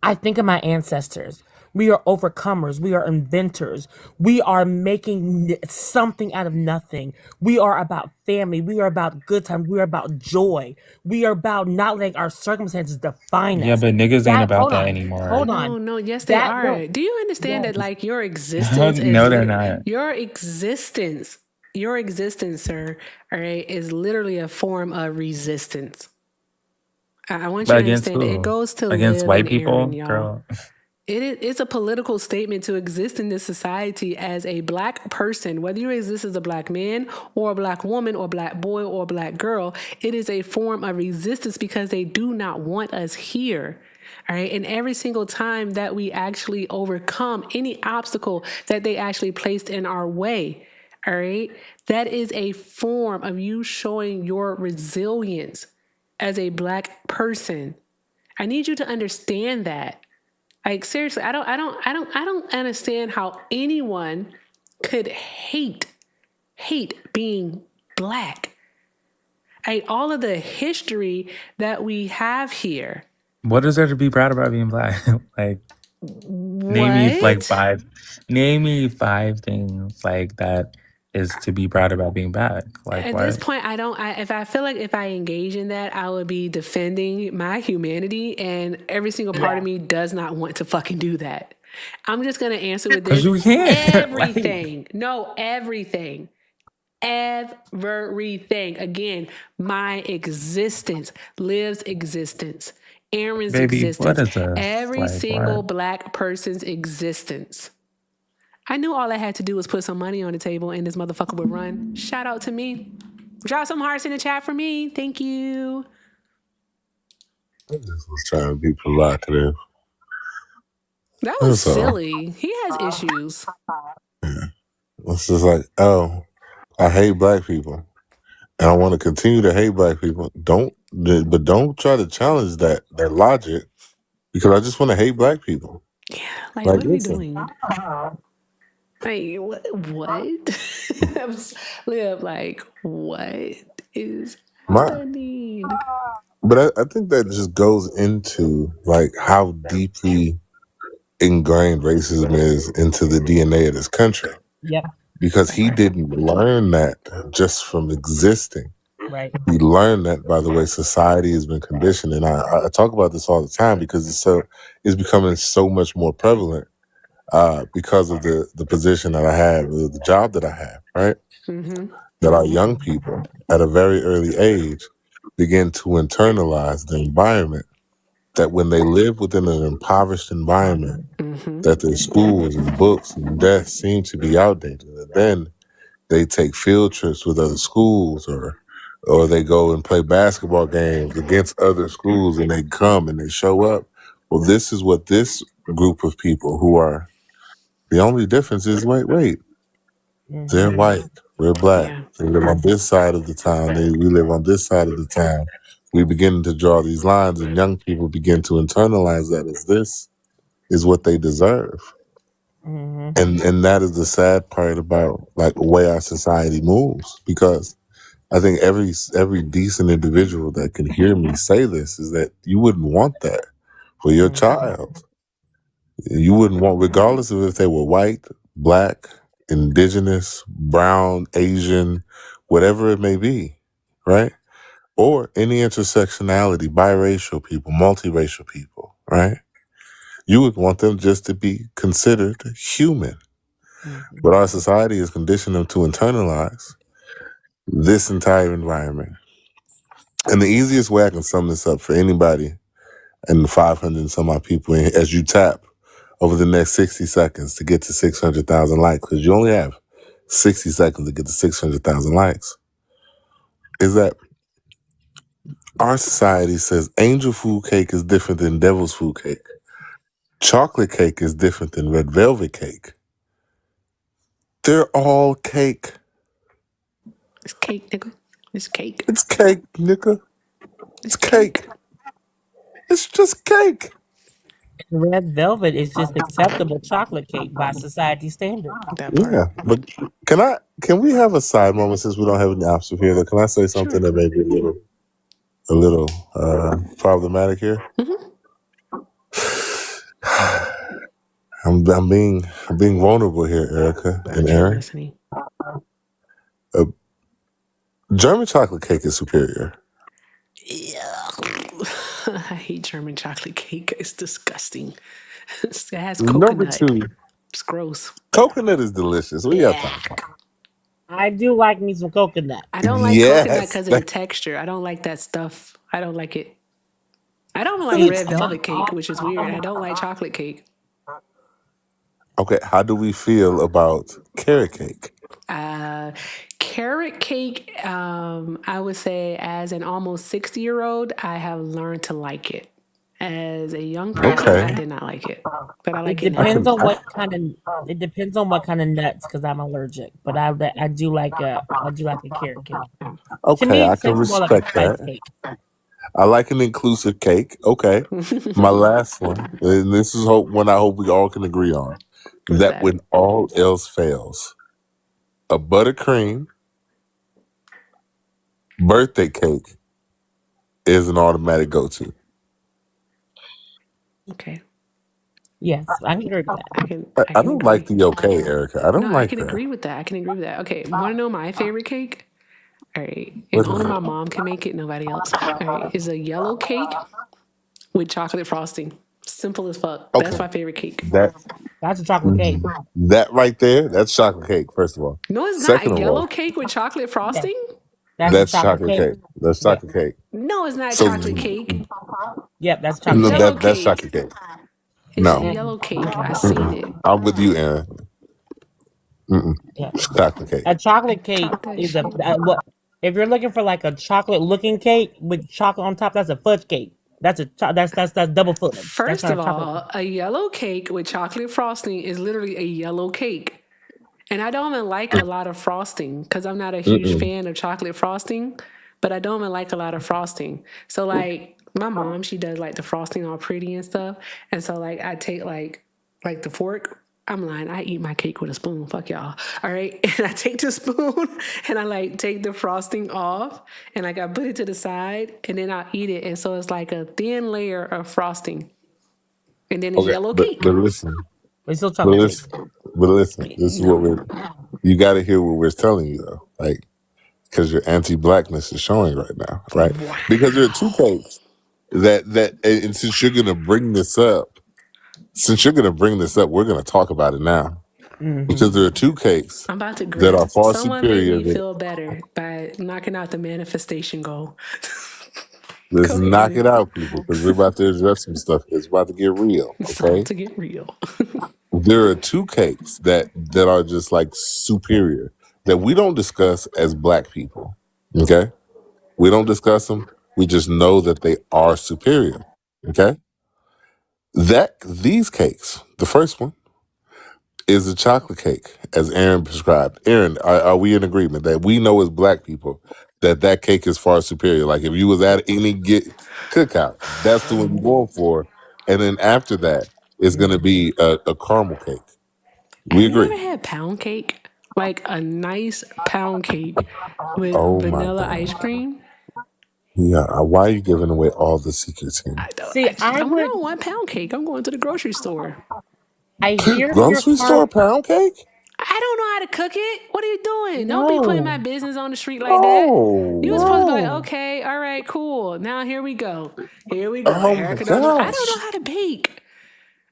I think of my ancestors. We are overcomers. We are inventors. We are making something out of nothing. We are about family. We are about good times. We are about joy. We are about not letting our circumstances define Yeah, us. but niggas ain't That about hold that on, anymore. hold on. No, yes, they That no, are. Do you understand that, yes. like, your existence is No, they're not. your existence, sir, all right, is literally a form of resistance. I want you But to against understand that it who? goes to Against live white and Aaron, people? y'all. Girl. It's a political statement to exist in this society as a black person, whether you exist as a black man or a black woman or black boy or black girl. It is a form of resistance because they do not want us here. All right. And every single time that we actually overcome any obstacle that they actually placed in our way, all right, that is a form of you showing your resilience as a black person. I need you to understand that. Like, seriously, I don't understand how anyone could hate being black. All of the history that we have here. What is there to be proud about being black? Like, name me five things like that is to be proud about being black. Like At this what? point, if I feel like if I engage in that, I would be defending my humanity, and every single part of me does not want to fucking do that. I'm just going to answer with Because this. you can't. Everything. No, everything. Everything. Again, my existence, Liv's existence, Aaron's Baby, what existence, is this? every Like single what? black person's existence. I knew all I had to do was put some money on the table and this motherfucker would run. Shout out to me. Drop some hearts in the chat for me. Thank you. I just was trying to be provocative. That was That's all. silly. He has issues. It's just like, oh, I hate black people, and I want to continue to hate black people. Don't try to challenge that logic, because I just want to hate black people. Yeah, like Like, what are we listen, doing? Like what? Live like what is happening? but I think that just goes into like how deeply ingrained racism is into the DNA of this country. Yep. Because he didn't learn that just from existing. Right. He learned that by the way society has been conditioned, and I talk about this all the time because it's becoming so much more prevalent because of the position that I have, the job that I have, right? Mm-hmm. That our young people at a very early age begin to internalize the environment, that when they live within an impoverished environment, that their schools and books and desks seem to be outdated, and then they take field trips with other schools, or they go and play basketball games against other schools, and they come and they show up. Well, this is what this group of people who are, the only difference is, wait, they're white, we're black. They live on this side of the town, we live on this side of the town. We begin to draw these lines, and young people begin to internalize that as this is what they deserve. And that is the sad part about like the way our society moves, because I think every decent individual that can hear me say this is that you wouldn't want that for your child. You wouldn't want, regardless of if they were white, black, indigenous, brown, Asian, whatever it may be, right? Or any intersectionality, biracial people, multiracial people, right? You would want them just to be considered human. But our society has conditioned them to internalize this entire environment. And the easiest way I can sum this up for anybody and the 500 and some odd people as you tap over the next 60 seconds to get to 600,000 likes, because you only have 60 seconds to get to 600,000 likes, is that our society says angel food cake is different than devil's food cake. Chocolate cake is different than red velvet cake. They're all cake. It's cake, nigga. It's cake. It's cake, nigga. It's cake. It's just cake. Red velvet is just acceptable chocolate cake by society standard. Yeah, but can we have a side moment since we don't have any options here? Can I say something that may be a little problematic here? I I'm being vulnerable here, Erica and Okay, I'm Aaron. listening. German chocolate cake is superior. I hate German chocolate cake. It's disgusting. It has Number coconut. 2, It's gross. coconut is delicious. What y'all Yeah. talking about? I do like me some coconut. I don't like coconut Yes. because of the texture. I don't like that stuff. I don't like it. I don't like See, red velvet cake, which is weird. I don't like chocolate cake. Okay, how do we feel about carrot cake? Carrot cake, I would say as an almost 60-year-old, I have learned to like it. As a young person, I Okay. did not like it, but I it like it now. depends on what kind of nuts because I'm allergic. But I do like a carrot cake. To Okay, me, I it can tastes more like a respect spice that. cake. I like an inclusive cake. Okay. My last one, and this is one I hope we all can agree on. What's That that? when all else fails, a buttercream birthday cake is an automatic go-to. Okay. Yes, I can agree with that. I can I don't agree. like the okay, Erica. I don't No, I like can that. agree with that. I can agree with that. Okay, want to know my favorite cake? All right, What and is only it? my mom can make it, nobody else. All right, is a yellow cake with chocolate frosting. Simple as fuck. That's Okay. my favorite cake. That's a chocolate cake. That right there, that's chocolate cake, first of all. No, it's not. A Second of yellow all, cake with chocolate frosting? that's chocolate cake. That's Yeah. chocolate cake. No, it's not So chocolate cake. Yep, that's A chocolate no, cake. yellow that's cake. chocolate cake. It's a No. yellow cake. I seen it. I'm with you, Aaron. Yeah. It's chocolate cake. A chocolate cake Talk that is shit. what if you're looking for like a chocolate looking cake with chocolate on top, that's a fudge cake. That's double fudge. That's First not of a chocolate cake. all, a yellow cake with chocolate frosting is literally a yellow cake. And I don't even like a lot of frosting because I'm not a huge fan of chocolate frosting, but I don't even like a lot of frosting. So like my mom, she does like the frosting all pretty and stuff. And so like I take like the fork. I'm lying. I eat my cake with a spoon. Fuck y'all. All right. And I take the spoon and I like take the frosting off and like I put it to the side and then I eat it. And so it's like a thin layer of frosting. And then it's Okay, yellow but cake. listen, It's still but chocolate cake. listen. This is what No. you got to hear what we're telling you though, like because your anti-blackness is showing right now, right? Wow. Because there are two cakes that, and since you're gonna bring this up, we're gonna talk about it now because there are two cakes I'm about to that are grip. far Someone make superior. me That feel better by knocking out the manifestation goal. let's Go ahead, knock it Aaron. out, people, because we're about to address some stuff. It's about to get real. It's Okay. about to get real. There are two cakes that are just like superior that we don't discuss as black people. Okay, we don't discuss them. We just know that they are superior. Okay, these cakes. The first one is a chocolate cake, as Aaron prescribed. Aaron, are we in agreement that we know as black people that cake is far superior? Like if you was at any cookout, that's the one you're going for, and then after that, it's going to be a caramel cake. We Have you agree. ever had pound cake? Like a nice pound cake with Oh my vanilla God. ice cream? Yeah, why are you giving away all the secrets here? I'm not one pound cake. I'm going to the grocery store. I hear Grocery store pound cake? I don't know how to cook it. What are you doing? Don't be putting my business on the street like No, that. You were supposed to be like, no. okay, all right, cool. Now here we go. Oh my Erica don't know. I don't gosh. know how to bake.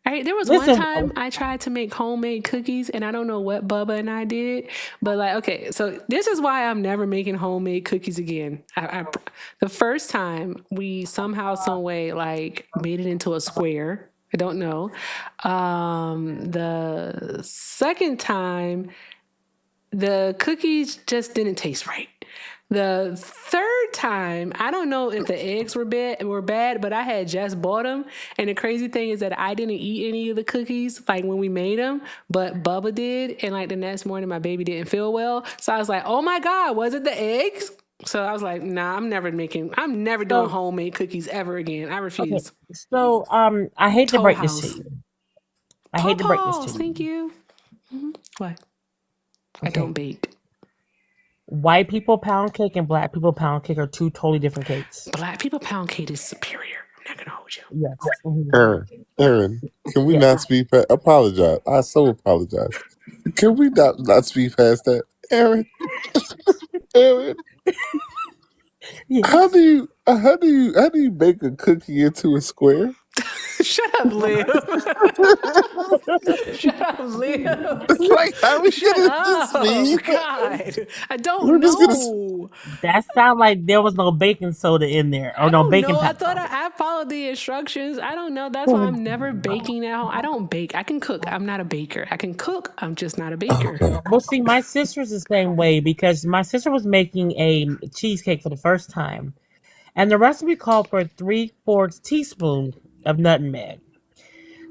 All right, there was one time I tried to make homemade cookies, and I don't know what Bubba and I did, but like, okay, so this is why I'm never making homemade cookies again. The first time we somehow, some way, like made it into a square. I don't know. The second time, the cookies just didn't taste right. The third time, I don't know if the eggs were bad, but I had just bought them. And the crazy thing is that I didn't eat any of the cookies like when we made them, but Bubba did. And like the next morning, my baby didn't feel well. So I was like, oh my God, was it the eggs? So I was like, nah, I'm never doing homemade cookies ever again. I refuse. Okay. So I hate to break this to you. Thank you. What? I don't bake. White people pound cake and black people pound cake are two totally different cakes. Black people pound cake is superior. I'm not gonna hold you. Yes. Aaron, can we Yeah. not speak past? Apologize. I so apologize. Can we not speak past that, Aaron? Aaron, how Yes. do you make a cookie into a square? Shut up, Liv. Shut up, Liv. Like, how we Shut gonna just up. be? God. I don't We're just gonna. know. That sound like there was no baking soda in there, or I no don't baking know. I powder. thought I followed the instructions. I don't know. That's why I'm never baking at home. I don't bake. I can cook. I'm not a baker. I can cook. I'm just not a baker. Well, see, my sister's the same way because my sister was making a cheesecake for the first time, and the recipe called for 3/4 teaspoon of nutmeg.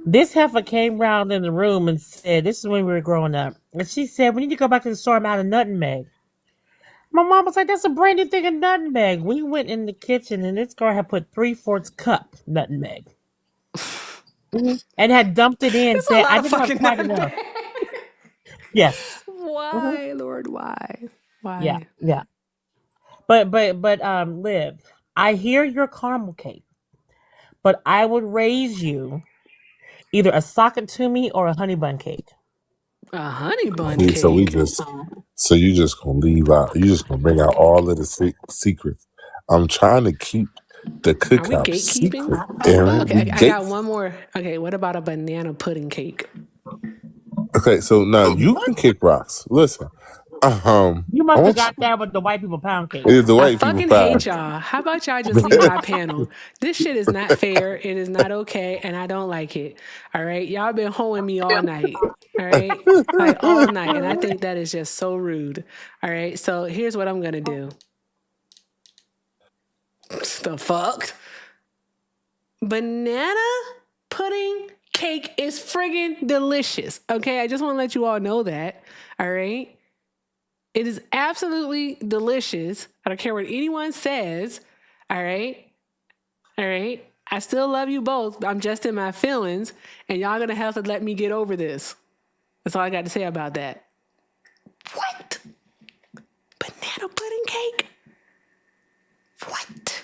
This heifer came round in the room and said, "This is when we were growing up," and she said, "We need to go back to the store and buy the nutmeg." My mom was like, "That's a brand new thing of nutmeg." We went in the kitchen and this girl had put 3/4 cup nutmeg. And had dumped it in. That's a Said, lot "I of didn't have fucking quite enough." nutmeg. Yes. Why, Lord? Why? Yeah. Why? Yeah. But Liv, I hear your caramel cake, but I would raise you either a socket to me or a honey bun cake. A honey bun So cake. you just gonna leave out? You just gonna bring out all of the secrets? I'm trying to keep the Are we cookout gatekeeping? secret, Aaron. Okay, I got one more. Okay, what about a banana pudding cake? Okay, so now you can kick rocks. Listen, You I must have want got that with the white people pound cake. you, the I white people fucking pie. hate y'all. How about y'all just leave my panel? This shit is not fair. It is not okay, and I don't like it. All right, y'all been hoeing me all night. All right, like all night, and I think that is just so rude. All right, so here's what I'm gonna do. The fuck? Banana pudding cake is friggin' delicious. Okay, I just want to let you all know that. All right. It is absolutely delicious. I don't care what anyone says. All right. All right. I still love you both. I'm just in my feelings, and y'all gonna have to let me get over this. That's all I got to say about that. What? Banana pudding cake? What?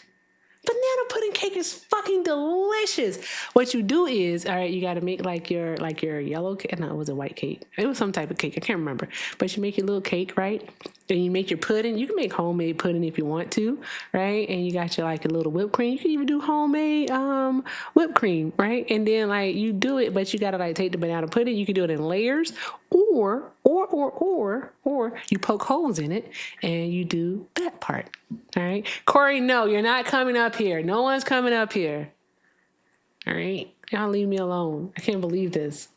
Banana pudding cake is fucking delicious. What you do is, all right, you got to make like your yellow cake. No, it was a white cake. It was some type of cake. I can't remember. But you make your little cake, right? Then you make your pudding. You can make homemade pudding if you want to, right? And you got your like a little whipped cream. You can even do homemade whipped cream, right? And then like you do it, but you got to like take the banana pudding. You can do it in layers, or you poke holes in it and you do that part. All right. Corey, no, you're not coming up here. No one's coming up here. All right. Y'all leave me alone. I can't believe this.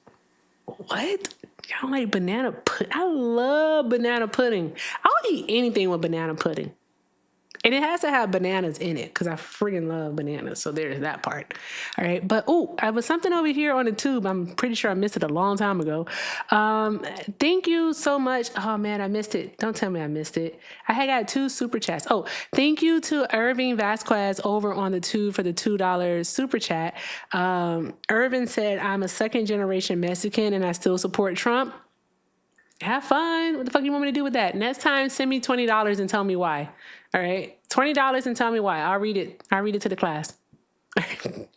What? Y'all like banana pudding? I love banana pudding. I'll eat anything with banana pudding. And it has to have bananas in it because I freaking love bananas. So there's that part. All right. But, I was something over here on the tube. I'm pretty sure I missed it a long time ago. Thank you so much. Oh, man, I missed it. Don't tell me I missed it. I had got 2 super chats. Oh, thank you to Irving Vasquez over on the tube for the $2 super chat. Irvin said, I'm a second generation Mexican and I still support Trump. Have fun. What the fuck you want me to do with that? Next time, send me $20 and tell me why. All right, $20 and tell me why. I'll read it. I'll read it to the class.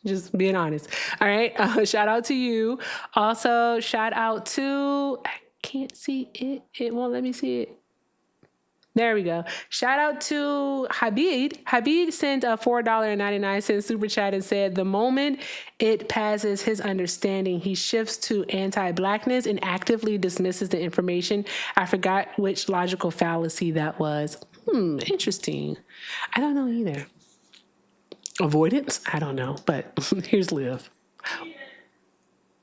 Just being honest. All right. Shout out to you. Also, shout out to. I can't see it. It won't let me see it. There we go. Shout out to Habib. Habib sent a $4.99 super chat and said, the moment it passes his understanding, he shifts to anti-blackness and actively dismisses the information. I forgot which logical fallacy that was. Interesting. I don't know either. Avoidance? I don't know. But here's Liv.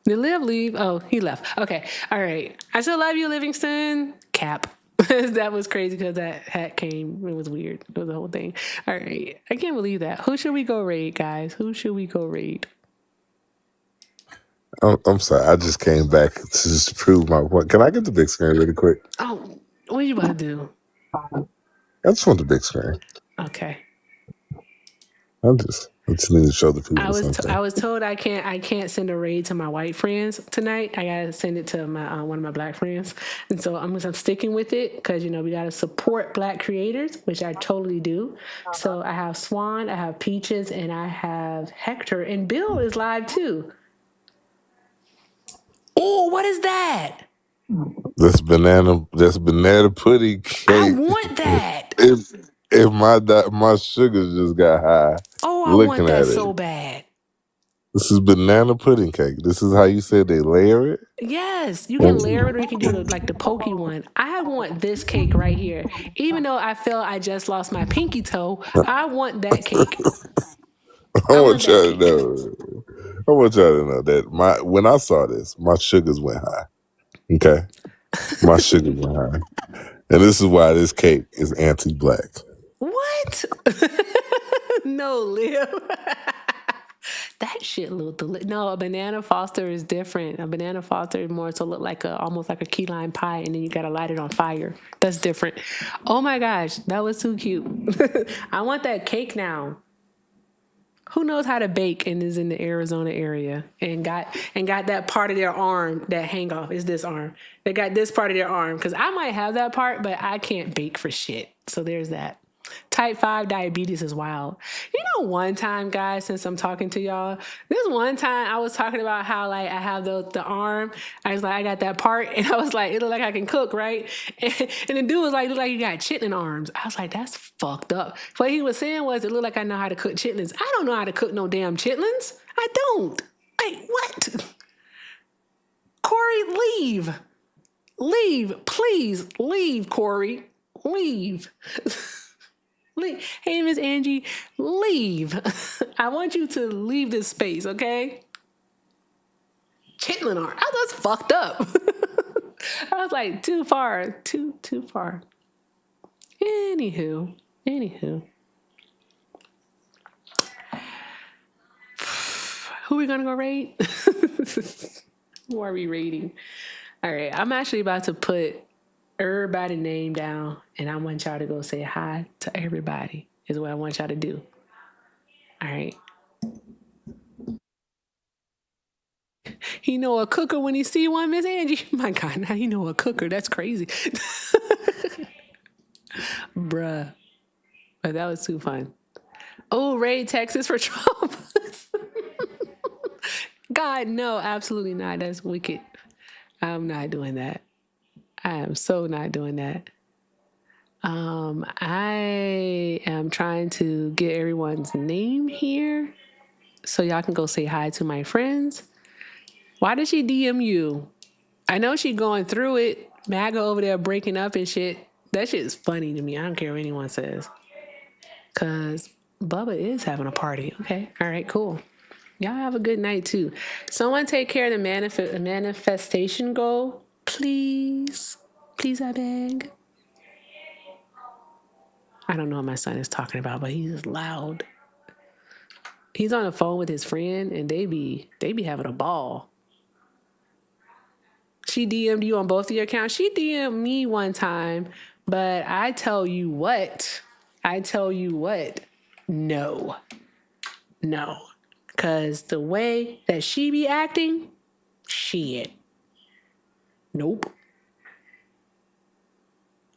Did Liv leave? Oh, he left. Okay. All right. I still love you, Livingston. Cap. That was crazy because that hat came. It was weird. It was the whole thing. All right. I can't believe that. Who should we go raid, guys? Who should we go raid? I'm sorry. I just came back to just prove my point. Can I get the big screen really quick? Oh, what are you about to do? I just want the big screen. Okay. I'm just. I just need to show the people I something. was told I can't send a raid to my white friends tonight. I gotta send it to my one of my black friends, and so I'm sticking with it because we gotta support black creators, which I totally do. So I have Swan, I have Peaches, and I have Hector, and Bill is live too. Oh, what is that? That's banana pudding cake. I want that. If my sugars just got high Oh, I looking want that at it. so bad. This is banana pudding cake. This is how you said they layer it? Yes, you can layer it or you can do the pokey one. I want this cake right here. Even though I feel I just lost my pinky toe, I want that cake. I want y'all to know that when I saw this, my sugars went high. Okay? My sugars went high. And this is why this cake is anti-black. What? No, Liv. That shit look delicious. No, a banana foster is different. A banana foster is more so look like almost like a key lime pie, and then you gotta light it on fire. That's different. Oh my gosh, that was too cute. I want that cake now. Who knows how to bake and is in the Arizona area and got that part of their arm that hang off is this arm. They got this part of their arm because I might have that part, but I can't bake for shit. So there's that. Type 5 diabetes is wild. One time, guys, since I'm talking to y'all, this one time I was talking about how I have the arm. I was like, I got that part, and I was like, it look like I can cook, right? And the dude was like, look like you got chitlin arms. I was like, that's fucked up. What he was saying was, it looked like I know how to cook chitlins. I don't know how to cook no damn chitlins. I don't. Like what? Corey, leave. Leave, please leave, Corey. Leave. Leave. Hey, Miss Angie, leave. I want you to leave this space, okay? Chitlin arm. That's fucked up. I was like, too far. Too far. Anywho. Who we gonna go raid? Who are we raiding? All right, I'm actually about to put everybody's name down, and I want y'all to go say hi to everybody, is what I want y'all to do. All right. He know a cooker when he see one, Miss Angie. My God, now he know a cooker. That's crazy. Bruh. But that was too fun. Oh, raid Texas for Trump. God, no, absolutely not. That's wicked. I'm not doing that. I am so not doing that. I am trying to get everyone's name here so y'all can go say hi to my friends. Why did she DM you? I know she going through it. MAGA over there breaking up and shit. That shit is funny to me. I don't care what anyone says. Because Bubba is having a party. Okay. All right, cool. Y'all have a good night, too. Someone take care of the manifestation goal, please. Please, I beg. I don't know what my son is talking about, but he's loud. He's on the phone with his friend, and they be having a ball. She DM'd you on both of your accounts. She DM'd me one time, but I tell you what. No. Because the way that she be acting, shit. Nope.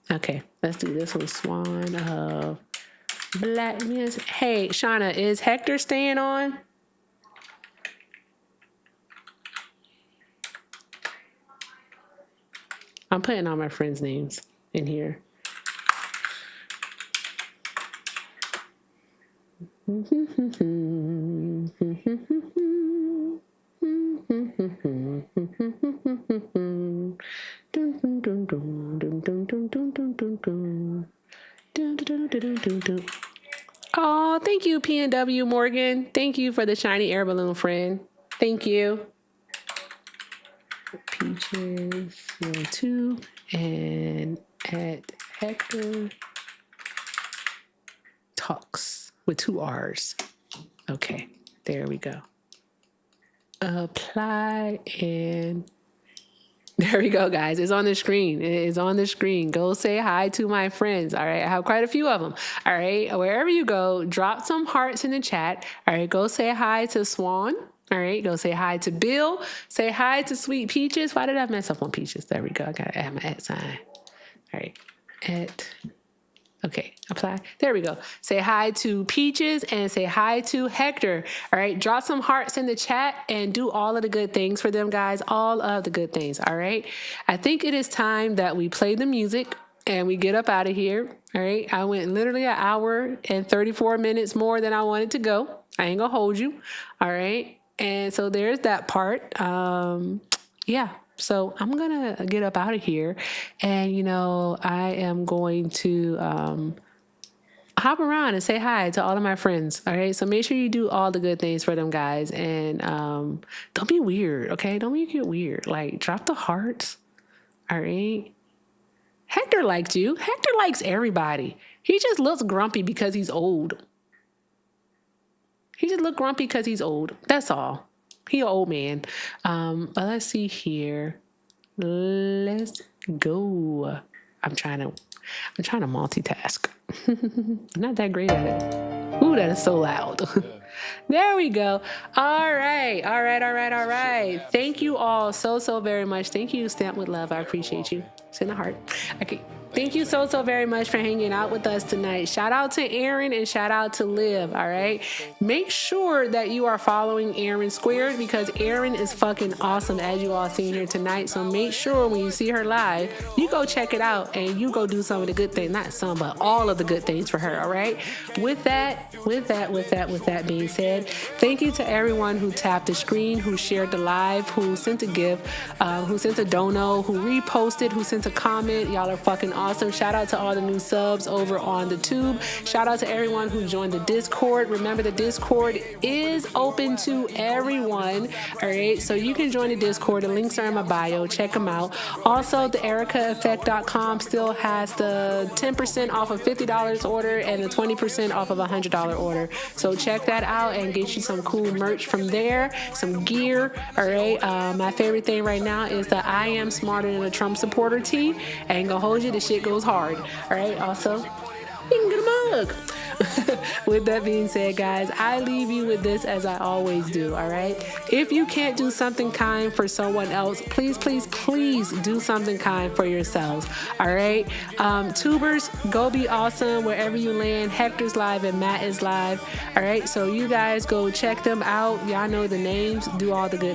Okay, let's do this one. Swan of Blackness. Hey, Shauna, is Hector staying on? I'm putting all my friends' names in here. Oh, thank you, PNW Morgan. Thank you for the shiny air balloon, friend. Thank you. Peaches 2 and at Hector Talks with 2 R's. Okay, there we go. Apply and There we go, guys. It's on the screen. It is on the screen. Go say hi to my friends. All right. I have quite a few of them. All right. Wherever you go, drop some hearts in the chat. All right. Go say hi to Swan. All right. Go say hi to Bill. Say hi to Sweet Peaches. Why did I mess up on Peaches? There we go. I got to add my @ sign. All right. Okay, apply. There we go. Say hi to Peaches and say hi to Hector. All right, drop some hearts in the chat and do all of the good things for them, guys. All of the good things, all right? I think it is time that we play the music and we get up out of here, all right? I went literally an hour and 34 minutes more than I wanted to go. I ain't gonna hold you, all right? And so there's that part. Yeah. So I'm going to get up out of here and, I am going to hop around and say hi to all of my friends. All right. So make sure you do all the good things for them, guys. And don't be weird. Okay. Don't make it weird. Like, drop the hearts. All right. Hector liked you. Hector likes everybody. He just looks grumpy because he's old. He just look grumpy because he's old. That's all. He an old man. But let's see here. Let's go. I'm trying to multitask. I'm not that great at it. Ooh, that is so loud. There we go. All right. Thank you all so very much. Thank you, Stamp with Love. I appreciate you. Send a heart. Okay. Thank you so very much for hanging out with us tonight. Shout out to Aaron and shout out to Liv, all right? Make sure that you are following Aaron Squared because Aaron is fucking awesome, as you all seen here tonight. So make sure when you see her live, you go check it out and you go do some of the good things, not some, but all of the good things for her, all right? With that being said, thank you to everyone who tapped the screen, who shared the live, who sent a gift, who sent a dono, who reposted, who sent a comment. Y'all are fucking awesome. Shout out to all the new subs over on the tube. Shout out to everyone who joined the Discord. Remember, the Discord is open to everyone. All right, so you can join the Discord. The links are in my bio. Check them out. Also, the EricaEffect.com still has the 10% off of $50 order and the 20% off of a $100 order. So check that out and get you some cool merch from there, some gear. All right, my favorite thing right now is the I Am Smarter Than a Trump Supporter tee. I ain't gonna hold you. The shit goes hard. All right. Also, you can get a mug. With that being said, guys, I leave you with this as I always do. All right. If you can't do something kind for someone else, please do something kind for yourselves. All right. Tubers, go be awesome wherever you land. Hector's live and Matt is live. All right. So you guys go check them out. Y'all know the names. Do all the good